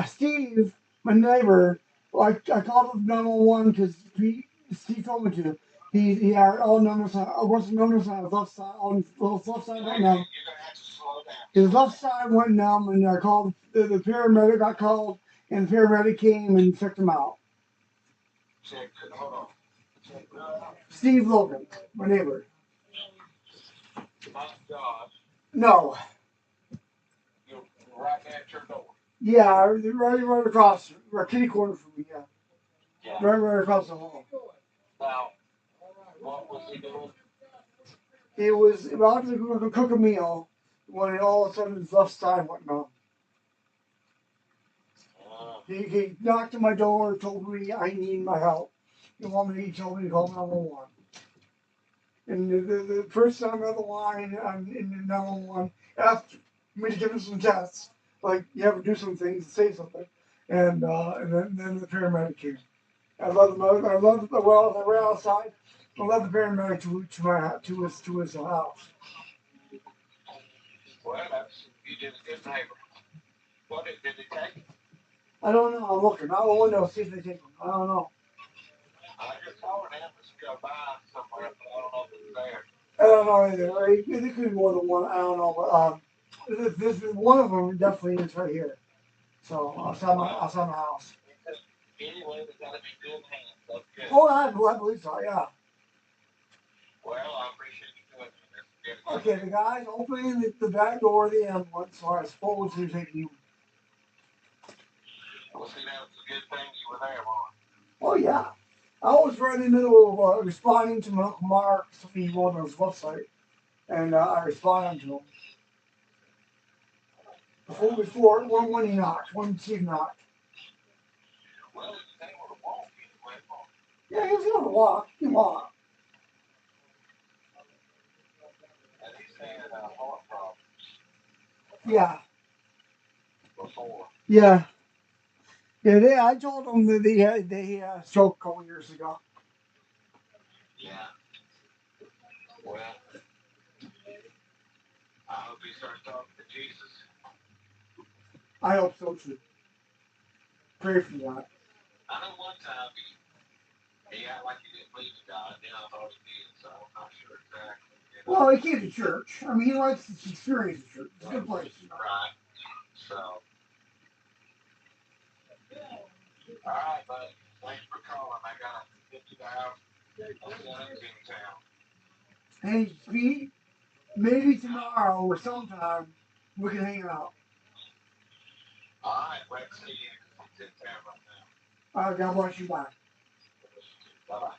Steve, my neighbor, I called him 911 because Steve told me to. He had all numbers on, what's the numbers on his left side, on his left side went numb. His left side went numb, and I called, the paramedic got called, and the paramedic came and checked him out. Hold on. Steve Logan, my neighbor. My God. No. You're right at your door. Yeah, right across, right kitty corner from me, yeah. Yeah. Right across the hall. Now, what was he doing? He was about to cook a meal when all of a sudden his left side went numb. He knocked on my door, told me I need my help. He told me to call 911. And the first time on the line, in the 911, asked me to give him some tests. Like, you have to do some things, say something. And then the paramedic came. I led the way outside. I led the paramedic to his house. Well, you did a good neighbor. What did they take? I don't know. I'm looking out the window to see if they take him. I don't know. I just saw an ambulance go by somewhere, but I don't know if it's there. I don't know either. Right? There could be more than one. I don't know. But this is one of them. Definitely is right here. So outside my house. Anyway, they got to be good hands. That's good. Oh, I believe so. Yeah. Well, I appreciate you doing this. Okay, the guy's opening the back door of the ambulance, so I suppose he's thinking, Well, see, that was a good thing you were there, Mark. oh yeah. I was right in the middle of responding to Mark Steve Waldman's website, and I responded to him. Before when he knocked, when Steve knocked. Well, if they were to walk, you went on. Yeah, he was able to walk. He walked. And he's had heart problems Yeah. before. Yeah. Yeah, I told him that they had a stroke a couple years ago. Yeah. Well, I hope he starts talking to Jesus. I hope so too. Pray for that. I know one time he acted like he didn't believe in God, and then I thought he did, so I'm not sure exactly. You know? Well, he came to church. I mean, he likes to experience the church. It's a good place. Right. So. All right, buddy. Thanks for calling. I got a 50,000 in town. Hey, Pete, maybe tomorrow or sometime we can hang out. All right, let's see you. It's in town right now. God bless you. Bye. Bye-bye.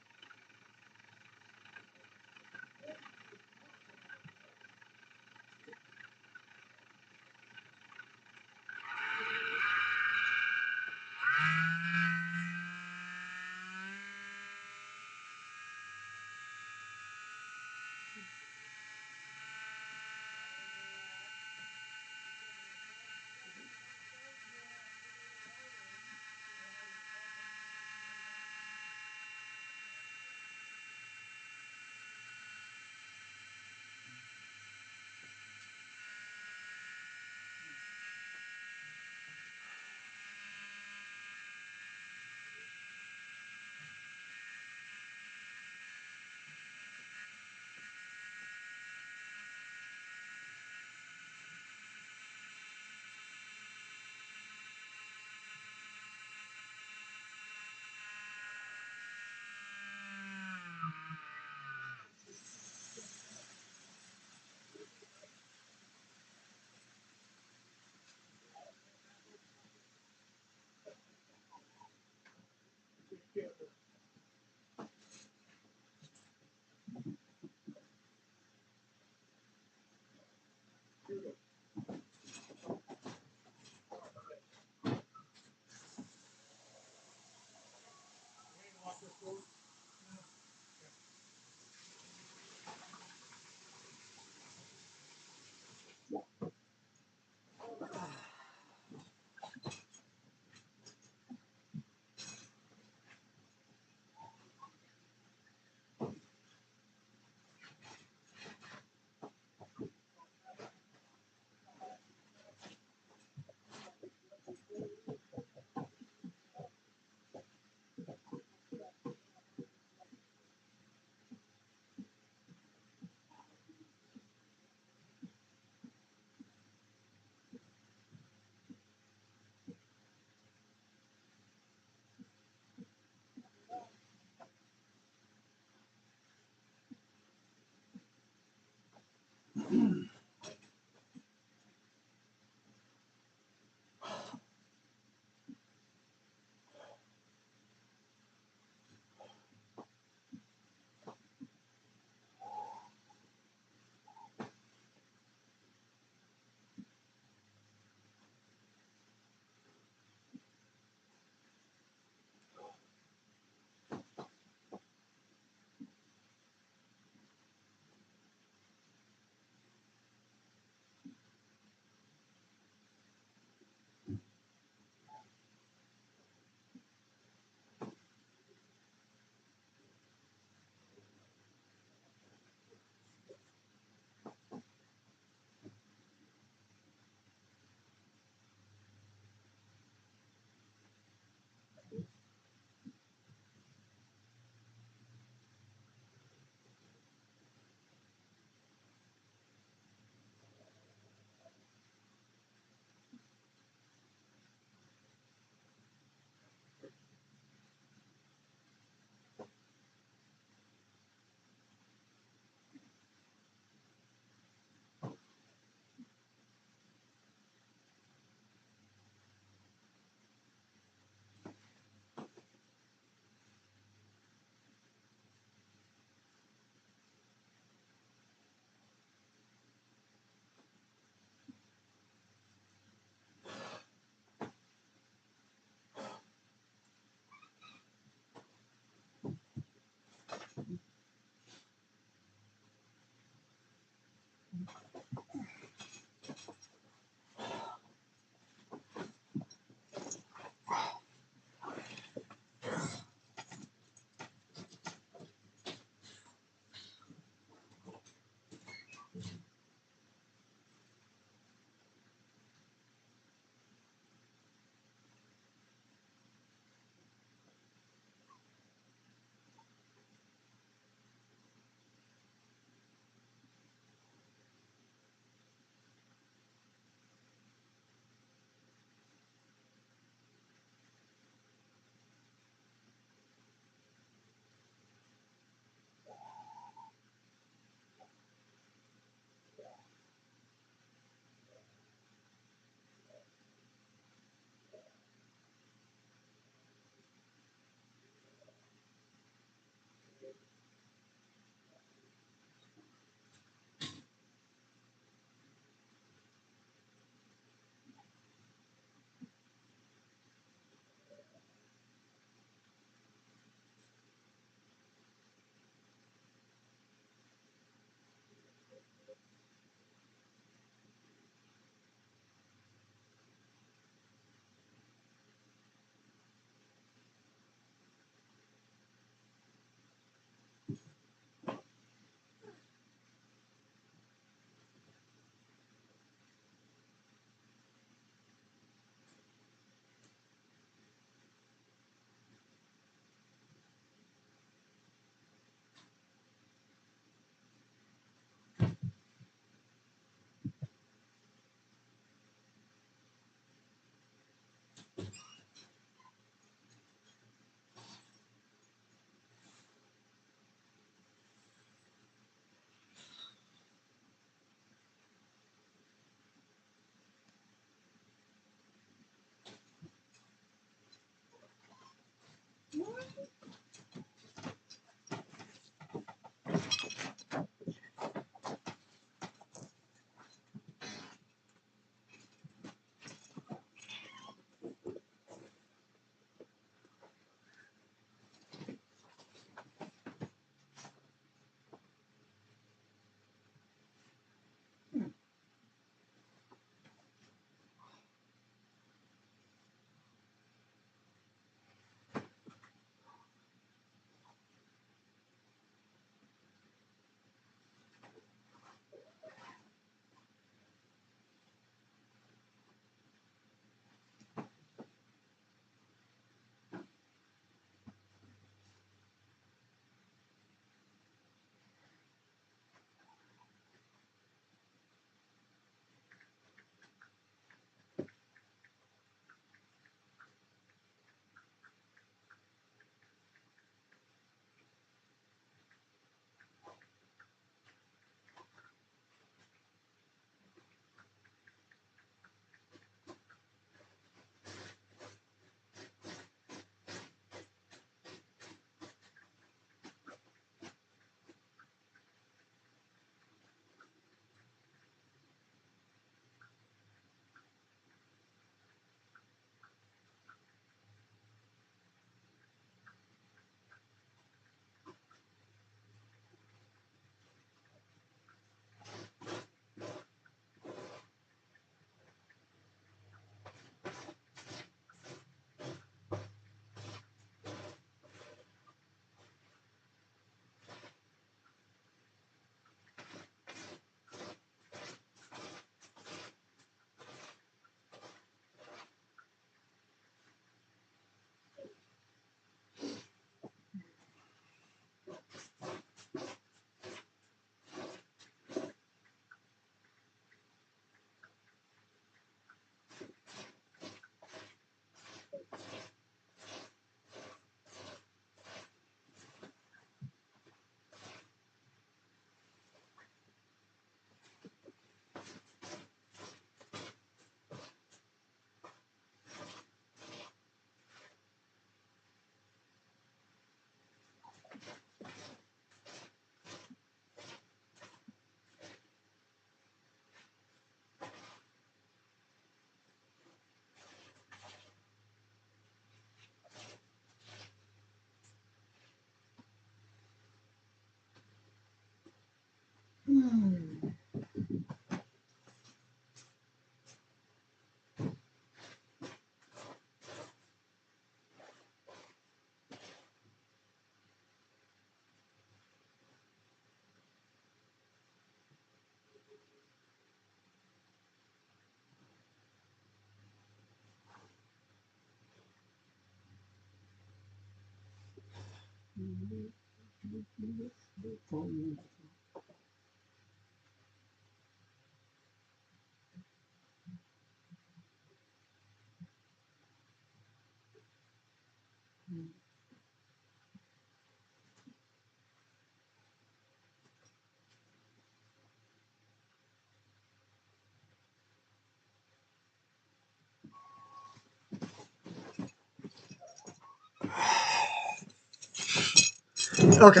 Okay.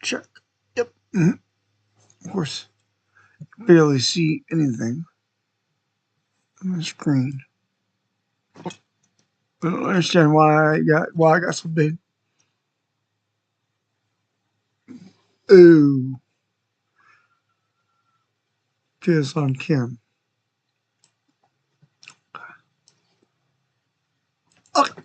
Check. Yep. Of course, barely see anything on the screen. I don't understand why I got so big. Ooh. Just on Kim. Okay.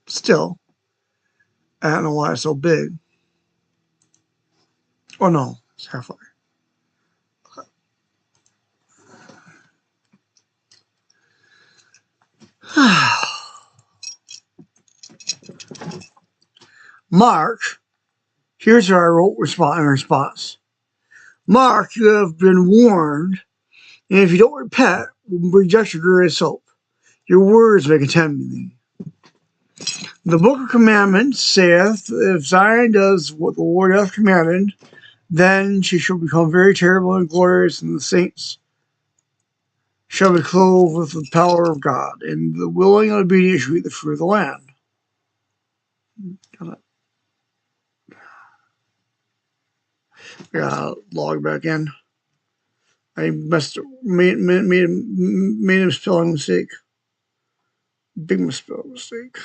Still, I don't know why it's so big. Oh no, it's halfway. Mark, here's what I wrote in response. Mark, you have been warned, and if you don't repent, reject your greatest hope. Your words may contemn me. The Book of Commandments saith, if Zion does what the Lord hath commanded, then she shall become very terrible and glorious, and the saints shall be clothed with the power of God, and the willing and obedient shall eat the fruit of the land. Gotta log back in. I made a spelling mistake. Big misspelling mistake.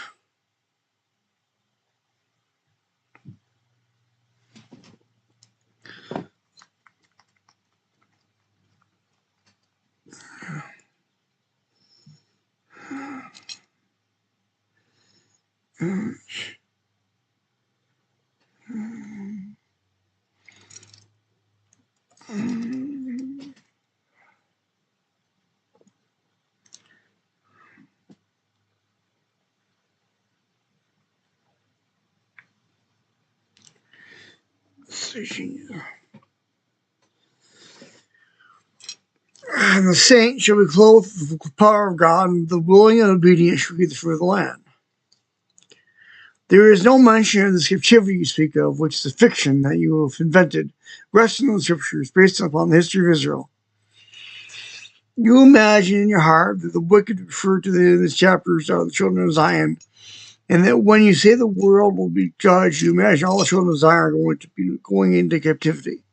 And the saints shall be clothed with the power of God, and the willing and obedient shall eat the fruit of the land. There is no mention of this captivity you speak of, which is a fiction that you have invented, resting on the scriptures, based upon the history of Israel. You imagine in your heart that the wicked referred to in these chapters are the children of Zion, and that when you say the world will be judged, you imagine all the children of Zion are going to be going into captivity.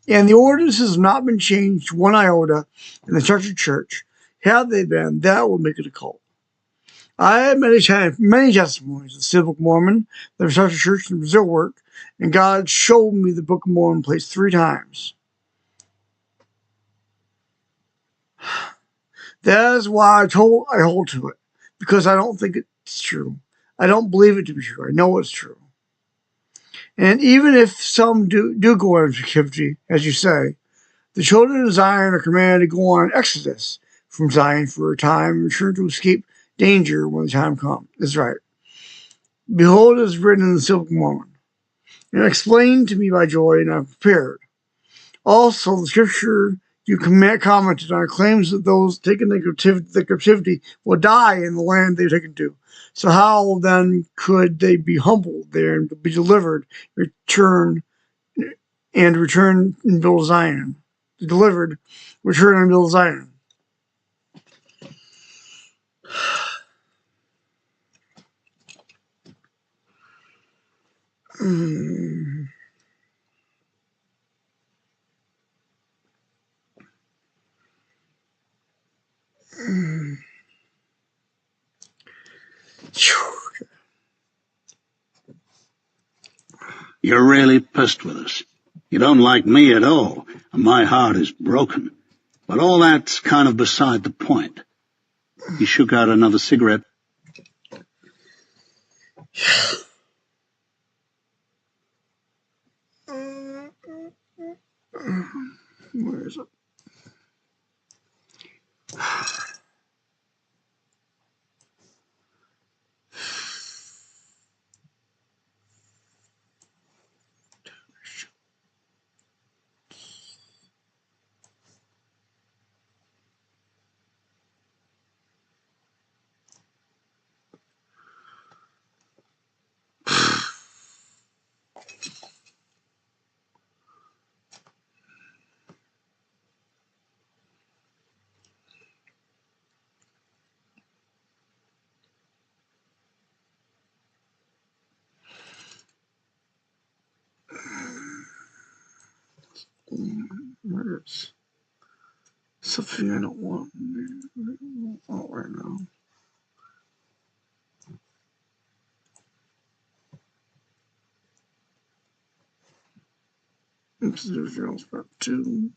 And the ordinances have not been changed one iota in the Structured Church. Had they been, that would make it a cult. I have many testimonies of the Book of Mormon, the Structured Church, and the Brazil work, and God showed me the Book of Mormon place 3 times. That is why I hold to it, because I don't think it's true. I don't believe it to be true. I know it's true. And even if some do go into captivity, as you say, the children of Zion are commanded to go on an exodus from Zion for a time and return to escape danger when the time comes. That's right. Behold, it is written in the Book of Mormon, and explained to me by Joy, and I am prepared. Also, the scripture you commented on claims that those taken the captivity will die in the land they've taken to. So how then could they be humbled there and be delivered, return and build Zion? Delivered, return and build Zion. You're really pissed with us. You don't like me at all, and my heart is broken. But all that's kind of beside the point. He shook out another cigarette. Where is something I don't want? Oh, right now. This is Zero's part 2.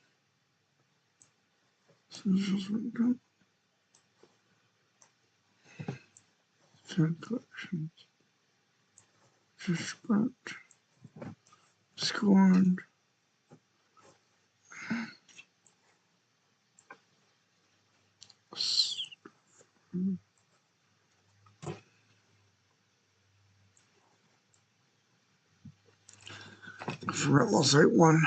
Collections. Just spent. Scorned. Relentless 8-1.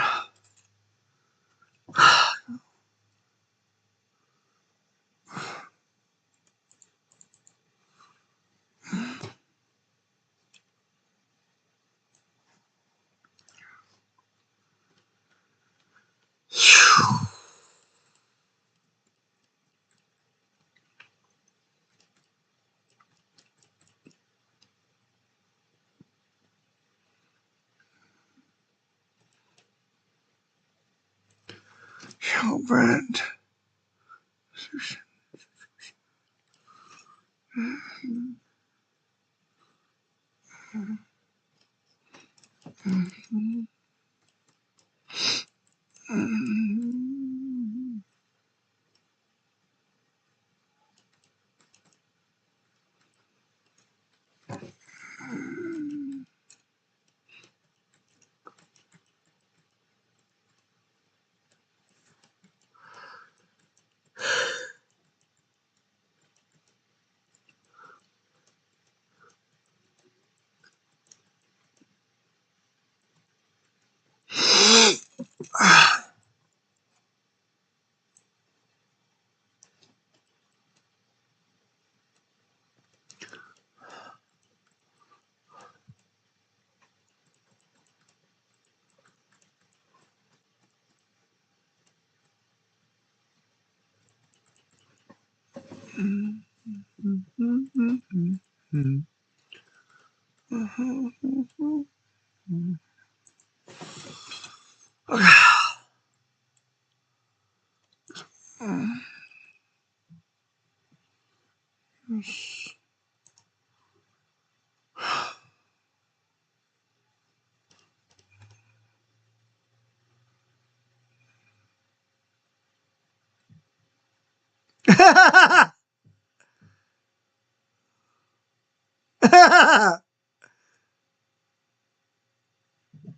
Hellbrand.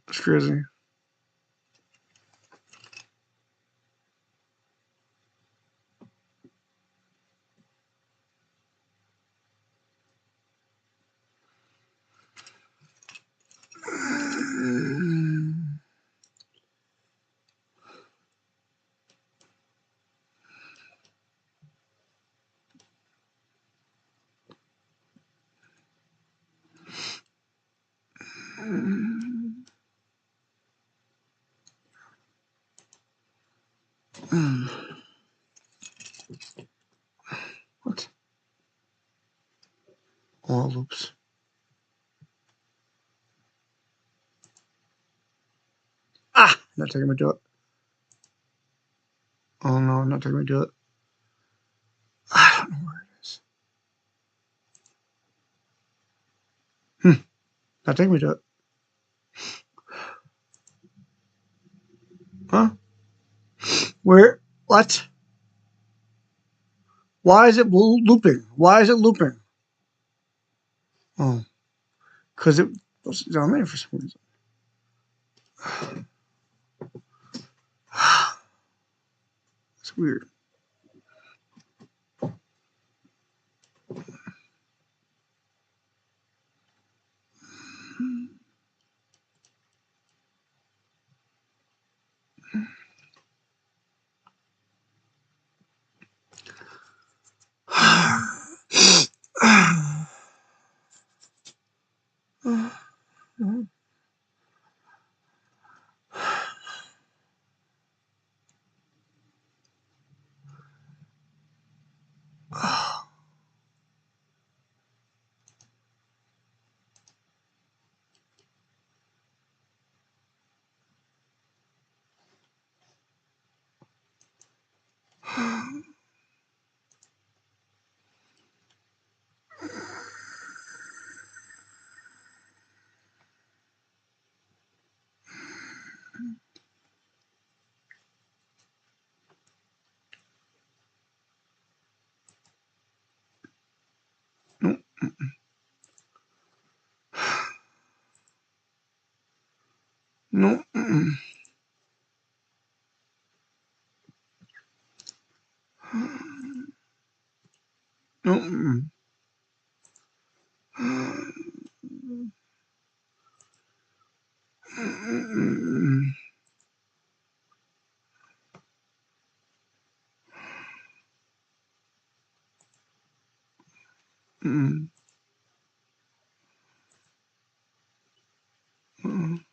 It's crazy. What? All loops. Ah! Not taking me to it. Oh no, not taking me to it. I don't know where it is. Not taking me to it. Huh? Where? What? Why is it looping? Why is it looping? Oh, because it was down there for some reason. It's weird. No. Mm-mm. No. Mm-mm. Mm-mm. Mm-mm. Mm-mm.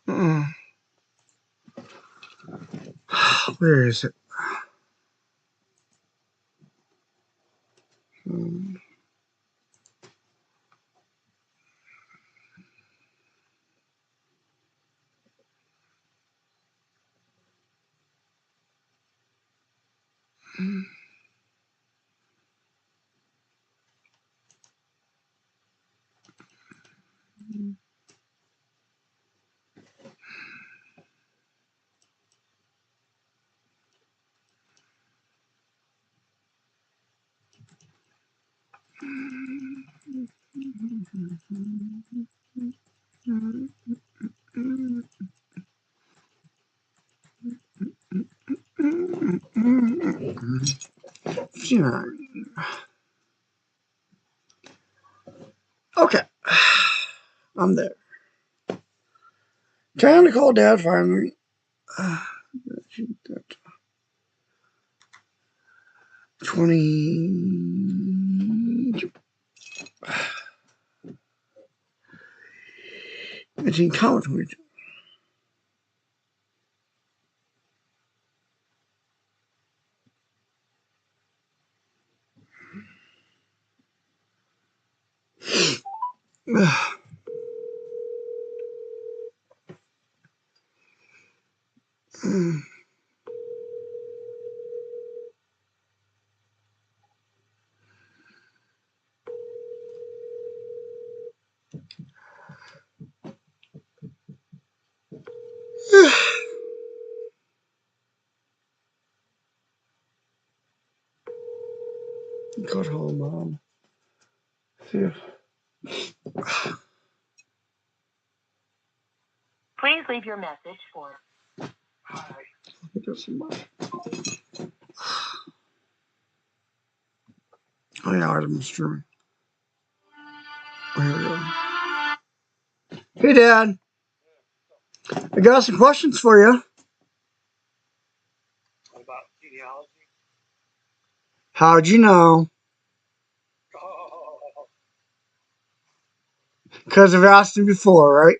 Mm-mm. Where is it? Mm-mm. Yeah. Okay. I'm there. Time to call Dad finally. 20. 18 count. Got home, Mom. See if. Please leave your message for. It doesn't matter. Oh, yeah, Artemis streaming. Oh, here we go. Hey, Dad. I got some questions for you. About genealogy? How'd you know? Oh, Because I've asked you before, right?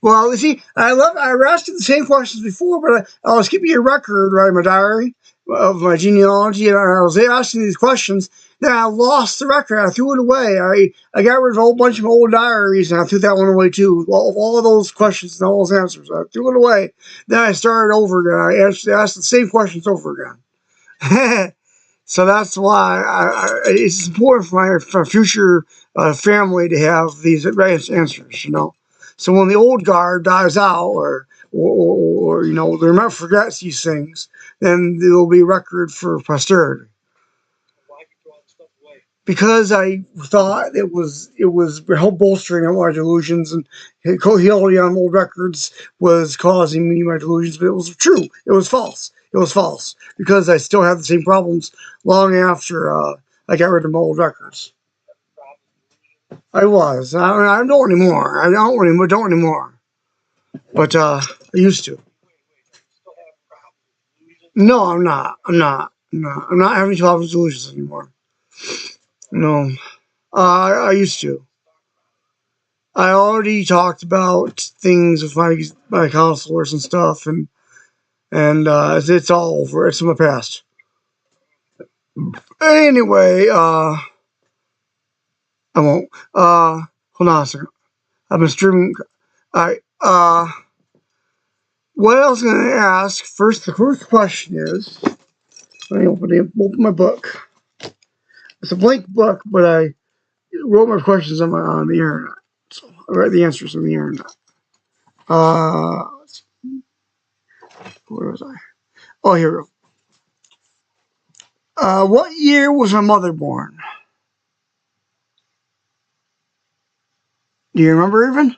Well, you see, I asked you the same questions before, but I was keeping a record, right, in my diary of my genealogy, and I was asking these questions. Then I lost the record. I threw it away. I got rid of a whole bunch of my old diaries, and I threw that one away too. All of those questions and all those answers, I threw it away. Then I started over again. I asked the same questions over again. So that's why it's important for future family to have these answers, you know. So when the old guard dies out, or you know, they remember forgets these things, then there will be a record for posterity. why you throw all the stuff away? Because I thought it was help bolstering my delusions, and holding on old records was causing me my delusions, but it was true. It was false. It was false because I still have the same problems long after I got rid of my old records. I was. I don't anymore. I don't anymore. But I used to. Still have problems with illusions? No, I'm not. I'm not having problems with delusions anymore. No. I used to. I already talked about things with my counselors and stuff, and it's all over. It's in my past. Anyway, I won't. Hold on a second. I've been streaming. I what I was going to ask first. The first question is, let me open my book. It's a blank book, but I wrote my questions on the internet. So I write the answers on the internet. Where was I? Oh, here we go. What year was my mother born? Do you remember even?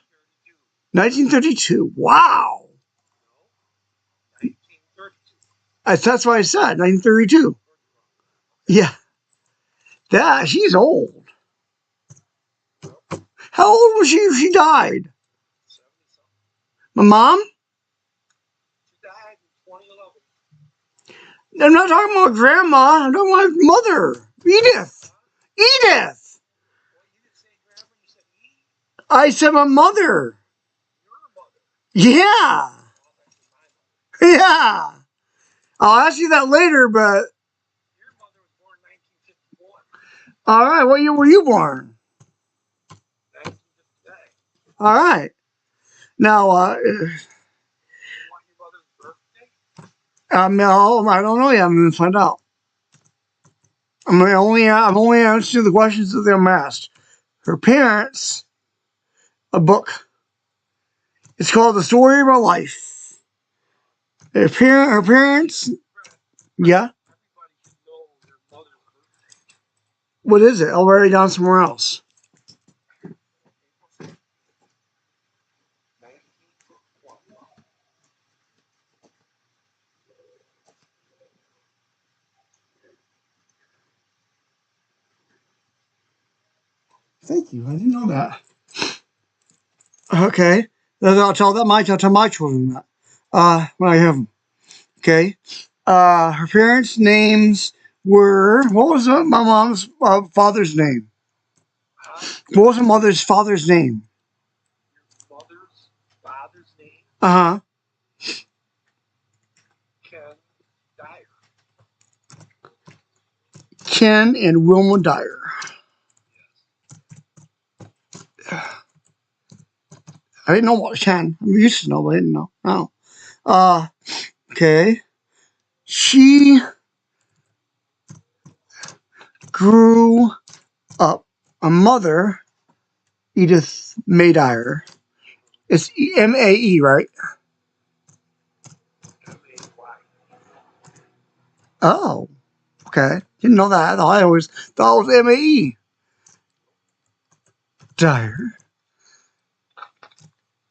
1932. Wow. 1932. That's what I said. 1932. Yeah. She's old. How old was she if she died? 70-something. My mom? She died in 2011. I'm not talking about grandma. I'm talking about my mother. Edith. Edith. Well, you didn't say grandma, you said Edie. I said my mother. Your mother. Yeah. Well, that's my mother. Yeah. I'll ask you that later, but Your mother was born in 1951. all right. What year were you born? 1959. All right. Now, You want your mother's birthday? no, I don't know yet. I'm going to find out. I'm only answering the questions that they're asked. Her parents, a book. It's called The Story of Our Life. Her parents, yeah. Everybody should know their mother's birthday. What is it? I'll write it down somewhere else. April 1951. Thank you. I didn't know that. Okay. I'll tell my children that. When I have them. Okay. Her parents' names were, what was my mom's father's name? Huh? What was my mother's father's name? Your mother's father's name? Uh-huh. Ken Dyer. Ken and Wilma Dyer. I didn't know about Ken. I used to know, but I didn't know. No. Okay. She grew up. A mother, Edith Mae Dyer. It's Mae, right? M-A-Y. Oh, okay. Didn't know that. I always thought it was Mae Dyer.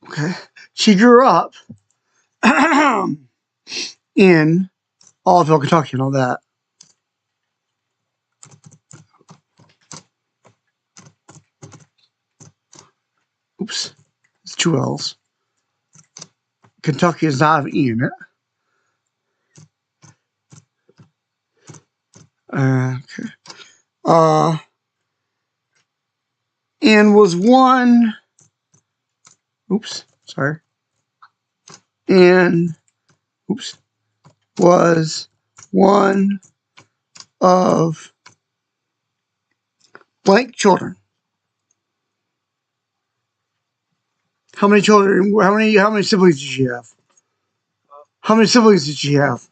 Okay. She grew up in Olive, Kentucky, and all that. Oops. It's two L's. Kentucky is not an E in it. Okay. And was one. Oops. Sorry. And oops. Was one of blank children. How many children? How many siblings did she have? How many siblings did she have?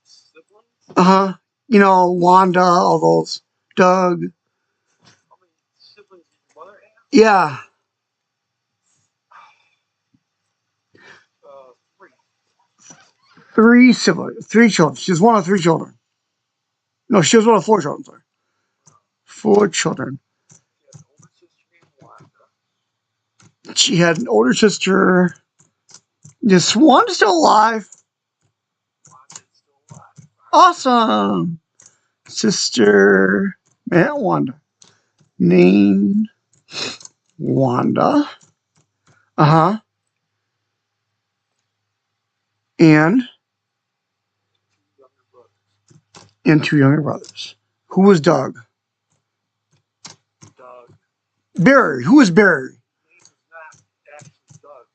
Siblings? You know, Wanda, all those. Doug. How many siblings did your mother have? Yeah. 3. Three siblings. 3 children. She was one of 3 children. No, she was one of 4 children. Sorry. 4 children. She had an older sister named Wanda. She had an older sister. This one still alive. Wanda's still alive. Awesome. Sister, Aunt Wanda. Named Wanda. Uh-huh. And 2 younger brothers. 2 younger brothers. Who was Doug? Doug. Barry. Who was Barry? His name is not actually Doug.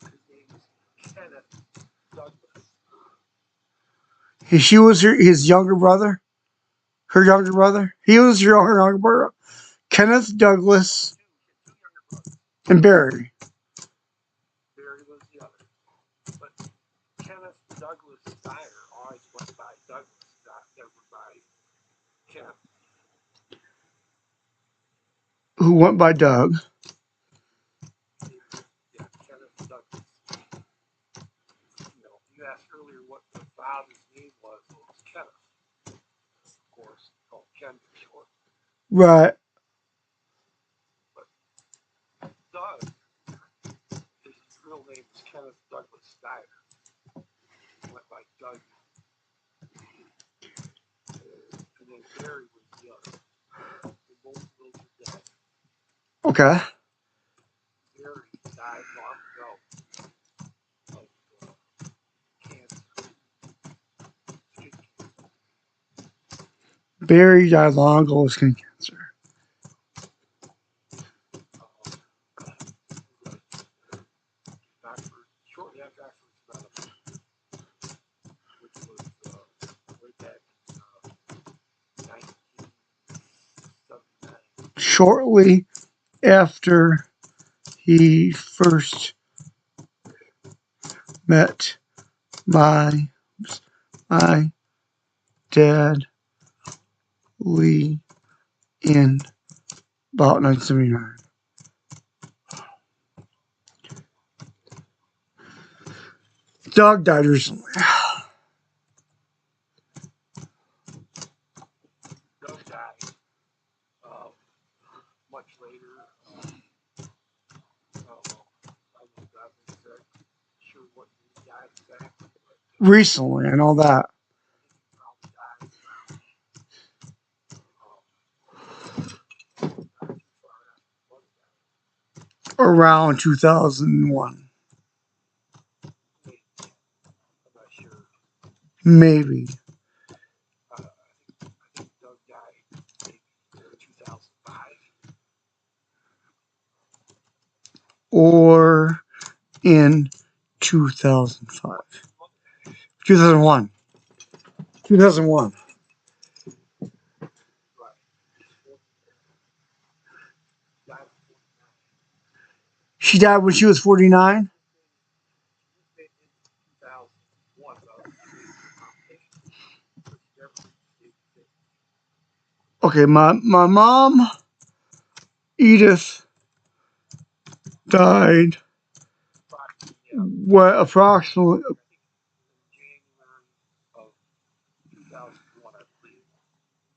His name is Kenneth Douglas. She was his younger brother. Her younger brother. He was her younger brother. Kenneth Douglas 2 younger brothers. and Barry. Barry was the other. But Kenneth Douglas Dyer always went by Douglas, not never by Kenneth. Who went by Doug. Yeah, Kenneth Douglas. You asked earlier what the father's name was. Well, it was Kenneth. Of course, called Ken for short. Right. But Dyer. Went by Doug. And then Barry was the other. They both of those are dead. Okay. Barry died long ago of cancer. Skin cancer. Barry died long ago of skin cancer. Shortly after I first met him, which was way back in 1979. Shortly after he first met my dad, Lee, in about 1979. Doug died recently. Doug died much later. I'm not sure what he died exactly, but Recently, I know that. Around 2001. Maybe. I think Doug died maybe 2005. Or in 2005. 2001. 2001. She died when she was 49? Okay, my mom, Edith, died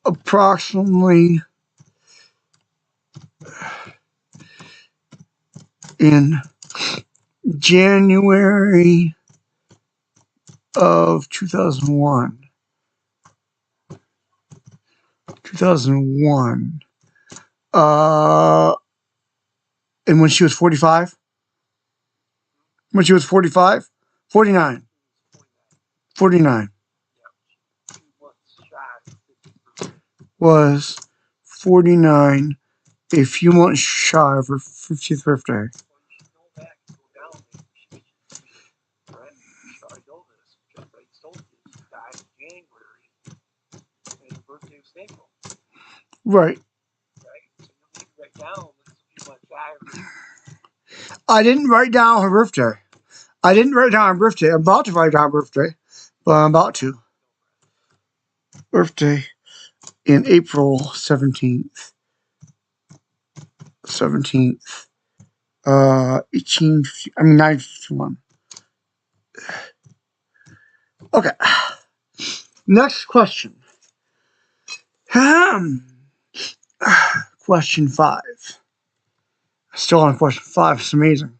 approximately in January of 2001. 2001. And when she was 45? When she was 45? 49. 49. Was 49, a few months shy of her 50th birthday. Right. I didn't write down her birthday. I'm about to write down her birthday, but I'm about to. Birthday in April 17th. 951. Okay. Next question. Question 5. Still on question 5. It's amazing.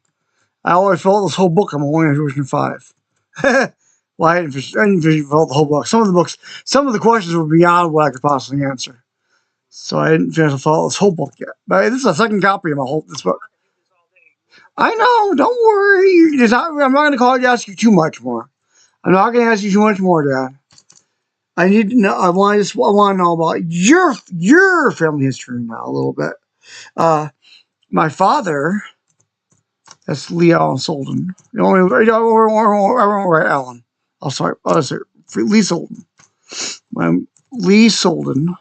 I always felt this whole book. I'm only on question 5. Well, I didn't finish the whole book. Some of the questions were beyond what I could possibly answer. So I didn't finish this whole book yet. But this is a second copy of this book. I know. Don't worry. I'm not going to call you to ask you too much more. I'm not going to ask you too much more, Dad. I need to know. I want to know about your family history now a little bit. My father, that's Lee Allen Solden. I won't write Allen. Oh, sorry. Lee Solden. Lee Solden.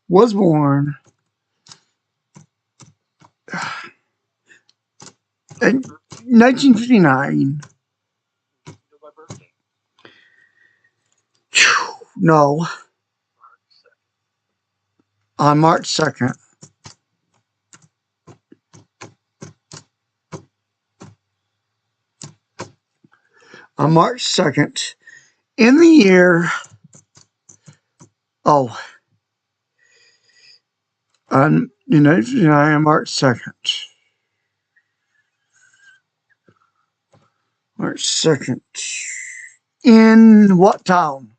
Was born in 1959. No. On March 2nd. On March 2nd. In the year. On in 1959, March 2nd. March 2nd. In what town?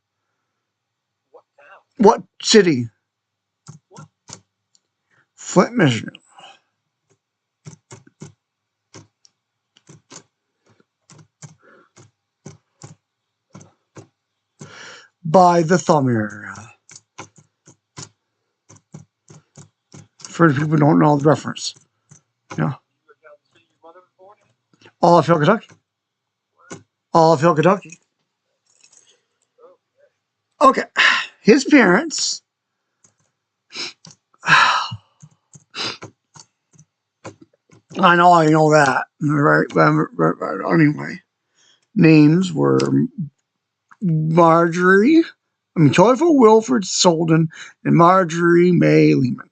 What town? What city? What? Flint, Michigan. By the thumb area. For the people who don't know the reference. Yeah. You were down the city your mother was born in? Ollafell, Kentucky. Ollafell, Kentucky. Okay. His parents. I know that. Right. Anyway. Names were Joyful Wilfred Solden and Marjorie May Lehman.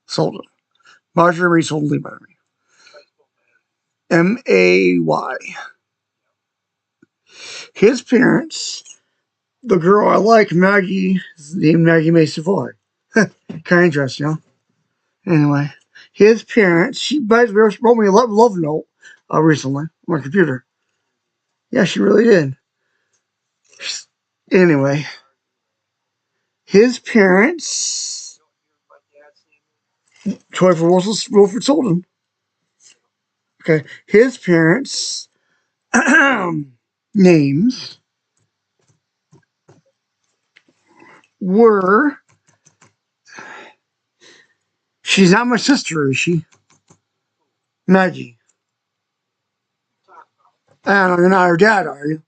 Solden. Marjorie May Solden Lehman. M-A-Y. His parents, the girl I like, Maggie, is named Maggie May Savoy. Kind of interesting, huh? Anyway, his parents, she wrote me a love note recently on my computer. Yeah, she really did. Anyway, his parents, Troy for Wilfred Solden. Okay, his parents' names were. She's not my sister, is she? Maggie. I don't know, you're not her dad, are you?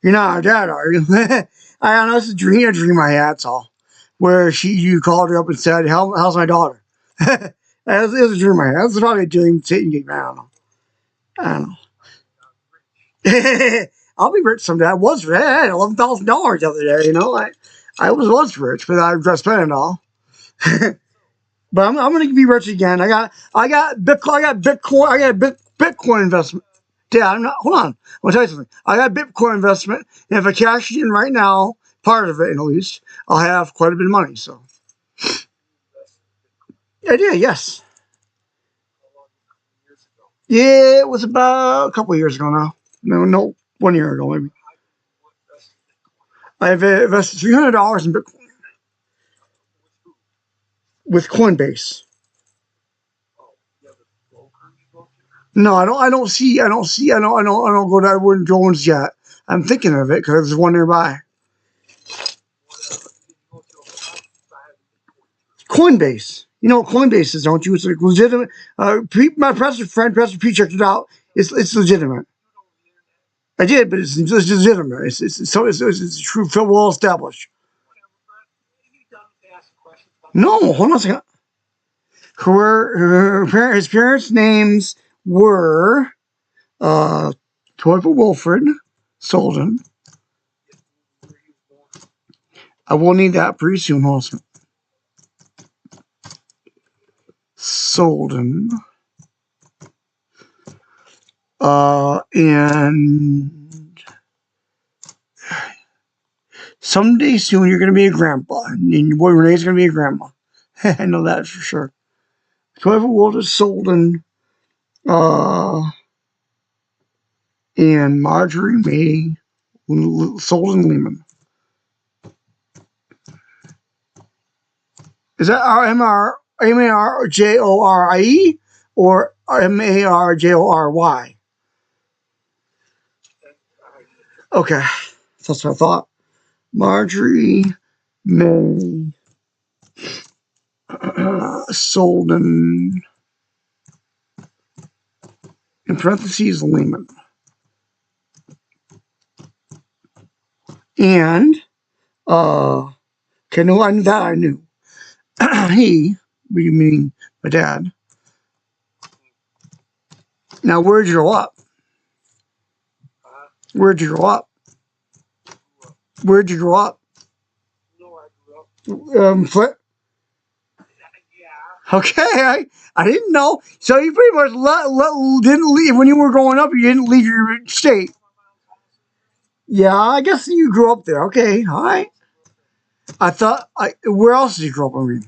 You're not her dad, are you? I don't know, it's a dream I had, that's all. Where you called her up and said, how's my daughter? It was a dream I had. That's probably a dream sitting game. I don't know. I'll be rich someday. I was rich. I had $11,000 the other day, you know. I was rich, but I just spent it all. But I'm gonna be rich again. I got Bitcoin. I got Bitcoin investment. Yeah, hold on. I'm gonna tell you something. I got Bitcoin investment, and if I cash it in right now, part of it at least, I'll have quite a bit of money. So, I did. Yes. Yeah, it was about a couple of years ago now. No, 1 year ago maybe. I've invested $300 in Bitcoin with Coinbase. No, I don't go to Edward Jones yet. I'm thinking of it because there's one nearby. Coinbase. You know what Coinbase is, don't you? It's like legitimate. My friend, Pastor P, checked it out. It's legitimate. I did, but it's legitimate. It's true, well established. No, hold on a second. His parents' names were Toyful Wilfred Solden. I will need that pretty soon, also. Solden. And someday soon you're going to be a grandpa, and your boy Renee's going to be a grandma. I know that for sure. Toyful Wilfred Solden. And Marjorie May Solden Lehman. Is that M-A-R-J-O-R-I-E or M-A-R-J-O-R-Y? Okay, that's what I thought. Marjorie May Solden, in parentheses, Lehman. And, okay, no, I knew that. I knew. He, what do you mean, my dad? Now, where'd you grow up? Where'd you grow up? Where'd you grow up? Flint? Okay, I didn't know. So you pretty much didn't leave when you were growing up. You didn't leave your state. Yeah, I guess you grew up there. Okay, all right. Where else did you grow up? I mean,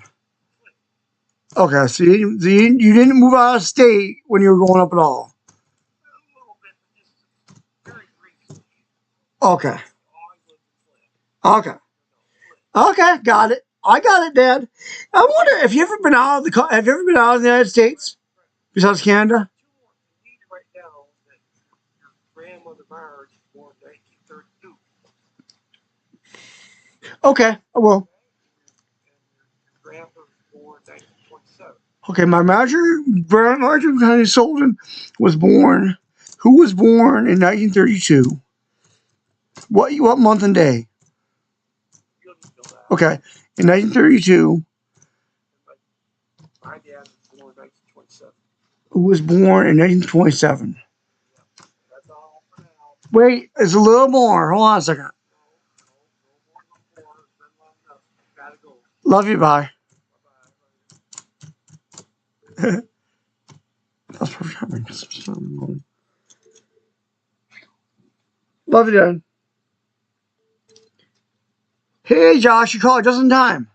Okay, so you didn't move out of state when you were growing up at all. A little bit, but just very briefly. Okay, I lived in Flint. okay, okay, got it. I got it, Dad. I wonder if you ever been out of have you ever been out of the United States besides Canada? You need to write down that your grandmother Marge was born in 1932. Okay, I will. And your grandpa was born in 1927. Okay, my Marjorie County Sullivan was born. Who was born in 1932? What month and day? You'll just know that. Okay, in 1932. My dad was born in 1927. Who was born in 1927? That's all for now. Wait, it's a little more. Hold on a second. No more. It's been long enough. Gotta go. Love you. Bye. Bye-bye. That's perfect timing. Love you, Dad. Hey, Josh, you called just in time.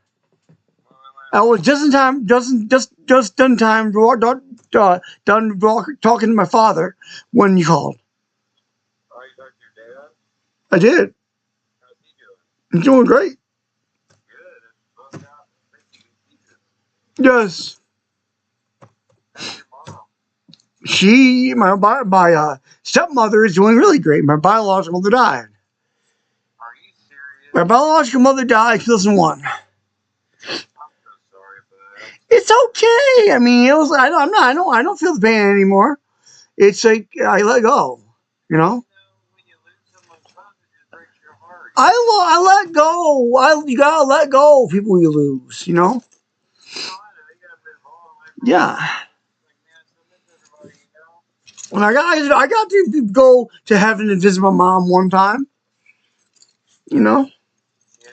I was just in time, just done time, done talking to my father when you called. Oh, you talked to your dad? I did. How's he doing? He's doing great. Good. It's both out. Thank you. Yes. How's your mom? My stepmother is doing really great. My biological mother died. Are you serious? My biological mother died in 2001. I'm so sorry for that. It's okay. I mean, it was. I don't feel the pain anymore. It's like I let go. You know. You know, when you lose someone close, it just breaks your heart. I let go. You gotta let go of people you lose. You know. No, I know. You gotta move on. Like, Yeah. like, man, so miss everybody, you know? When I got to go to heaven and visit my mom one time. You know. Yeah.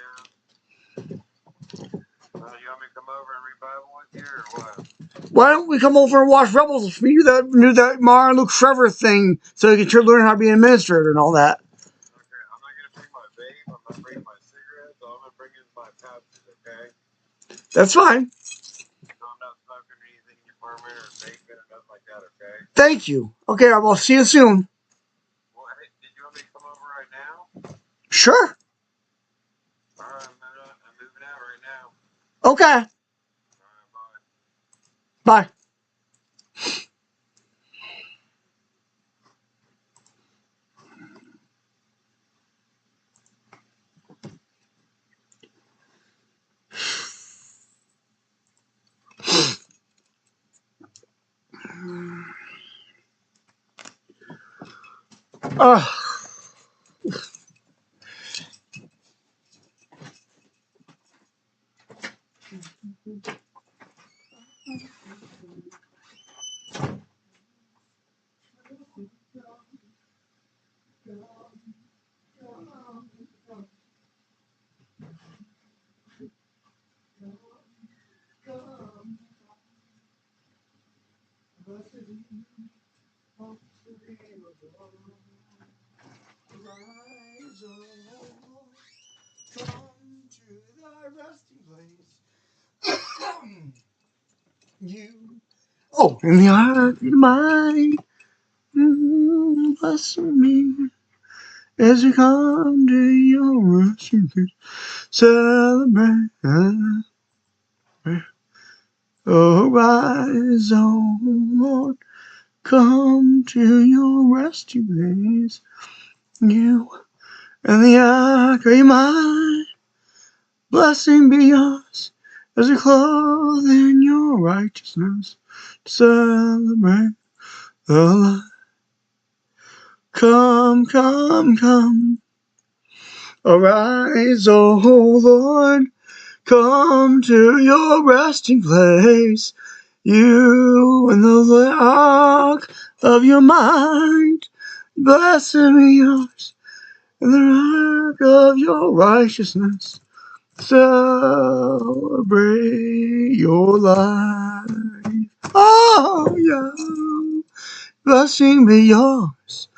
You want me to come over and read Bible with you, or what? Why don't we come over and watch Rebels with me? Do that Mara and Luke Trevor thing so you can learn how to be an administrator and all that. Okay, I'm not gonna bring my vape. I'm not bringing my cigarettes. All I'm gonna bring is my pouches, okay? That's fine. So I'm not smoking anything in your apartment or vaping or nothing like that, okay? Thank you. Okay, I will see you soon. Well, hey, did you want me to come over right now? Sure. All right, I'm moving out right now. Okay. All right, bye. Bye. Oh, in the heart of mine, bless me as we come to your resting place. Celebrate. Oh, rise, oh Lord, come to your resting place. You and the ark of your mind, blessing be yours as we clothe in your righteousness. Celebrate the light. Come, come, come. Arise, O Lord, come to your resting place. You and the ark of your mind, blessed be yours, and the ark of your righteousness. Celebrate your life. Oh, yeah. Blessing be yours,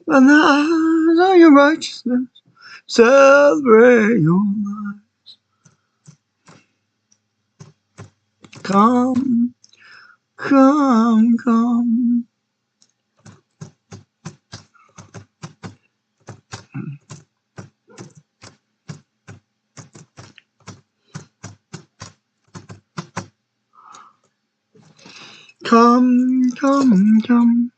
and the eyes of your righteousness. Celebrate your life. Come, come, come. Come, come, come.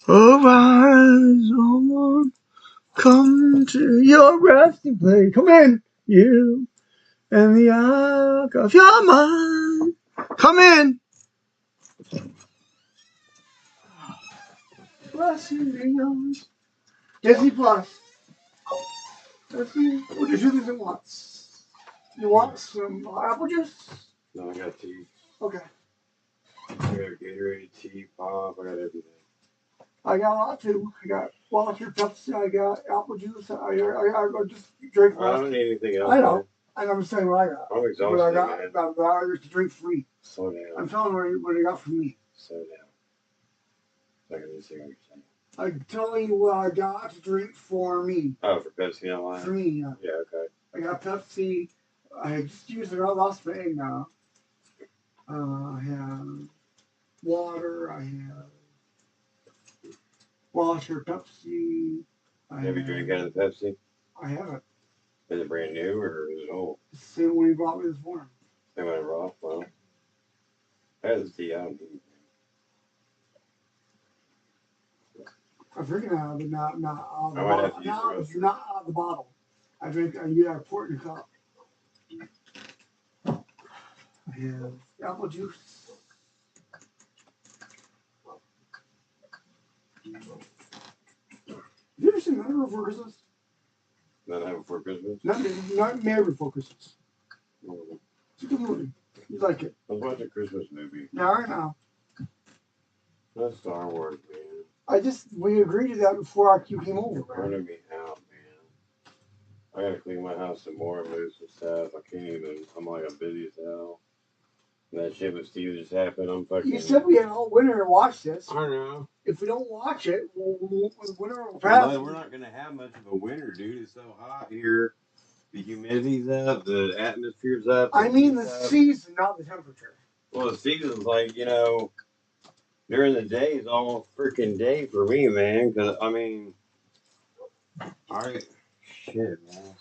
Arise, O Lord. Come to your resting place. Come in, you and the ark of your mind. Come in. Blessing be yours. Disney Plus. Disney. We'll do 2 things at once. You want some apple juice? No, I got tea. Okay. I got Gatorade, tea, pop, I got everything. I got a lot too. I got water, Pepsi, I got apple juice. I just drink. I don't need anything else. I know. I'm just saying what I got. I'm exhausted, What I got, man. I just drink free. Slow down. I'm telling you what I got from me. Slow down. I can just hear what you're saying. I'm telling you what I got to drink for me. Oh, for Pepsi Online? For me, yeah. Yeah, okay. I got Pepsi. I just used it all last night now. I have water. I have water, Pepsi. Have you drank out of the Pepsi? I haven't. Is it brand new or is it old? It's the same one you brought me this morning. Same one I brought? Well, I had this tea out. I'm drinking out of it, not out of the I might have bottle. to use the No, it's not out of the bottle. I pour it in a cup. I have apple juice. Have you ever seen Nightmare Before Christmas? Nightmare Before Christmas? Nightmare Before Christmas. Mm. It's a good movie. You like it. I was watching a Christmas movie. Yeah, right now. That's Star Wars, man. We agreed to that before you came over, man. Burning me out, man. I gotta clean my house some more, move some stuff. I can't even. I'm like, I'm busy as hell. And that shit with Steve just happened. I'm fucking. You said we had all winter to watch this. I know. If we don't watch it, the winter will pass. We're not gonna have much of a winter, dude. It's so hot here. The humidity's up. The atmosphere's up. I mean the season, not the temperature. Well, the season's like, during the day is all freaking day for me, man. Cause I mean, shit, man.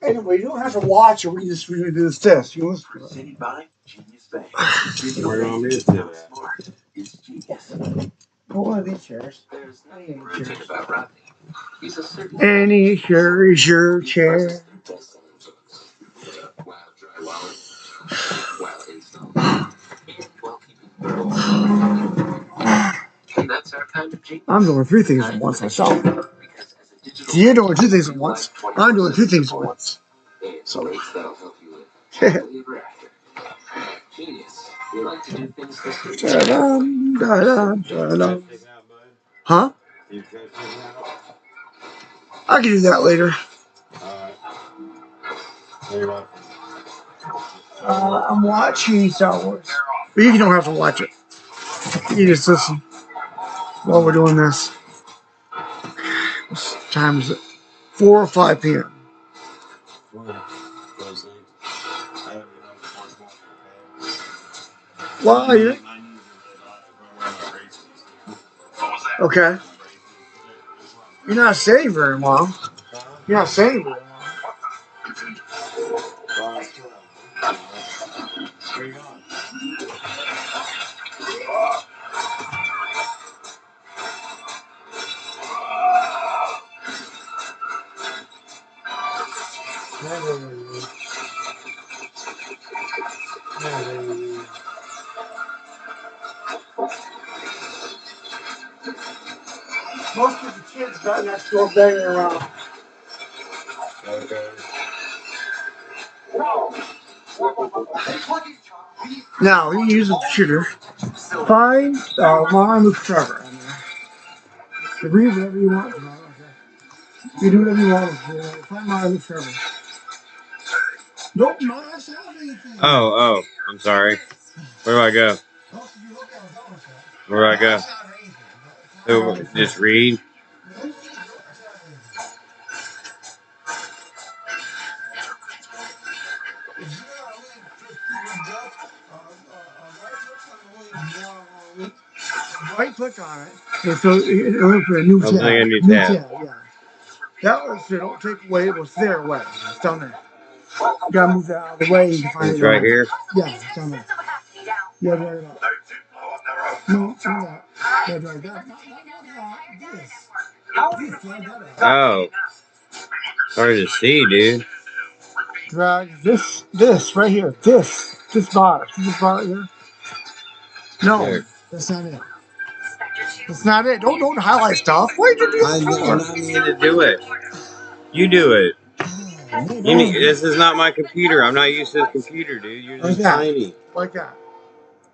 Anyway, you don't have to watch it. We just do this test. You listen to it. Presented by Genius Bank. Where do you want me to sit at? Smart is genius. Go one of these chairs. There's nothing routine about Rodney. He's a certain Any chair is your chair. while dry while install. While keeping and that's our kind of genius. I'm doing 3 things at once myself. You're doing 2 things at once. I'm doing 2 things at once. So that'll help you live happily ever after. Genius. We like to do things this way. da-dum, da-dum, da-dum. Huh? I can do that later. I'm watching Star Wars. But you don't have to watch it. You just listen while we're doing this. What time is it? 4 or 5 p.m. Well, you... Okay. You're not saying very well. You're not saying very well. Where you going? Most of the kids got next door banging around. Okay. Now, you use a computer. Find Mom with Trevor. You read whatever you want. You do whatever you want. Find Mom with Trevor. Nope, not outside anything. Oh, I'm sorry. Where do I go? Where do I go? Just read? right click on it, and so it'll open a new Opening tab. a new tab. Yeah. That was, so don't take away what's there away. It's down there. You gotta move that out of the way. You can find It's it right down here. there. Yeah, it's down there. Yeah, drag it up. No, that. Yeah, drag that. This. Drag that up. Oh. Hard to see, dude. Drag this right here. This bar. See this bar right here? No, There. that's not it. That's not it. Don't highlight stuff. What did you do I'm before? not meaning to do it. You do it. This is not my computer. I'm not used to this computer, dude. Yours Like is that. tiny. Like that.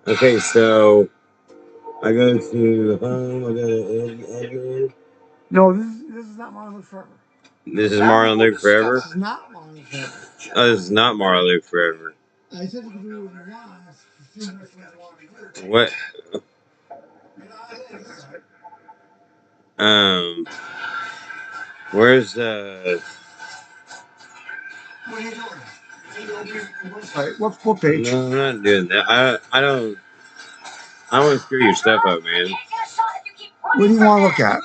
Okay, so I go to home. I go to admin. No, this is not Marlon Luke Forever. This is Mario Luke Forever. This is not Marlon Luke Forever. Oh, this is not Mario Luke Forever. I said you could do it in the lines. What? Where's What are you doing? Right, what page? No, I'm not doing that. I don't want to screw your stuff up, man. What do you want to look at?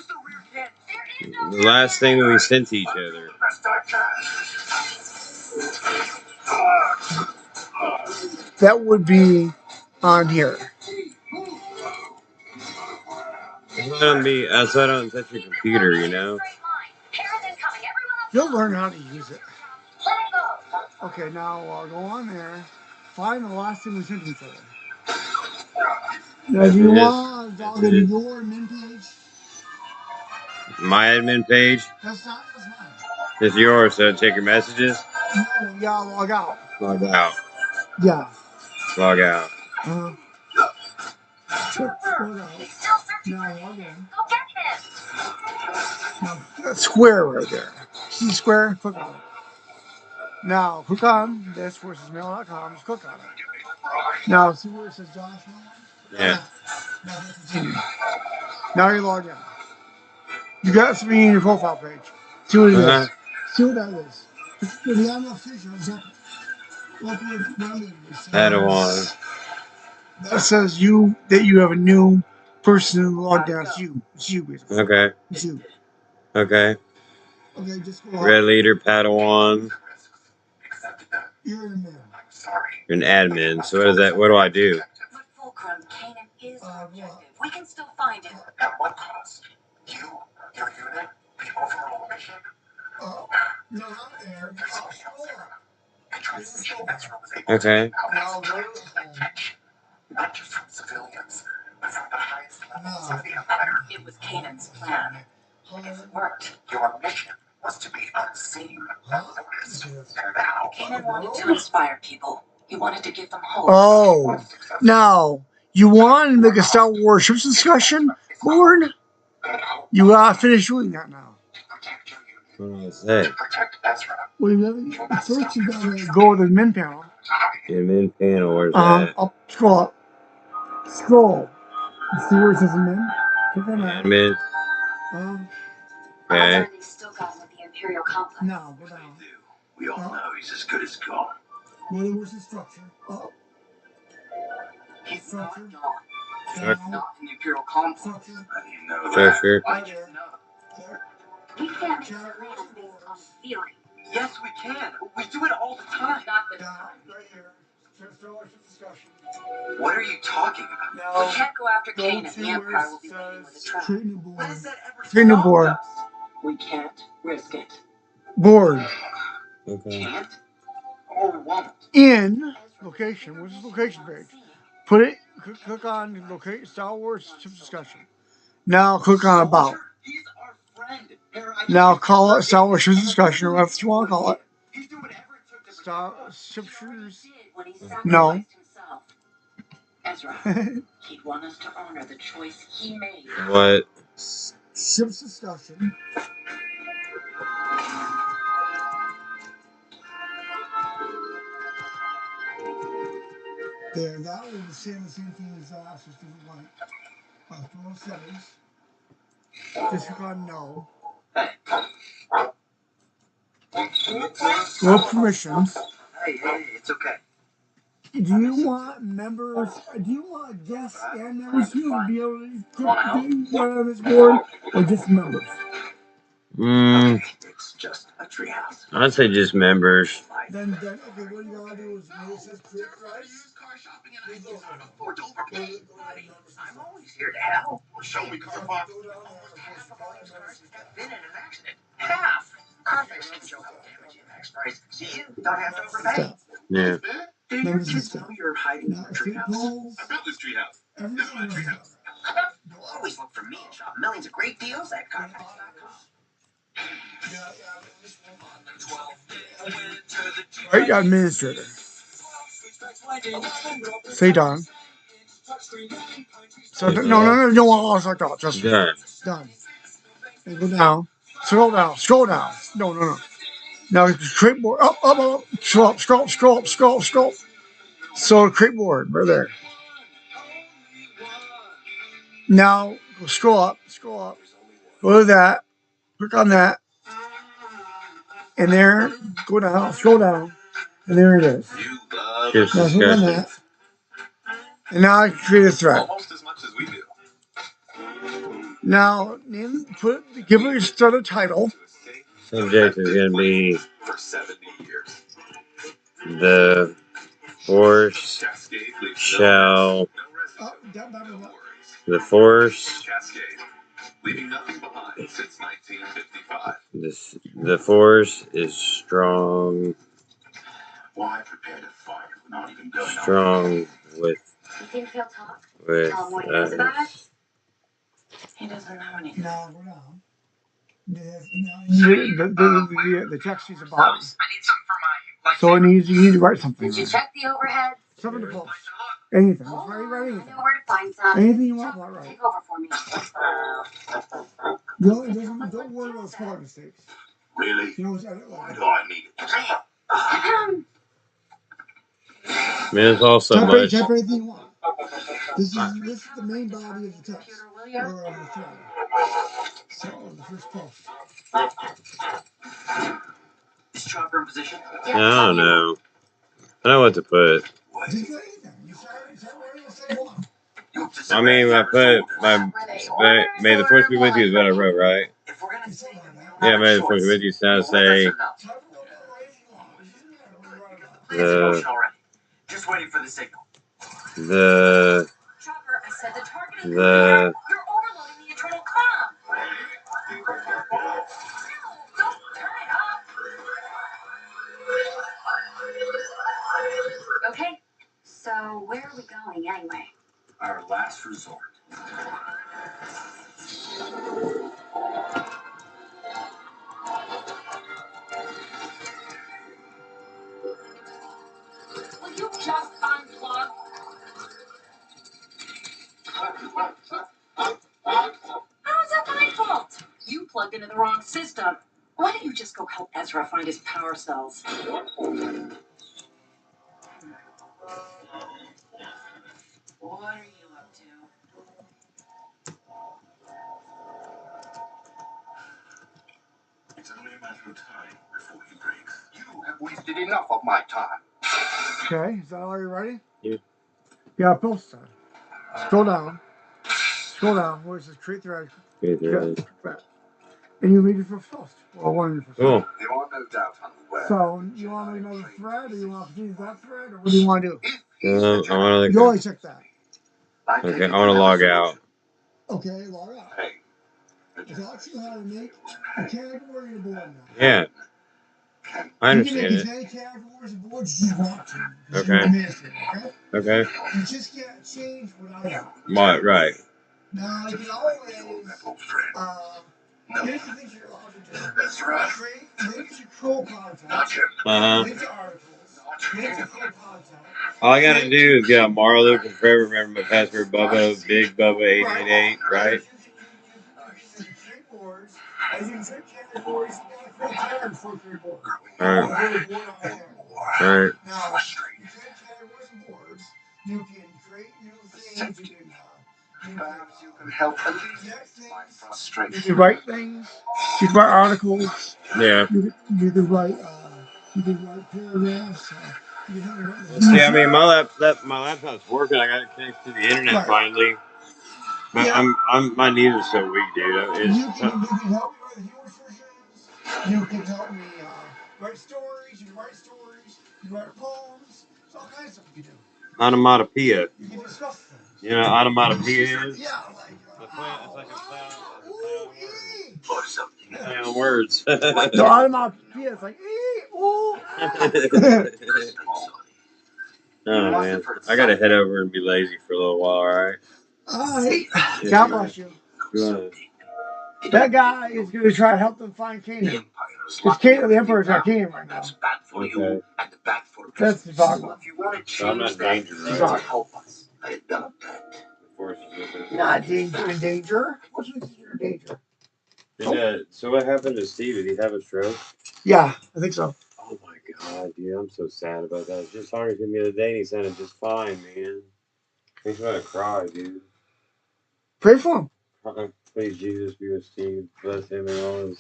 The last thing that we sent to each other. That would be on here. So I don't touch your computer, you know? You'll learn how to use it. Okay, now go on there. Find the last thing we sent to each other. Now, do you want to log into your admin page? My admin page? That's mine. It's yours, so check your messages? No, yeah, log out. Log out. Yeah. Log out. Log out. Now log in. Now, that square right there. See square? Click on it. Now, click on this where it says mail.com. Just click on it. Now, see where it says Josh? Yeah. Now, continue. Now you're logged in. You got something in your profile page. See what it is. See what that is. The annotation is up. Padawan. That says that you have a new person logged in. It's you. It's you, basically. Okay. It's you. Okay. Okay, just go Red leader, Padawan. You're an admin. You're an admin. So what is that? What do I do? Fulcrum, Kanan is our objective. We can still find him. At what cost? You, your unit, the overall mission? You're out there. Okay. Not just from civilians, but from the highest levels of the Empire. It was Kanan's plan. If it worked, your mission was to be unseen, unnoticed. And now, Kanan wanted to inspire people. He wanted to give them hope. Oh, now you want to make a Star Wars ships discussion board? You gotta finish doing that now. What do I say? Well, first you gotta go to the admin panel. The admin panel, where's that? Up, scroll up. Scroll. See where it says admin? Click on that. Admin. Okay. Still got him at the Imperial complex. Now, go down. We all know he's as good as gone. Where's the structure? He's not Structure. gone. Not in the Imperial complex. Structure. How do you know that? Sure. I just know. We can't make plans based on feeling. Yes, we can. We do it all the time. Not this time. Right here. Star Wars ships discussion. What are you talking about? We can't go after Go Kanan. to The Empire will be where waiting it with a says trap. training board. What has that ever Training stopped board. us? We can't risk it. Board. Okay. Can't or won't. In location. Where's the location page? Put it. Click on location. Star Wars ships discussion. Now click on about. He's our friend. Now call it Star Wars ships discussion, or whatever you want to call it. He's doing whatever it took to Star Ships. When he No. sacrificed himself. Ezra, he'd want us to honor the choice he made. What? Ships discussion. There, that will be saying the same thing as just different light. Throw settings. Just click on no. Go permissions. Hey, it's okay. Do you want members? Do you want guests and members to be able to run on this board, or just members? It's just a treehouse. I'd say just members. Then okay, what you gotta do is when it says create price, Car shopping and I can't afford to overpay. Buddy, I'm always here to help. Show me Carfax. Almost half of all used cars have been in an accident. Half. Carfax can show how damage impacts price, so you don't have to overpay. Yeah. Do your kids know you're hiding in a treehouse? I built this treehouse. This is my treehouse. You'll always look for me and shop millions of great deals at Carfax.com. Right, administrator. Say done. So no, I'll start off. Just done. And go down. Scroll down. No. Now create board. Up. Scroll. So create board right there. Now go scroll up. Go to that. Click on that. And there, go down, scroll down, and there it is. Now click on that. And now I can create a thread. Almost as much as we do. Now, give it start a title. Subject is going to be For 70 years. the force shall. The force. Leaving nothing behind since 1955. The force is strong. Why prepare to fight if we're not even going Strong with. You think he'll talk? With. Tell him what he knows about us? He doesn't know anything. Now go down. The text is a body. I need something for my. So you need to write something. Did you check the overhead? Something to post. Anything. Hold Write on, I anything. know where to find some. Anything you want, right. Take over for me. Don't worry about spelling mistakes. Really? You know what's edit Why like. do I need it? Man, it's also Type much. anything you want. This is the main body of the text. Or of the thread. So the first post. Is Chopper in position? I don't know. I know what to put. Just anything. You say whatever you want. I mean, I put may the force be with you is what I wrote, right? If we're gonna say Yeah, may the force be with you. So I say just waiting for the signal. Chopper, I said the target is you're overloading the internal comm. Don't turn it off. Okay, so where are we going anyway? Our last resort. Will you just unplug? How is that my fault? You plugged into the wrong system. Why don't you just go help Ezra find his power cells? What are you up to? It's only a matter of time before he breaks. You have wasted enough of my time. Okay, is that all you're ready? Yeah. Yeah, post that. Scroll down. Where it says create thread. And you read it for post. Or one of your first. Cool. You are no doubt unaware. So, you want another thread, or you want to use that thread, or what do you want to do? I want You always check that. Okay, I want to log out. Okay, log out. Hey. It's actually how to make a category of board now. Yeah. I understand You it. can make as many categories of boards as you want to. Okay. Okay. You just can't change without it. Right. Now, you can always, here's the things you're allowed to do. That's right. Create links to pro content. Gotcha. Links to articles. Links to pro content. All I gotta do is get on Marlow and forever remember my password, Bubba, Big Bubba 888, right? You can create boards, and you can create categories, and create tags for your board. Alright. Now, you can create categories and boards. You can create new things. Perhaps you can help alleviate my frustration. You can write things. You can write articles. Yeah. You can write paragraphs. See, I mean, my laptop's working. I got it connected to the internet Right. finally. But Yeah. my knees are so weak, dude. You can help me write the humor versions. You can help me write stories. You can write stories. You can write poems. There's all kinds of stuff you can do. Onomatopoeia. You can discuss things. You know what onomatopoeia is? Yeah, like It's like a play on Or something. words. Play on words. the onomatopoeia is like ooh. Oh man, I gotta head over and be lazy for a little while, alright? Alright. God bless you. That guy is going to try to help them find Canaan. Because the Emperor's not Canaan right now. That's bad for you and bad for the That's the dogma. If you want to So I'm change not in that, danger, you need right? to help us. I doubt that. Not in danger. What's in danger? So what happened to Steve? Did he have a stroke? Yeah, I think so. Oh my god, dude, I'm so sad about that. I was just talking to him the other day and he sounded just fine, man. Makes me want to cry, dude. Pray for him. Please, Jesus, be with Steve. Bless him and all his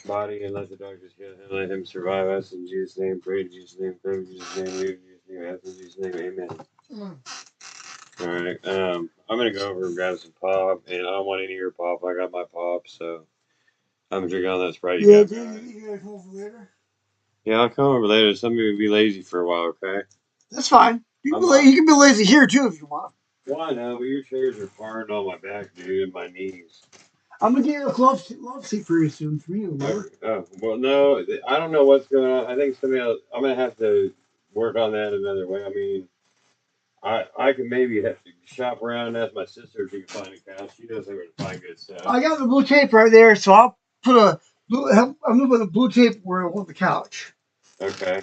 body and let the doctors heal him. Let him survive us. In Jesus' name, pray in Jesus' name, pray in Jesus' name, leave in Jesus' name, ask in Jesus' name, amen. Alright, I'm gonna go over and grab some pop, and I don't want any of your pop. I got my pop, so I'm drinking all that Sprite you got. You gonna come over later? Yeah, I'll come over later. Somebody will be lazy for a while, okay? That's fine. You can be lazy here too if you want. Well, I know, but your chairs are hard on my back, dude, and my knees. I'm gonna get a love seat for you soon for you, remember? Oh, well, no, I don't know what's going on. I think somebody else, I'm gonna have to work on that another way. I mean, I can maybe have to shop around and ask my sister if she can find a couch. She knows where to find good stuff. I got the blue tape right there, so I'll put I'm gonna put the blue tape where I want the couch. Okay.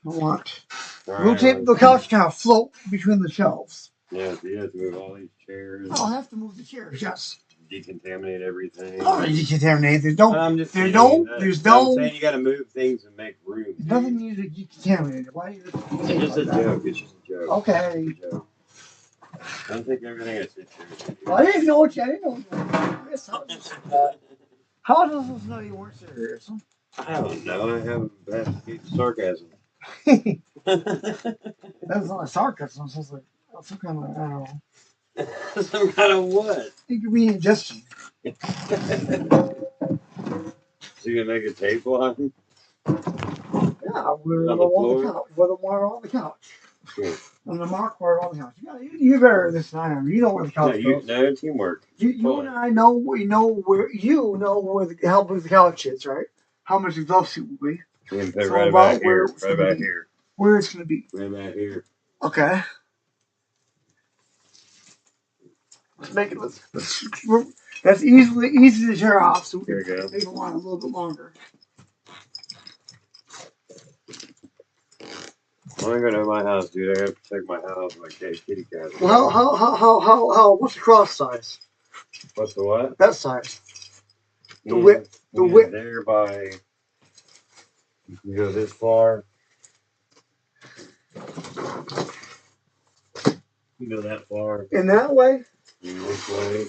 I want All blue right, tape. well, The couch kind of float between the shelves. yeah, so you have to move all these chairs. I'll have to move the chairs. Yes. Decontaminate everything. Oh, decontaminate. There's no. I'm just There's saying, no. that- There's I'm no. saying you got to move things and make room. Nothing needs to be decontaminated. Why do you? It's just a joke. It's just a joke. Okay. It's a joke. Don't take everything I said seriously. Well, I didn't know what you. I didn't know. How does this know you weren't serious? I don't know. I have deep sarcasm. That's not sarcasm. It's just like some kind of I don't know. Some kind of what? It could be ingestion. So you gonna make a table on? Yeah, we're on the couch. We're on the couch. Sure. On the mark, we're on the couch. You better this than I am. You know where the couch goes. No teamwork. You and I know we know where the help with the couch is, right? How much the glove suit will be. You can put it right about here. Right about here. Where it's gonna be. Right about here. Okay. Let's make it. That's easy to tear off. So we can make it on a little bit longer. I'm gonna go to my house, dude. I gotta protect my house, my kitty cat. Well, how? What's the cross size? What's the what? That size. The width. The width. There by. You go this far. You go that far. In that way. This way.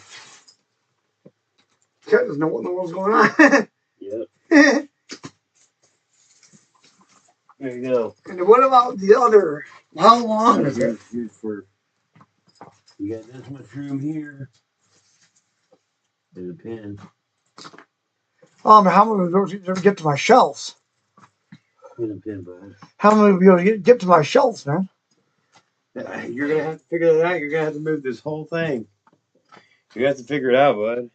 Cat doesn't know what in the world's going on. Yep. There you go. And what about the other? How long is it? Here's for. You got this much room here. There's a pin. How many will we get to my shelves? There's a pin, bud. How many will we be able to get to my shelves, man? You're gonna have to figure that out. You're gonna have to move this whole thing. You have to figure it out, bud.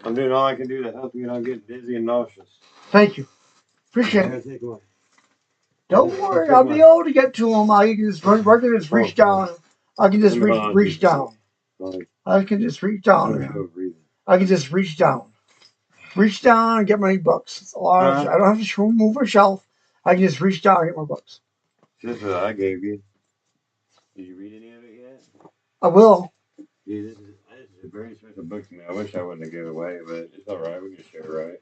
I'm doing all I can do to help you, and I'm getting dizzy and nauseous. Thank you. Appreciate it. Don't worry, I'll be able to get to them. I can just reach down. I can just reach down. I can just reach down. I can just reach down. Reach down and get my books. I don't have to move a shelf. I can just reach down and get my books. Just what I gave you. Did you read any of it yet? I will. Yeah, this is a very special book to me. I wish I wouldn't have given it away, but it's all right. We can share it, right?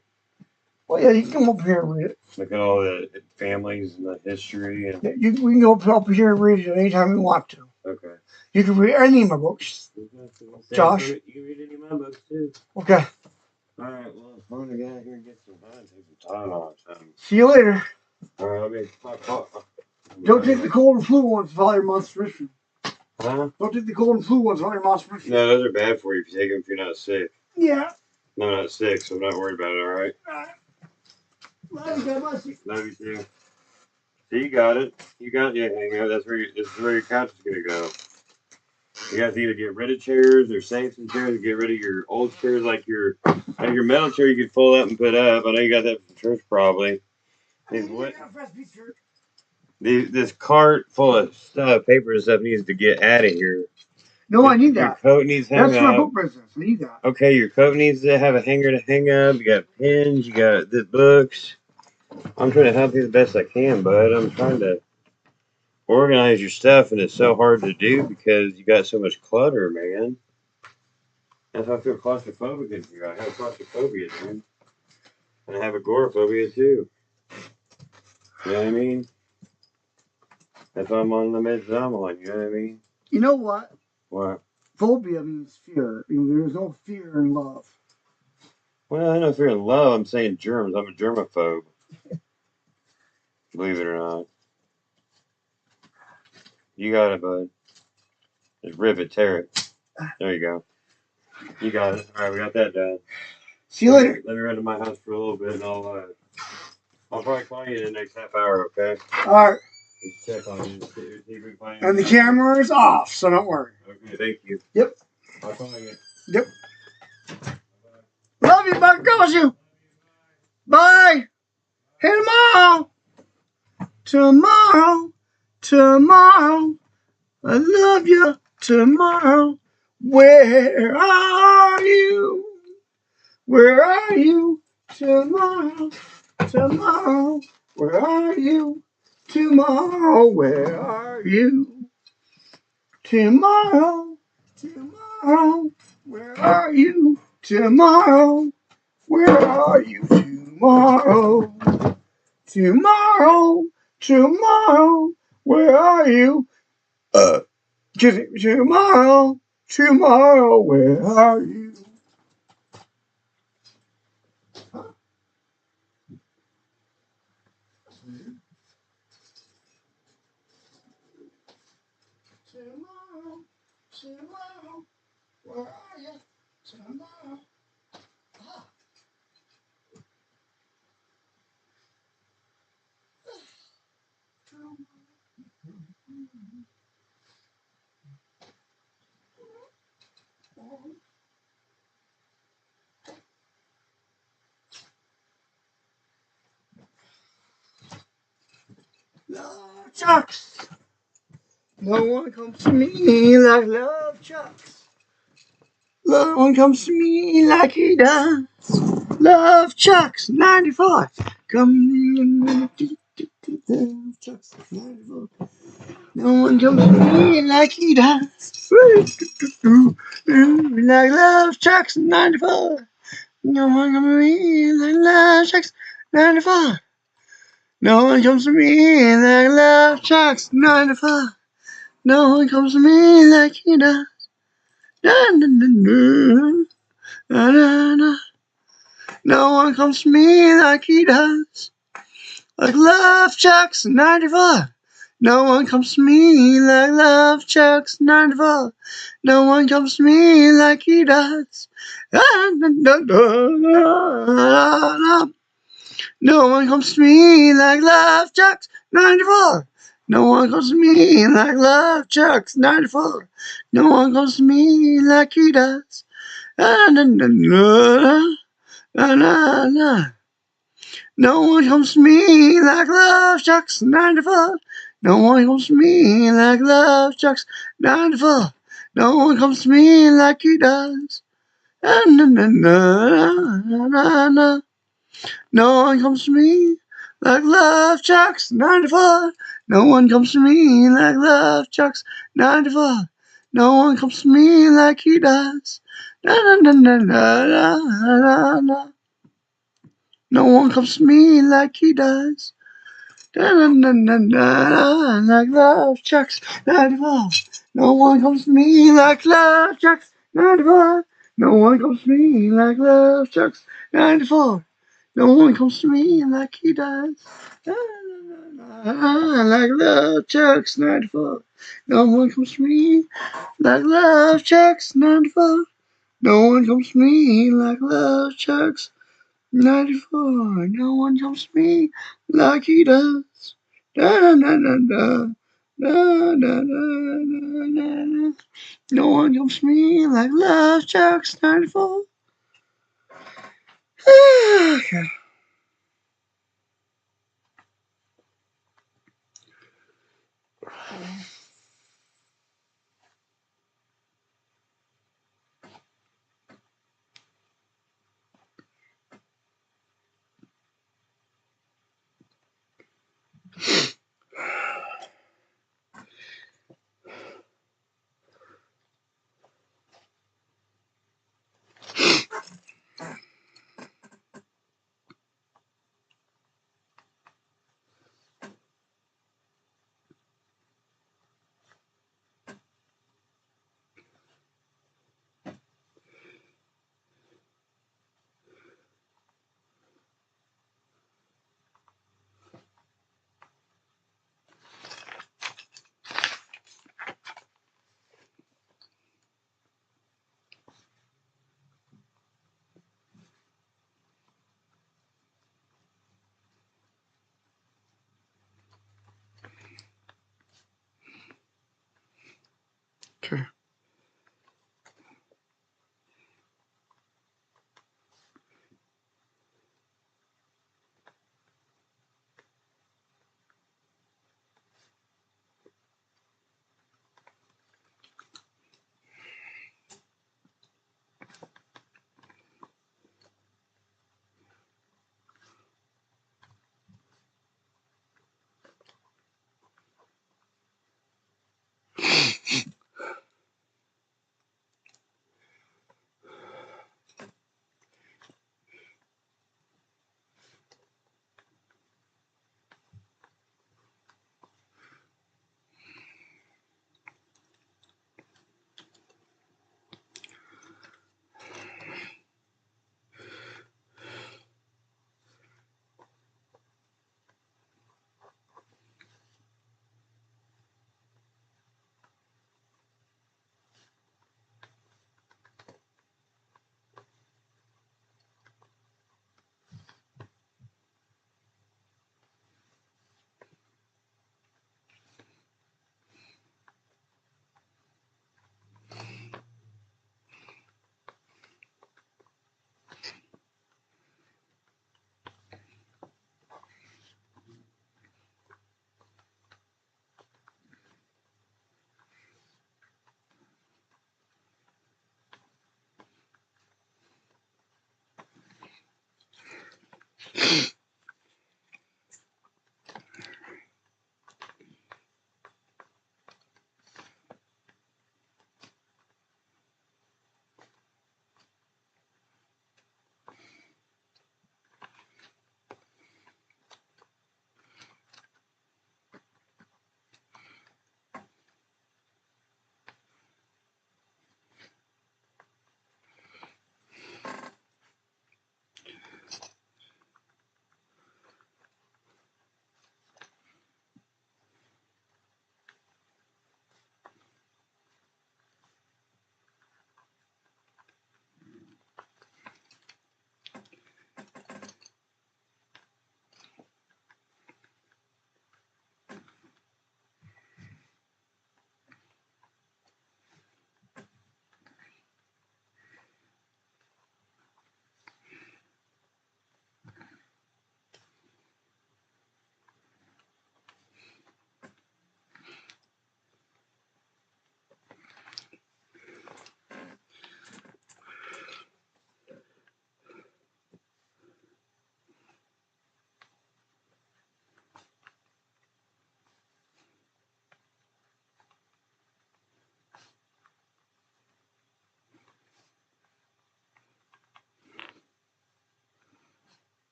Well, yeah, you can come up here and read it. Look at all the families and the history. And yeah, we can go up here and read it anytime you want to. Okay. You can read any of my books. Josh. You can read any of my books, too. Okay. All right, well, I'm going to get out here and get some time, take some time off. See you later. Alright, let me. Don't take the cold and flu ones without your mom's permission. Huh? Don't take the cold and flu ones without your mom's permission. No, those are bad for you if you take them if you're not sick. Yeah. No, I'm not sick, so I'm not worried about it, alright? Love you, God bless you. Love you too. So you got it. You got your hangout. This is where your couch is gonna go. You guys either get rid of chairs or save some chairs or get rid of your old chairs like your metal chair you could fold up and put up. I know you got that from church probably. This cart full of stuff, paper and stuff needs to get out of here. No, I need that. Your coat needs to hang That's my up. book business. I need that. Okay, your coat needs to have a hanger to hang up. You got pens, you got the books. I'm trying to help you the best I can, bud. I'm trying to organize your stuff, and it's so hard to do because you got so much clutter, man. That's why I feel claustrophobic in here. I have claustrophobia, dude. And I have agoraphobia, too. You know what I mean? That's why I'm on the meds I'm on, you know what I mean? You know what? What? Phobia means fear. There's no fear in love. Well, I know if you're in love, I'm saying germs. I'm a germaphobe. Believe it or not. You got it, bud. Just rip it, tear it. There you go. You got it. All right, we got that done. See you later. Let me run to my house for a little bit, and I'll probably call you in the next half hour, okay? All right. Just check on you. See if we can find And the camera is off, so don't worry. Okay, thank you. Yep. I'll call you. Yep. Love you, Buck. Go with you. Bye. Hey, tomorrow. Tomorrow. Tomorrow. I love you. Tomorrow. Where are you? Where are you? Tomorrow. Tomorrow. Where are you? Tomorrow. Where are you? Tomorrow. Tomorrow. Where are you? Tomorrow. Where are you? Tomorrow. Tomorrow. Tomorrow. Where are you? Tomorrow. Tomorrow. Where are you? Tomorrow. Tomorrow. Where are you? Tomorrow. Love Chucks. No one comes to me like Love Chucks. No one comes to me like he does. Love Chucks 94. Come Love Chucks 94. No one comes to me like he does. Like Love Chucks 94. No one comes to me like Love Chucks 94. No one comes to me like Love Chucks 94. No one comes to me like he does. Na, na, na, na, na, na, na. No one comes to me like he does. Like Love Chucks 94. No one comes to me like Love Chucks 94. No one comes to me like he does. No one comes to me like Love Chucks 94. No one comes to me like Love Chucks 94. No one comes to me like he does. No one comes to me like Love Chucks 94. No one comes to me like Love Chucks 94. No one comes to me like he does. No one comes to me like Love Chucks 94. No one comes to me like Love Chucks 94. No one comes to me like he does. No one comes to me like he does. Like Love Chucks 94. No one comes to me like Love Chucks 94. No one comes to me like Love Chucks 94. No one comes to me like he does. like love chucks 94. No one comes to me like love chucks 94. No one comes to me like love chucks 94. No one comes to me like he does. Da, da, da, da, da. Da, da, da, da, da, da. No one comes to me like love chucks 94. Okay.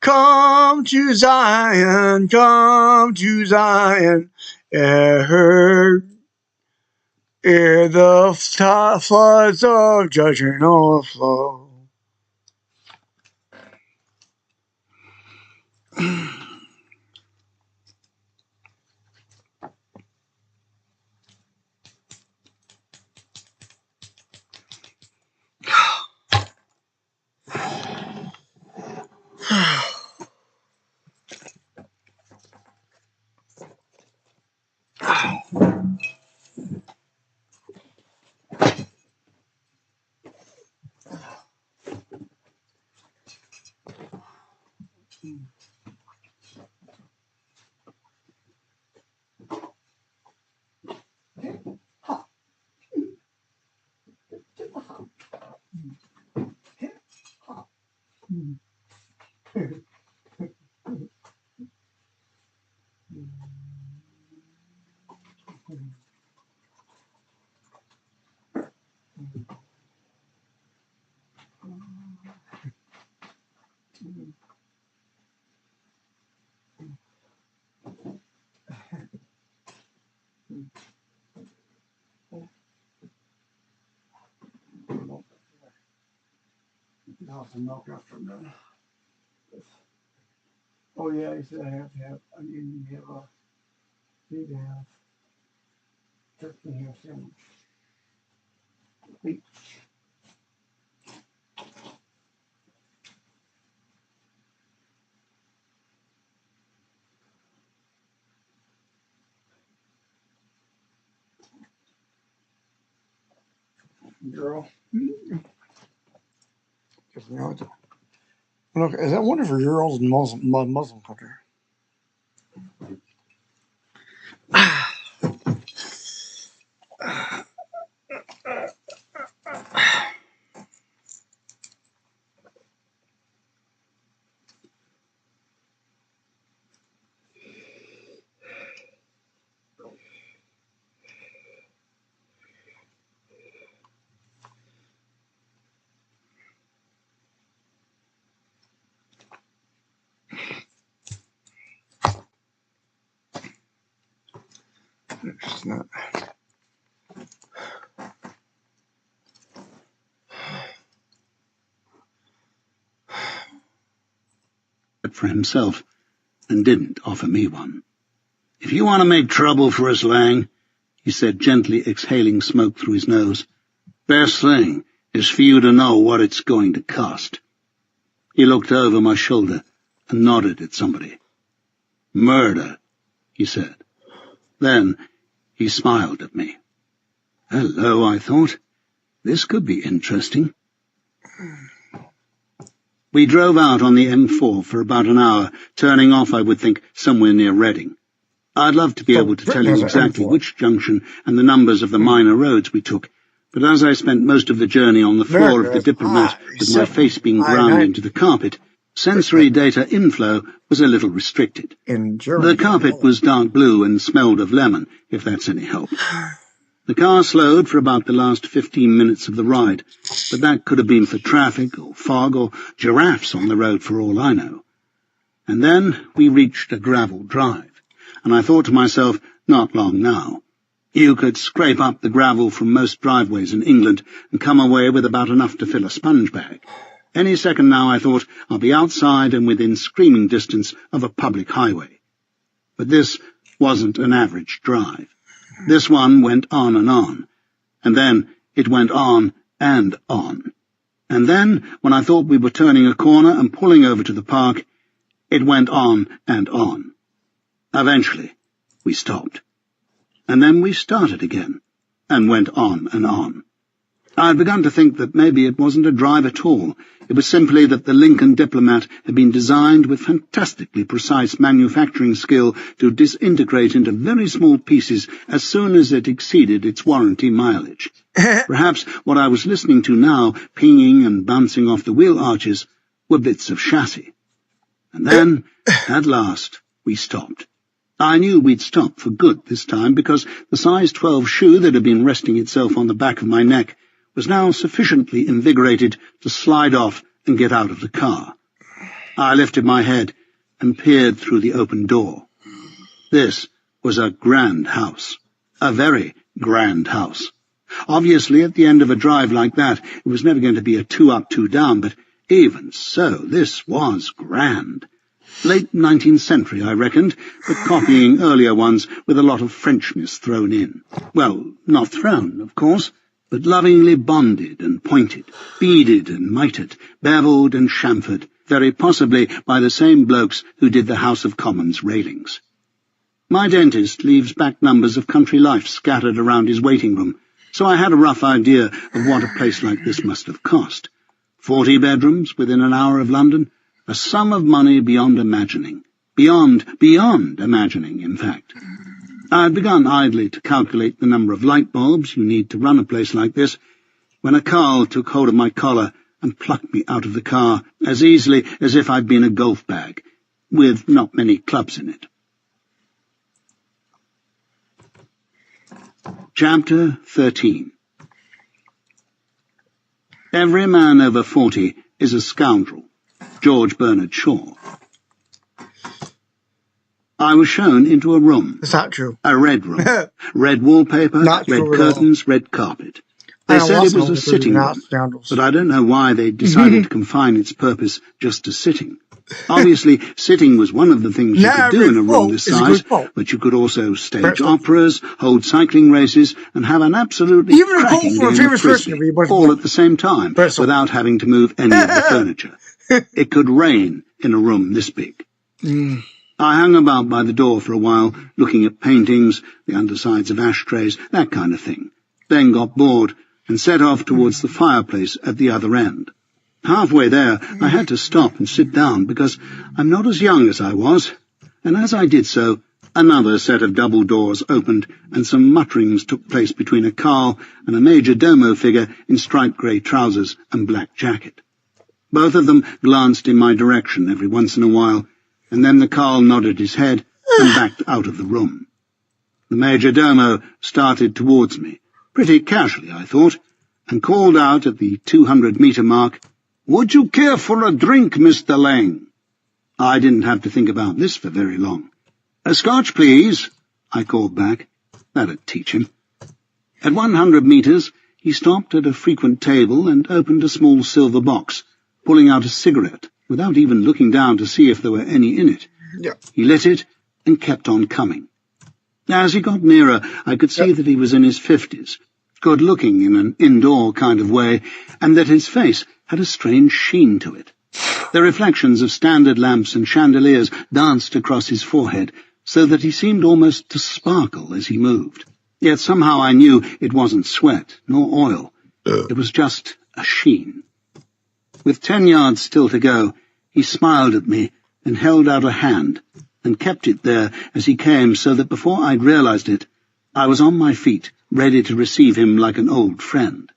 Come to Zion, ere the floods of judgment overflow. I'll have some milk after I'm done. Oh yeah, he said I need to have turkey and ham sandwich. Wait. Girl. Look, is that one for girls in Muslim country? It's not. For himself, and didn't offer me one. "If you want to make trouble for us, Lang," he said, gently exhaling smoke through his nose, "best thing is for you to know what it's going to cost." He looked over my shoulder and nodded at somebody. "Murder," he said. Then he smiled at me. Hello, I thought. This could be interesting. We drove out on the M4 for about an hour, turning off, I would think, somewhere near Reading. I'd love to be able to tell you exactly which junction and the numbers of the minor roads we took, but as I spent most of the journey on the floor of the Diplomat with my face being ground into the carpet, sensory data inflow was a little restricted. The carpet was dark blue and smelled of lemon, if that's any help. The car slowed for about the last 15 minutes of the ride, but that could have been for traffic or fog or giraffes on the road for all I know. And then we reached a gravel drive, and I thought to myself, not long now. You could scrape up the gravel from most driveways in England and come away with about enough to fill a sponge bag. Any second now, I thought, I'll be outside and within screaming distance of a public highway. But this wasn't an average drive. This one went on, and then it went on. And then, when I thought we were turning a corner and pulling over to the park, it went on and on. Eventually, we stopped. And then we started again, and went on and on. I had begun to think that maybe it wasn't a drive at all. It was simply that the Lincoln Diplomat had been designed with fantastically precise manufacturing skill to disintegrate into very small pieces as soon as it exceeded its warranty mileage. Perhaps what I was listening to now, pinging and bouncing off the wheel arches, were bits of chassis. And then, at last, we stopped. I knew we'd stop for good this time, because the size 12 shoe that had been resting itself on the back of my neck was now sufficiently invigorated to slide off and get out of the car. I lifted my head and peered through the open door. This was a grand house. A very grand house. Obviously, at the end of a drive like that, it was never going to be a 2 up, 2 down, but even so, this was grand. Late 19th century, I reckoned, but copying earlier ones with a lot of Frenchness thrown in. Well, not thrown, of course, but lovingly bonded and pointed, beaded and mitered, beveled and chamfered, very possibly by the same blokes who did the House of Commons railings. My dentist leaves back numbers of Country Life scattered around his waiting room, so I had a rough idea of what a place like this must have cost. 40 bedrooms within an hour of London, a sum of money beyond imagining. Beyond imagining, in fact. I had begun idly to calculate the number of light bulbs you need to run a place like this, when a Carl took hold of my collar and plucked me out of the car as easily as if I'd been a golf bag, with not many clubs in it. Chapter 13. Every man over 40 is a scoundrel. George Bernard Shaw. I was shown into a room. It's not true. A red room. Red wallpaper, red curtains, red carpet. They said it was a sitting room, but I don't know why they decided to confine its purpose just to sitting. Obviously, sitting was one of the things you could do in a room this size, but you could also stage operas, hold cycling races, and have an absolutely cracking game of frisbee, all at the same time, without having to move any of the furniture. It could rain in a room this big. I hung about by the door for a while, looking at paintings, the undersides of ashtrays, that kind of thing, then got bored and set off towards the fireplace at the other end. Halfway there, I had to stop and sit down, because I'm not as young as I was, and as I did so, another set of double doors opened, and some mutterings took place between a Carl and a major domo figure in striped grey trousers and black jacket. Both of them glanced in my direction every once in a while, and then the Carl nodded his head and backed out of the room. The major domo started towards me, pretty casually, I thought, and called out at the 200-metre mark, "Would you care for a drink, Mr. Lang?" I didn't have to think about this for very long. "A Scotch, please," I called back. That'd teach him. At 100 metres, he stopped at a frequent table and opened a small silver box, pulling out a cigarette, without even looking down to see if there were any in it. He lit it and kept on coming. As he got nearer, I could see that he was in his 50s, good-looking in an indoor kind of way, and that his face had a strange sheen to it. The reflections of standard lamps and chandeliers danced across his forehead, so that he seemed almost to sparkle as he moved. Yet somehow I knew it wasn't sweat, nor oil. It was just a sheen. With 10 yards still to go, he smiled at me and held out a hand, and kept it there as he came, so that before I'd realized it, I was on my feet, ready to receive him like an old friend.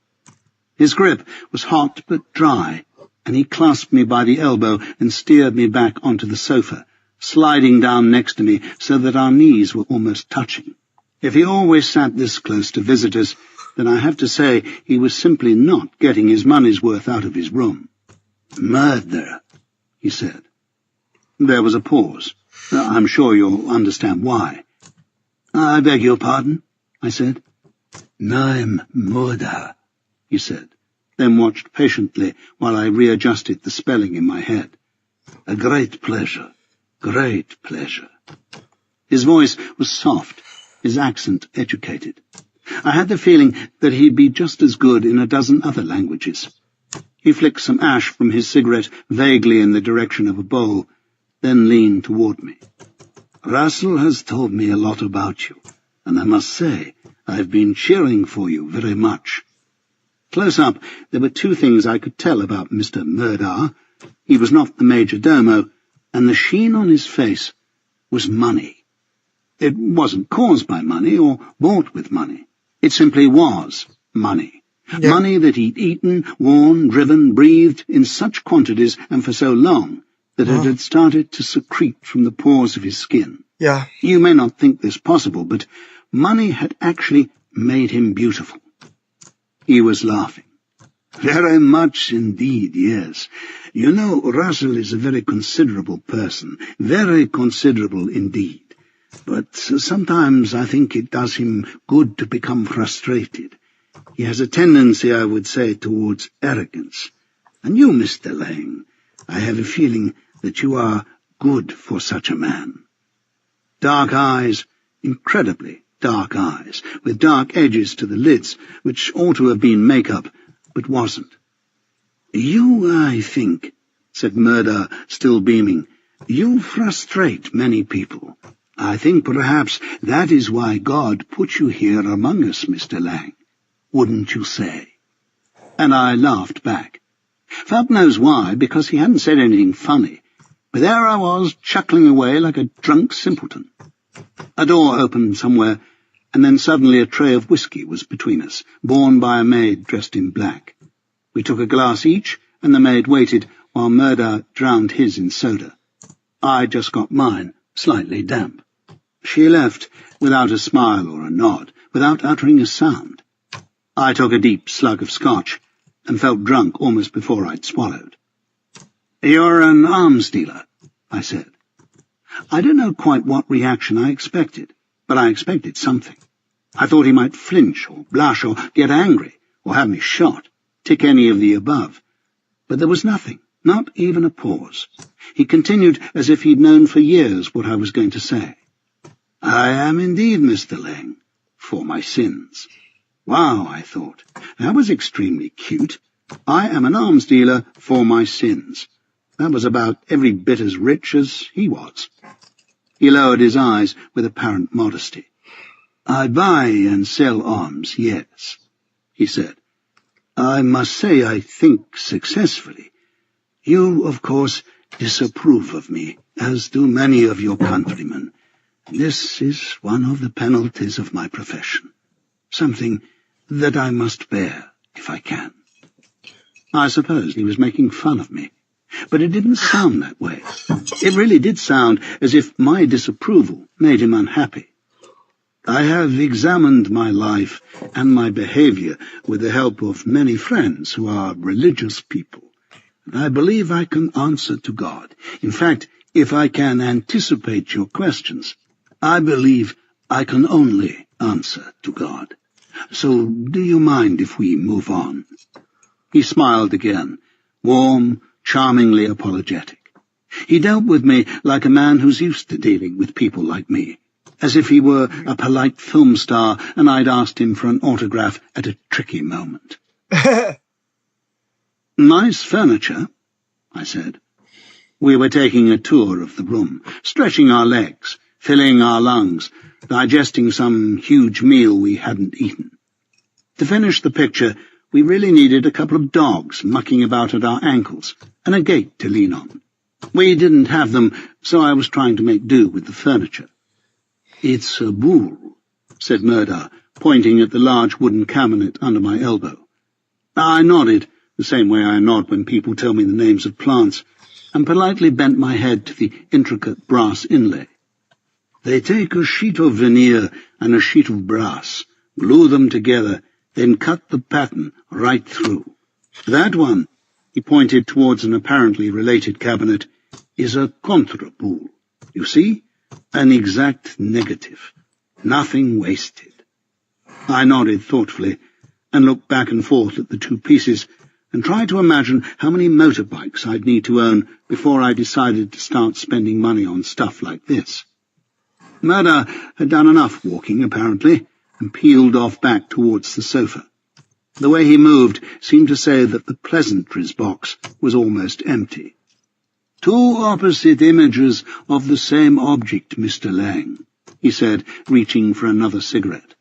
His grip was hot but dry, and he clasped me by the elbow and steered me back onto the sofa, sliding down next to me so that our knees were almost touching. If he always sat this close to visitors, then I have to say he was simply not getting his money's worth out of his room. "Murder," he said. There was a pause. I'm sure you'll understand why. "I beg your pardon," I said. "Naim Murder," he said, then watched patiently while I readjusted the spelling in my head. "A great pleasure, great pleasure." His voice was soft, his accent educated. I had the feeling that he'd be just as good in a dozen other languages. He flicked some ash from his cigarette vaguely in the direction of a bowl, then leaned toward me. "Russell has told me a lot about you, and I must say I've been cheering for you very much." Close up, there were two things I could tell about Mr. Murdar. He was not the major domo, and the sheen on his face was money. It wasn't caused by money or bought with money. It simply was money. Yeah. Money that he'd eaten, worn, driven, breathed in such quantities and for so long that it had started to secrete from the pores of his skin. Yeah. You may not think this possible, but money had actually made him beautiful. He was laughing. Very much indeed, yes. You know, Russell is a very considerable person, very considerable indeed. But sometimes I think it does him good to become frustrated. He has a tendency, I would say, towards arrogance. And you, Mr. Lang, I have a feeling that you are good for such a man. Dark eyes, incredibly dark eyes, with dark edges to the lids, which ought to have been makeup, but wasn't. You, I think, said Murdar, still beaming, you frustrate many people. I think perhaps that is why God put you here among us, Mr. Lang. Wouldn't you say? And I laughed back. Phelps knows why, because he hadn't said anything funny. But there I was, chuckling away like a drunk simpleton. A door opened somewhere, and then suddenly a tray of whiskey was between us, borne by a maid dressed in black. We took a glass each, and the maid waited while Murdar drowned his in soda. I just got mine, slightly damp. She left without a smile or a nod, without uttering a sound. I took a deep slug of scotch, and felt drunk almost before I'd swallowed. "You're an arms dealer," I said. I don't know quite what reaction I expected, but I expected something. I thought he might flinch, or blush, or get angry, or have me shot, tick any of the above. But there was nothing, not even a pause. He continued as if he'd known for years what I was going to say. "I am indeed, Mr. Lang, for my sins." Wow, I thought, that was extremely cute. I am an arms dealer for my sins. That was about every bit as rich as he was. He lowered his eyes with apparent modesty. "I buy and sell arms, yes," he said. "I must say I think successfully. You, of course, disapprove of me, as do many of your countrymen. This is one of the penalties of my profession. Something that I must bear, if I can." I suppose he was making fun of me, but it didn't sound that way. It really did sound as if my disapproval made him unhappy. "I have examined my life and my behavior with the help of many friends who are religious people, and I believe I can answer to God. In fact, if I can anticipate your questions, I believe I can only answer to God. So do you mind if we move on?" He smiled again, warm, charmingly apologetic. He dealt with me like a man who's used to dealing with people like me, as if he were a polite film star and I'd asked him for an autograph at a tricky moment. "Nice furniture," I said. We were taking a tour of the room, stretching our legs, filling our lungs, digesting some huge meal we hadn't eaten. To finish the picture, we really needed a couple of dogs mucking about at our ankles, and a gate to lean on. We didn't have them, so I was trying to make do with the furniture. "It's a bull," said Murdar, pointing at the large wooden cabinet under my elbow. I nodded, the same way I nod when people tell me the names of plants, and politely bent my head to the intricate brass inlay. "They take a sheet of veneer and a sheet of brass, glue them together, then cut the pattern right through. That one," he pointed towards an apparently related cabinet, "is a contraboule. You see? An exact negative. Nothing wasted." I nodded thoughtfully, and looked back and forth at the two pieces, and tried to imagine how many motorbikes I'd need to own before I decided to start spending money on stuff like this. Murdar had done enough walking, apparently, and peeled off back towards the sofa. The way he moved seemed to say that the pleasantries box was almost empty. "Two opposite images of the same object, Mr. Lang," he said, reaching for another cigarette.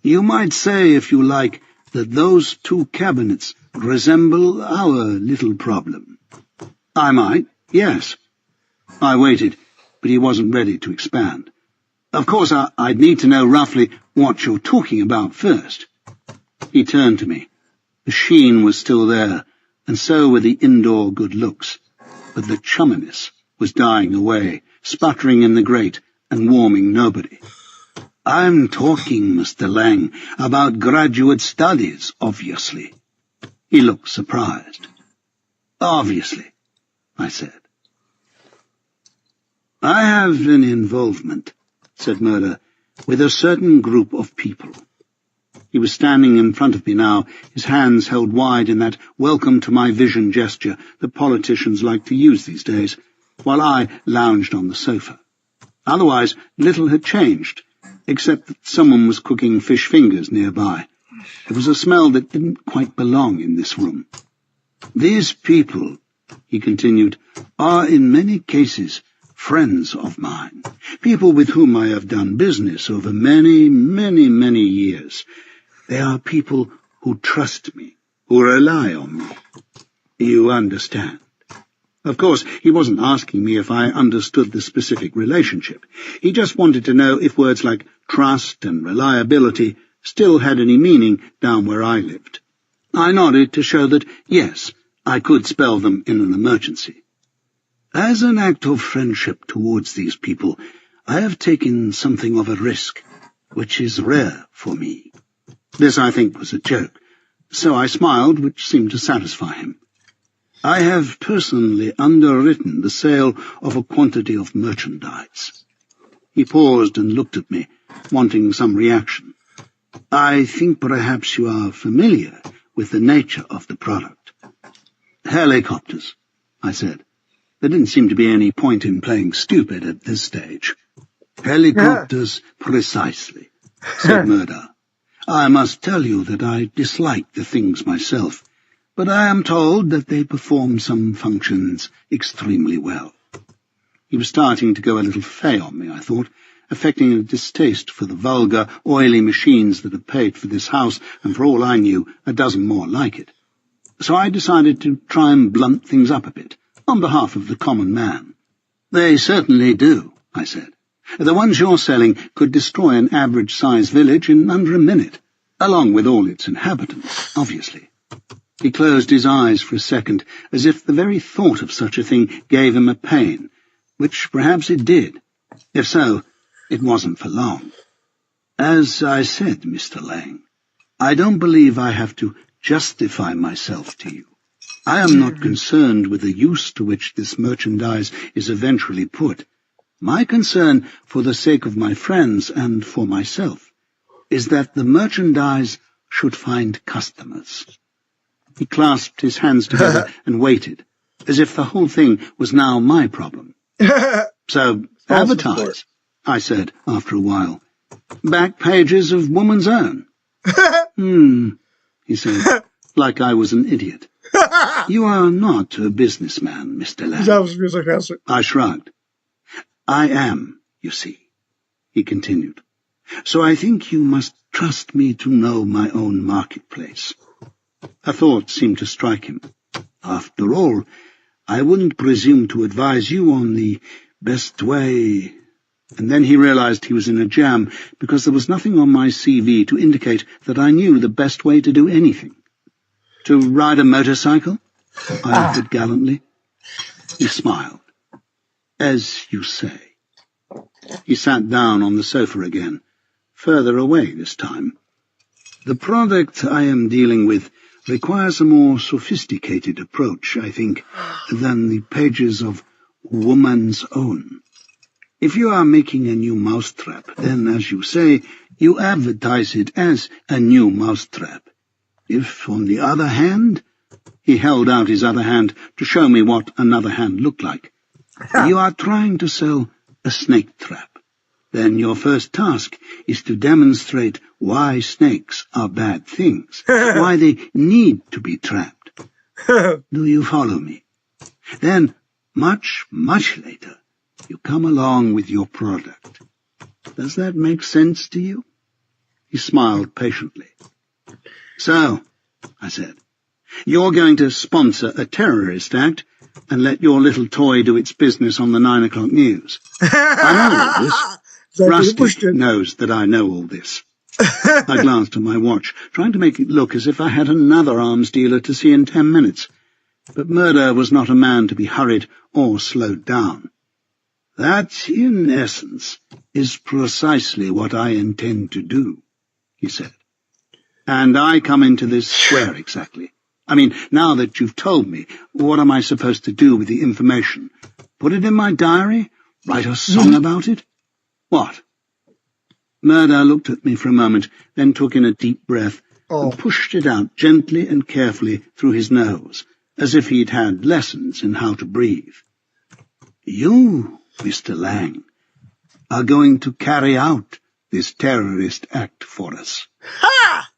"You might say, if you like, that those two cabinets resemble our little problem? I might, yes. I waited, but he wasn't ready to expand. Of course, I'd need to know roughly what you're talking about first. He turned to me. The sheen was still there, and so were the indoor good looks, but the chumminess was dying away, sputtering in the grate and warming nobody. I'm talking, Mr. Lang, about graduate studies, obviously. He looked surprised. Obviously, I said. I have an involvement, said Murder, with a certain group of people. He was standing in front of me now, his hands held wide in that welcome to my vision gesture that politicians like to use these days, while I lounged on the sofa. Otherwise, little had changed, except that someone was cooking fish fingers nearby. There was a smell that didn't quite belong in this room. These people, he continued, are in many cases friends of mine, people with whom I have done business over many, many, many years. They are people who trust me, who rely on me. You understand? Of course, he wasn't asking me if I understood the specific relationship. He just wanted to know if words like trust and reliability still had any meaning down where I lived. I nodded to show that, yes, I could spell them in an emergency. As an act of friendship towards these people, I have taken something of a risk, which is rare for me. This, I think, was a joke, so I smiled, which seemed to satisfy him. I have personally underwritten the sale of a quantity of merchandise. He paused and looked at me, wanting some reaction. I think perhaps you are familiar with the nature of the product. Helicopters, I said. There didn't seem to be any point in playing stupid at this stage. Helicopters, precisely, said Murder. I must tell you that I dislike the things myself, but I am told that they perform some functions extremely well. He was starting to go a little fey on me, I thought, affecting a distaste for the vulgar, oily machines that had paid for this house, and for all I knew, a dozen more like it. So I decided to try and blunt things up a bit, on behalf of the common man. They certainly do, I said. The ones you're selling could destroy an average-sized village in under a minute, along with all its inhabitants, obviously. He closed his eyes for a second, as if the very thought of such a thing gave him a pain, which perhaps it did. If so, it wasn't for long. As I said, Mr. Lang, I don't believe I have to justify myself to you. I am not concerned with the use to which this merchandise is eventually put. My concern, for the sake of my friends and for myself, is that the merchandise should find customers. He clasped his hands together and waited, as if the whole thing was now my problem. So, advertise, I said after a while. Back pages of Woman's Own. He said, like I was an idiot. You are not a businessman, Mr. Lang. I shrugged. I am, you see, he continued. So I think you must trust me to know my own marketplace. A thought seemed to strike him. After all, I wouldn't presume to advise you on the best way. And then he realized he was in a jam, because there was nothing on my CV to indicate that I knew the best way to do anything. To ride a motorcycle? I offered gallantly. He smiled. As you say. He sat down on the sofa again, further away this time. The product I am dealing with requires a more sophisticated approach, I think, than the pages of Woman's Own. If you are making a new mousetrap, then, as you say, you advertise it as a new mousetrap. If, on the other hand, he held out his other hand to show me what another hand looked like, you are trying to sell a snake trap, then your first task is to demonstrate why snakes are bad things, why they need to be trapped. Do you follow me? Then, much, much later, you come along with your product. Does that make sense to you? He smiled patiently. So, I said, you're going to sponsor a terrorist act and let your little toy do its business on the 9 o'clock news. I know all this. Rusty knows that I know all this. I glanced at my watch, trying to make it look as if I had another arms dealer to see in 10 minutes. But Murder was not a man to be hurried or slowed down. That, in essence, is precisely what I intend to do, he said. And I come into this square exactly. I mean, now that you've told me, what am I supposed to do with the information? Put it in my diary? Write a song about it? What? Murder looked at me for a moment, then took in a deep breath and pushed it out gently and carefully through his nose, as if he'd had lessons in how to breathe. You, Mr. Lang, are going to carry out this terrorist act for us. Ha!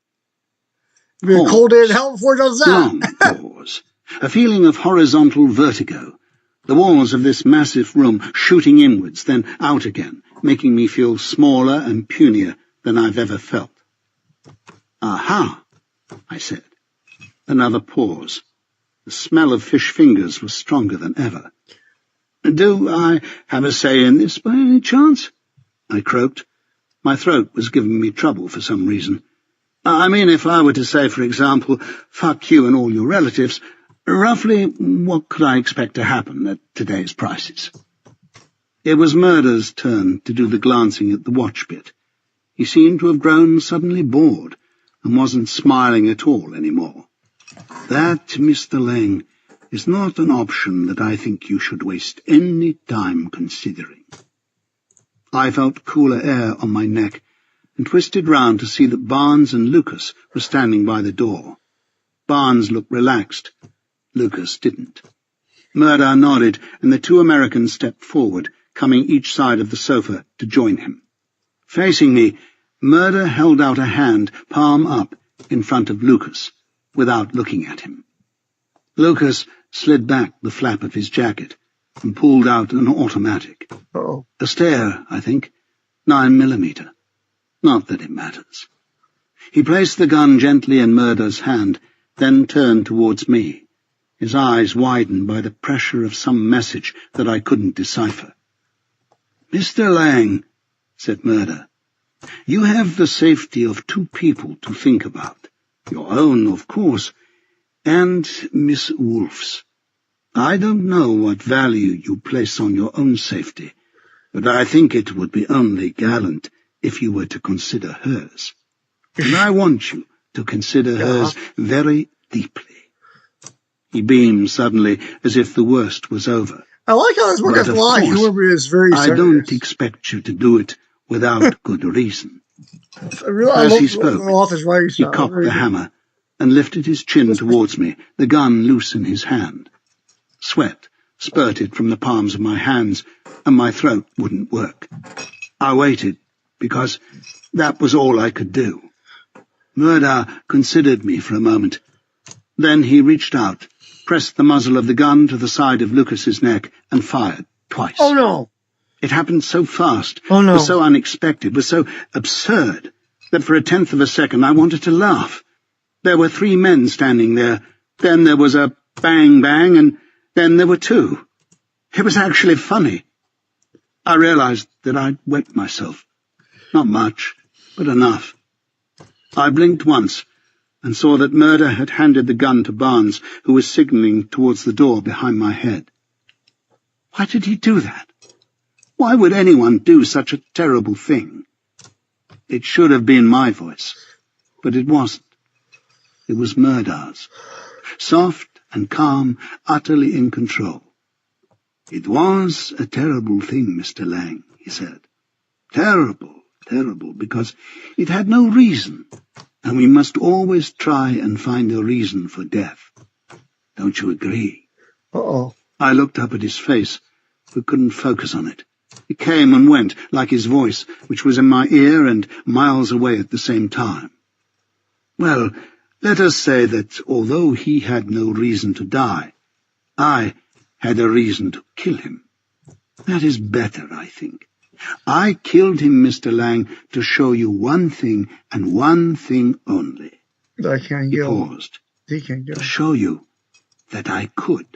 Be a cold day in hell before it does that. Long pause. A feeling of horizontal vertigo. The walls of this massive room shooting inwards, then out again, making me feel smaller and punier than I've ever felt. Aha, I said. Another pause. The smell of fish fingers was stronger than ever. Do I have a say in this by any chance? I croaked. My throat was giving me trouble for some reason. I mean, if I were to say, for example, fuck you and all your relatives, roughly what could I expect to happen at today's prices? It was Murder's turn to do the glancing at the watch bit. He seemed to have grown suddenly bored and wasn't smiling at all anymore. That, Mr. Lang, is not an option that I think you should waste any time considering. I felt cooler air on my neck and twisted round to see that Barnes and Lucas were standing by the door. Barnes looked relaxed. Lucas didn't. Murder nodded, and the two Americans stepped forward, coming each side of the sofa to join him. Facing me, Murder held out a hand, palm up, in front of Lucas, without looking at him. Lucas slid back the flap of his jacket and pulled out an automatic. A Steyr, I think, 9mm. Not that it matters. He placed the gun gently in Murder's hand, then turned towards me, his eyes widened by the pressure of some message that I couldn't decipher. Mr. Lang, said Murder, you have the safety of two people to think about. Your own, of course, and Miss Wolf's. I don't know what value you place on your own safety, but I think it would be only gallant if you were to consider hers. And I want you to consider hers very deeply. He beamed suddenly, as if the worst was over. I like how this work has a lot of humor, but it's very serious. I don't expect you to do it without good reason. As he spoke, he cocked the hammer and lifted his chin towards me, the gun loose in his hand. Sweat spurted from the palms of my hands, and my throat wouldn't work. I waited, because that was all I could do. Murder considered me for a moment. Then he reached out, pressed the muzzle of the gun to the side of Lucas's neck, and fired twice. Oh, no. It happened so fast, was so unexpected, was so absurd, that for a tenth of a second I wanted to laugh. There were 3 men standing there, then there was a bang-bang, and then there were 2. It was actually funny. I realized that I'd wet myself. Not much, but enough. I blinked once, and saw that Murder had handed the gun to Barnes, who was signaling towards the door behind my head. Why did he do that? Why would anyone do such a terrible thing? It should have been my voice, but it wasn't. It was Murder's, soft and calm, utterly in control. It was a terrible thing, Mr. Lang, he said. Terrible, because it had no reason, and we must always try and find a reason for death. Don't you agree? I looked up at his face, but couldn't focus on it. It came and went, like his voice, which was in my ear and miles away at the same time. Well, let us say that although he had no reason to die, I had a reason to kill him. That is better, I think. I killed him, Mr. Lang, to show you one thing and one thing only. I can't He go. paused. He can't go. To show you that I could.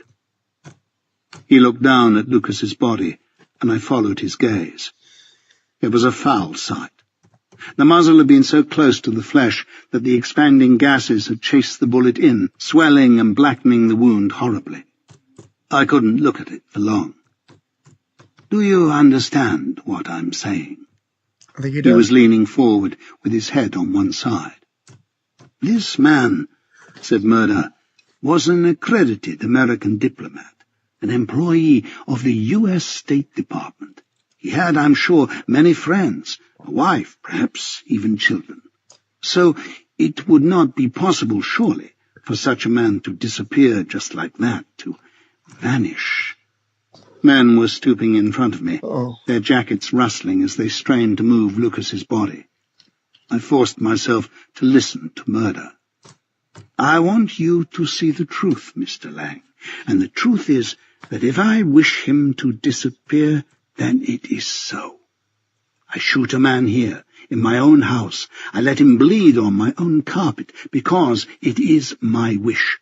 He looked down at Lucas's body, and I followed his gaze. It was a foul sight. The muzzle had been so close to the flesh that the expanding gases had chased the bullet in, swelling and blackening the wound horribly. I couldn't look at it for long. Do you understand what I'm saying? I think he He does. was leaning forward with his head on one side. This man, said Murder, was an accredited American diplomat, an employee of the U.S. State Department. He had, I'm sure, many friends, a wife, perhaps even children. So it would not be possible, surely, for such a man to disappear just like that, to vanish. Men were stooping in front of me, their jackets rustling as they strained to move Lucas's body. I forced myself to listen to Murder. I want you to see the truth, Mr. Lang, and the truth is that if I wish him to disappear, then it is so. I shoot a man here, in my own house. I let him bleed on my own carpet, because it is my wish.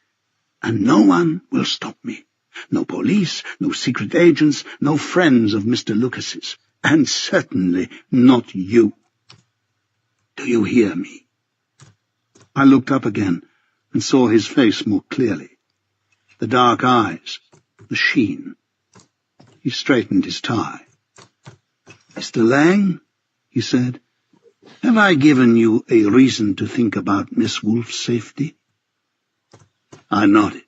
And no one will stop me. No police, no secret agents, no friends of Mr. Lucas's, and certainly not you. Do you hear me? I looked up again and saw his face more clearly. The dark eyes, the sheen. He straightened his tie. Mr. Lang, he said, have I given you a reason to think about Miss Wolfe's safety? I nodded.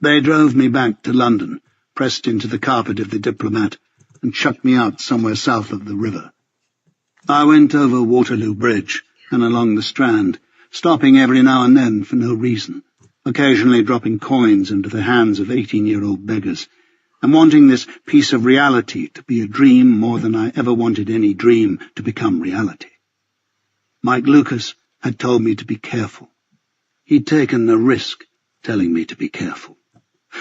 They drove me back to London, pressed into the carpet of the Diplomat, and chucked me out somewhere south of the river. I went over Waterloo Bridge and along the Strand, stopping every now and then for no reason, occasionally dropping coins into the hands of 18-year-old beggars, and wanting this piece of reality to be a dream more than I ever wanted any dream to become reality. Mike Lucas had told me to be careful. He'd taken the risk telling me to be careful.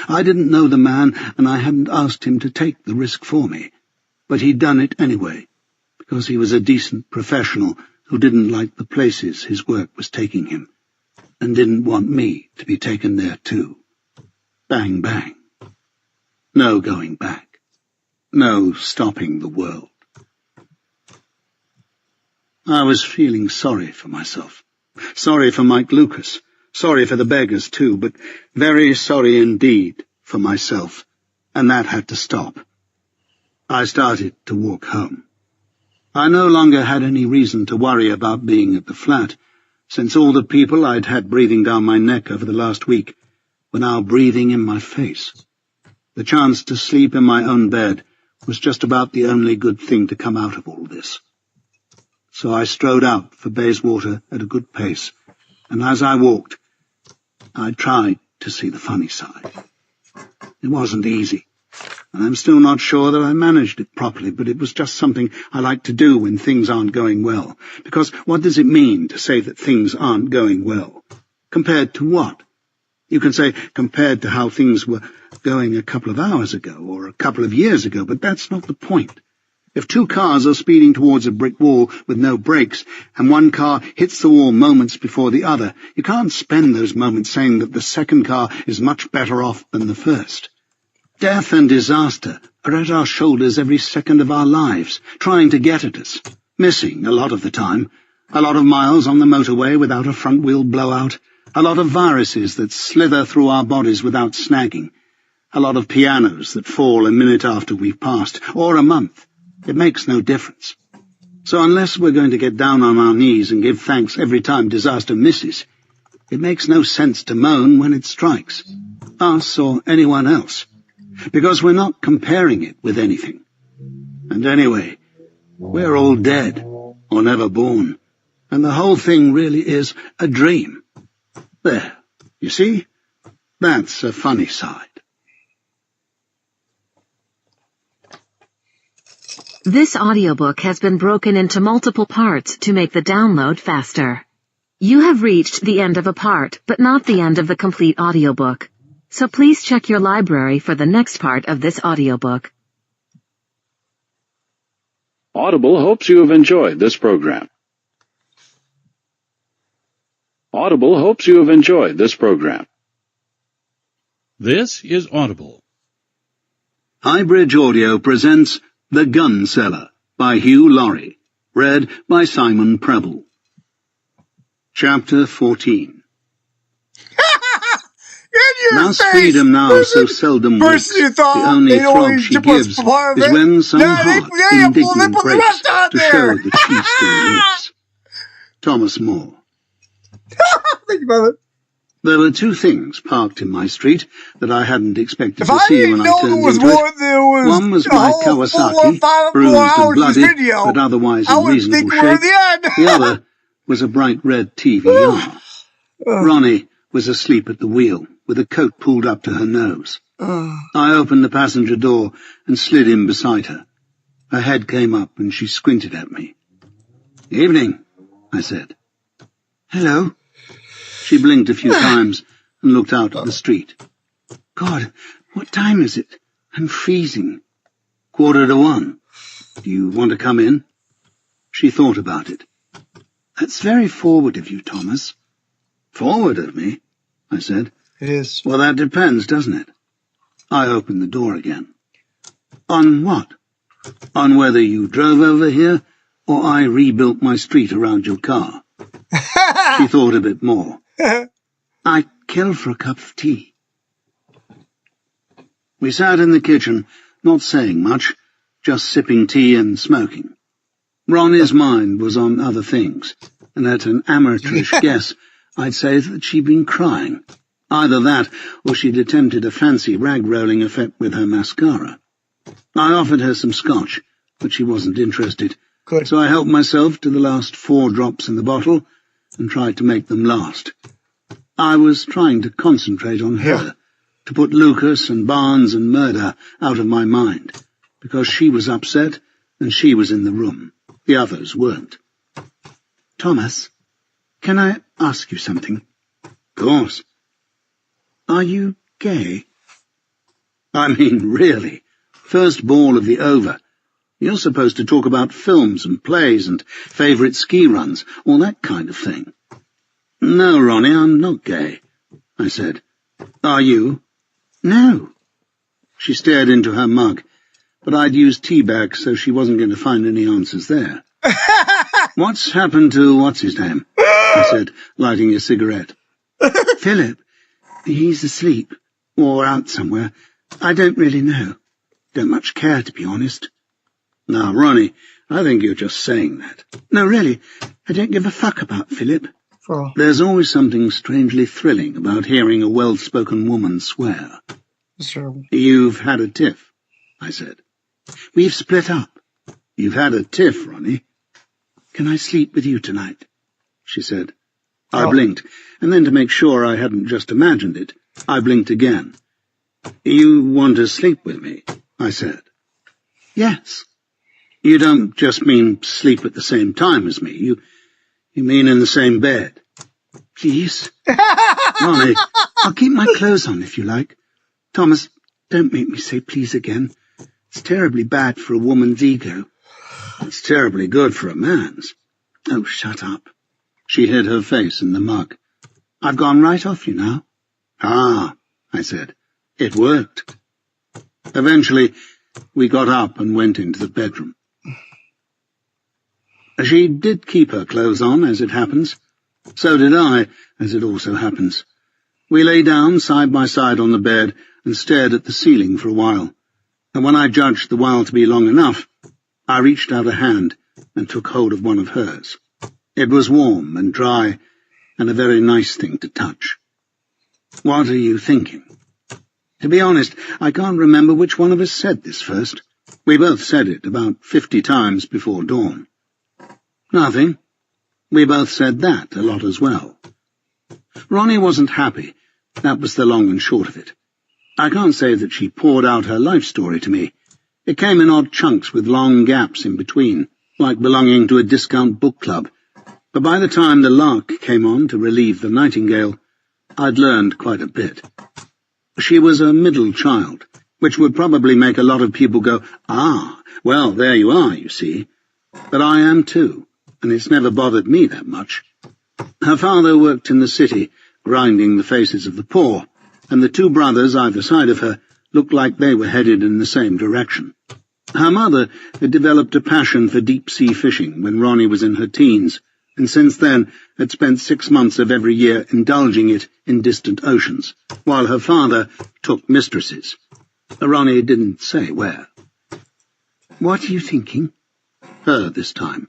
I didn't know the man, and I hadn't asked him to take the risk for me, but he'd done it anyway, because he was a decent professional who didn't like the places his work was taking him, and didn't want me to be taken there too. Bang, bang. No going back. No stopping the world. I was feeling sorry for myself. Sorry for Mike Lucas. Sorry for the beggars, too, but very sorry indeed for myself, and that had to stop. I started to walk home. I no longer had any reason to worry about being at the flat, since all the people I'd had breathing down my neck over the last week were now breathing in my face. The chance to sleep in my own bed was just about the only good thing to come out of all this. So I strode out for Bayswater at a good pace, and as I walked, I tried to see the funny side. It wasn't easy, and I'm still not sure that I managed it properly, but it was just something I like to do when things aren't going well. Because what does it mean to say that things aren't going well? Compared to what? You can say compared to how things were going a couple of hours ago or a couple of years ago, but that's not the point. If two cars are speeding towards a brick wall with no brakes, and one car hits the wall moments before the other, you can't spend those moments saying that the second car is much better off than the first. Death and disaster are at our shoulders every second of our lives, trying to get at us, missing a lot of the time, a lot of miles on the motorway without a front-wheel blowout, a lot of viruses that slither through our bodies without snagging, a lot of pianos that fall a minute after we've passed, or a month. It makes no difference. So unless we're going to get down on our knees and give thanks every time disaster misses, it makes no sense to moan when it strikes, us or anyone else, because we're not comparing it with anything. And anyway, we're all dead, or never born, and the whole thing really is a dream. There, you see? That's a funny side. This audiobook has been broken into multiple parts to make the download faster. You have reached the end of a part, but not the end of the complete audiobook. So please check your library for the next part of this audiobook. Audible hopes you have enjoyed this program. Audible hopes you have enjoyed this program. This is Audible. Highbridge Audio presents The Gun Seller by Hugh Laurie, read by Simon Preble. Chapter 14. Thus freedom now so seldom wakes, the only throb she gives is when some heart indignant breaks to show that she still lives. Thomas More. Think about it. There were two things parked in my street that I hadn't expected to see when I turned into it. One was my Kawasaki, bruised and bloody, but otherwise in reasonable shape. The other was a bright red TVR. Ronnie was asleep at the wheel, with a coat pulled up to her nose. I opened the passenger door and slid in beside her. Her head came up and she squinted at me. "Evening," I said. "Hello." She blinked a few times and looked out at the street. "God, what time is it? I'm freezing." "1:45. Do you want to come in?" She thought about it. "That's very forward of you, Thomas." "Forward of me?" I said. It is. "Well, that depends, doesn't it?" I opened the door again. "On what? On whether you drove over here, or I rebuilt my street around your car?" She thought a bit more. "I'd kill for a cup of tea." We sat in the kitchen, not saying much, just sipping tea and smoking. Ronnie's mind was on other things, and at an amateurish guess, I'd say that she'd been crying. Either that, or she'd attempted a fancy rag-rolling effect with her mascara. I offered her some scotch, but she wasn't interested. Good. So I helped myself to the last 4 drops in the bottle and tried to make them last. I was trying to concentrate on her, to put Lucas and Barnes and murder out of my mind, because she was upset and she was in the room. The others weren't. "Thomas, can I ask you something?" "Of course." "Are you gay?" "I mean, really. First ball of the over. You're supposed to talk about films and plays and favourite ski runs, all that kind of thing." "No, Ronnie, I'm not gay," I said. "Are you?" "No." She stared into her mug, but I'd used tea bags, so she wasn't going to find any answers there. "What's happened to what's-his-name?" I said, lighting a cigarette. "Philip. He's asleep, or out somewhere. I don't really know. Don't much care, to be honest." "Now, Ronnie, I think you're just saying that." "No, really, I don't give a fuck about Philip." There's always something strangely thrilling about hearing a well-spoken woman swear. "You've had a tiff," I said. "We've split up." "You've had a tiff, Ronnie." "Can I sleep with you tonight?" she said. I blinked, and then to make sure I hadn't just imagined it, I blinked again. "You want to sleep with me?" I said. "Yes." "You don't just mean sleep at the same time as me. You mean in the same bed?" "Please." "Ronnie, I'll keep my clothes on if you like. Thomas, don't make me say please again. It's terribly bad for a woman's ego." "It's terribly good for a man's." "Oh, shut up." She hid her face in the mug. "I've gone right off you now." "Ah," I said. "It worked." Eventually, we got up and went into the bedroom. She did keep her clothes on, as it happens. So did I, as it also happens. We lay down side by side on the bed and stared at the ceiling for a while, and when I judged the while to be long enough, I reached out a hand and took hold of one of hers. It was warm and dry, and a very nice thing to touch. "What are you thinking?" To be honest, I can't remember which one of us said this first. We both said it about 50 times before dawn. "Nothing." We both said that a lot as well. Ronnie wasn't happy. That was the long and short of it. I can't say that she poured out her life story to me. It came in odd chunks with long gaps in between, like belonging to a discount book club. But by the time the lark came on to relieve the nightingale, I'd learned quite a bit. She was a middle child, which would probably make a lot of people go, "Ah, well, there you are, you see." But I am too, and it's never bothered me that much. Her father worked in the city, grinding the faces of the poor, and the two brothers either side of her looked like they were headed in the same direction. Her mother had developed a passion for deep-sea fishing when Ronnie was in her teens, and since then had spent 6 months of every year indulging it in distant oceans, while her father took mistresses. Ronnie didn't say where. "What are you thinking?" Her this time.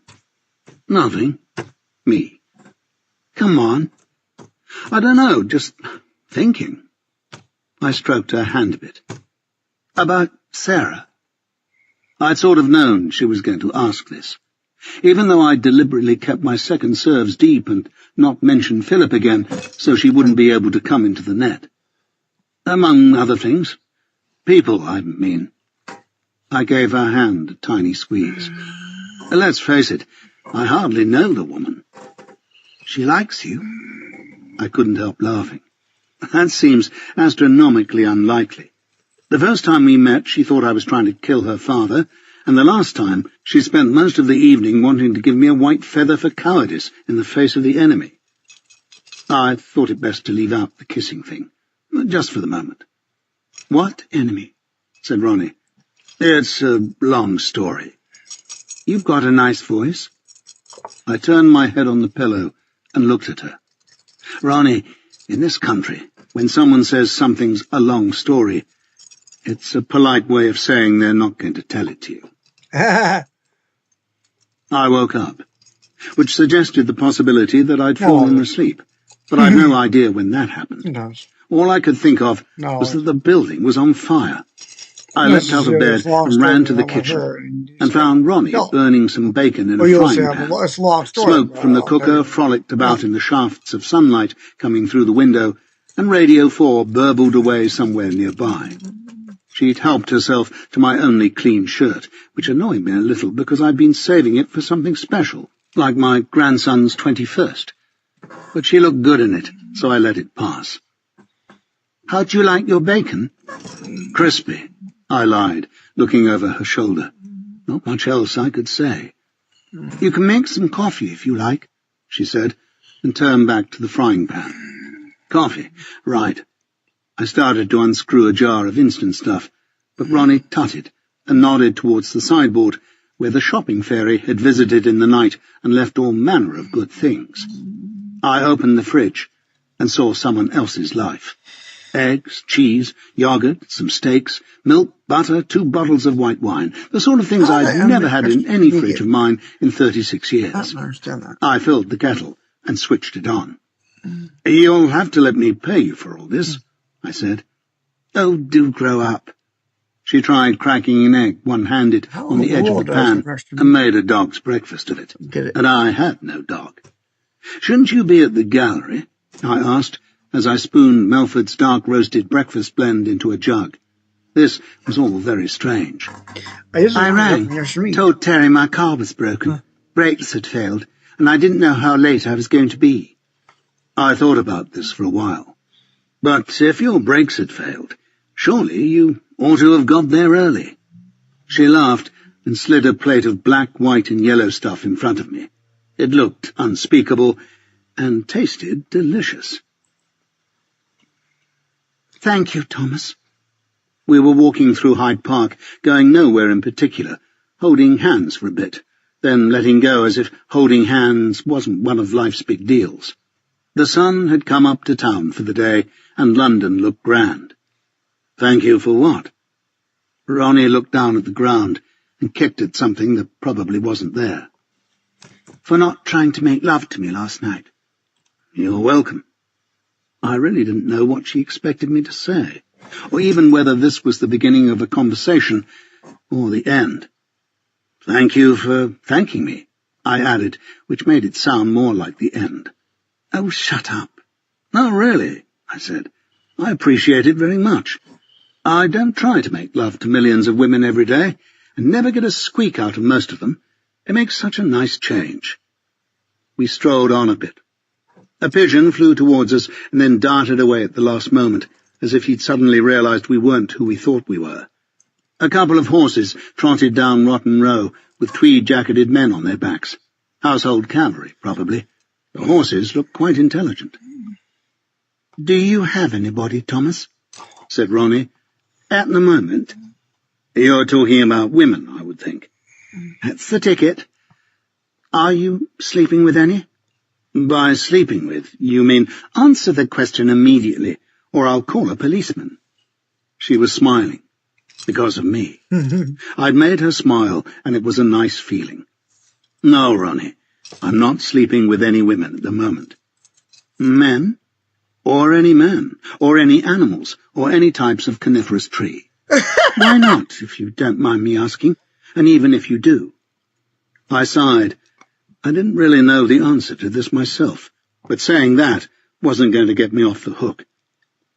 "Nothing." Me. "Come on." "I don't know, just thinking." I stroked her hand a bit. "About Sarah." I'd sort of known she was going to ask this, even though I deliberately kept my second serves deep and not mentioned Philip again so she wouldn't be able to come into the net. "Among other things. People, I mean." I gave her hand a tiny squeeze. "Let's face it, I hardly know the woman." "She likes you?" I couldn't help laughing. "That seems astronomically unlikely. The first time we met, she thought I was trying to kill her father, and the last time, she spent most of the evening wanting to give me a white feather for cowardice in the face of the enemy." I thought it best to leave out the kissing thing, just for the moment. "What enemy?" said Ronnie. "It's a long story." "You've got a nice voice." I turned my head on the pillow and looked at her. "Ronnie, in this country, when someone says something's a long story, it's a polite way of saying they're not going to tell it to you." I woke up, which suggested the possibility that I'd fallen asleep, but I'd no idea when that happened. All I could think of was that the building was on fire. I leapt out of bed and ran to the kitchen and found Ronnie burning some bacon in a frying pan. Smoke from the cooker frolicked about in the shafts of sunlight coming through the window, and Radio 4 burbled away somewhere nearby. She'd helped herself to my only clean shirt, which annoyed me a little because I'd been saving it for something special, like my grandson's 21st. But she looked good in it, so I let it pass. "How'd you like your bacon?" "Crispy," I lied, looking over her shoulder. Not much else I could say. "You can make some coffee if you like," she said, and turned back to the frying pan. "Coffee, right." I started to unscrew a jar of instant stuff, but Ronnie tutted and nodded towards the sideboard, where the shopping fairy had visited in the night and left all manner of good things. I opened the fridge and saw someone else's life. Eggs, cheese, yogurt, some steaks, milk, butter, 2 bottles of white wine, the sort of things I'd never had in any fridge of mine in 36 years. I don't understand that. I filled the kettle and switched it on. "You'll have to let me pay you for all this," I said. "Oh, do grow up." She tried cracking an egg one-handed on the edge of the pan and made a dog's breakfast of it. And I had no dog. "Shouldn't you be at the gallery?" I asked, as I spooned Melford's dark-roasted breakfast blend into a jug. This was all very strange. "I rang, told Terry my car was broken. Brakes had failed, and I didn't know how late I was going to be." I thought about this for a while. "But if your brakes had failed, surely you ought to have got there early." She laughed and slid a plate of black, white, and yellow stuff in front of me. It looked unspeakable and tasted delicious. "Thank you, Thomas." We were walking through Hyde Park, going nowhere in particular, holding hands for a bit, then letting go as if holding hands wasn't one of life's big deals. The sun had come up to town for the day, and London looked grand. "Thank you for what?" Ronnie looked down at the ground and kicked at something that probably wasn't there. "For not trying to make love to me last night." "You're welcome." I really didn't know what she expected me to say, or even whether this was the beginning of a conversation or the end. "Thank you for thanking me," I added, which made it sound more like the end. "Oh, shut up." "No, really," I said. "I appreciate it very much. I don't try to make love to millions of women every day, and never get a squeak out of most of them. It makes such a nice change." We strolled on a bit. A pigeon flew towards us and then darted away at the last moment, as if he'd suddenly realized we weren't who we thought we were. A couple of horses trotted down Rotten Row with tweed-jacketed men on their backs. Household cavalry, probably. The horses looked quite intelligent. "Do you have anybody, Thomas?" said Ronnie. "At the moment." "You're talking about women, I would think." "That's the ticket. Are you sleeping with any?" "By sleeping with, you mean—" "Answer the question immediately, or I'll call a policeman." She was smiling. Because of me. I'd made her smile, and it was a nice feeling. "No, Ronnie, I'm not sleeping with any women at the moment." "Men?" "Or any men, or any animals, or any types of coniferous tree." "Why not, if you don't mind me asking, and even if you do?" I sighed. I didn't really know the answer to this myself, but saying that wasn't going to get me off the hook.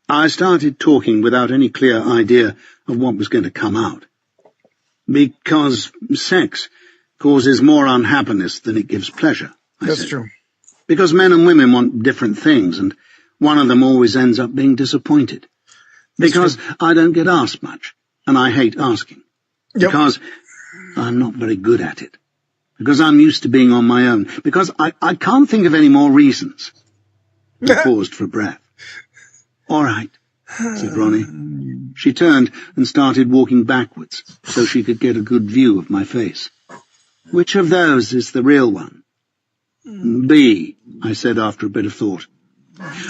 I started talking without any clear idea of what was going to come out. "Because sex causes more unhappiness than it gives pleasure," I said. That's true. "Because men and women want different things, and one of them always ends up being disappointed. Because I don't get asked much, and I hate asking. Yep. Because I'm not very good at it. Because I'm used to being on my own. Because I can't think of any more reasons." I paused for breath. "All right," said Ronnie. She turned and started walking backwards so she could get a good view of my face. "Which of those is the real one?" "B," I said after a bit of thought.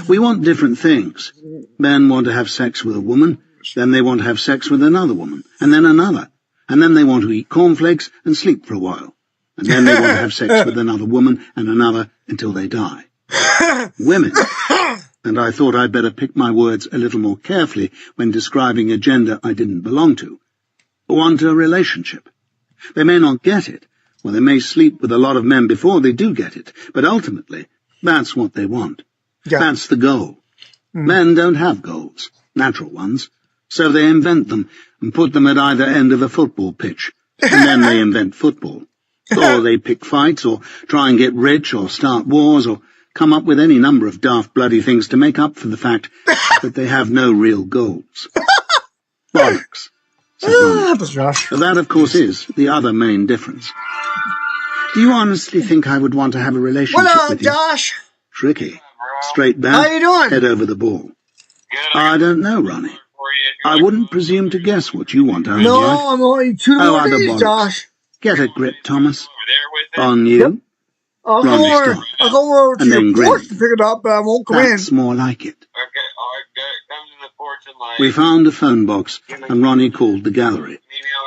"We want different things. Men want to have sex with a woman, then they want to have sex with another woman, and then another, and then they want to eat cornflakes and sleep for a while, and then they want to have sex with another woman and another until they die. Women, and I thought I'd better pick my words a little more carefully when describing a gender I didn't belong to, want a relationship. They may not get it, or they may sleep with a lot of men before they do get it, but ultimately, that's what they want. Yeah. That's the goal. Men don't have goals, natural ones, so they invent them and put them at either end of a football pitch, and then they invent football. Or they pick fights, or try and get rich, or start wars, or come up with any number of daft bloody things to make up for the fact that they have no real goals. Bollocks, said Ronnie. Josh. But that, of course, is the other main difference. Do you honestly think I would want to have a relationship What up, with you? Josh? Tricky. Straight back, How you doing? head over the ball. I don't know, Ronnie. I wouldn't presume to guess what you want out of No, life. I'm only 2 more other days, bollocks. Josh. Get a grip, Thomas. On you. Yep. I'll come Ronnie over. stopped. I'll go over to And then your porch grinned. to pick it up, but I won't come That's in. more like it. Okay, come to the porch and like... We found a phone box, and Ronnie called the gallery.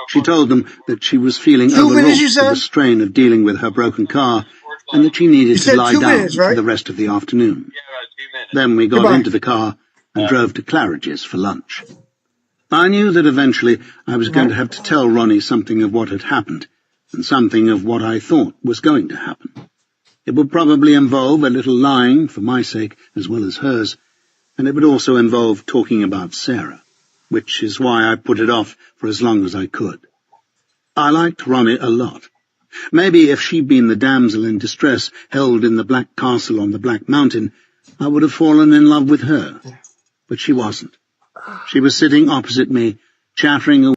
She told them that she was feeling 2 minutes, you overwrought said? with the strain of dealing with her broken car, and that she You needed to said lie 2 down minutes, right? for the rest of the afternoon. Yeah, about 2 minutes. Then we got Goodbye. into the car and drove to Claridge's for lunch. I knew that eventually I was going to have to tell Ronnie something of what had happened, and something of what I thought was going to happen. It would probably involve a little lying for my sake as well as hers, and it would also involve talking about Sarah, which is why I put it off for as long as I could. I liked Ronnie a lot. Maybe if she'd been the damsel in distress held in the Black Castle on the Black Mountain, I would have fallen in love with her. But she wasn't. She was sitting opposite me, chattering away.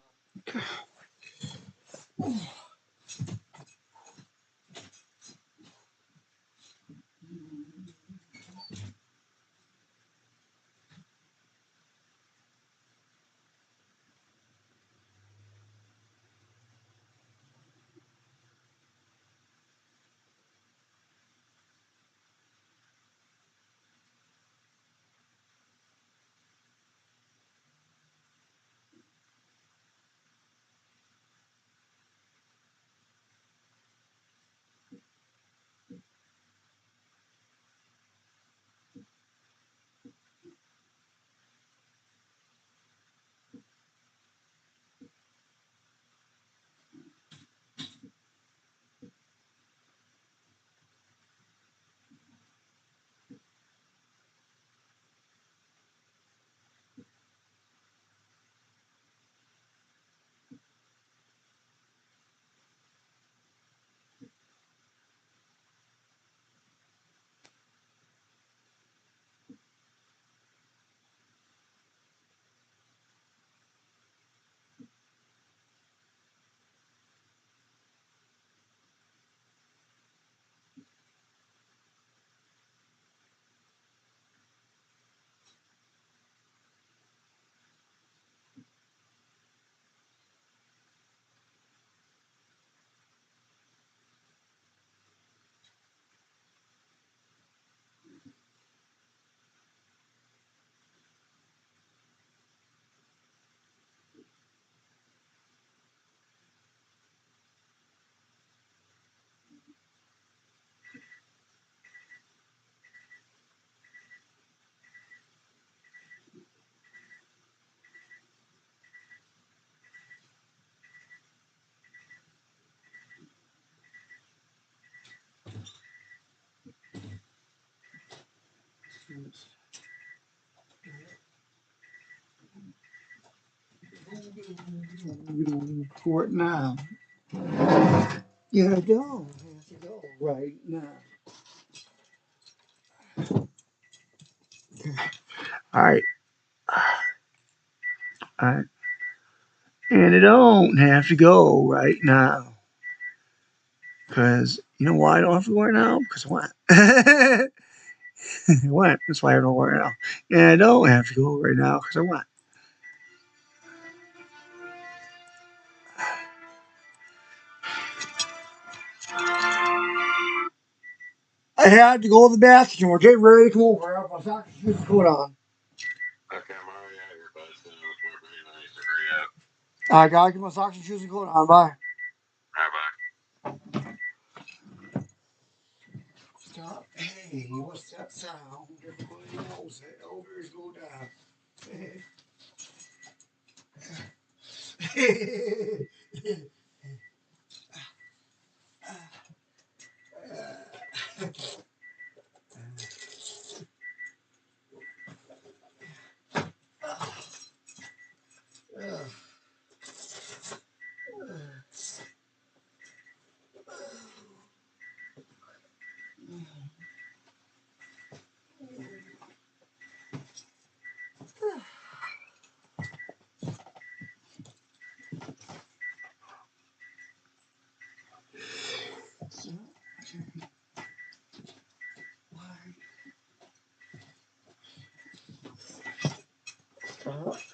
For it now. Yeah, I don't have to go right now. Alright. Alright. And I don't have to go right now. Because, you know why I don't have to go right now? Because I went. I went. That's why I don't go right now. And I don't have to go right now because I went. I had to go to the bathroom. We're getting ready to come over. I have my socks and shoes and coat on. Okay, I'm already out here, bud, so it's not very nice to hurry up. I gotta get my socks and shoes and coat on. Bye. Bye-bye. Stop. Hey, what's that sound? Everybody knows that elders go down.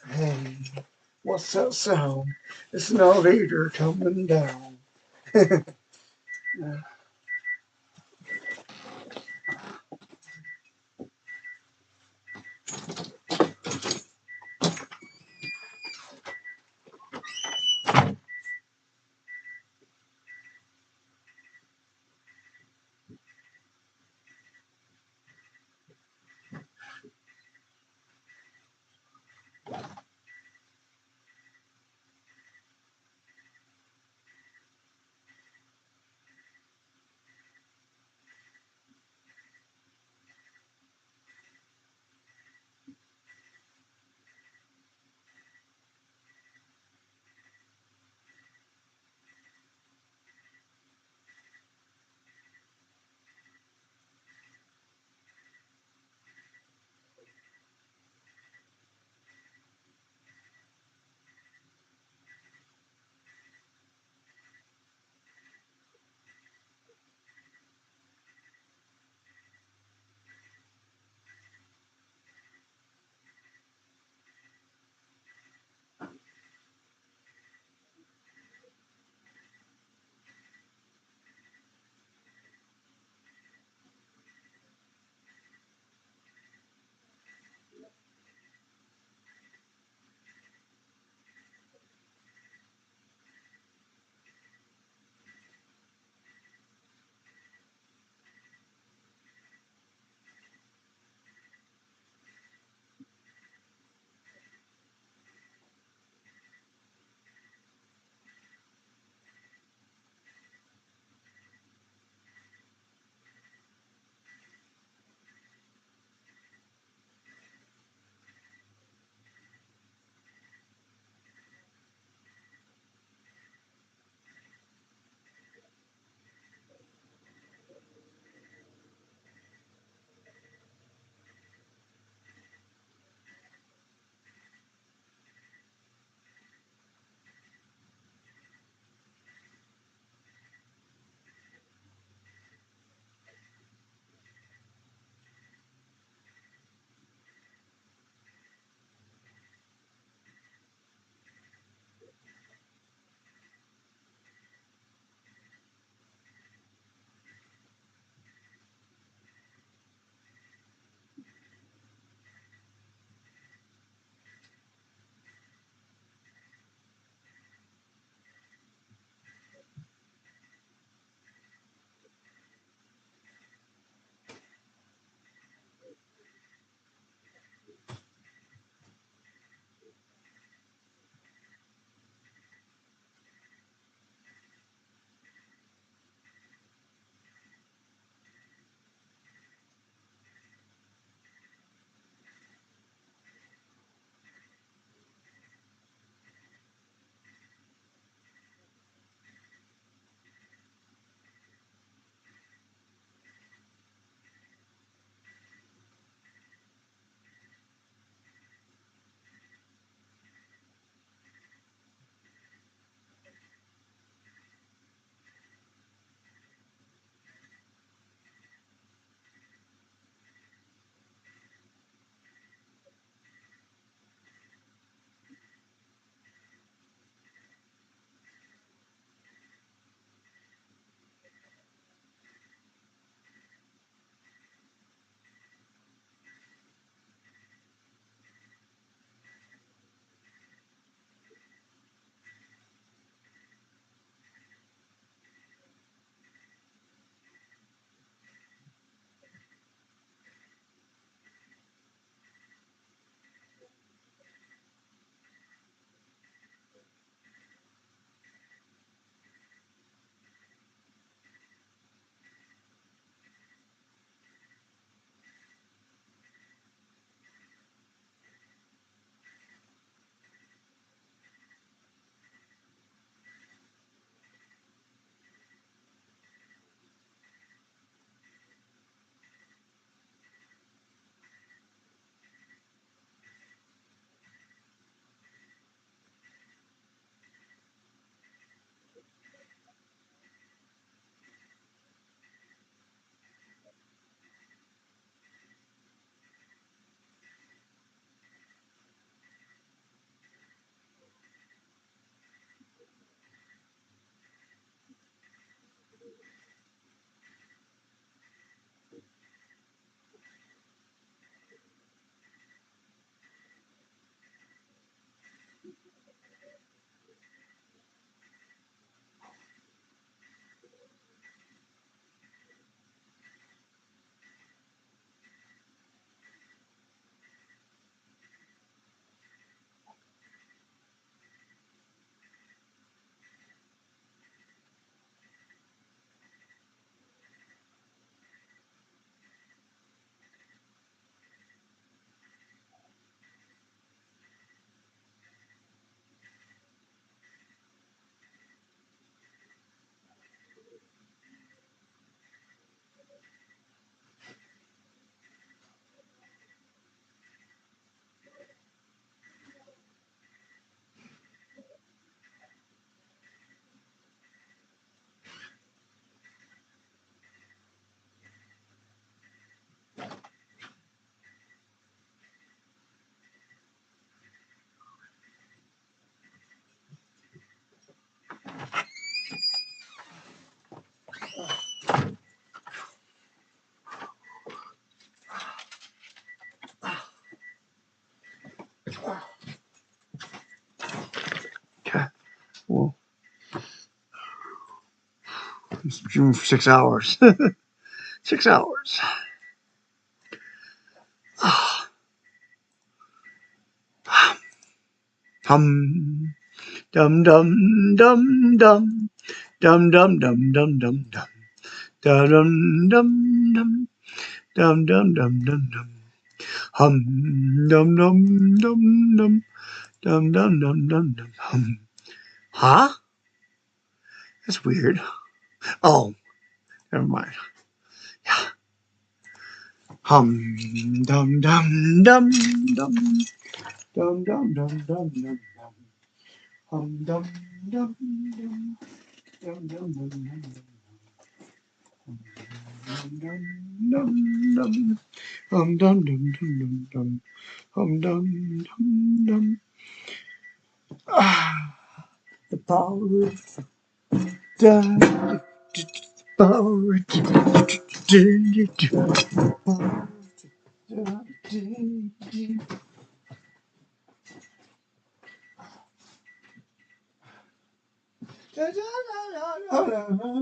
Hey, what's that sound? It's an elevator coming down. Streaming for 6 hours. 6 hours. Hum. Dum dum dum dum. Dum dum dum dum dum dum. Dum dum dum dum. Dum dum dum dum dum. Hum dum dum dum dum. Dum dum dum dum dum. Hum. Huh? That's weird. Oh, never mind. Yeah. Hum dum dum dum dum. Dum dum dum dum dum dum. Hum dum dum dum. Dum dum dum dum dum. Dum dum dum. Hum dum dum dum dum dum. Hum dum dum dum. Ah, the power. Da, the power.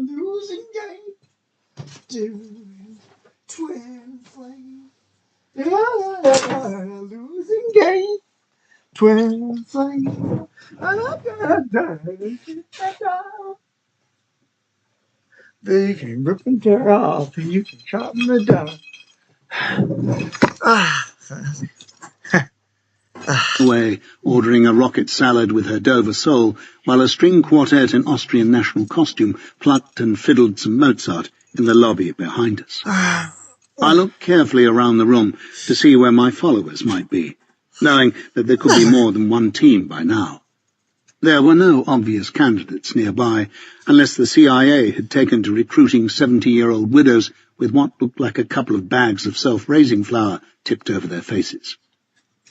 Losing game. Twin flame. Losing game. Twin flame. They can rip and tear off, and you can chop them down. Away, ordering a rocket salad with her Dover sole, while a string quartet in Austrian national costume plucked and fiddled some Mozart in the lobby behind us. I looked carefully around the room to see where my followers might be, knowing that there could be more than one team by now. There were no obvious candidates nearby, unless the CIA had taken to recruiting 70-year-old widows with what looked like a couple of bags of self-raising flour tipped over their faces.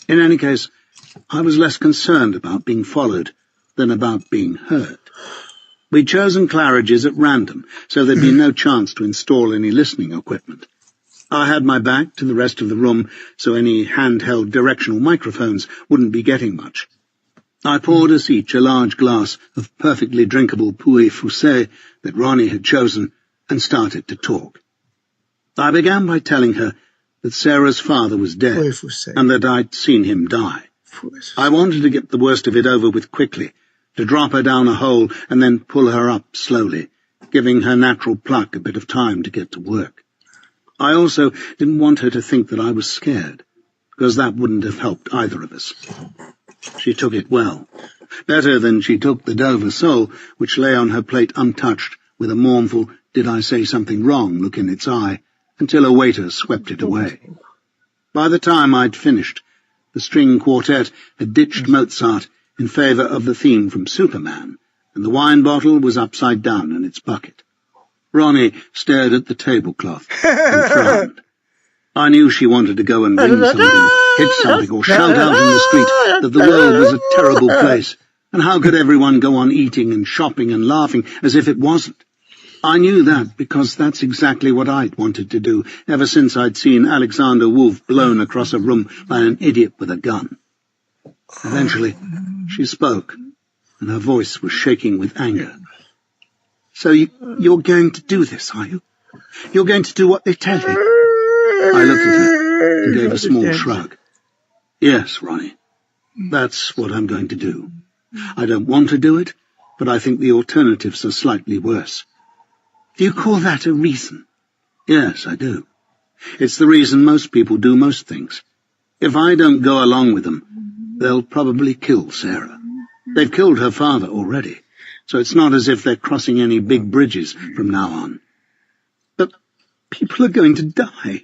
In any case, I was less concerned about being followed than about being heard. We'd chosen Claridge's at random, so there'd be no chance to install any listening equipment. I had my back to the rest of the room, so any handheld directional microphones wouldn't be getting much. I poured us each a large glass of perfectly drinkable Pouilly Foussé that Ronnie had chosen and started to talk. I began by telling her that Sarah's father was dead and that I'd seen him die. I wanted to get the worst of it over with quickly, to drop her down a hole and then pull her up slowly, giving her natural pluck a bit of time to get to work. I also didn't want her to think that I was scared, because that wouldn't have helped either of us. She took it well, better than she took the Dover sole, which lay on her plate untouched, with a mournful did-I-say-something-wrong look in its eye, until a waiter swept it away. By the time I'd finished, the string quartet had ditched Mozart in favour of the theme from Superman, and the wine bottle was upside down in its bucket. Ronnie stared at the tablecloth and frowned. I knew she wanted to go and ring something, hit something, or shout out in the street that the world was a terrible place, and how could everyone go on eating and shopping and laughing as if it wasn't? I knew that because that's exactly what I'd wanted to do ever since I'd seen Alexander Wolf blown across a room by an idiot with a gun. Eventually, she spoke, and her voice was shaking with anger. So you're going to do this, are you? You're going to do what they tell you? I looked at her and gave a small shrug. Yes, Ronnie, that's what I'm going to do. I don't want to do it, but I think the alternatives are slightly worse. Do you call that a reason? Yes, I do. It's the reason most people do most things. If I don't go along with them, they'll probably kill Sarah. They've killed her father already, so it's not as if they're crossing any big bridges from now on. But people are going to die.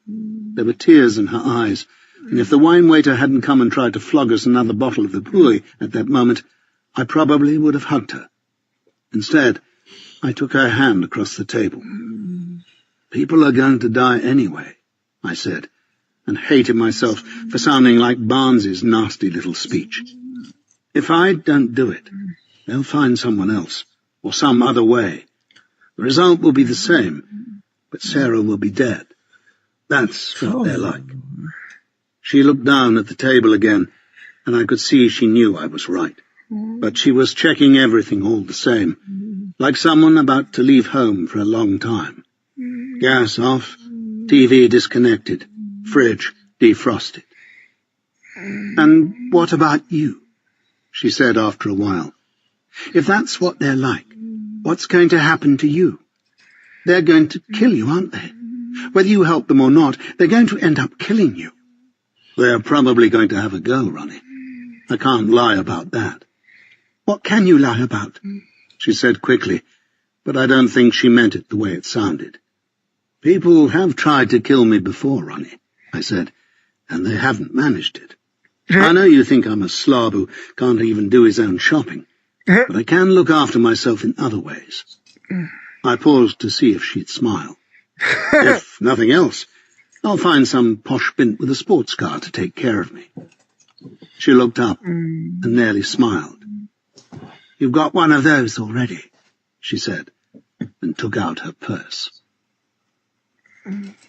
There were tears in her eyes, and if the wine waiter hadn't come and tried to flog us another bottle of the Pouilly at that moment, I probably would have hugged her. Instead, I took her hand across the table. People are going to die anyway, I said, and hated myself for sounding like Barnes's nasty little speech. If I don't do it, they'll find someone else, or some other way. The result will be the same, but Sarah will be dead. That's what they're like. She looked down at the table again, and I could see she knew I was right. but she was checking everything all the same, like someone about to leave home for a long time. Gas off, TV disconnected, fridge defrosted. "And what about you?" she said after a while. "If that's what they're like, what's going to happen to you? They're going to kill you, aren't they? Whether you help them or not, they're going to end up killing you." "They're probably going to have a go, Ronnie. I can't lie about that." "What can you lie about?" she said quickly, but I don't think she meant it the way it sounded. "People have tried to kill me before, Ronnie," I said, "and they haven't managed it. I know you think I'm a slob who can't even do his own shopping, but I can look after myself in other ways." I paused to see if she'd smile. "If nothing else, I'll find some posh bint with a sports car to take care of me." She looked up and nearly smiled. "You've got one of those already," she said, and took out her purse.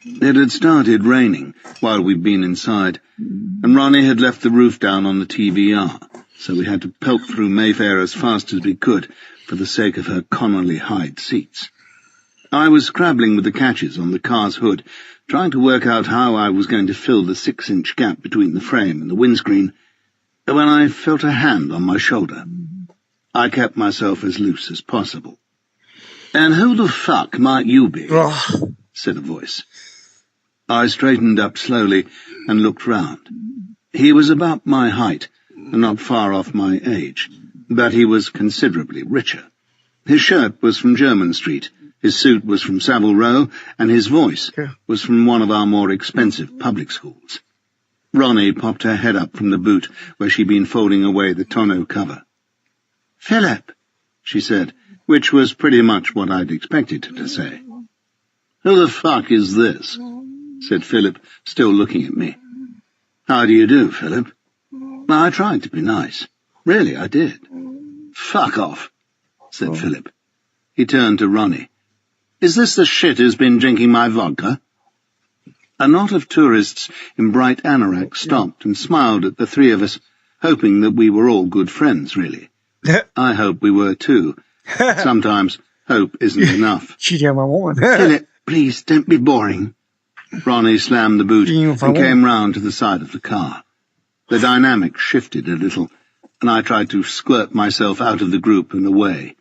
It had started raining while we'd been inside, and Ronnie had left the roof down on the TVR, so we had to pelt through Mayfair as fast as we could for the sake of her Connolly hide seats. I was scrabbling with the catches on the car's hood, trying to work out how I was going to fill the 6-inch gap between the frame and the windscreen, when I felt a hand on my shoulder. I kept myself as loose as possible. "And who the fuck might you be?" said a voice. I straightened up slowly and looked round. He was about my height, and not far off my age, but he was considerably richer. His shirt was from Jermyn Street, his suit was from Savile Row, and his voice was from one of our more expensive public schools. Ronnie popped her head up from the boot where she'd been folding away the tonneau cover. "Philip," she said, which was pretty much what I'd expected her to say. "Who the fuck is this?" said Philip, still looking at me. "How do you do, Philip?" I tried to be nice. Really, I did. "Fuck off," said Philip. He turned to Ronnie. "Is this the shit who's been drinking my vodka?" A knot of tourists in bright anoraks stopped and smiled at the three of us, hoping that we were all good friends, really. I hope we were too. Sometimes hope isn't enough. "Philip, please, don't be boring." Ronnie slammed the boot and came round to the side of the car. The dynamic shifted a little, and I tried to squirt myself out of the group and away.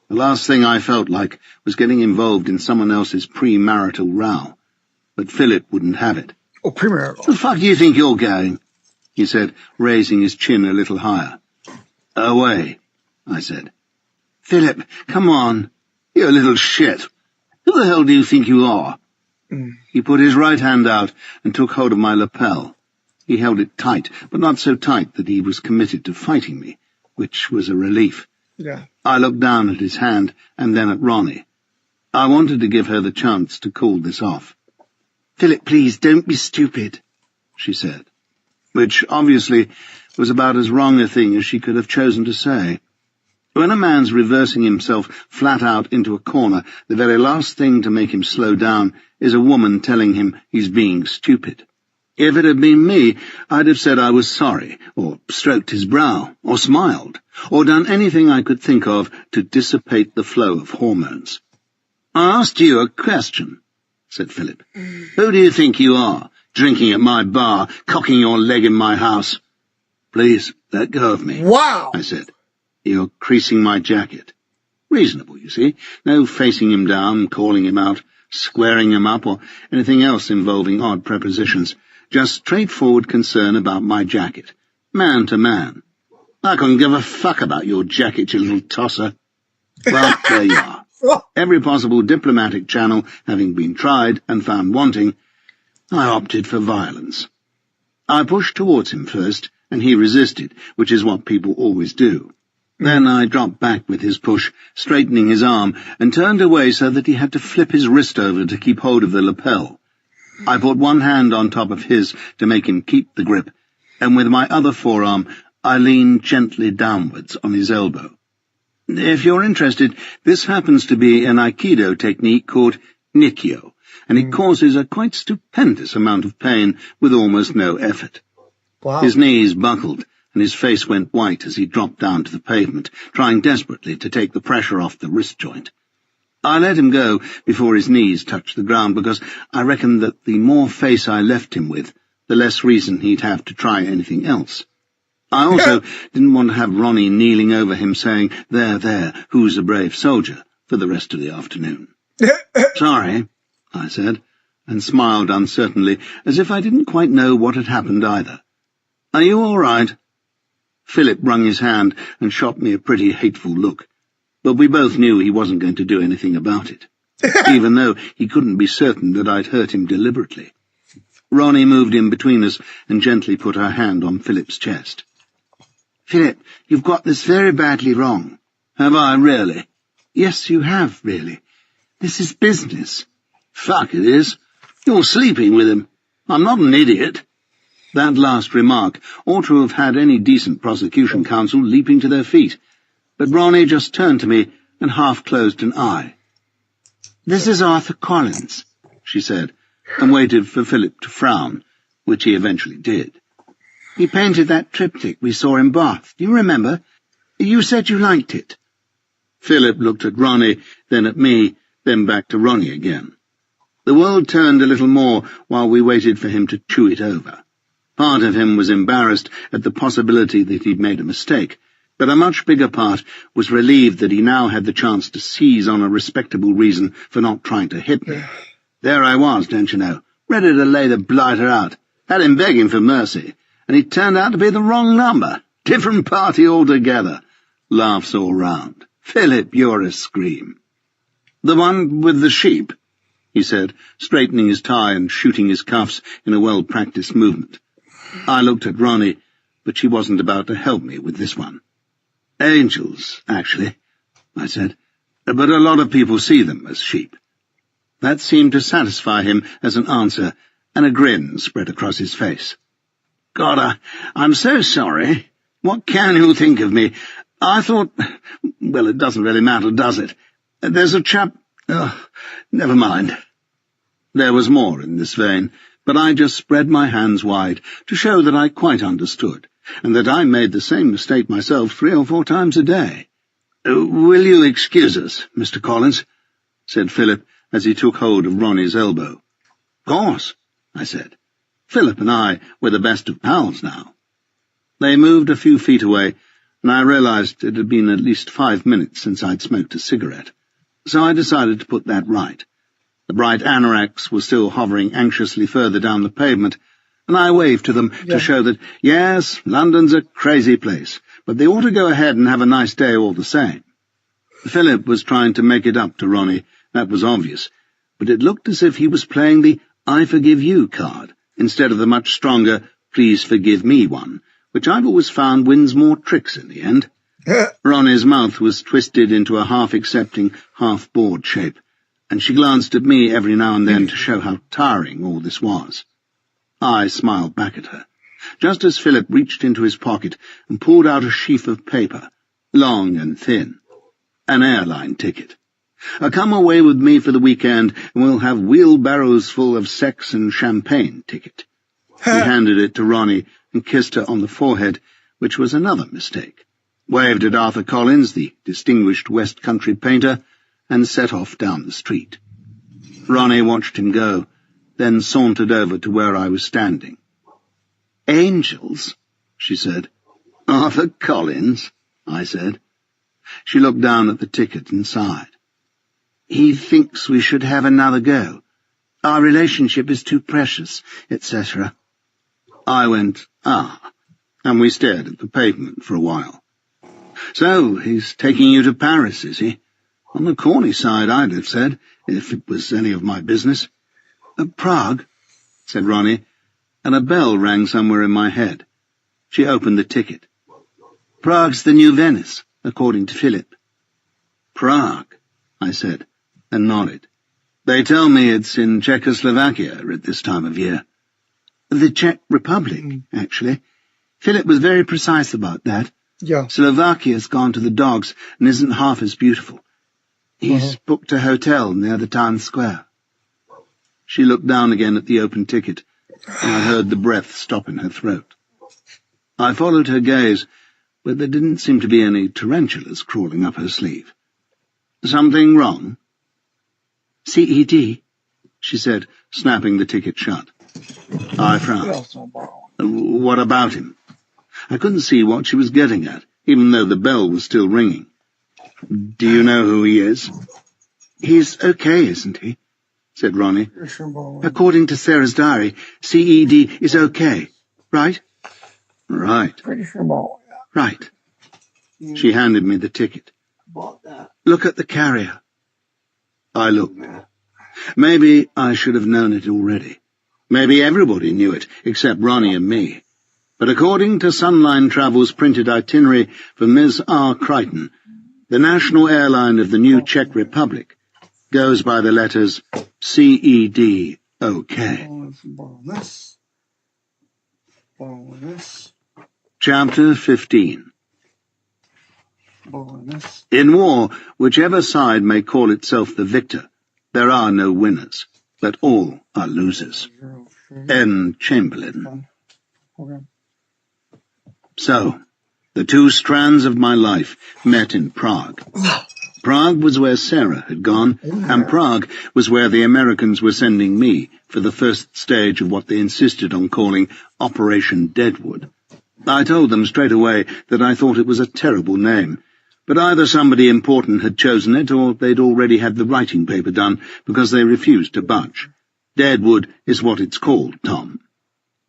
The last thing I felt like was getting involved in someone else's premarital row. But Philip wouldn't have it. "Premarital? The fuck do you think you're going?" he said, raising his chin a little higher. "Away," I said. "Philip, come on. You little shit. Who the hell do you think you are?" He put his right hand out and took hold of my lapel. He held it tight, but not so tight that he was committed to fighting me, which was a relief. I looked down at his hand and then at Ronnie. I wanted to give her the chance to call this off. "Philip, please, don't be stupid," she said, which obviously was about as wrong a thing as she could have chosen to say. When a man's reversing himself flat out into a corner, the very last thing to make him slow down is a woman telling him he's being stupid. If it had been me, I'd have said I was sorry, or stroked his brow, or smiled, or done anything I could think of to dissipate the flow of hormones. "I asked you a question," said Philip. "Who do you think you are, drinking at my bar, cocking your leg in my house?" "Please, let go of me," I said. "You're creasing my jacket." Reasonable, you see. No facing him down, calling him out, squaring him up, or anything else involving odd prepositions. Just straightforward concern about my jacket. Man to man. "I couldn't give a fuck about your jacket, you little tosser." Well, there you are. Every possible diplomatic channel having been tried and found wanting, I opted for violence. I pushed towards him first, and he resisted, which is what people always do. Then I dropped back with his push, straightening his arm, and turned away so that he had to flip his wrist over to keep hold of the lapel. I put one hand on top of his to make him keep the grip, and with my other forearm I leaned gently downwards on his elbow. If you're interested, this happens to be an Aikido technique called Nikkyo, and it causes a quite stupendous amount of pain with almost no effort. His knees buckled, and his face went white as he dropped down to the pavement, trying desperately to take the pressure off the wrist joint. I let him go before his knees touched the ground, because I reckoned that the more face I left him with, the less reason he'd have to try anything else. I also didn't want to have Ronnie kneeling over him saying, there, who's a brave soldier, for the rest of the afternoon. Sorry, I said, and smiled uncertainly, as if I didn't quite know what had happened either. Are you all right? Philip wrung his hand and shot me a pretty hateful look, but we both knew he wasn't going to do anything about it, even though he couldn't be certain that I'd hurt him deliberately. Ronnie moved in between us and gently put her hand on Philip's chest. Philip, you've got this very badly wrong. Have I, really? Yes, you have, really. This is business. Fuck, it is. You're sleeping with him. I'm not an idiot. That last remark ought to have had any decent prosecution counsel leaping to their feet, but Ronnie just turned to me and half-closed an eye. This is Arthur Collins, she said, and waited for Philip to frown, which he eventually did. He painted that triptych we saw in Bath. Do you remember? You said you liked it. Philip looked at Ronnie, then at me, then back to Ronnie again. The world turned a little more while we waited for him to chew it over. Part of him was embarrassed at the possibility that he'd made a mistake, but a much bigger part was relieved that he now had the chance to seize on a respectable reason for not trying to hit me. There I was, don't you know, ready to lay the blighter out. Had him begging for mercy, and he turned out to be the wrong number. Different party altogether. Laughs all round. Philip, you're a scream. The one with the sheep, he said, straightening his tie and shooting his cuffs in a well-practiced movement. I looked at Ronnie, but she wasn't about to help me with this one. Angels, actually, I said, but a lot of people see them as sheep. That seemed to satisfy him as an answer, and a grin spread across his face. God, I'm so sorry. What can you think of me? I thought... Well, it doesn't really matter, does it? There's a chap... never mind. There was more in this vein, but I just spread my hands wide to show that I quite understood, and that I made the same mistake myself 3 or 4 times a day. Will you excuse us, Mr. Collins? Said Philip, as he took hold of Ronnie's elbow. Of course, I said. Philip and I were the best of pals now. They moved a few feet away, and I realized it had been at least 5 minutes since I'd smoked a cigarette, so I decided to put that right. The bright anoraks were still hovering anxiously further down the pavement, and I waved to them to show that, yes, London's a crazy place, but they ought to go ahead and have a nice day all the same. Philip was trying to make it up to Ronnie, that was obvious, but it looked as if he was playing the I forgive you card, instead of the much stronger please forgive me one, which I've always found wins more tricks in the end. Ronnie's mouth was twisted into a half-accepting, half-bored shape, and she glanced at me every now and then to show how tiring all this was. I smiled back at her, just as Philip reached into his pocket and pulled out a sheaf of paper, long and thin. An airline ticket. A come away with me for the weekend, and we'll have wheelbarrows full of sex and champagne ticket. He handed it to Ronnie and kissed her on the forehead, which was another mistake, waved at Arthur Collins, the distinguished West Country painter, and set off down the street. Ronnie watched him go, then sauntered over to where I was standing. Angels, she said. Arthur Collins, I said. She looked down at the ticket and sighed. He thinks we should have another go. Our relationship is too precious, etc. I went, and we stared at the pavement for a while. So, he's taking you to Paris, is he? On the corny side, I'd have said, if it was any of my business. Prague, said Ronnie, and a bell rang somewhere in my head. She opened the ticket. Prague's the new Venice, according to Philip. Prague, I said, and nodded. They tell me it's in Czechoslovakia at this time of year. The Czech Republic, actually. Philip was very precise about that. Yeah. Slovakia's gone to the dogs and isn't half as beautiful. He's booked a hotel near the town square. She looked down again at the open ticket, and I heard the breath stop in her throat. I followed her gaze, but there didn't seem to be any tarantulas crawling up her sleeve. Something wrong? CED, she said, snapping the ticket shut. I frowned. What about him? I couldn't see what she was getting at, even though the bell was still ringing. Do you know who he is? He's okay, isn't he? Said Ronnie. According to Sarah's diary, CED is okay, right? Right. Right. She handed me the ticket. Look at the carrier. I looked. Maybe I should have known it already. Maybe everybody knew it, except Ronnie and me. But according to Sunline Travel's printed itinerary for Ms. R. Crichton, the national airline of the new Czech Republic goes by the letters CED OK. Chapter 15. In war, whichever side may call itself the victor, there are no winners, but all are losers. N. Chamberlain. So, the two strands of my life met in Prague. Prague was where Sarah had gone, and Prague was where the Americans were sending me for the first stage of what they insisted on calling Operation Deadwood. I told them straight away that I thought it was a terrible name, but either somebody important had chosen it or they'd already had the writing paper done because they refused to budge. Deadwood is what it's called, Tom.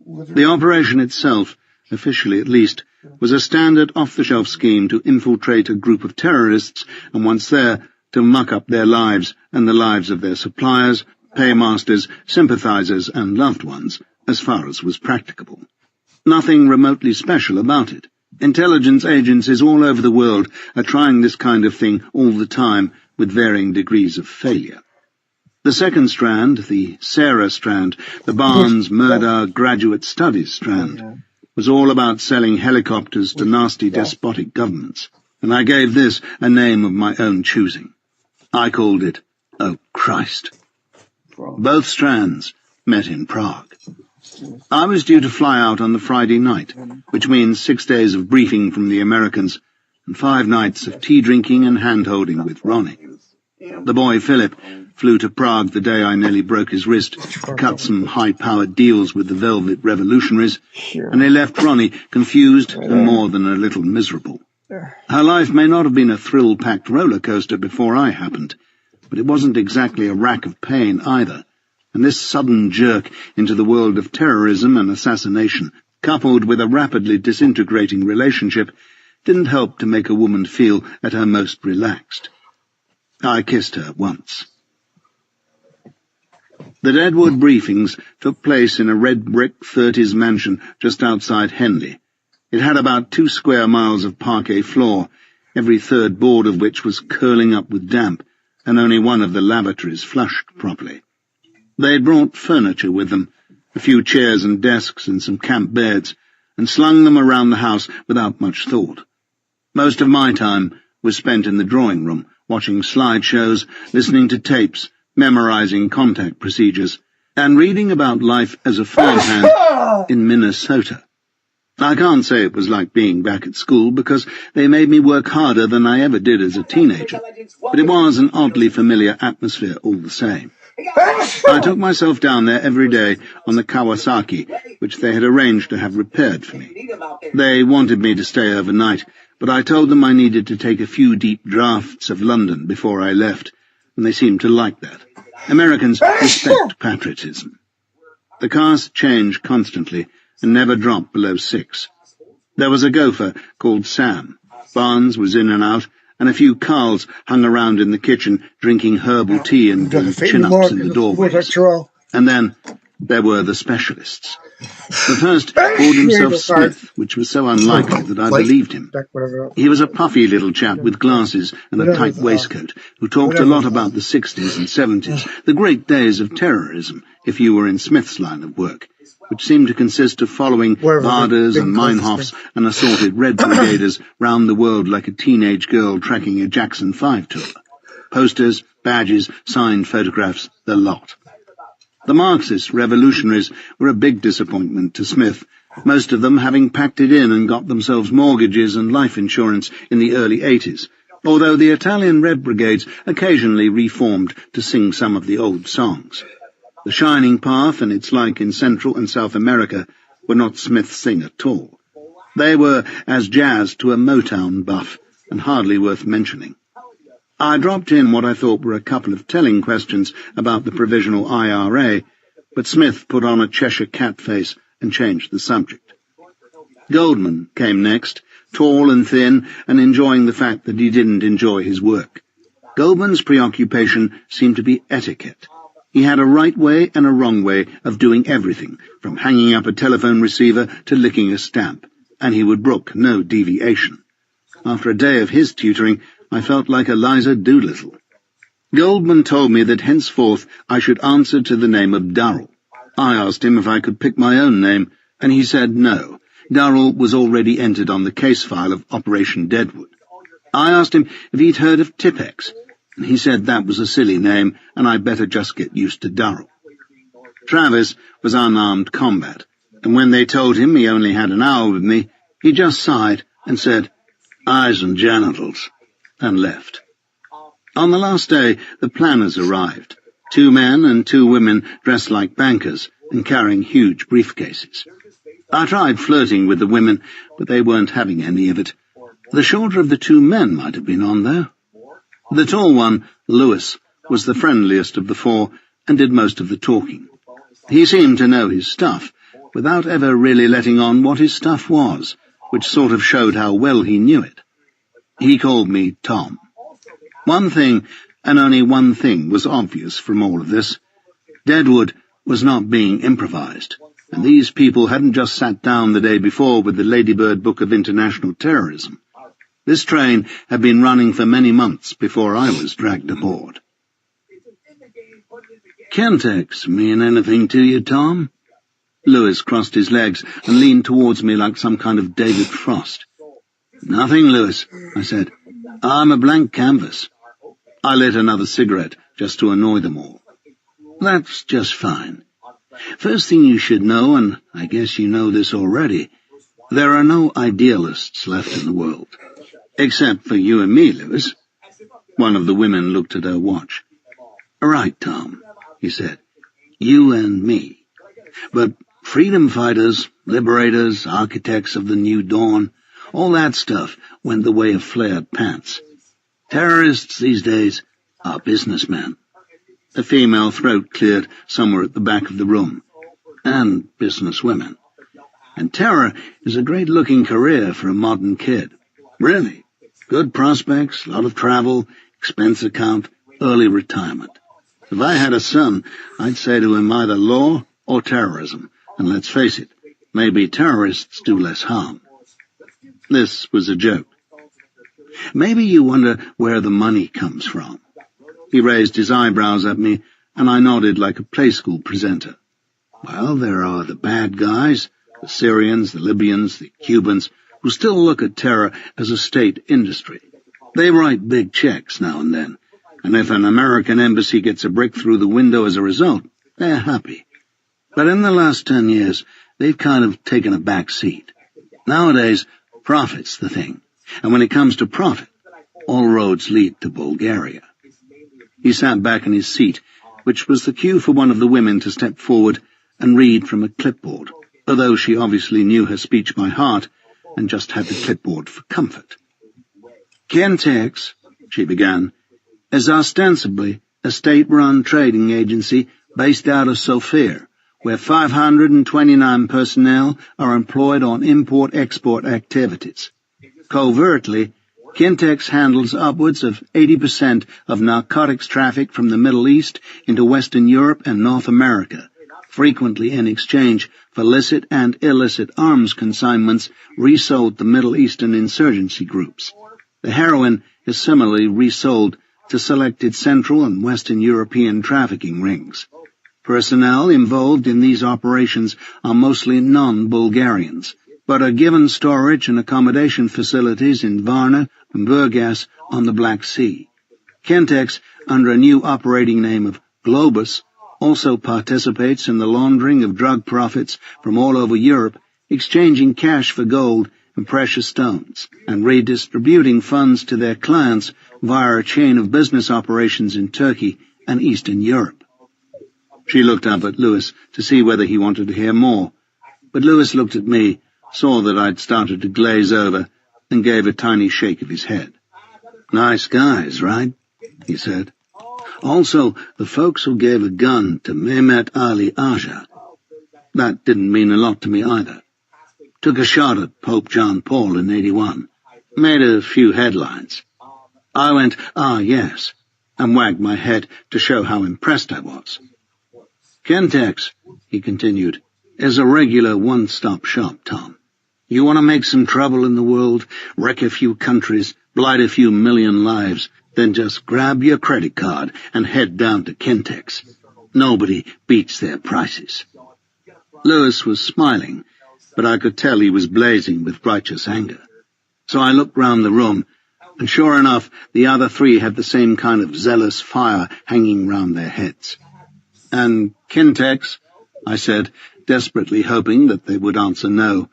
The operation itself, officially at least, was a standard off-the-shelf scheme to infiltrate a group of terrorists and once there, to muck up their lives and the lives of their suppliers, paymasters, sympathizers and loved ones, as far as was practicable. Nothing remotely special about it. Intelligence agencies all over the world are trying this kind of thing all the time with varying degrees of failure. The second strand, the Sarah strand, the Barnes Murdoch Graduate Studies strand, was all about selling helicopters to nasty despotic governments, and I gave this a name of my own choosing. I called it, Oh Christ. Both strands met in Prague. I was due to fly out on the Friday night, which means 6 days of briefing from the Americans and 5 nights of tea-drinking and hand-holding with Ronnie. The boy, Philip, flew to Prague the day I nearly broke his wrist to cut some high-powered deals with the Velvet Revolutionaries, and they left Ronnie confused and more than a little miserable. Her life may not have been a thrill-packed roller coaster before I happened, but it wasn't exactly a rack of pain either, and this sudden jerk into the world of terrorism and assassination, coupled with a rapidly disintegrating relationship, didn't help to make a woman feel at her most relaxed. I kissed her once. The Deadwood briefings took place in a red-brick 30s mansion just outside Henley. It had about 2 square miles of parquet floor, every third board of which was curling up with damp, and only one of the lavatories flushed properly. They'd brought furniture with them, a few chairs and desks and some camp beds, and slung them around the house without much thought. Most of my time was spent in the drawing room, watching slideshows, listening to tapes, memorizing contact procedures, and reading about life as a farmhand in Minnesota. I can't say it was like being back at school because they made me work harder than I ever did as a teenager, but it was an oddly familiar atmosphere all the same. I took myself down there every day on the Kawasaki, which they had arranged to have repaired for me. They wanted me to stay overnight, but I told them I needed to take a few deep draughts of London before I left, and they seemed to like that. Americans respect patriotism. The cast changed constantly and never dropped below 6. There was a gopher called Sam. Barnes was in and out, and a few Carls hung around in the kitchen drinking herbal tea and doing chin-ups in the doorways. And then there were the specialists. The first called himself Smith, which was so unlikely that I believed him. He was a puffy little chap with glasses and a tight waistcoat, who talked a lot about the 60s and 70s, the great days of terrorism, if you were in Smith's line of work, which seemed to consist of following Barders and Meinhofs and assorted Red Brigaders round the world like a teenage girl tracking a Jackson 5 tour. Posters, badges, signed photographs, the lot. The Marxist revolutionaries were a big disappointment to Smith, most of them having packed it in and got themselves mortgages and life insurance in the early 80s, although the Italian Red Brigades occasionally reformed to sing some of the old songs. The Shining Path and its like in Central and South America were not Smith's thing at all. They were as jazz to a Motown buff, and hardly worth mentioning. I dropped in what I thought were a couple of telling questions about the Provisional IRA, but Smith put on a Cheshire cat face and changed the subject. Goldman came next, tall and thin, and enjoying the fact that he didn't enjoy his work. Goldman's preoccupation seemed to be etiquette. He had a right way and a wrong way of doing everything, from hanging up a telephone receiver to licking a stamp, and he would brook no deviation. After a day of his tutoring, I felt like Eliza Doolittle. Goldman told me that henceforth I should answer to the name of Durrell. I asked him if I could pick my own name, and he said no. Durrell was already entered on the case file of Operation Deadwood. I asked him if he'd heard of Tipex, and he said that was a silly name, and I'd better just get used to Durrell. Travis was unarmed combat, and when they told him he only had an hour with me, he just sighed and said, "Eyes and genitals," and left. On the last day, the planners arrived, 2 men and 2 women dressed like bankers and carrying huge briefcases. I tried flirting with the women, but they weren't having any of it. The shorter of the 2 men might have been on there. The tall one, Lewis, was the friendliest of the 4 and did most of the talking. He seemed to know his stuff, without ever really letting on what his stuff was, which sort of showed how well he knew it. He called me Tom. One thing, and only one thing, was obvious from all of this. Deadwood was not being improvised, and these people hadn't just sat down the day before with the Ladybird Book of International Terrorism. This train had been running for many months before I was dragged aboard. "Kentex mean anything to you, Tom?" Lewis crossed his legs and leaned towards me like some kind of David Frost. "Nothing, Lewis," I said. "I'm a blank canvas." I lit another cigarette just to annoy them all. "That's just fine. First thing you should know, and I guess you know this already, there are no idealists left in the world. Except for you and me, Lewis." One of the women looked at her watch. "Right, Tom," he said. "You and me. But freedom fighters, liberators, architects of the new dawn, all that stuff went the way of flared pants. Terrorists these days are businessmen." A female throat cleared somewhere at the back of the room. "And businesswomen. And terror is a great-looking career for a modern kid. Really. Good prospects, a lot of travel, expense account, early retirement. If I had a son, I'd say to him either law or terrorism, and let's face it, maybe terrorists do less harm." This was a joke. "Maybe you wonder where the money comes from." He raised his eyebrows at me, and I nodded like a play school presenter. "Well, there are the bad guys, the Syrians, the Libyans, the Cubans, who still look at terror as a state industry. They write big checks now and then, and if an American embassy gets a brick through the window as a result, they're happy. But in the last 10 years, they've kind of taken a back seat. Nowadays, profit's the thing, and when it comes to profit, all roads lead to Bulgaria." He sat back in his seat, which was the cue for one of the women to step forward and read from a clipboard, although she obviously knew her speech by heart and just had the clipboard for comfort. "Kentex," she began, "is ostensibly a state-run trading agency based out of Sofia, where 529 personnel are employed on import-export activities. Covertly, Kentex handles upwards of 80% of narcotics traffic from the Middle East into Western Europe and North America, frequently in exchange for licit and illicit arms consignments resold to Middle Eastern insurgency groups. The heroin is similarly resold to selected Central and Western European trafficking rings. Personnel involved in these operations are mostly non-Bulgarians, but are given storage and accommodation facilities in Varna and Burgas on the Black Sea. Kentex, under a new operating name of Globus, also participates in the laundering of drug profits from all over Europe exchanging cash for gold and precious stones, and redistributing funds to their clients via a chain of business operations in Turkey and Eastern Europe. She looked up at Lewis to see whether he wanted to hear more, but Lewis looked at me, saw that I'd started to glaze over, and gave a tiny shake of his head. "Nice guys, right?" he said. "Also, the folks who gave a gun to Mehmet Ali Aja. That didn't mean a lot to me either. Took a shot at Pope John Paul in '81. Made a few headlines. I went, 'Ah, yes,' and wagged my head to show how impressed I was. Kentex," he continued, "is a regular one-stop shop, Tom. You want to make some trouble in the world, wreck a few countries, blight a few million lives, then just grab your credit card and head down to Kentex. Nobody beats their prices." Lewis was smiling, but I could tell he was blazing with righteous anger. So I looked round the room, and sure enough, the other three had the same kind of zealous fire hanging round their heads. "And Kentex," I said, desperately hoping that they would answer no,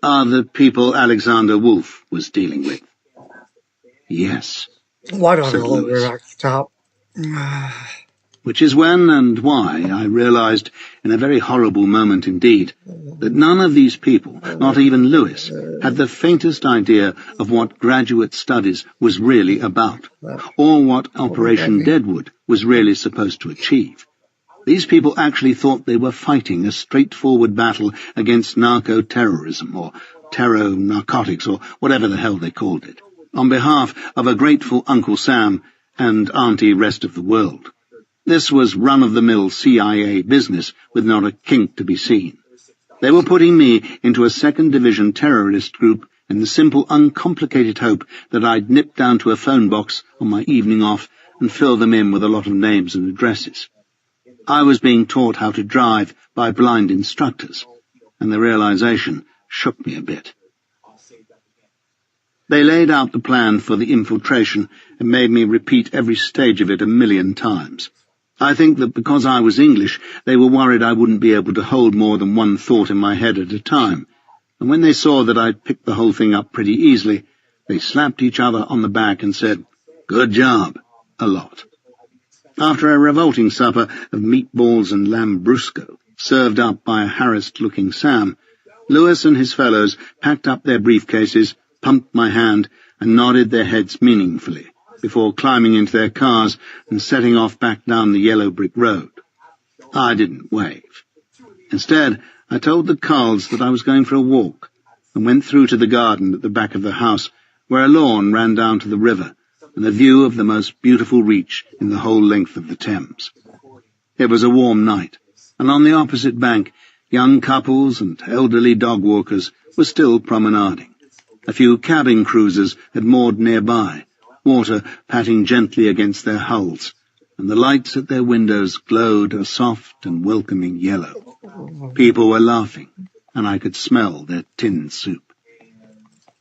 "are the people Alexander Wolf was dealing with?" "Yes," Why don't I said all the way Lewis. back to the top? Which is when and why I realized, in a very horrible moment indeed, that none of these people, not even Lewis, had the faintest idea of what graduate studies was really about, or what Operation Deadwood was really supposed to achieve. These people actually thought they were fighting a straightforward battle against narco-terrorism, or terror-narcotics, or whatever the hell they called it, on behalf of a grateful Uncle Sam and Auntie rest of the world. This was run-of-the-mill CIA business with not a kink to be seen. They were putting me into a second-division terrorist group in the simple, uncomplicated hope that I'd nip down to a phone box on my evening off and fill them in with a lot of names and addresses. I was being taught how to drive by blind instructors, and the realization shook me a bit. They laid out the plan for the infiltration and made me repeat every stage of it 1,000,000 times. I think that because I was English, they were worried I wouldn't be able to hold more than one thought in my head at a time, and when they saw that I'd picked the whole thing up pretty easily, they slapped each other on the back and said, "Good job," a lot. After a revolting supper of meatballs and lambrusco, served up by a harassed-looking Sam, Lewis and his fellows packed up their briefcases, pumped my hand, and nodded their heads meaningfully, before climbing into their cars and setting off back down the yellow brick road. I didn't wave. Instead, I told the Carls that I was going for a walk, and went through to the garden at the back of the house, where a lawn ran down to the river, and a view of the most beautiful reach in the whole length of the Thames. It was a warm night, and on the opposite bank, young couples and elderly dog-walkers were still promenading. A few cabin cruisers had moored nearby, water patting gently against their hulls, and the lights at their windows glowed a soft and welcoming yellow. People were laughing, and I could smell their tinned soup.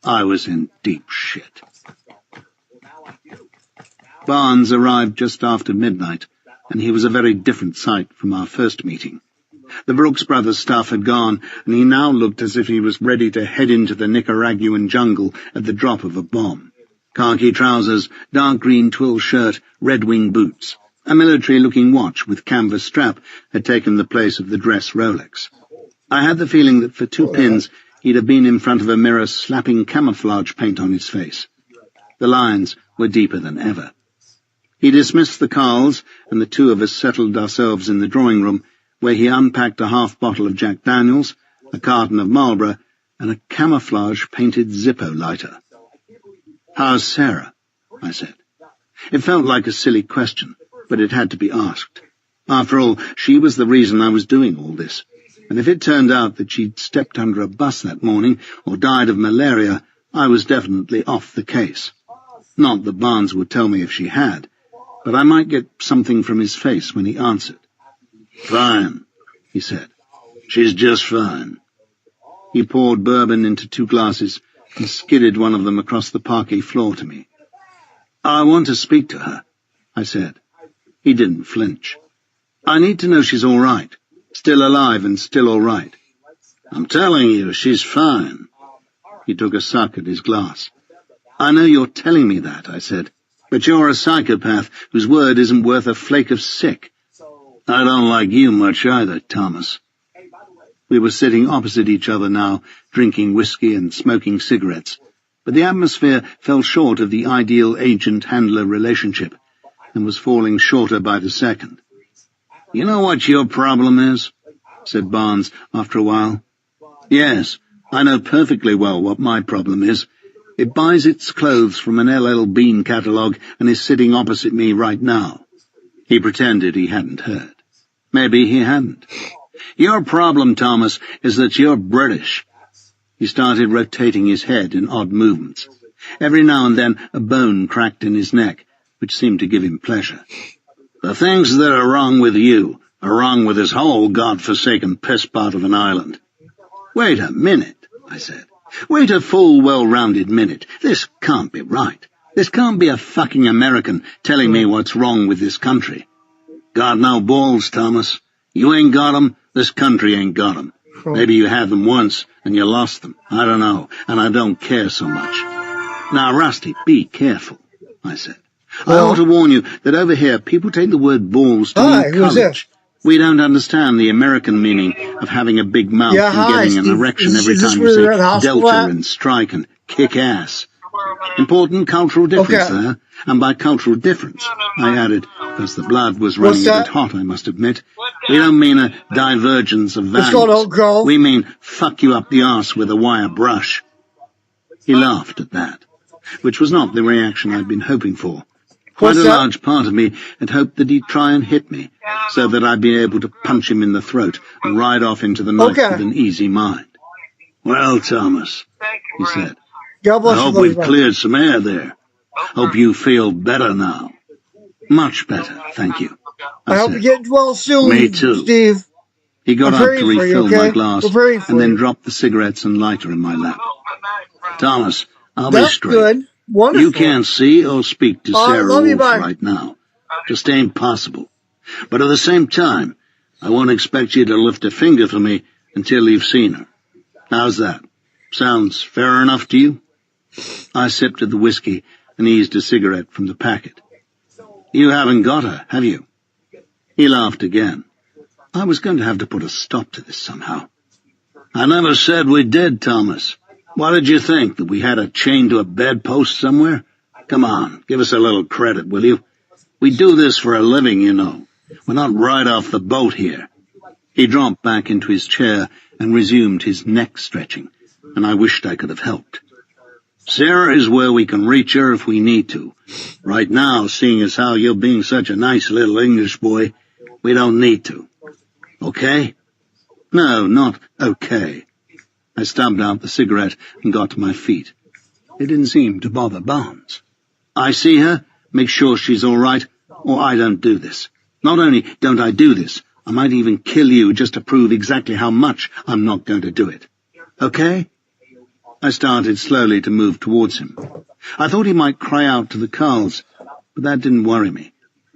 I was in deep shit. Barnes arrived just after midnight, and he was a very different sight from our first meeting. The Brooks Brothers stuff had gone, and he now looked as if he was ready to head into the Nicaraguan jungle at the drop of a bomb. Khaki trousers, dark green twill shirt, red-wing boots. A military-looking watch with canvas strap had taken the place of the dress Rolex. I had the feeling that for 2 pins he'd have been in front of a mirror slapping camouflage paint on his face. The lines were deeper than ever. He dismissed the Carls, and the two of us settled ourselves in the drawing room, where he unpacked a half bottle of Jack Daniels, a carton of Marlboro, and a camouflage-painted Zippo lighter. "How's Sarah?" I said. It felt like a silly question, but it had to be asked. After all, she was the reason I was doing all this, and if it turned out that she'd stepped under a bus that morning or died of malaria, I was definitely off the case. Not that Barnes would tell me if she had, but I might get something from his face when he answered. "Fine," he said. "She's just fine." He poured bourbon into 2 glasses and skidded one of them across the parquet floor to me. "I want to speak to her," I said. He didn't flinch. "I need to know she's all right, still alive and still all right." I'm telling you, she's fine. He took a suck at his glass. I know you're telling me that, I said, but you're a psychopath whose word isn't worth a flake of sick. I don't like you much either, Thomas. We were sitting opposite each other now, drinking whiskey and smoking cigarettes, but the atmosphere fell short of the ideal agent-handler relationship and was falling shorter by the second. You know what your problem is? Said Barnes after a while. Yes, I know perfectly well what my problem is. It buys its clothes from an LL Bean catalogue and is sitting opposite me right now. He pretended he hadn't heard. Maybe he hadn't. Your problem, Thomas, is that you're British. He started rotating his head in odd movements. Every now and then a bone cracked in his neck, which seemed to give him pleasure. The things that are wrong with you are wrong with this whole God-forsaken piss part of an island. Wait a minute, I said. Wait a full, well-rounded minute. This can't be right. This can't be a fucking American telling me what's wrong with this country. Got no balls, Thomas. You ain't got 'em. This country ain't got 'em. Maybe you had them once and you lost them. I don't know, and I don't care so much. Now, Rusty, be careful, I said. I ought to warn you that over here people take the word balls to mean courage. We don't understand the American meaning of having a big mouth and getting an erection every time you say delta and strike and kick ass. Important cultural difference there, and by cultural difference, I added, because the blood was running a bit hot, I must admit, we don't mean a divergence of values. We mean fuck you up the arse with a wire brush. He laughed at that, which was not the reaction I'd been hoping for. Quite a large part of me had hoped that he'd try and hit me, so that I'd be able to punch him in the throat and ride off into the night with an easy mind. Well, Thomas, he said, I hope we've cleared some air there. Hope you feel better now. Much better, thank you. I hope you get well soon, Me too. Steve. He got up to refill my glass and then dropped the cigarettes and lighter in my lap. Thomas, I'll be straight. Good. Wonderful. You can't see or speak to Sarah Wolf right now. Just ain't possible. But at the same time, I won't expect you to lift a finger for me until you've seen her. How's that? Sounds fair enough to you? I sipped at the whiskey and eased a cigarette from the packet. You haven't got her, have you? He laughed again. I was going to have to put a stop to this somehow. I never said we did, Thomas. What did you think, that we had her chained to a bedpost somewhere? Come on, give us a little credit, will you? We do this for a living, you know. We're not right off the boat here. He dropped back into his chair and resumed his neck stretching, and I wished I could have helped. Sarah is where we can reach her if we need to. Right now, seeing as how you're being such a nice little English boy, we don't need to. Okay? No, not okay. I stubbed out the cigarette and got to my feet. It didn't seem to bother Barnes. I see her, make sure she's all right, or I don't do this. Not only don't I do this, I might even kill you just to prove exactly how much I'm not going to do it. Okay? I started slowly to move towards him. I thought he might cry out to the Carls, but that didn't worry me.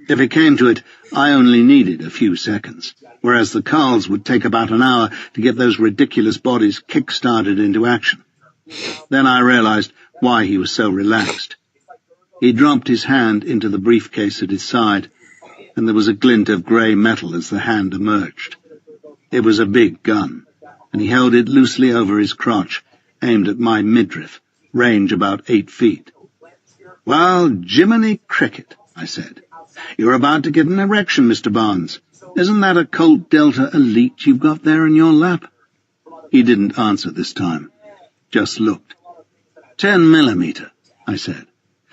If it came to it, I only needed a few seconds, whereas the Carls would take about an hour to get those ridiculous bodies kick-started into action. Then I realized why he was so relaxed. He dropped his hand into the briefcase at his side, and there was a glint of grey metal as the hand emerged. It was a big gun, and he held it loosely over his crotch, aimed at my midriff, range about 8 feet. Well, Jiminy Cricket, I said. You're about to get an erection, Mr. Barnes. Isn't that a Colt Delta Elite you've got there in your lap? He didn't answer this time, just looked. 10mm, I said.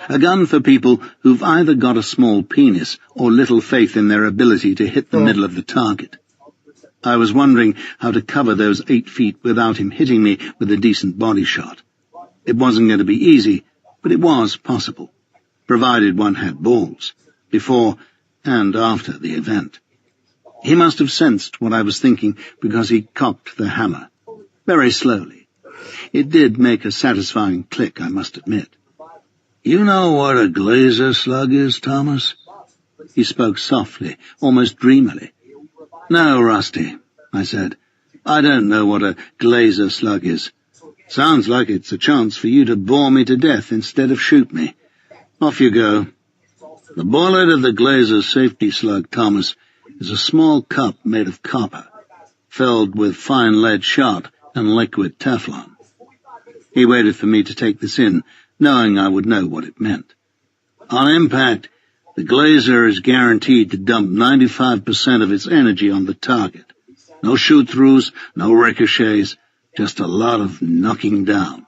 A gun for people who've either got a small penis or little faith in their ability to hit the middle of the target. I was wondering how to cover those 8 feet without him hitting me with a decent body shot. It wasn't going to be easy, but it was possible, provided one had balls, before and after the event. He must have sensed what I was thinking because he cocked the hammer, very slowly. It did make a satisfying click, I must admit. You know what a glazer slug is, Thomas? He spoke softly, almost dreamily. No, Rusty, I said. I don't know what a glazer slug is. Sounds like it's a chance for you to bore me to death instead of shoot me. Off you go. The bullet of the glazer safety slug, Thomas, is a small cup made of copper, filled with fine lead shot and liquid Teflon. He waited for me to take this in, knowing I would know what it meant. On impact, the glazer is guaranteed to dump 95% of its energy on the target. No shoot-throughs, no ricochets, just a lot of knocking down.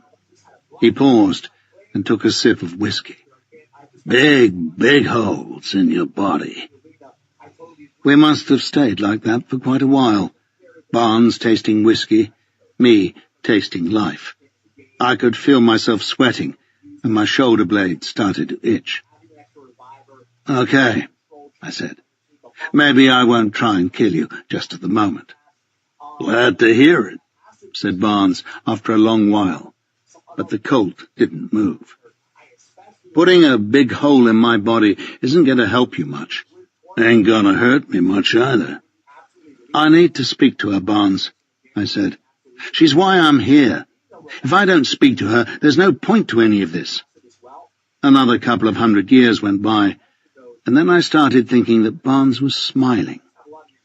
He paused and took a sip of whiskey. Big holes in your body. We must have stayed like that for quite a while. Barnes tasting whiskey, me tasting life. I could feel myself sweating, and my shoulder blade started to itch. Okay, I said. Maybe I won't try and kill you just at the moment. Glad to hear it, said Barnes after a long while, but the Colt didn't move. Putting a big hole in my body isn't going to help you much. Ain't gonna hurt me much either. I need to speak to her, Barnes, I said. She's why I'm here. If I don't speak to her, there's no point to any of this. Another couple of 100 years went by, and then I started thinking that Barnes was smiling.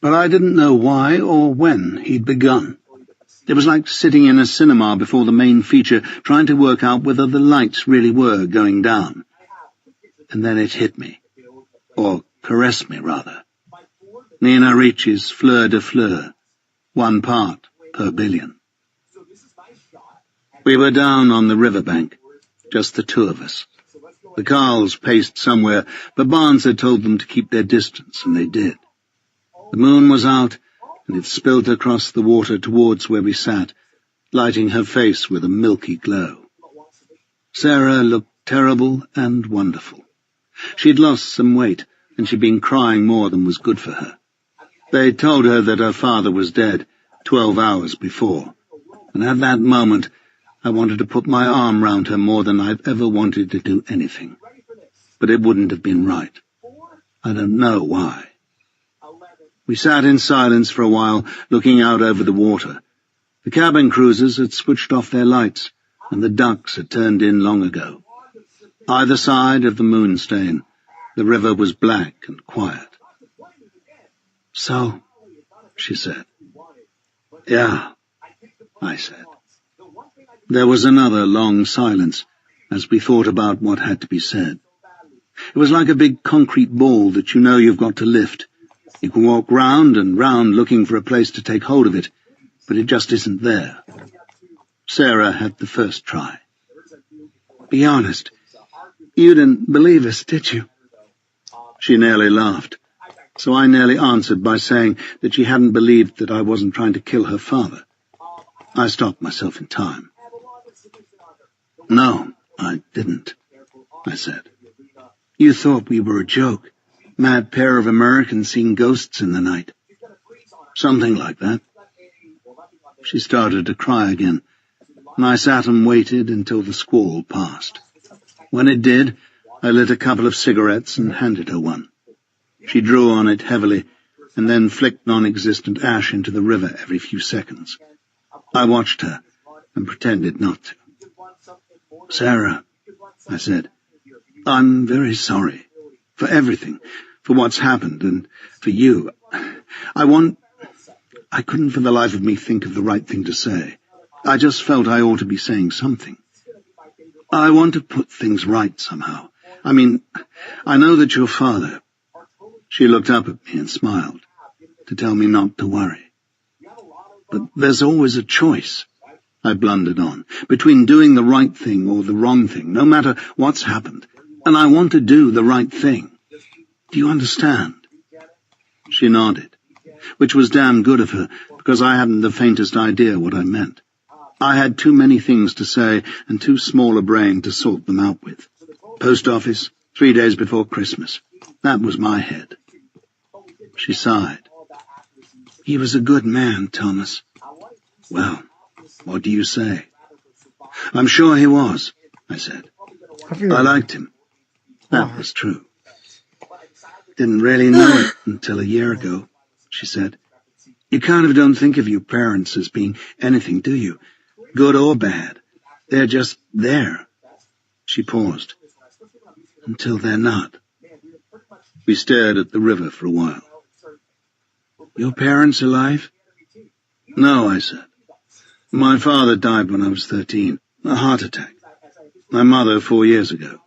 But I didn't know why or when he'd begun. It was like sitting in a cinema before the main feature, trying to work out whether the lights really were going down. And then it hit me. Or caressed me, rather. Nina Ricci's Fleur de Fleur, 1 part per billion. We were down on the riverbank, just the two of us. The Carls paced somewhere, but Barnes had told them to keep their distance, and they did. The moon was out, and it spilled across the water towards where we sat, lighting her face with a milky glow. Sarah looked terrible and wonderful. She'd lost some weight, and she'd been crying more than was good for her. They told her that her father was dead 12 hours before, and at that moment I wanted to put my arm round her more than I'd ever wanted to do anything. But it wouldn't have been right. I don't know why. We sat in silence for a while, looking out over the water. The cabin cruisers had switched off their lights, and the ducks had turned in long ago. Either side of the moonstain, the river was black and quiet. So, she said. Yeah, I said. There was another long silence as we thought about what had to be said. It was like a big concrete ball that you know you've got to lift. You can walk round and round looking for a place to take hold of it, but it just isn't there. Sarah had the first try. Be honest, you didn't believe us, did you? She nearly laughed, so I nearly answered by saying that she hadn't believed that I wasn't trying to kill her father. I stopped myself in time. No, I didn't, I said. You thought we were a joke. Mad pair of Americans seeing ghosts in the night. Something like that. She started to cry again, and I sat and waited until the squall passed. When it did, I lit a couple of cigarettes and handed her one. She drew on it heavily, and then flicked non-existent ash into the river every few seconds. I watched her and pretended not to. Sarah, I said, I'm very sorry for everything, for what's happened, and for you. I couldn't for the life of me think of the right thing to say. I just felt I ought to be saying something. I want to put things right somehow. I mean, I know that your father... She looked up at me and smiled, to tell me not to worry. But there's always a choice, I blundered on, between doing the right thing or the wrong thing, no matter what's happened. And I want to do the right thing. Do you understand? She nodded, which was damn good of her, because I hadn't the faintest idea what I meant. I had too many things to say and too small a brain to sort them out with. Post office, 3 days before Christmas. That was my head. She sighed. He was a good man, Thomas. Well, what do you say? I'm sure he was, I said. I liked him. That was true. Didn't really know it until a year ago, she said. You kind of don't think of your parents as being anything, do you? Good or bad. They're just there. She paused. Until they're not. We stared at the river for a while. Your parents alive? No, I said. My father died when I was 13. A heart attack. My mother 4 years ago.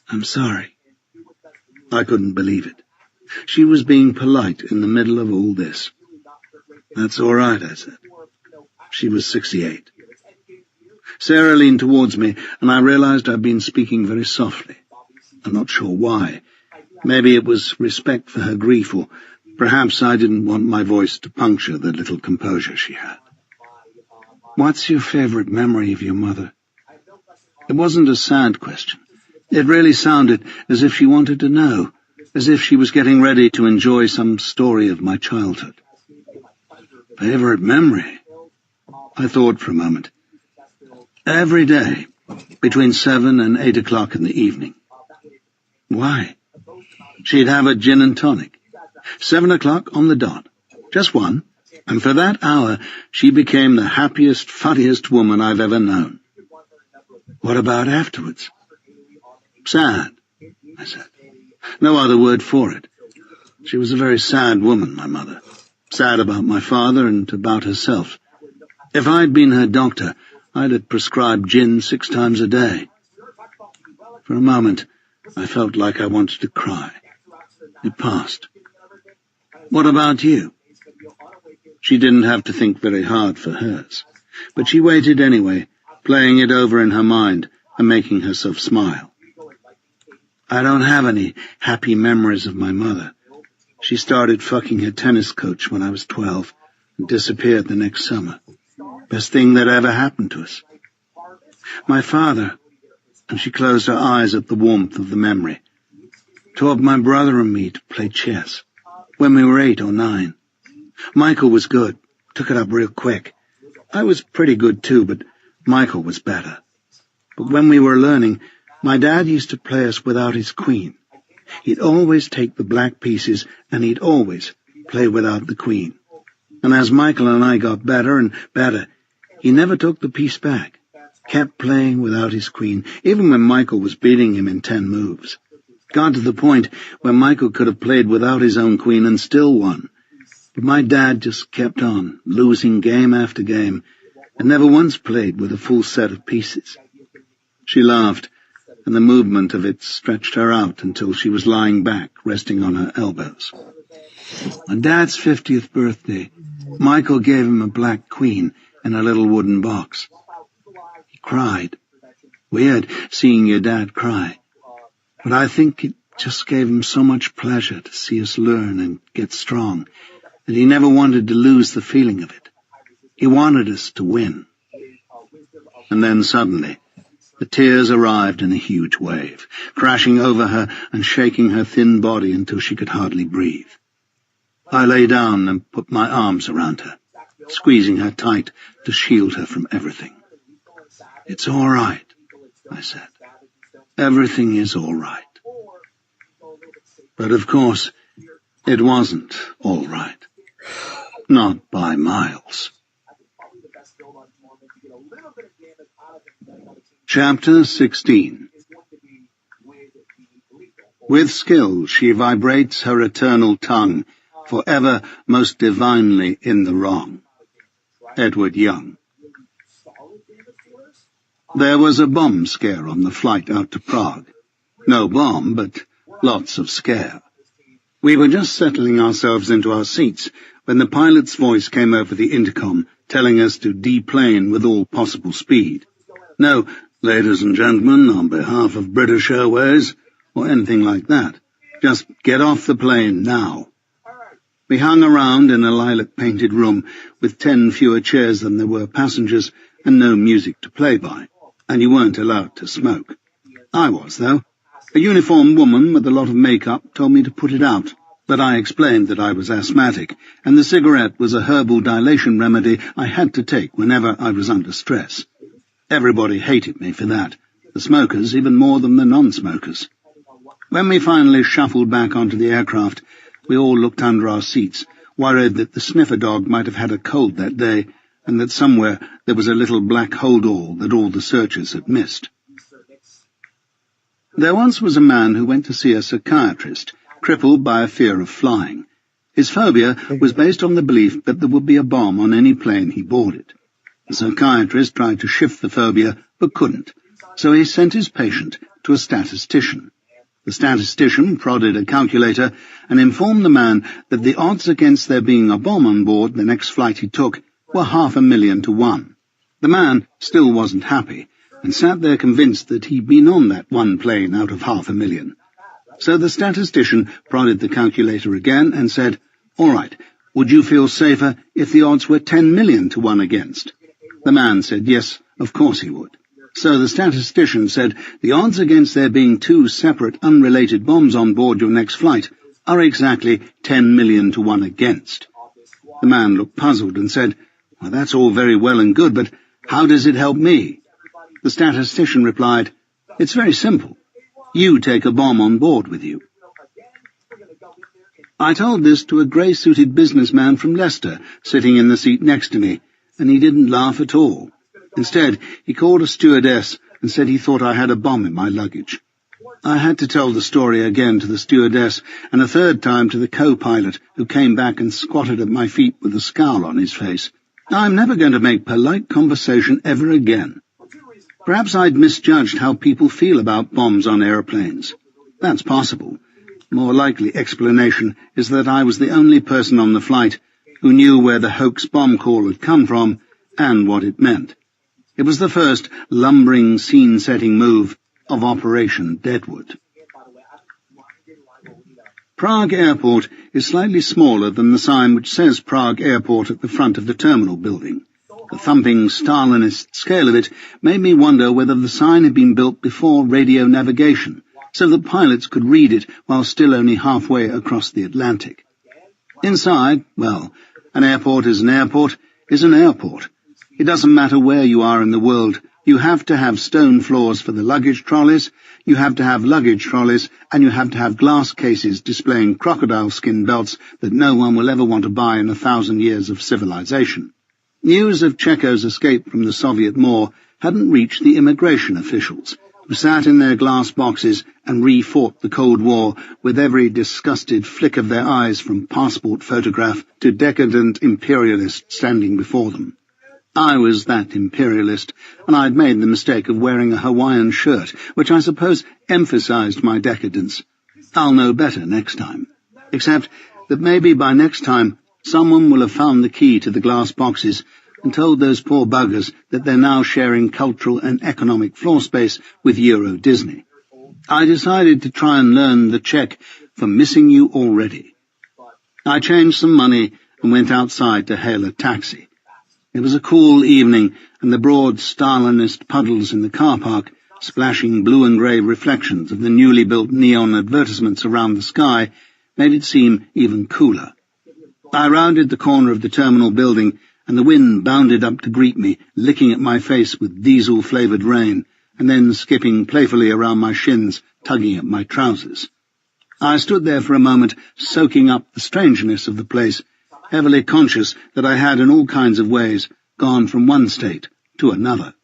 I'm sorry. I couldn't believe it. She was being polite in the middle of all this. That's all right, I said. She was 68. Sarah leaned towards me, and I realized I'd been speaking very softly. I'm not sure why. Maybe it was respect for her grief, or perhaps I didn't want my voice to puncture the little composure she had. What's your favorite memory of your mother? It wasn't a sad question. It really sounded as if she wanted to know, as if she was getting ready to enjoy some story of my childhood. Favorite memory? I thought for a moment. Every day, between 7 and 8 o'clock in the evening. Why? She'd have a gin and tonic. 7 o'clock on the dot. Just one. And for that hour, she became the happiest, funniest woman I've ever known. What about afterwards? Sad, I said. No other word for it. She was a very sad woman, my mother. Sad about my father and about herself. If I'd been her doctor, I'd have prescribed gin 6 times a day. For a moment, I felt like I wanted to cry. It passed. What about you? She didn't have to think very hard for hers, but she waited anyway, playing it over in her mind and making herself smile. I don't have any happy memories of my mother. She started fucking her tennis coach when I was 12 and disappeared the next summer. Best thing that ever happened to us. My father, and she closed her eyes at the warmth of the memory, taught my brother and me to play chess when we were 8 or 9. Michael was good, took it up real quick. I was pretty good too, but Michael was better. But when we were learning, my dad used to play us without his queen. He'd always take the black pieces, and he'd always play without the queen. And as Michael and I got better and better, he never took the piece back, kept playing without his queen, even when Michael was beating him in 10 moves. Got to the point where Michael could have played without his own queen and still won. But my dad just kept on, losing game after game, and never once played with a full set of pieces. She laughed, and the movement of it stretched her out until she was lying back, resting on her elbows. On Dad's 50th birthday, Michael gave him a black queen in a little wooden box. He cried. Weird, seeing your dad cry. But I think it just gave him so much pleasure to see us learn and get strong, that he never wanted to lose the feeling of it. He wanted us to win. And then suddenly, the tears arrived in a huge wave, crashing over her and shaking her thin body until she could hardly breathe. I lay down and put my arms around her, squeezing her tight to shield her from everything. It's all right, I said. Everything is all right. But of course, it wasn't all right. Not by miles. Chapter 16. With skill she vibrates her eternal tongue, forever most divinely in the wrong. Edward Young. There was a bomb scare on the flight out to Prague. No bomb, but lots of scare. We were just settling ourselves into our seats when the pilot's voice came over the intercom, telling us to deplane with all possible speed. No, ladies and gentlemen, on behalf of British Airways, or anything like that. Just get off the plane now. We hung around in a lilac-painted room with 10 fewer chairs than there were passengers and no music to play by, and you weren't allowed to smoke. I was, though. A uniformed woman with a lot of makeup told me to put it out, but I explained that I was asthmatic, and the cigarette was a herbal dilation remedy I had to take whenever I was under stress. Everybody hated me for that, the smokers even more than the non-smokers. When we finally shuffled back onto the aircraft, we all looked under our seats, worried that the sniffer dog might have had a cold that day, and that somewhere there was a little black holdall that all the searchers had missed. There once was a man who went to see a psychiatrist, crippled by a fear of flying. His phobia was based on the belief that there would be a bomb on any plane he boarded. The psychiatrist tried to shift the phobia, but couldn't, so he sent his patient to a statistician. The statistician prodded a calculator and informed the man that the odds against there being a bomb on board the next flight he took were 500,000 to 1. The man still wasn't happy, and sat there convinced that he'd been on that one plane out of 500,000. So the statistician prodded the calculator again and said, "All right, would you feel safer if the odds were 10 million to 1 against?" The man said yes, of course he would. So the statistician said, "The odds against there being 2 separate unrelated bombs on board your next flight are exactly 10 million to 1 against." The man looked puzzled and said, "Well, that's all very well and good, but how does it help me?" The statistician replied, "It's very simple. You take a bomb on board with you." I told this to a grey-suited businessman from Leicester, sitting in the seat next to me, and he didn't laugh at all. Instead, he called a stewardess and said he thought I had a bomb in my luggage. I had to tell the story again to the stewardess, and a third time to the co-pilot, who came back and squatted at my feet with a scowl on his face. I'm never going to make polite conversation ever again. Perhaps I'd misjudged how people feel about bombs on airplanes. That's possible. More likely explanation is that I was the only person on the flight who knew where the hoax bomb call had come from and what it meant. It was the first lumbering, scene-setting move of Operation Deadwood. Prague Airport is slightly smaller than the sign which says Prague Airport at the front of the terminal building. The thumping Stalinist scale of it made me wonder whether the sign had been built before radio navigation, so that pilots could read it while still only halfway across the Atlantic. Inside, well, an airport is an airport is an airport. It doesn't matter where you are in the world. You have to have stone floors for the luggage trolleys, you have to have luggage trolleys, and you have to have glass cases displaying crocodile skin belts that no one will ever want to buy in 1,000 years of civilization. News of Checo's escape from the Soviet War hadn't reached the immigration officials, who sat in their glass boxes and re-fought the Cold War with every disgusted flick of their eyes from passport photograph to decadent imperialist standing before them. I was that imperialist, and I'd made the mistake of wearing a Hawaiian shirt, which I suppose emphasized my decadence. I'll know better next time. Except that maybe by next time someone will have found the key to the glass boxes and told those poor buggers that they're now sharing cultural and economic floor space with Euro Disney. I decided to try and learn the Czech for missing you already. I changed some money and went outside to hail a taxi. It was a cool evening, and the broad Stalinist puddles in the car park, splashing blue and grey reflections of the newly built neon advertisements around the sky, made it seem even cooler. I rounded the corner of the terminal building, and the wind bounded up to greet me, licking at my face with diesel-flavoured rain, and then skipping playfully around my shins, tugging at my trousers. I stood there for a moment, soaking up the strangeness of the place, heavily conscious that I had in all kinds of ways gone from one state to another.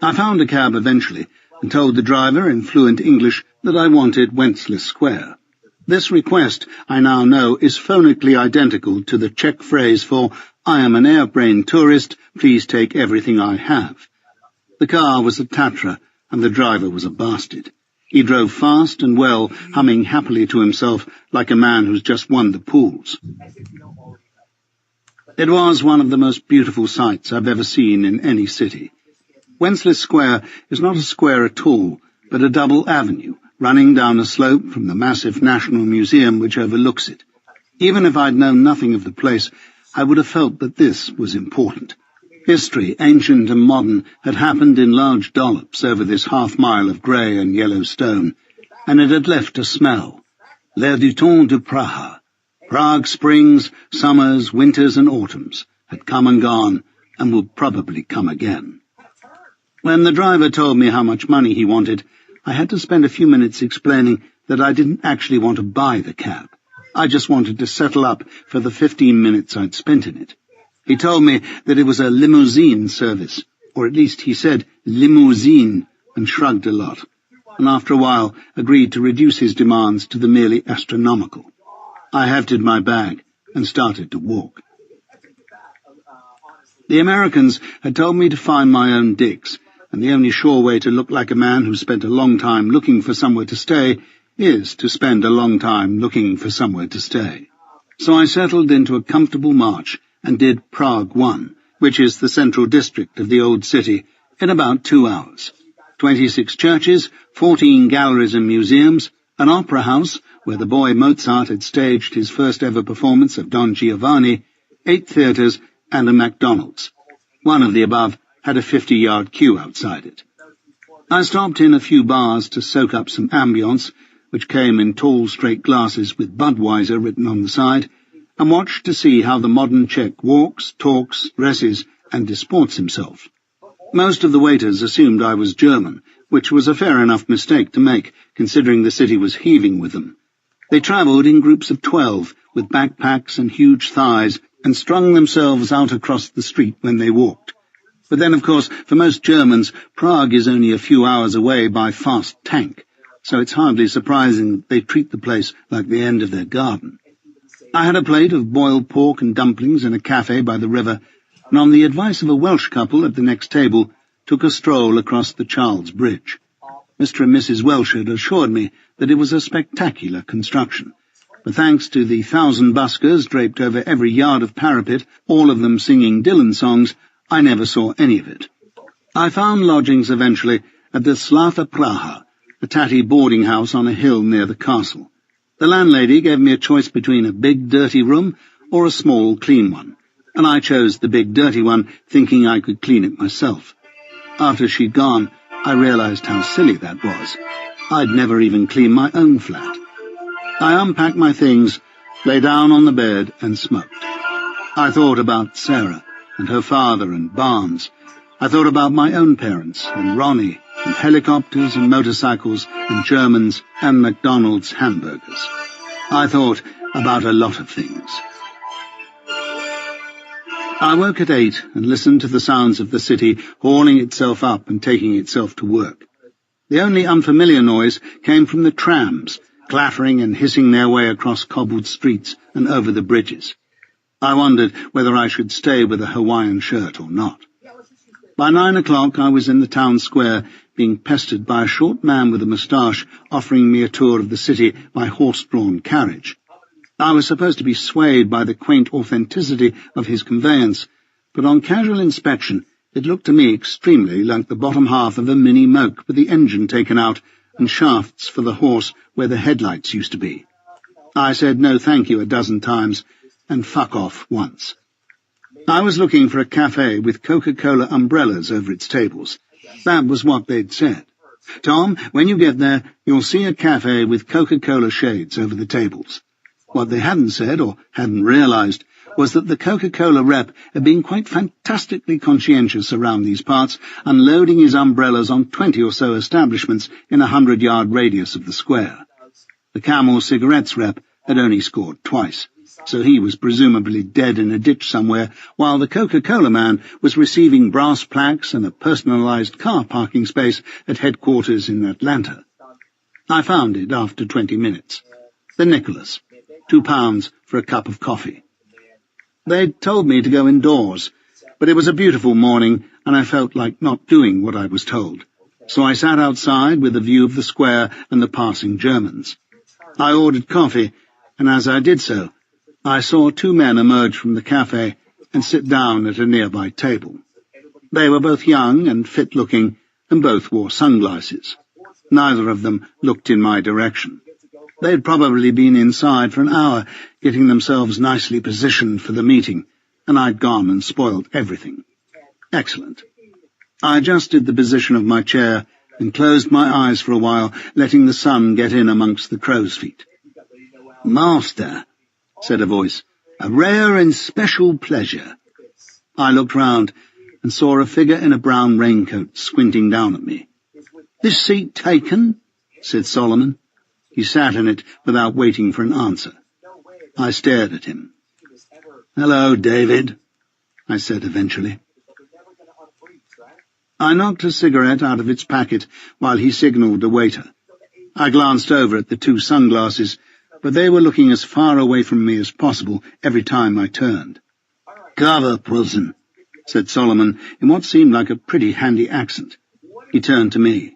I found a cab eventually, and told the driver in fluent English that I wanted Wenceslas Square. This request, I now know, is phonically identical to the Czech phrase for "I am an airplane tourist, please take everything I have." The car was a Tatra, and the driver was a bastard. He drove fast and well, humming happily to himself like a man who's just won the pools. It was one of the most beautiful sights I've ever seen in any city. Wenceslas Square is not a square at all, but a double avenue, running down a slope from the massive National Museum which overlooks it. Even if I'd known nothing of the place, I would have felt that this was important. History, ancient and modern, had happened in large dollops over this half-mile of grey and yellow stone, and it had left a smell. L'air du temps de Prague. Prague springs, summers, winters and autumns had come and gone, and would probably come again. When the driver told me how much money he wanted, I had to spend a few minutes explaining that I didn't actually want to buy the cab. I just wanted to settle up for the 15 minutes I'd spent in it. He told me that it was a limousine service, or at least he said limousine, and shrugged a lot, and after a while agreed to reduce his demands to the merely astronomical. I hefted my bag and started to walk. The Americans had told me to find my own digs, and the only sure way to look like a man who spent a long time looking for somewhere to stay is to spend a long time looking for somewhere to stay. So I settled into a comfortable march and did Prague 1, which is the central district of the old city, in about 2 hours. 26 churches, 14 galleries and museums, an opera house where the boy Mozart had staged his first ever performance of Don Giovanni, 8 theatres, and a McDonald's. One of the above had a 50-yard queue outside it. I stopped in a few bars to soak up some ambience, which came in tall straight glasses with Budweiser written on the side, and watched to see how the modern Czech walks, talks, dresses, and disports himself. Most of the waiters assumed I was German, which was a fair enough mistake to make, considering the city was heaving with them. They travelled in groups of 12, with backpacks and huge thighs, and strung themselves out across the street when they walked. But then, of course, for most Germans, Prague is only a few hours away by fast tank, so it's hardly surprising that they treat the place like the end of their garden. I had a plate of boiled pork and dumplings in a cafe by the river, and on the advice of a Welsh couple at the next table, took a stroll across the Charles Bridge. Mr. and Mrs. Welsh had assured me that it was a spectacular construction, but thanks to the 1,000 buskers draped over every yard of parapet, all of them singing Dylan songs, I never saw any of it. I found lodgings eventually at the Slava Praha, a tatty boarding house on a hill near the castle. The landlady gave me a choice between a big dirty room or a small clean one, and I chose the big dirty one, thinking I could clean it myself. After she'd gone, I realized how silly that was. I'd never even cleaned my own flat. I unpacked my things, lay down on the bed, and smoked. I thought about Sarah and her father and Barnes. I thought about my own parents and Ronnie and helicopters and motorcycles and Germans and McDonald's hamburgers. I thought about a lot of things. I woke at 8 and listened to the sounds of the city hauling itself up and taking itself to work. The only unfamiliar noise came from the trams, clattering and hissing their way across cobbled streets and over the bridges. I wondered whether I should stay with a Hawaiian shirt or not. By 9 o'clock I was in the town square, being pestered by a short man with a moustache offering me a tour of the city by horse-drawn carriage. I was supposed to be swayed by the quaint authenticity of his conveyance, but on casual inspection it looked to me extremely like the bottom half of a mini moke with the engine taken out and shafts for the horse where the headlights used to be. I said no thank you a dozen times and fuck off once. I was looking for a cafe with Coca-Cola umbrellas over its tables. That was what they'd said. Tom, when you get there, you'll see a cafe with Coca-Cola shades over the tables. What they hadn't said, or hadn't realized, was that the Coca-Cola rep had been quite fantastically conscientious around these parts, unloading his umbrellas on 20 or so establishments in a 100-yard radius of the square. The Camel Cigarettes rep had only scored twice, so he was presumably dead in a ditch somewhere, while the Coca-Cola man was receiving brass plaques and a personalized car parking space at headquarters in Atlanta. I found it after 20 minutes. The Nicholas. £2 for a cup of coffee. They'd told me to go indoors, but it was a beautiful morning, and I felt like not doing what I was told. So I sat outside with a view of the square and the passing Germans. I ordered coffee, and as I did so, I saw 2 men emerge from the cafe and sit down at a nearby table. They were both young and fit-looking, and both wore sunglasses. Neither of them looked in my direction. They'd probably been inside for an hour, getting themselves nicely positioned for the meeting, and I'd gone and spoiled everything. Excellent. I adjusted the position of my chair and closed my eyes for a while, letting the sun get in amongst the crow's feet. "Master," said a voice, "a rare and special pleasure." I looked round and saw a figure in a brown raincoat squinting down at me. "This seat taken?" said Solomon. He sat in it without waiting for an answer. I stared at him. "Hello, David," I said eventually. I knocked a cigarette out of its packet while he signalled a waiter. I glanced over at the two sunglasses, but they were looking as far away from me as possible every time I turned. "Cover, Prusen," said Solomon in what seemed like a pretty handy accent. He turned to me.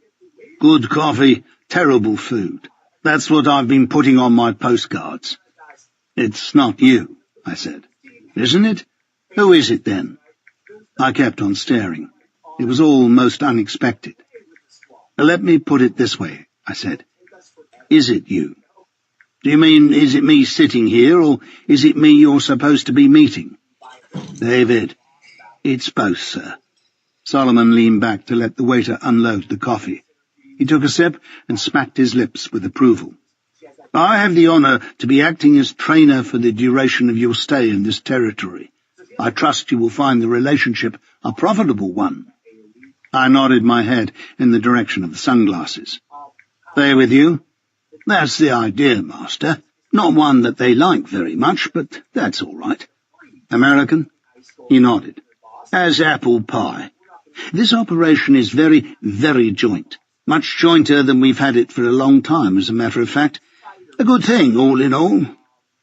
"Good coffee, terrible food. That's what I've been putting on my postcards." "It's not you," I said. "Isn't it? Who is it then?" I kept on staring. It was all most unexpected. "Let me put it this way," I said. "Is it you? Do you mean, is it me sitting here, or is it me you're supposed to be meeting?" "David, it's both, sir." Solomon leaned back to let the waiter unload the coffee. He took a sip and smacked his lips with approval. "I have the honour to be acting as trainer for the duration of your stay in this territory. I trust you will find the relationship a profitable one." I nodded my head in the direction of the sunglasses. "They with you?" "That's the idea, Master. Not one that they like very much, but that's all right." "American?" He nodded. "As apple pie. This operation is very, very joint. Much jointer than we've had it for a long time, as a matter of fact. A good thing, all in all."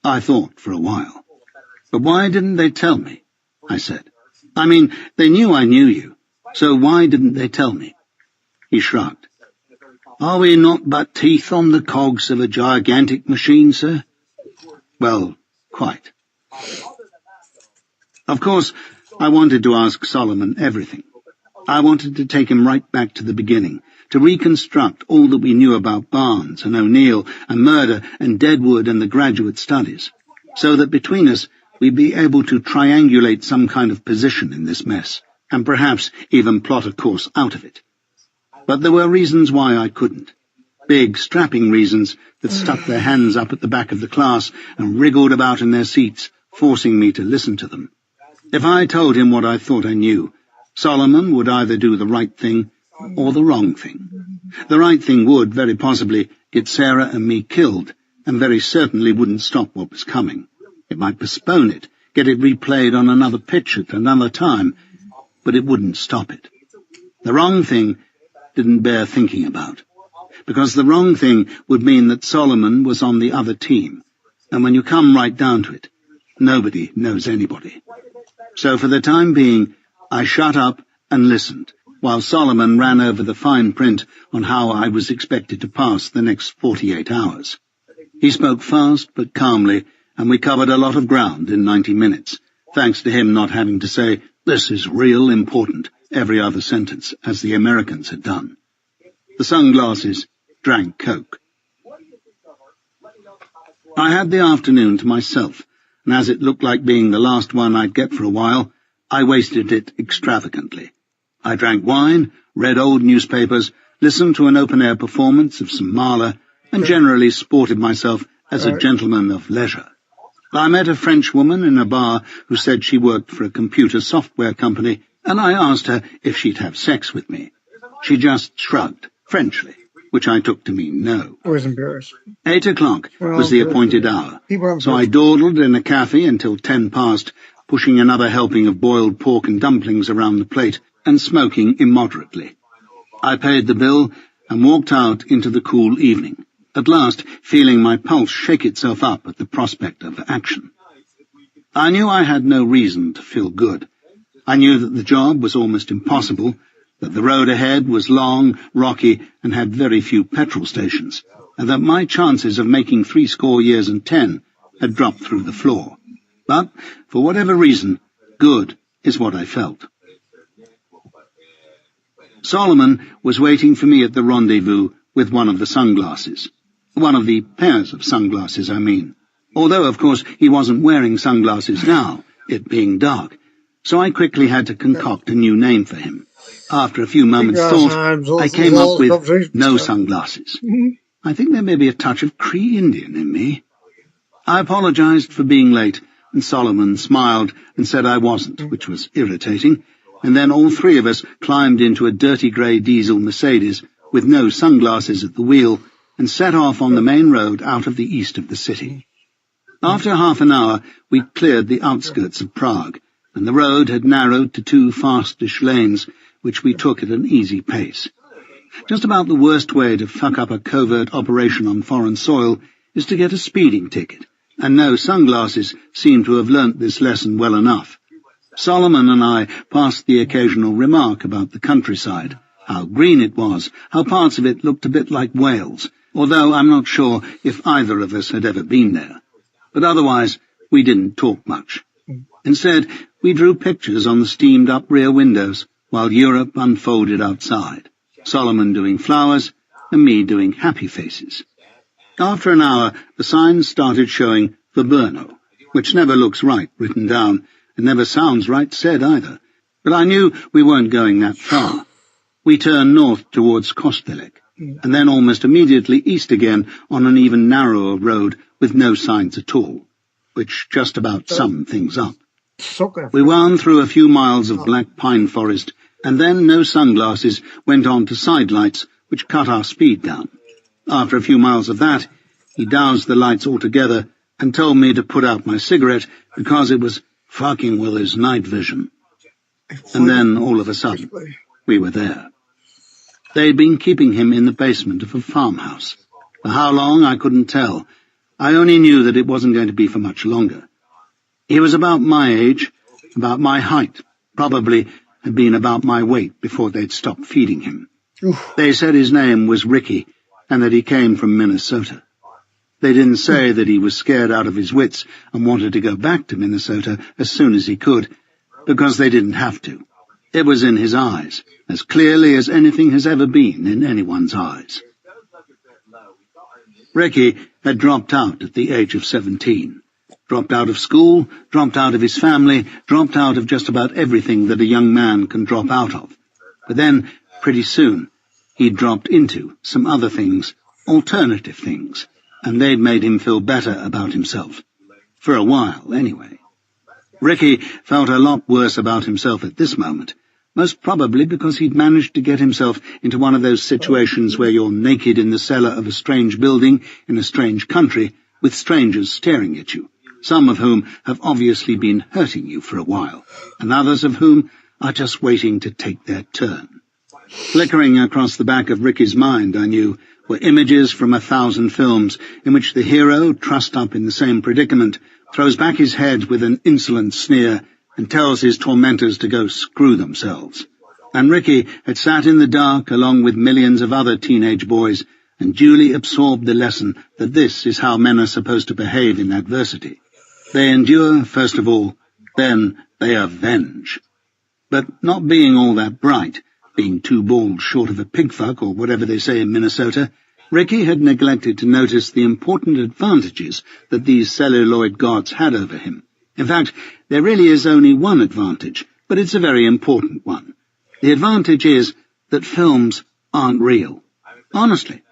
I thought for a while. "But why didn't they tell me?" I said. "I mean, they knew I knew you, so why didn't they tell me?" He shrugged. "Are we not but teeth on the cogs of a gigantic machine, sir?" "Well, quite." Of course, I wanted to ask Solomon everything. I wanted to take him right back to the beginning, to reconstruct all that we knew about Barnes and O'Neill and murder and Deadwood and the graduate studies, so that between us we'd be able to triangulate some kind of position in this mess, and perhaps even plot a course out of it. But there were reasons why I couldn't. Big, strapping reasons that stuck their hands up at the back of the class and wriggled about in their seats, forcing me to listen to them. If I told him what I thought I knew, Solomon would either do the right thing or the wrong thing. The right thing would, very possibly, get Sarah and me killed, and very certainly wouldn't stop what was coming. It might postpone it, get it replayed on another pitch at another time, but it wouldn't stop it. The wrong thing didn't bear thinking about, because the wrong thing would mean that Solomon was on the other team, and when you come right down to it, nobody knows anybody. So for the time being, I shut up and listened, while Solomon ran over the fine print on how I was expected to pass the next 48 hours. He spoke fast but calmly, and we covered a lot of ground in 90 minutes, thanks to him not having to say, "This is real important," every other sentence, as the Americans had done. The sunglasses drank Coke. I had the afternoon to myself, and as it looked like being the last one I'd get for a while, I wasted it extravagantly. I drank wine, read old newspapers, listened to an open-air performance of some Mahler, and generally sported myself as a gentleman of leisure. I met a French woman in a bar who said she worked for a computer software company, and I asked her if she'd have sex with me. She just shrugged, Frenchly, which I took to mean no. I was embarrassed. 8 o'clock was the appointed hour, so I dawdled in a cafe until 10 past, pushing another helping of boiled pork and dumplings around the plate, and smoking immoderately. I paid the bill and walked out into the cool evening, at last feeling my pulse shake itself up at the prospect of action. I knew I had no reason to feel good. I knew that the job was almost impossible, that the road ahead was long, rocky, and had very few petrol stations, and that my chances of making 70 years and 10 had dropped through the floor. But, for whatever reason, good is what I felt. Solomon was waiting for me at the rendezvous with one of the sunglasses. One of the pairs of sunglasses, I mean. Although, of course, he wasn't wearing sunglasses now, it being dark, so I quickly had to concoct a new name for him. After a few moments' thought, I came up with no sunglasses. I think there may be a touch of Cree Indian in me. I apologized for being late, and Solomon smiled and said I wasn't, which was irritating, and then all three of us climbed into a dirty grey diesel Mercedes with no sunglasses at the wheel and set off on the main road out of the east of the city. After half an hour, we cleared the outskirts of Prague, and the road had narrowed to 2 fastish lanes, which we took at an easy pace. Just about the worst way to fuck up a covert operation on foreign soil is to get a speeding ticket, and no sunglasses seem to have learnt this lesson well enough. Solomon and I passed the occasional remark about the countryside, how green it was, how parts of it looked a bit like Wales, although I'm not sure if either of us had ever been there. But otherwise, we didn't talk much. Instead, we drew pictures on the steamed-up rear windows, while Europe unfolded outside, Solomon doing flowers, and me doing happy faces. After an hour, the signs started showing the Brno, which never looks right written down, and never sounds right said either. But I knew we weren't going that far. We turned north towards Kostelec, and then almost immediately east again on an even narrower road with no signs at all, which just about summed things up. We wound through a few miles of black pine forest, and then no sunglasses went on to sidelights, which cut our speed down. After a few miles of that, he doused the lights altogether and told me to put out my cigarette because it was fucking with his night vision. And then, all of a sudden, we were there. They'd been keeping him in the basement of a farmhouse. For how long, I couldn't tell. I only knew that it wasn't going to be for much longer. He was about my age, about my height, probably had been about my weight before they'd stopped feeding him. They said his name was Ricky, and that he came from Minnesota. They didn't say that he was scared out of his wits and wanted to go back to Minnesota as soon as he could, because they didn't have to. It was in his eyes, as clearly as anything has ever been in anyone's eyes. Ricky had dropped out at the age of 17. Dropped out of school, dropped out of his family, dropped out of just about everything that a young man can drop out of. But then, pretty soon, he dropped into some other things, alternative things, and they'd made him feel better about himself. For a while, anyway. Ricky felt a lot worse about himself at this moment, most probably because he'd managed to get himself into one of those situations where you're naked in the cellar of a strange building in a strange country with strangers staring at you, some of whom have obviously been hurting you for a while, and others of whom are just waiting to take their turn. Flickering across the back of Ricky's mind, I knew, were images from 1,000 films in which the hero, trussed up in the same predicament, throws back his head with an insolent sneer and tells his tormentors to go screw themselves. And Ricky had sat in the dark along with millions of other teenage boys and duly absorbed the lesson that this is how men are supposed to behave in adversity. They endure, first of all, then they avenge. But not being all that bright, being too bald short of a pigfuck or whatever they say in Minnesota, Ricky had neglected to notice the important advantages that these celluloid gods had over him. In fact, there really is only one advantage, but it's a very important one. The advantage is that films aren't real. Honestly,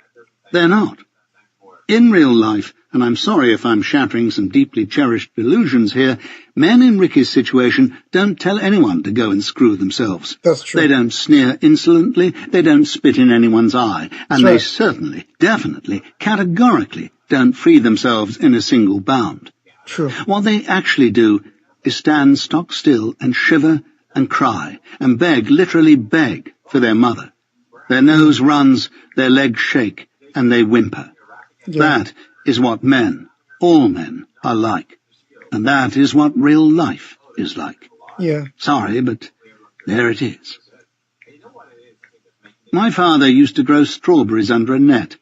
they're not. In real life, and I'm sorry if I'm shattering some deeply cherished illusions here, men in Ricky's situation don't tell anyone to go and screw themselves. That's true. They don't sneer insolently, they don't spit in anyone's eye, and they certainly, definitely, categorically don't free themselves in a single bound. True. What they actually do is stand stock still and shiver and cry and beg, literally beg, for their mother. Their nose runs, their legs shake, and they whimper. Yeah. That is what men, all men, are like. And that is what real life is like. Yeah. Sorry, but there it is. My father used to grow strawberries under a net.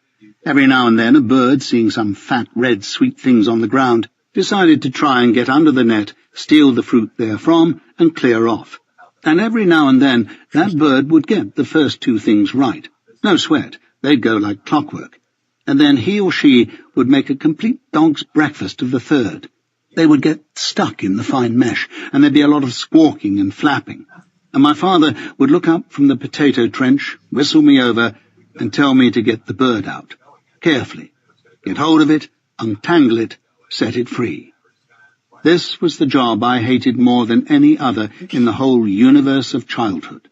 Every now and then a bird, seeing some fat, red, sweet things on the ground, decided to try and get under the net, steal the fruit therefrom, and clear off. And every now and then that bird would get the first 2 things right. No sweat, they'd go like clockwork. And then he or she would make a complete dog's breakfast of the third. They would get stuck in the fine mesh, and there'd be a lot of squawking and flapping. And my father would look up from the potato trench, whistle me over, and tell me to get the bird out. Carefully. Get hold of it, untangle it, set it free. This was the job I hated more than any other in the whole universe of childhood.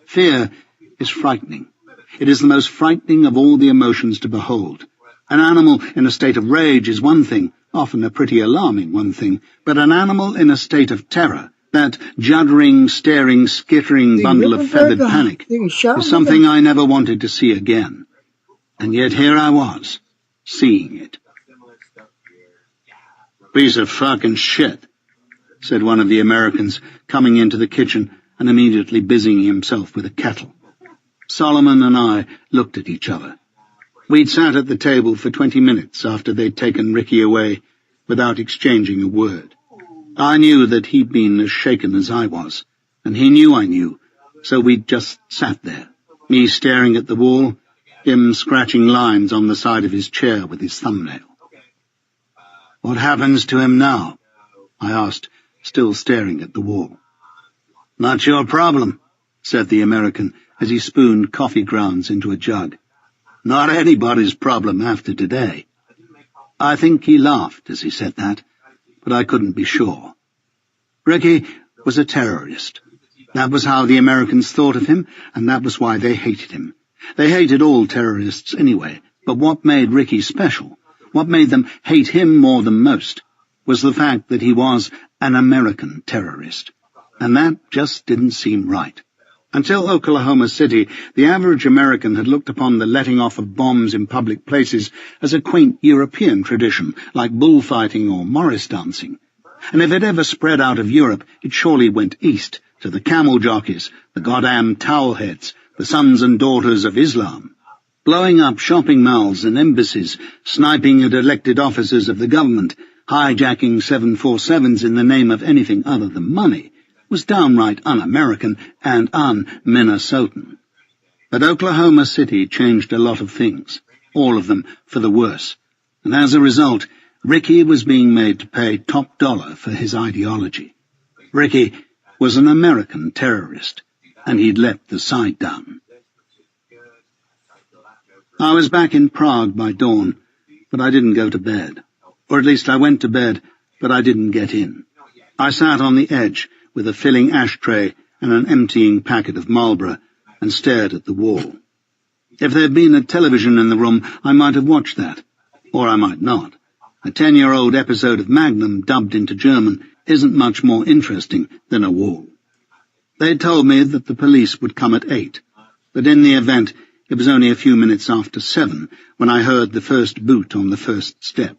Fear is frightening. It is the most frightening of all the emotions to behold. An animal in a state of rage is one thing, often a pretty alarming one thing, but an animal in a state of terror, that juddering, staring, skittering bundle of feathered panic, is something I never wanted to see again. And yet here I was, seeing it. "Piece of fucking shit," said one of the Americans, coming into the kitchen and immediately busying himself with a kettle. Solomon and I looked at each other. We'd sat at the table for 20 minutes after they'd taken Ricky away, without exchanging a word. I knew that he'd been as shaken as I was, and he knew I knew, so we'd just sat there, me staring at the wall, him scratching lines on the side of his chair with his thumbnail. "What happens to him now?" I asked, still staring at the wall. "Not your problem," said the American as he spooned coffee grounds into a jug. "Not anybody's problem after today." I think he laughed as he said that, but I couldn't be sure. Ricky was a terrorist. That was how the Americans thought of him, and that was why they hated him. They hated all terrorists anyway, but what made Ricky special, what made them hate him more than most, was the fact that he was an American terrorist. And that just didn't seem right. Until Oklahoma City, the average American had looked upon the letting off of bombs in public places as a quaint European tradition, like bullfighting or Morris dancing. And if it ever spread out of Europe, it surely went east, to the camel jockeys, the goddamn towelheads, the sons and daughters of Islam. Blowing up shopping malls and embassies, sniping at elected officers of the government, hijacking 747s in the name of anything other than money, was downright un-American and un-Minnesotan. But Oklahoma City changed a lot of things, all of them for the worse, and as a result, Ricky was being made to pay top dollar for his ideology. Ricky was an American terrorist, and he'd let the side down. I was back in Prague by dawn, but I didn't go to bed. Or at least I went to bed, but I didn't get in. I sat on the edge with a filling ashtray and an emptying packet of Marlboro and stared at the wall. If there'd been a television in the room, I might have watched that. Or I might not. A 10-year-old episode of Magnum dubbed into German isn't much more interesting than a wall. They told me that the police would come at 8, but in the event, it was only a few minutes after 7 when I heard the first boot on the first step.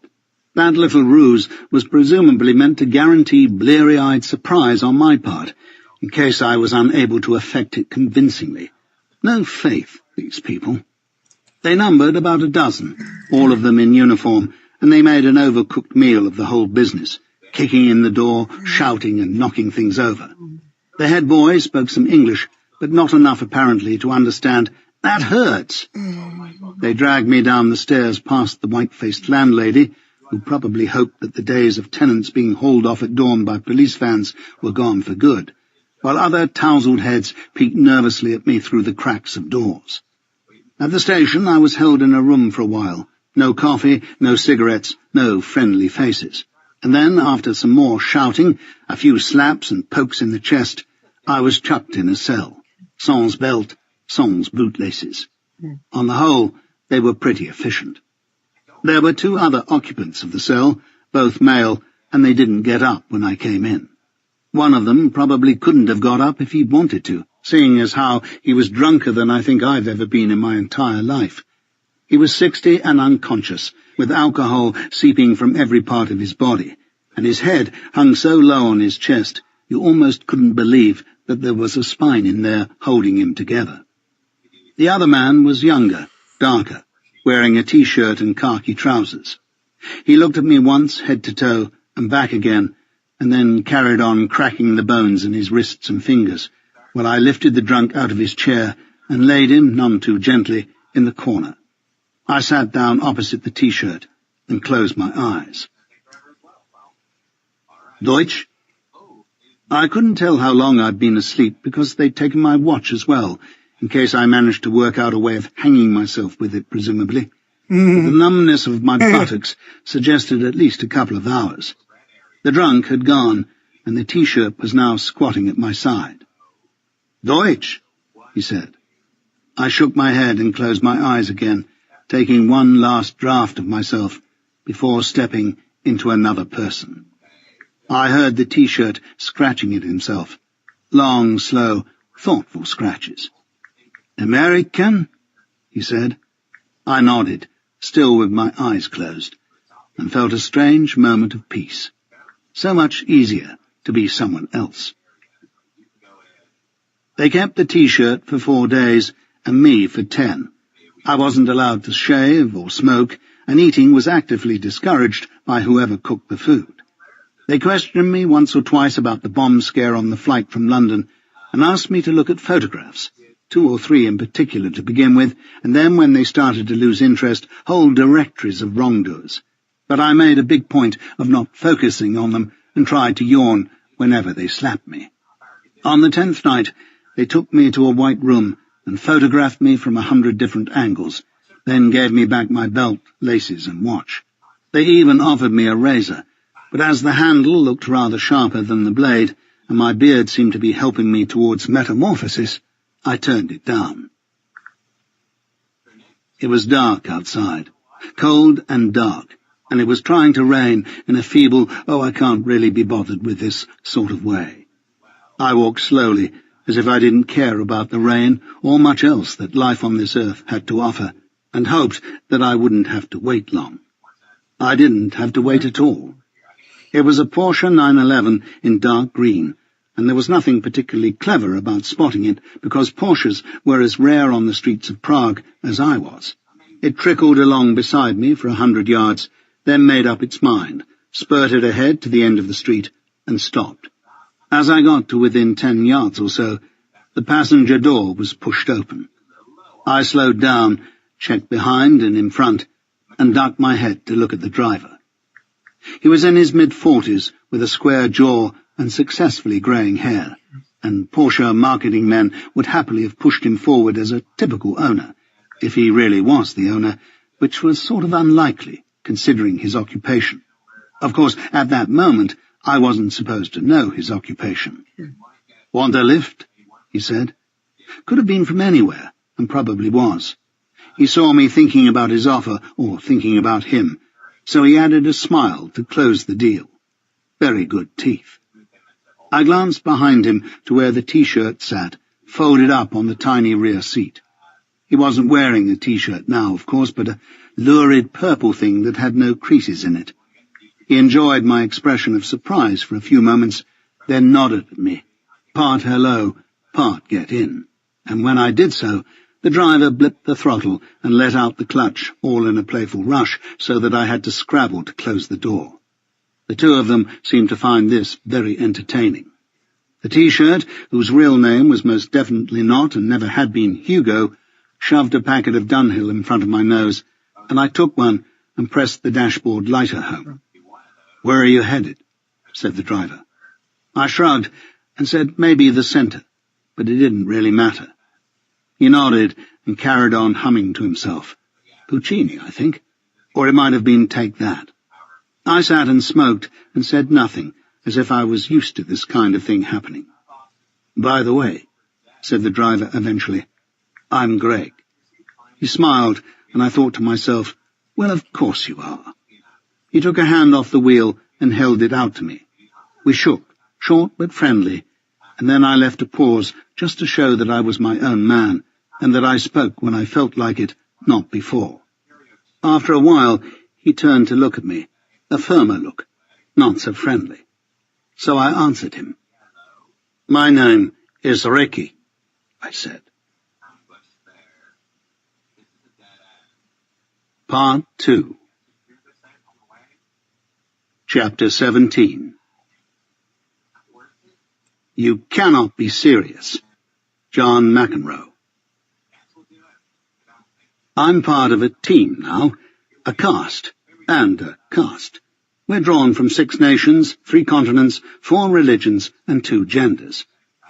That little ruse was presumably meant to guarantee bleary-eyed surprise on my part, in case I was unable to effect it convincingly. No faith, these people. They numbered about a dozen, all of them in uniform, and they made an overcooked meal of the whole business, kicking in the door, shouting and knocking things over. The head boy spoke some English, but not enough apparently to understand, "That hurts." They dragged me down the stairs past the white-faced landlady, who probably hoped that the days of tenants being hauled off at dawn by police vans were gone for good, while other tousled heads peeked nervously at me through the cracks of doors. At the station I was held in a room for a while. No coffee, no cigarettes, no friendly faces. And then, after some more shouting, a few slaps and pokes in the chest, I was chucked in a cell. Sans belt, sans bootlaces. On the whole, they were pretty efficient. There were 2 other occupants of the cell, both male, and they didn't get up when I came in. One of them probably couldn't have got up if he'd wanted to, seeing as how he was drunker than I think I've ever been in my entire life. He was 60 and unconscious, with alcohol seeping from every part of his body, and his head hung so low on his chest you almost couldn't believe that there was a spine in there holding him together. The other man was younger, darker, wearing a T-shirt and khaki trousers. He looked at me once, head to toe, and back again, and then carried on cracking the bones in his wrists and fingers, while I lifted the drunk out of his chair and laid him, none too gently, in the corner. I sat down opposite the T-shirt and closed my eyes. Deutsch? I couldn't tell how long I'd been asleep because they'd taken my watch as well, in case I managed to work out a way of hanging myself with it, presumably. The numbness of my buttocks suggested at least a couple of hours. The drunk had gone, and the T-shirt was now squatting at my side. Deutsch, he said. I shook my head and closed my eyes again, taking one last draught of myself before stepping into another person. I heard the T-shirt scratching at himself. Long, slow, thoughtful scratches. "American?" he said. I nodded, still with my eyes closed, and felt a strange moment of peace. So much easier to be someone else. They kept the T-shirt for 4 days, and me for 10. I wasn't allowed to shave or smoke, and eating was actively discouraged by whoever cooked the food. They questioned me once or twice about the bomb scare on the flight from London, and asked me to look at photographs, 2 or 3 in particular to begin with, and then, when they started to lose interest, whole directories of wrongdoers. But I made a big point of not focusing on them, and tried to yawn whenever they slapped me. On the 10th night, they took me to a white room and photographed me from 100 different angles, then gave me back my belt, laces, and watch. They even offered me a razor, but as the handle looked rather sharper than the blade, and my beard seemed to be helping me towards metamorphosis, I turned it down. It was dark outside, cold and dark, and it was trying to rain in a feeble, I can't really be bothered with this sort of way. I walked slowly, as if I didn't care about the rain or much else that life on this earth had to offer, and hoped that I wouldn't have to wait long. I didn't have to wait at all. It was a Porsche 911 in dark green, and there was nothing particularly clever about spotting it, because Porsches were as rare on the streets of Prague as I was. It trickled along beside me for 100 yards, then made up its mind, spurted ahead to the end of the street, and stopped. As I got to within 10 yards or so, the passenger door was pushed open. I slowed down, checked behind and in front, and ducked my head to look at the driver. He was in his mid-40s, with a square jaw and successfully greying hair, and Porsche marketing men would happily have pushed him forward as a typical owner, if he really was the owner, which was sort of unlikely, considering his occupation. Of course, at that moment, I wasn't supposed to know his occupation. "Want a lift?" he said. Could have been from anywhere, and probably was. He saw me thinking about his offer, or thinking about him, so he added a smile to close the deal. Very good teeth. I glanced behind him to where the T-shirt sat, folded up on the tiny rear seat. He wasn't wearing a T-shirt now, of course, but a lurid purple thing that had no creases in it. He enjoyed my expression of surprise for a few moments, then nodded at me, part hello, part get in, and when I did so, the driver blipped the throttle and let out the clutch, all in a playful rush, so that I had to scrabble to close the door. The two of them seemed to find this very entertaining. The T-shirt, whose real name was most definitely not and never had been Hugo, shoved a packet of Dunhill in front of my nose, and I took one and pressed the dashboard lighter home. "Where are you headed?" said the driver. I shrugged and said maybe the centre, but it didn't really matter. He nodded and carried on humming to himself. Puccini, I think, or it might have been Take That. I sat and smoked and said nothing, as if I was used to this kind of thing happening. "By the way," said the driver eventually, "I'm Greg." He smiled, and I thought to myself, well, of course you are. He took a hand off the wheel and held it out to me. We shook, short but friendly, and then I left a pause just to show that I was my own man, and that I spoke when I felt like it, not before. After a while, he turned to look at me, a firmer look, not so friendly. So I answered him. "My name is Ricky," I said. Part 2. Chapter 17. You cannot be serious. John McEnroe. I'm part of a team now, a caste, and a caste. We're drawn from 6 nations, 3 continents, 4 religions, and 2 genders.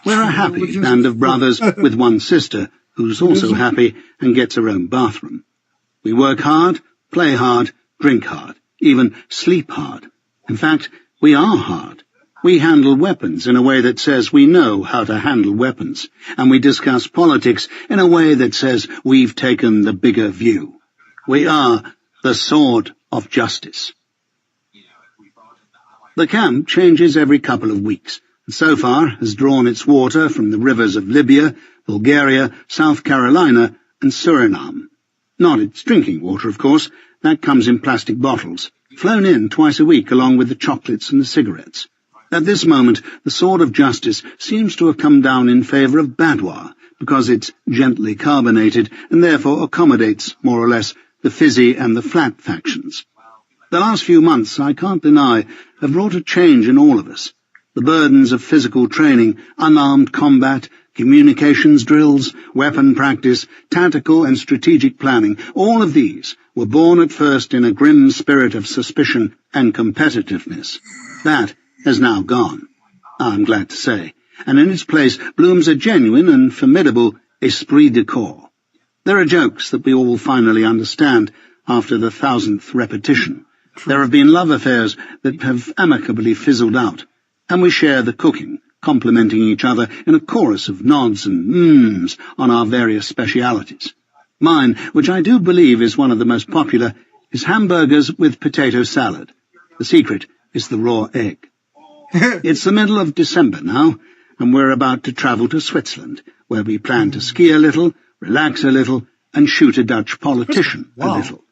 We're a happy band of brothers with 1 sister, who's also happy and gets her own bathroom. We work hard, play hard, drink hard, even sleep hard. In fact, we are hard. We handle weapons in a way that says we know how to handle weapons, and we discuss politics in a way that says we've taken the bigger view. We are the sword of justice. The camp changes every couple of weeks, and so far has drawn its water from the rivers of Libya, Bulgaria, South Carolina, and Suriname. Not its drinking water, of course. That comes in plastic bottles, flown in twice a week along with the chocolates and the cigarettes. At this moment, the sword of justice seems to have come down in favour of Badwa, because it's gently carbonated and therefore accommodates, more or less, the fizzy and the flat factions. The last few months, I can't deny, have brought a change in all of us. The burdens of physical training, unarmed combat, communications drills, weapon practice, tactical and strategic planning, all of these were born at first in a grim spirit of suspicion and competitiveness. That has now gone, I'm glad to say, and in its place blooms a genuine and formidable esprit de corps. There are jokes that we all finally understand after the 1000th repetition. There have been love affairs that have amicably fizzled out, and we share the cooking, complimenting each other in a chorus of nods and mms on our various specialities. Mine, which I do believe is one of the most popular, is hamburgers with potato salad. The secret is the raw egg. It's the middle of December now, and we're about to travel to Switzerland, where we plan to ski a little, relax a little, and shoot a Dutch politician a little.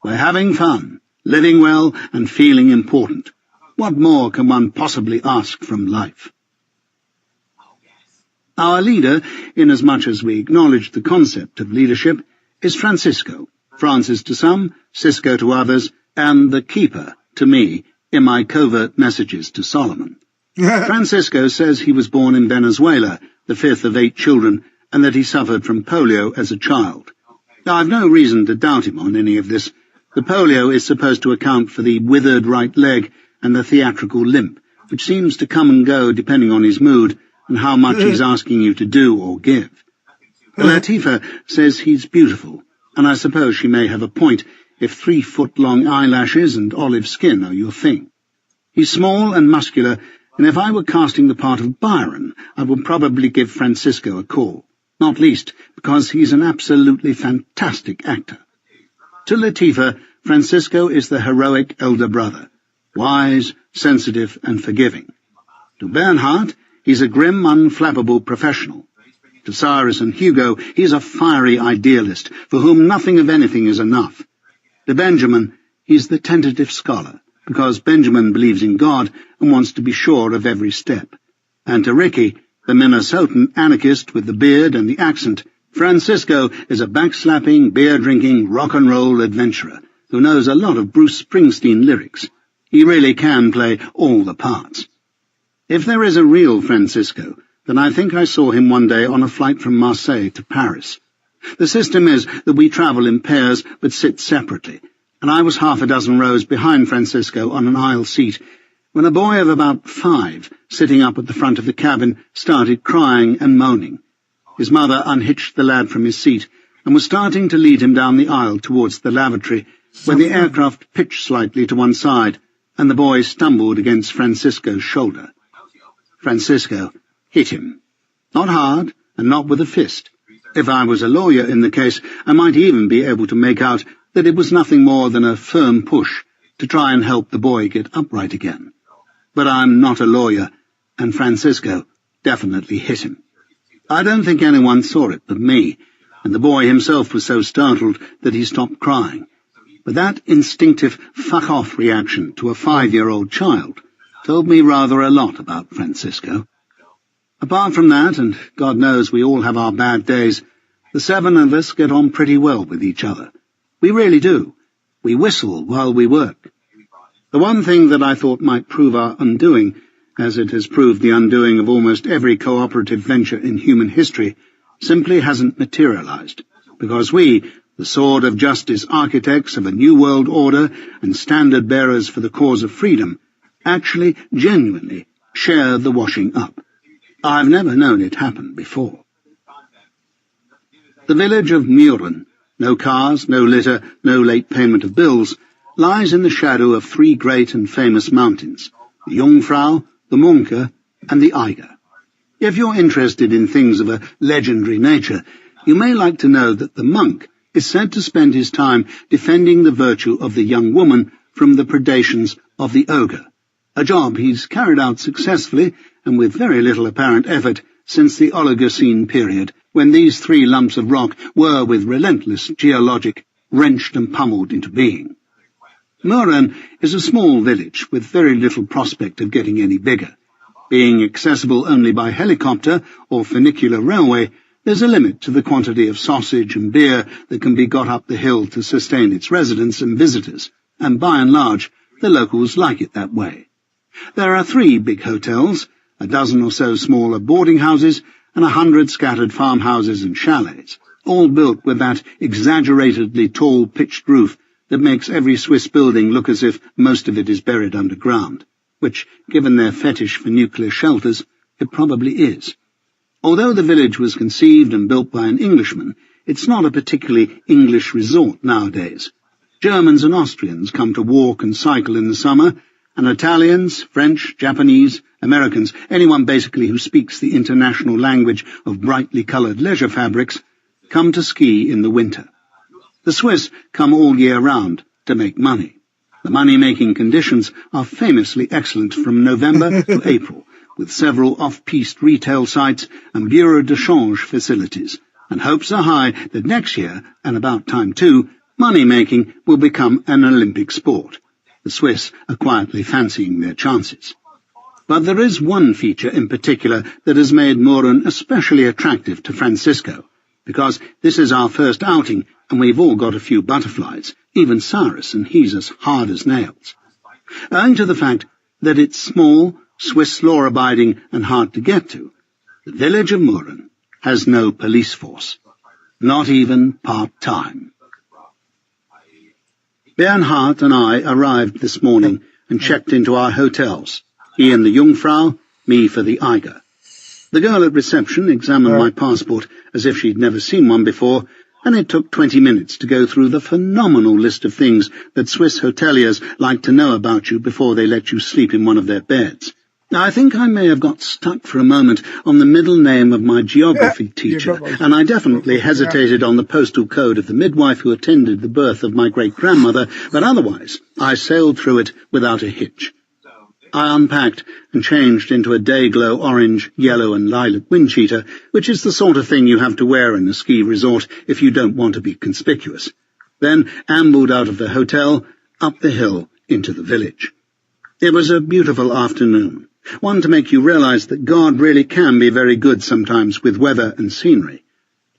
We're having fun, living well, and feeling important. What more can one possibly ask from life? Our leader, inasmuch as we acknowledge the concept of leadership, is Francisco, Francis to some, Cisco to others, and the keeper to me in my covert messages to Solomon. Francisco says he was born in Venezuela, the 5th of 8 children, and that he suffered from polio as a child. Now, I've no reason to doubt him on any of this. The polio is supposed to account for the withered right leg and the theatrical limp, which seems to come and go depending on his mood and how much he's asking you to do or give. Latifah says he's beautiful, and I suppose she may have a point if 3-foot-long eyelashes and olive skin are your thing. He's small and muscular, and if I were casting the part of Byron, I would probably give Francisco a call, not least because he's an absolutely fantastic actor. To Latifah, Francisco is the heroic elder brother, wise, sensitive, and forgiving. To Bernhardt, he's a grim, unflappable professional. To Cyrus and Hugo, he's a fiery idealist, for whom nothing of anything is enough. To Benjamin, he's the tentative scholar, because Benjamin believes in God and wants to be sure of every step. And to Ricky, the Minnesotan anarchist with the beard and the accent, Francisco is a backslapping, beer-drinking, rock-and-roll adventurer who knows a lot of Bruce Springsteen lyrics. He really can play all the parts. If there is a real Francisco, then I think I saw him one day on a flight from Marseille to Paris. The system is that we travel in pairs but sit separately, and I was half a dozen rows behind Francisco on an aisle seat when a boy of about 5, sitting up at the front of the cabin, started crying and moaning. His mother unhitched the lad from his seat and was starting to lead him down the aisle towards the lavatory when the aircraft pitched slightly to one side and the boy stumbled against Francisco's shoulder. Francisco hit him. Not hard and not with a fist. If I was a lawyer in the case, I might even be able to make out that it was nothing more than a firm push to try and help the boy get upright again. But I'm not a lawyer, and Francisco definitely hit him. I don't think anyone saw it but me, and the boy himself was so startled that he stopped crying. But that instinctive fuck-off reaction to a 5-year-old child told me rather a lot about Francisco. Apart from that, and God knows we all have our bad days, the 7 of us get on pretty well with each other. We really do. We whistle while we work. The one thing that I thought might prove our undoing, as it has proved the undoing of almost every cooperative venture in human history, simply hasn't materialized, because we, the sword of justice architects of a new world order and standard bearers for the cause of freedom, actually genuinely share the washing up. I've never known it happen before. The village of Muren, no cars, no litter, no late payment of bills, lies in the shadow of 3 great and famous mountains, the Jungfrau, the Munke, and the Eiger. If you're interested in things of a legendary nature, you may like to know that the monk is said to spend his time defending the virtue of the young woman from the predations of the ogre, a job he's carried out successfully and with very little apparent effort since the Oligocene period, when these 3 lumps of rock were, with relentless geologic, wrenched and pummeled into being. Murren is a small village with very little prospect of getting any bigger. Being accessible only by helicopter or funicular railway, there's a limit to the quantity of sausage and beer that can be got up the hill to sustain its residents and visitors, and by and large, the locals like it that way. There are 3 big hotels, a dozen or so smaller boarding houses, and 100 scattered farmhouses and chalets, all built with that exaggeratedly tall pitched roof that makes every Swiss building look as if most of it is buried underground, which, given their fetish for nuclear shelters, it probably is. Although the village was conceived and built by an Englishman, it's not a particularly English resort nowadays. Germans and Austrians come to walk and cycle in the summer, and Italians, French, Japanese, Americans, anyone basically who speaks the international language of brightly coloured leisure fabrics, come to ski in the winter. The Swiss come all year round to make money. The money-making conditions are famously excellent from November to April, with several off-piste retail sites and bureau de change facilities, and hopes are high that next year, and about time too, money-making will become an Olympic sport. The Swiss are quietly fancying their chances. But there is one feature in particular that has made Murren especially attractive to Francisco, because this is our first outing and we've all got a few butterflies, even Cyrus, and he's as hard as nails. Owing to the fact that it's small, Swiss law-abiding and hard to get to, the village of Murren has no police force, not even part-time. Bernhard and I arrived this morning and checked into our hotels, he in the Jungfrau, me for the Eiger. The girl at reception examined my passport as if she'd never seen one before, and it took 20 minutes to go through the phenomenal list of things that Swiss hoteliers like to know about you before they let you sleep in one of their beds. Now, I think I may have got stuck for a moment on the middle name of my geography teacher, and I definitely hesitated on the postal code of the midwife who attended the birth of my great-grandmother, but otherwise I sailed through it without a hitch. I unpacked and changed into a day-glow orange, yellow and lilac wind cheater, which is the sort of thing you have to wear in a ski resort if you don't want to be conspicuous. Then ambled out of the hotel, up the hill, into the village. It was a beautiful afternoon, one to make you realize that God really can be very good sometimes with weather and scenery.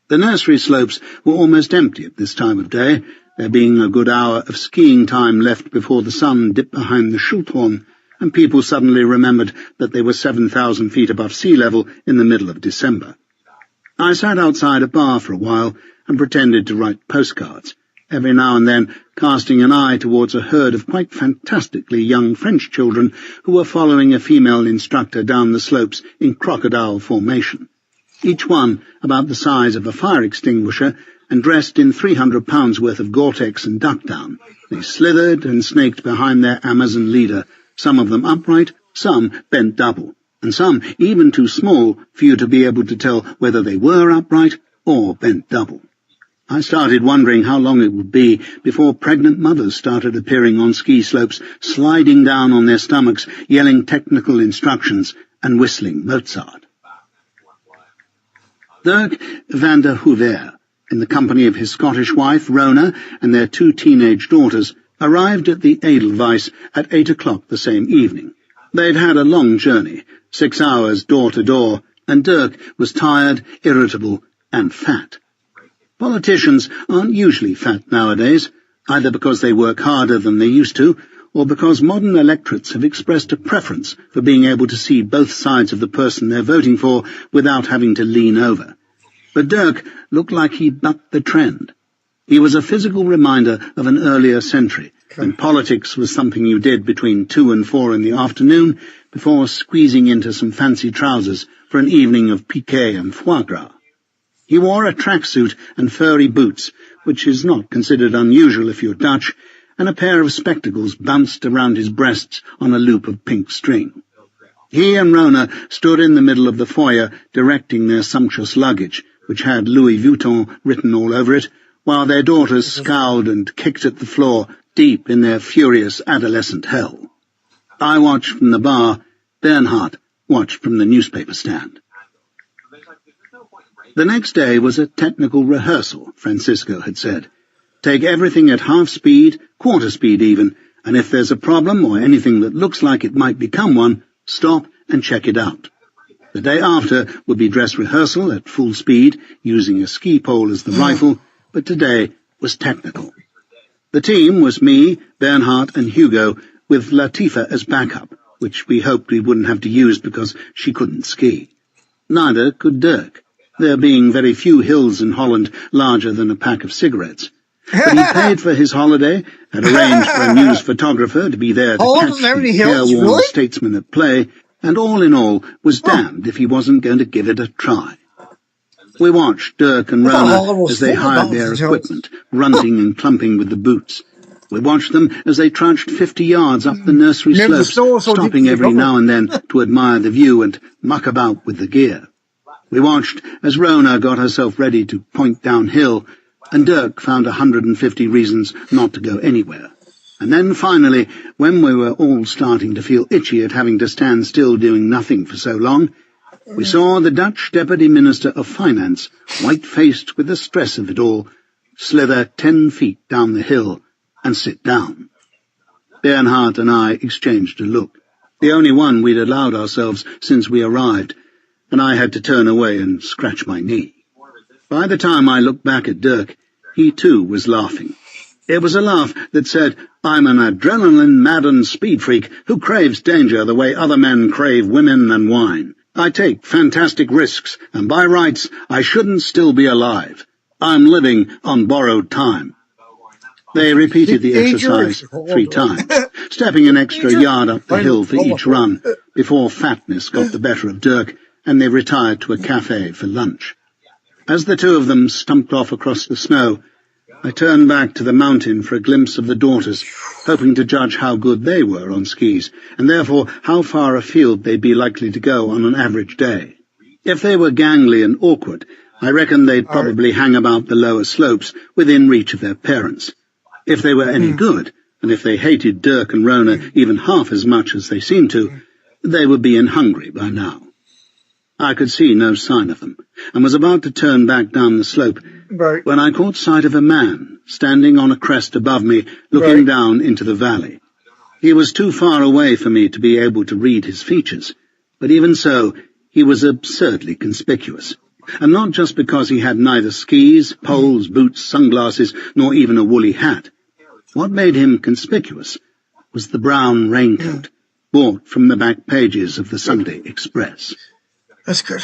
The nursery slopes were almost empty at this time of day, there being a good hour of skiing time left before the sun dipped behind the Schulthorn, and people suddenly remembered that they were 7,000 feet above sea level in the middle of December. I sat outside a bar for a while and pretended to write postcards, every now and then casting an eye towards a herd of quite fantastically young French children who were following a female instructor down the slopes in crocodile formation, each one about the size of a fire extinguisher and dressed in 300 pounds worth of Gore-Tex and duck down. They slithered and snaked behind their Amazon leader, some of them upright, some bent double, and some even too small for you to be able to tell whether they were upright or bent double. I started wondering how long it would be before pregnant mothers started appearing on ski slopes, sliding down on their stomachs, yelling technical instructions and whistling Mozart. Dirk van der Hoover, in the company of his Scottish wife, Rona, and their 2 teenage daughters, arrived at the Edelweiss at 8 o'clock the same evening. They'd had a long journey, 6 hours door to door, and Dirk was tired, irritable, and fat. Politicians aren't usually fat nowadays, either because they work harder than they used to, or because modern electorates have expressed a preference for being able to see both sides of the person they're voting for without having to lean over. But Dirk looked like he bucked the trend. He was a physical reminder of an earlier century, when politics was something you did between 2 and 4 in the afternoon before squeezing into some fancy trousers for an evening of piquet and foie gras. He wore a tracksuit and furry boots, which is not considered unusual if you're Dutch, and a pair of spectacles bounced around his breasts on a loop of pink string. He and Rona stood in the middle of the foyer directing their sumptuous luggage, which had Louis Vuitton written all over it, while their daughters scowled and kicked at the floor, deep in their furious adolescent hell. I watched from the bar. Bernhardt watched from the newspaper stand. The next day was a technical rehearsal, Francisco had said. Take everything at half speed, quarter speed even, and if there's a problem or anything that looks like it might become one, stop and check it out. The day after would be dress rehearsal at full speed, using a ski pole as the rifle, but today was technical. The team was me, Bernhardt and Hugo, with Latifa as backup, which we hoped we wouldn't have to use because she couldn't ski. Neither could Dirk, there being very few hills in Holland larger than a pack of cigarettes. But he paid for his holiday, had arranged for a news photographer to be there to catch the careworn statesman at play, and all in all was damned if he wasn't going to give it a try. We watched Dirk and Rona as they hired their equipment, grunting and clumping with the boots. We watched them as they trudged 50 yards up the nursery slopes, stopping every now and then to admire the view and muck about with the gear. We watched as Rona got herself ready to point downhill, and Dirk found 150 reasons not to go anywhere. And then finally, when we were all starting to feel itchy at having to stand still doing nothing for so long, we saw the Dutch Deputy Minister of Finance, white-faced with the stress of it all, slither 10 feet down the hill and sit down. Bernhardt and I exchanged a look, the only one we'd allowed ourselves since we arrived, and I had to turn away and scratch my knee. By the time I looked back at Dirk, he too was laughing. It was a laugh that said, I'm an adrenaline-maddened speed freak who craves danger the way other men crave women and wine. I take fantastic risks, and by rights I shouldn't still be alive. I'm living on borrowed time. They repeated the exercise 3 times, stepping an extra yard up the hill for each run, before fatness got the better of Dirk, and they retired to a cafe for lunch. As the two of them stumped off across the snow, I turned back to the mountain for a glimpse of the daughters, hoping to judge how good they were on skis, and therefore how far afield they'd be likely to go on an average day. If they were gangly and awkward, I reckoned they'd probably hang about the lower slopes within reach of their parents. If they were any good, and if they hated Dirk and Rona even half as much as they seemed to, they would be in Hungary by now. I could see no sign of them, and was about to turn back down the slope when I caught sight of a man standing on a crest above me, looking down into the valley. He was too far away for me to be able to read his features, but even so, he was absurdly conspicuous. And not just because he had neither skis, poles, boots, sunglasses, nor even a woolly hat. What made him conspicuous was the brown raincoat, bought from the back pages of the Sunday Express. That's good.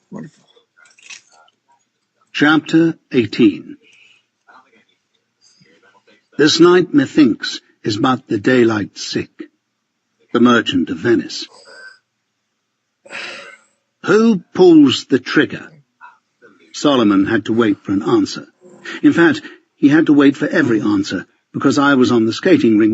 Wonderful. Chapter 18. This night, methinks, is but the daylight sick. The Merchant of Venice. Who pulls the trigger? Solomon had to wait for an answer. In fact, he had to wait for every answer, because I was on the skating rink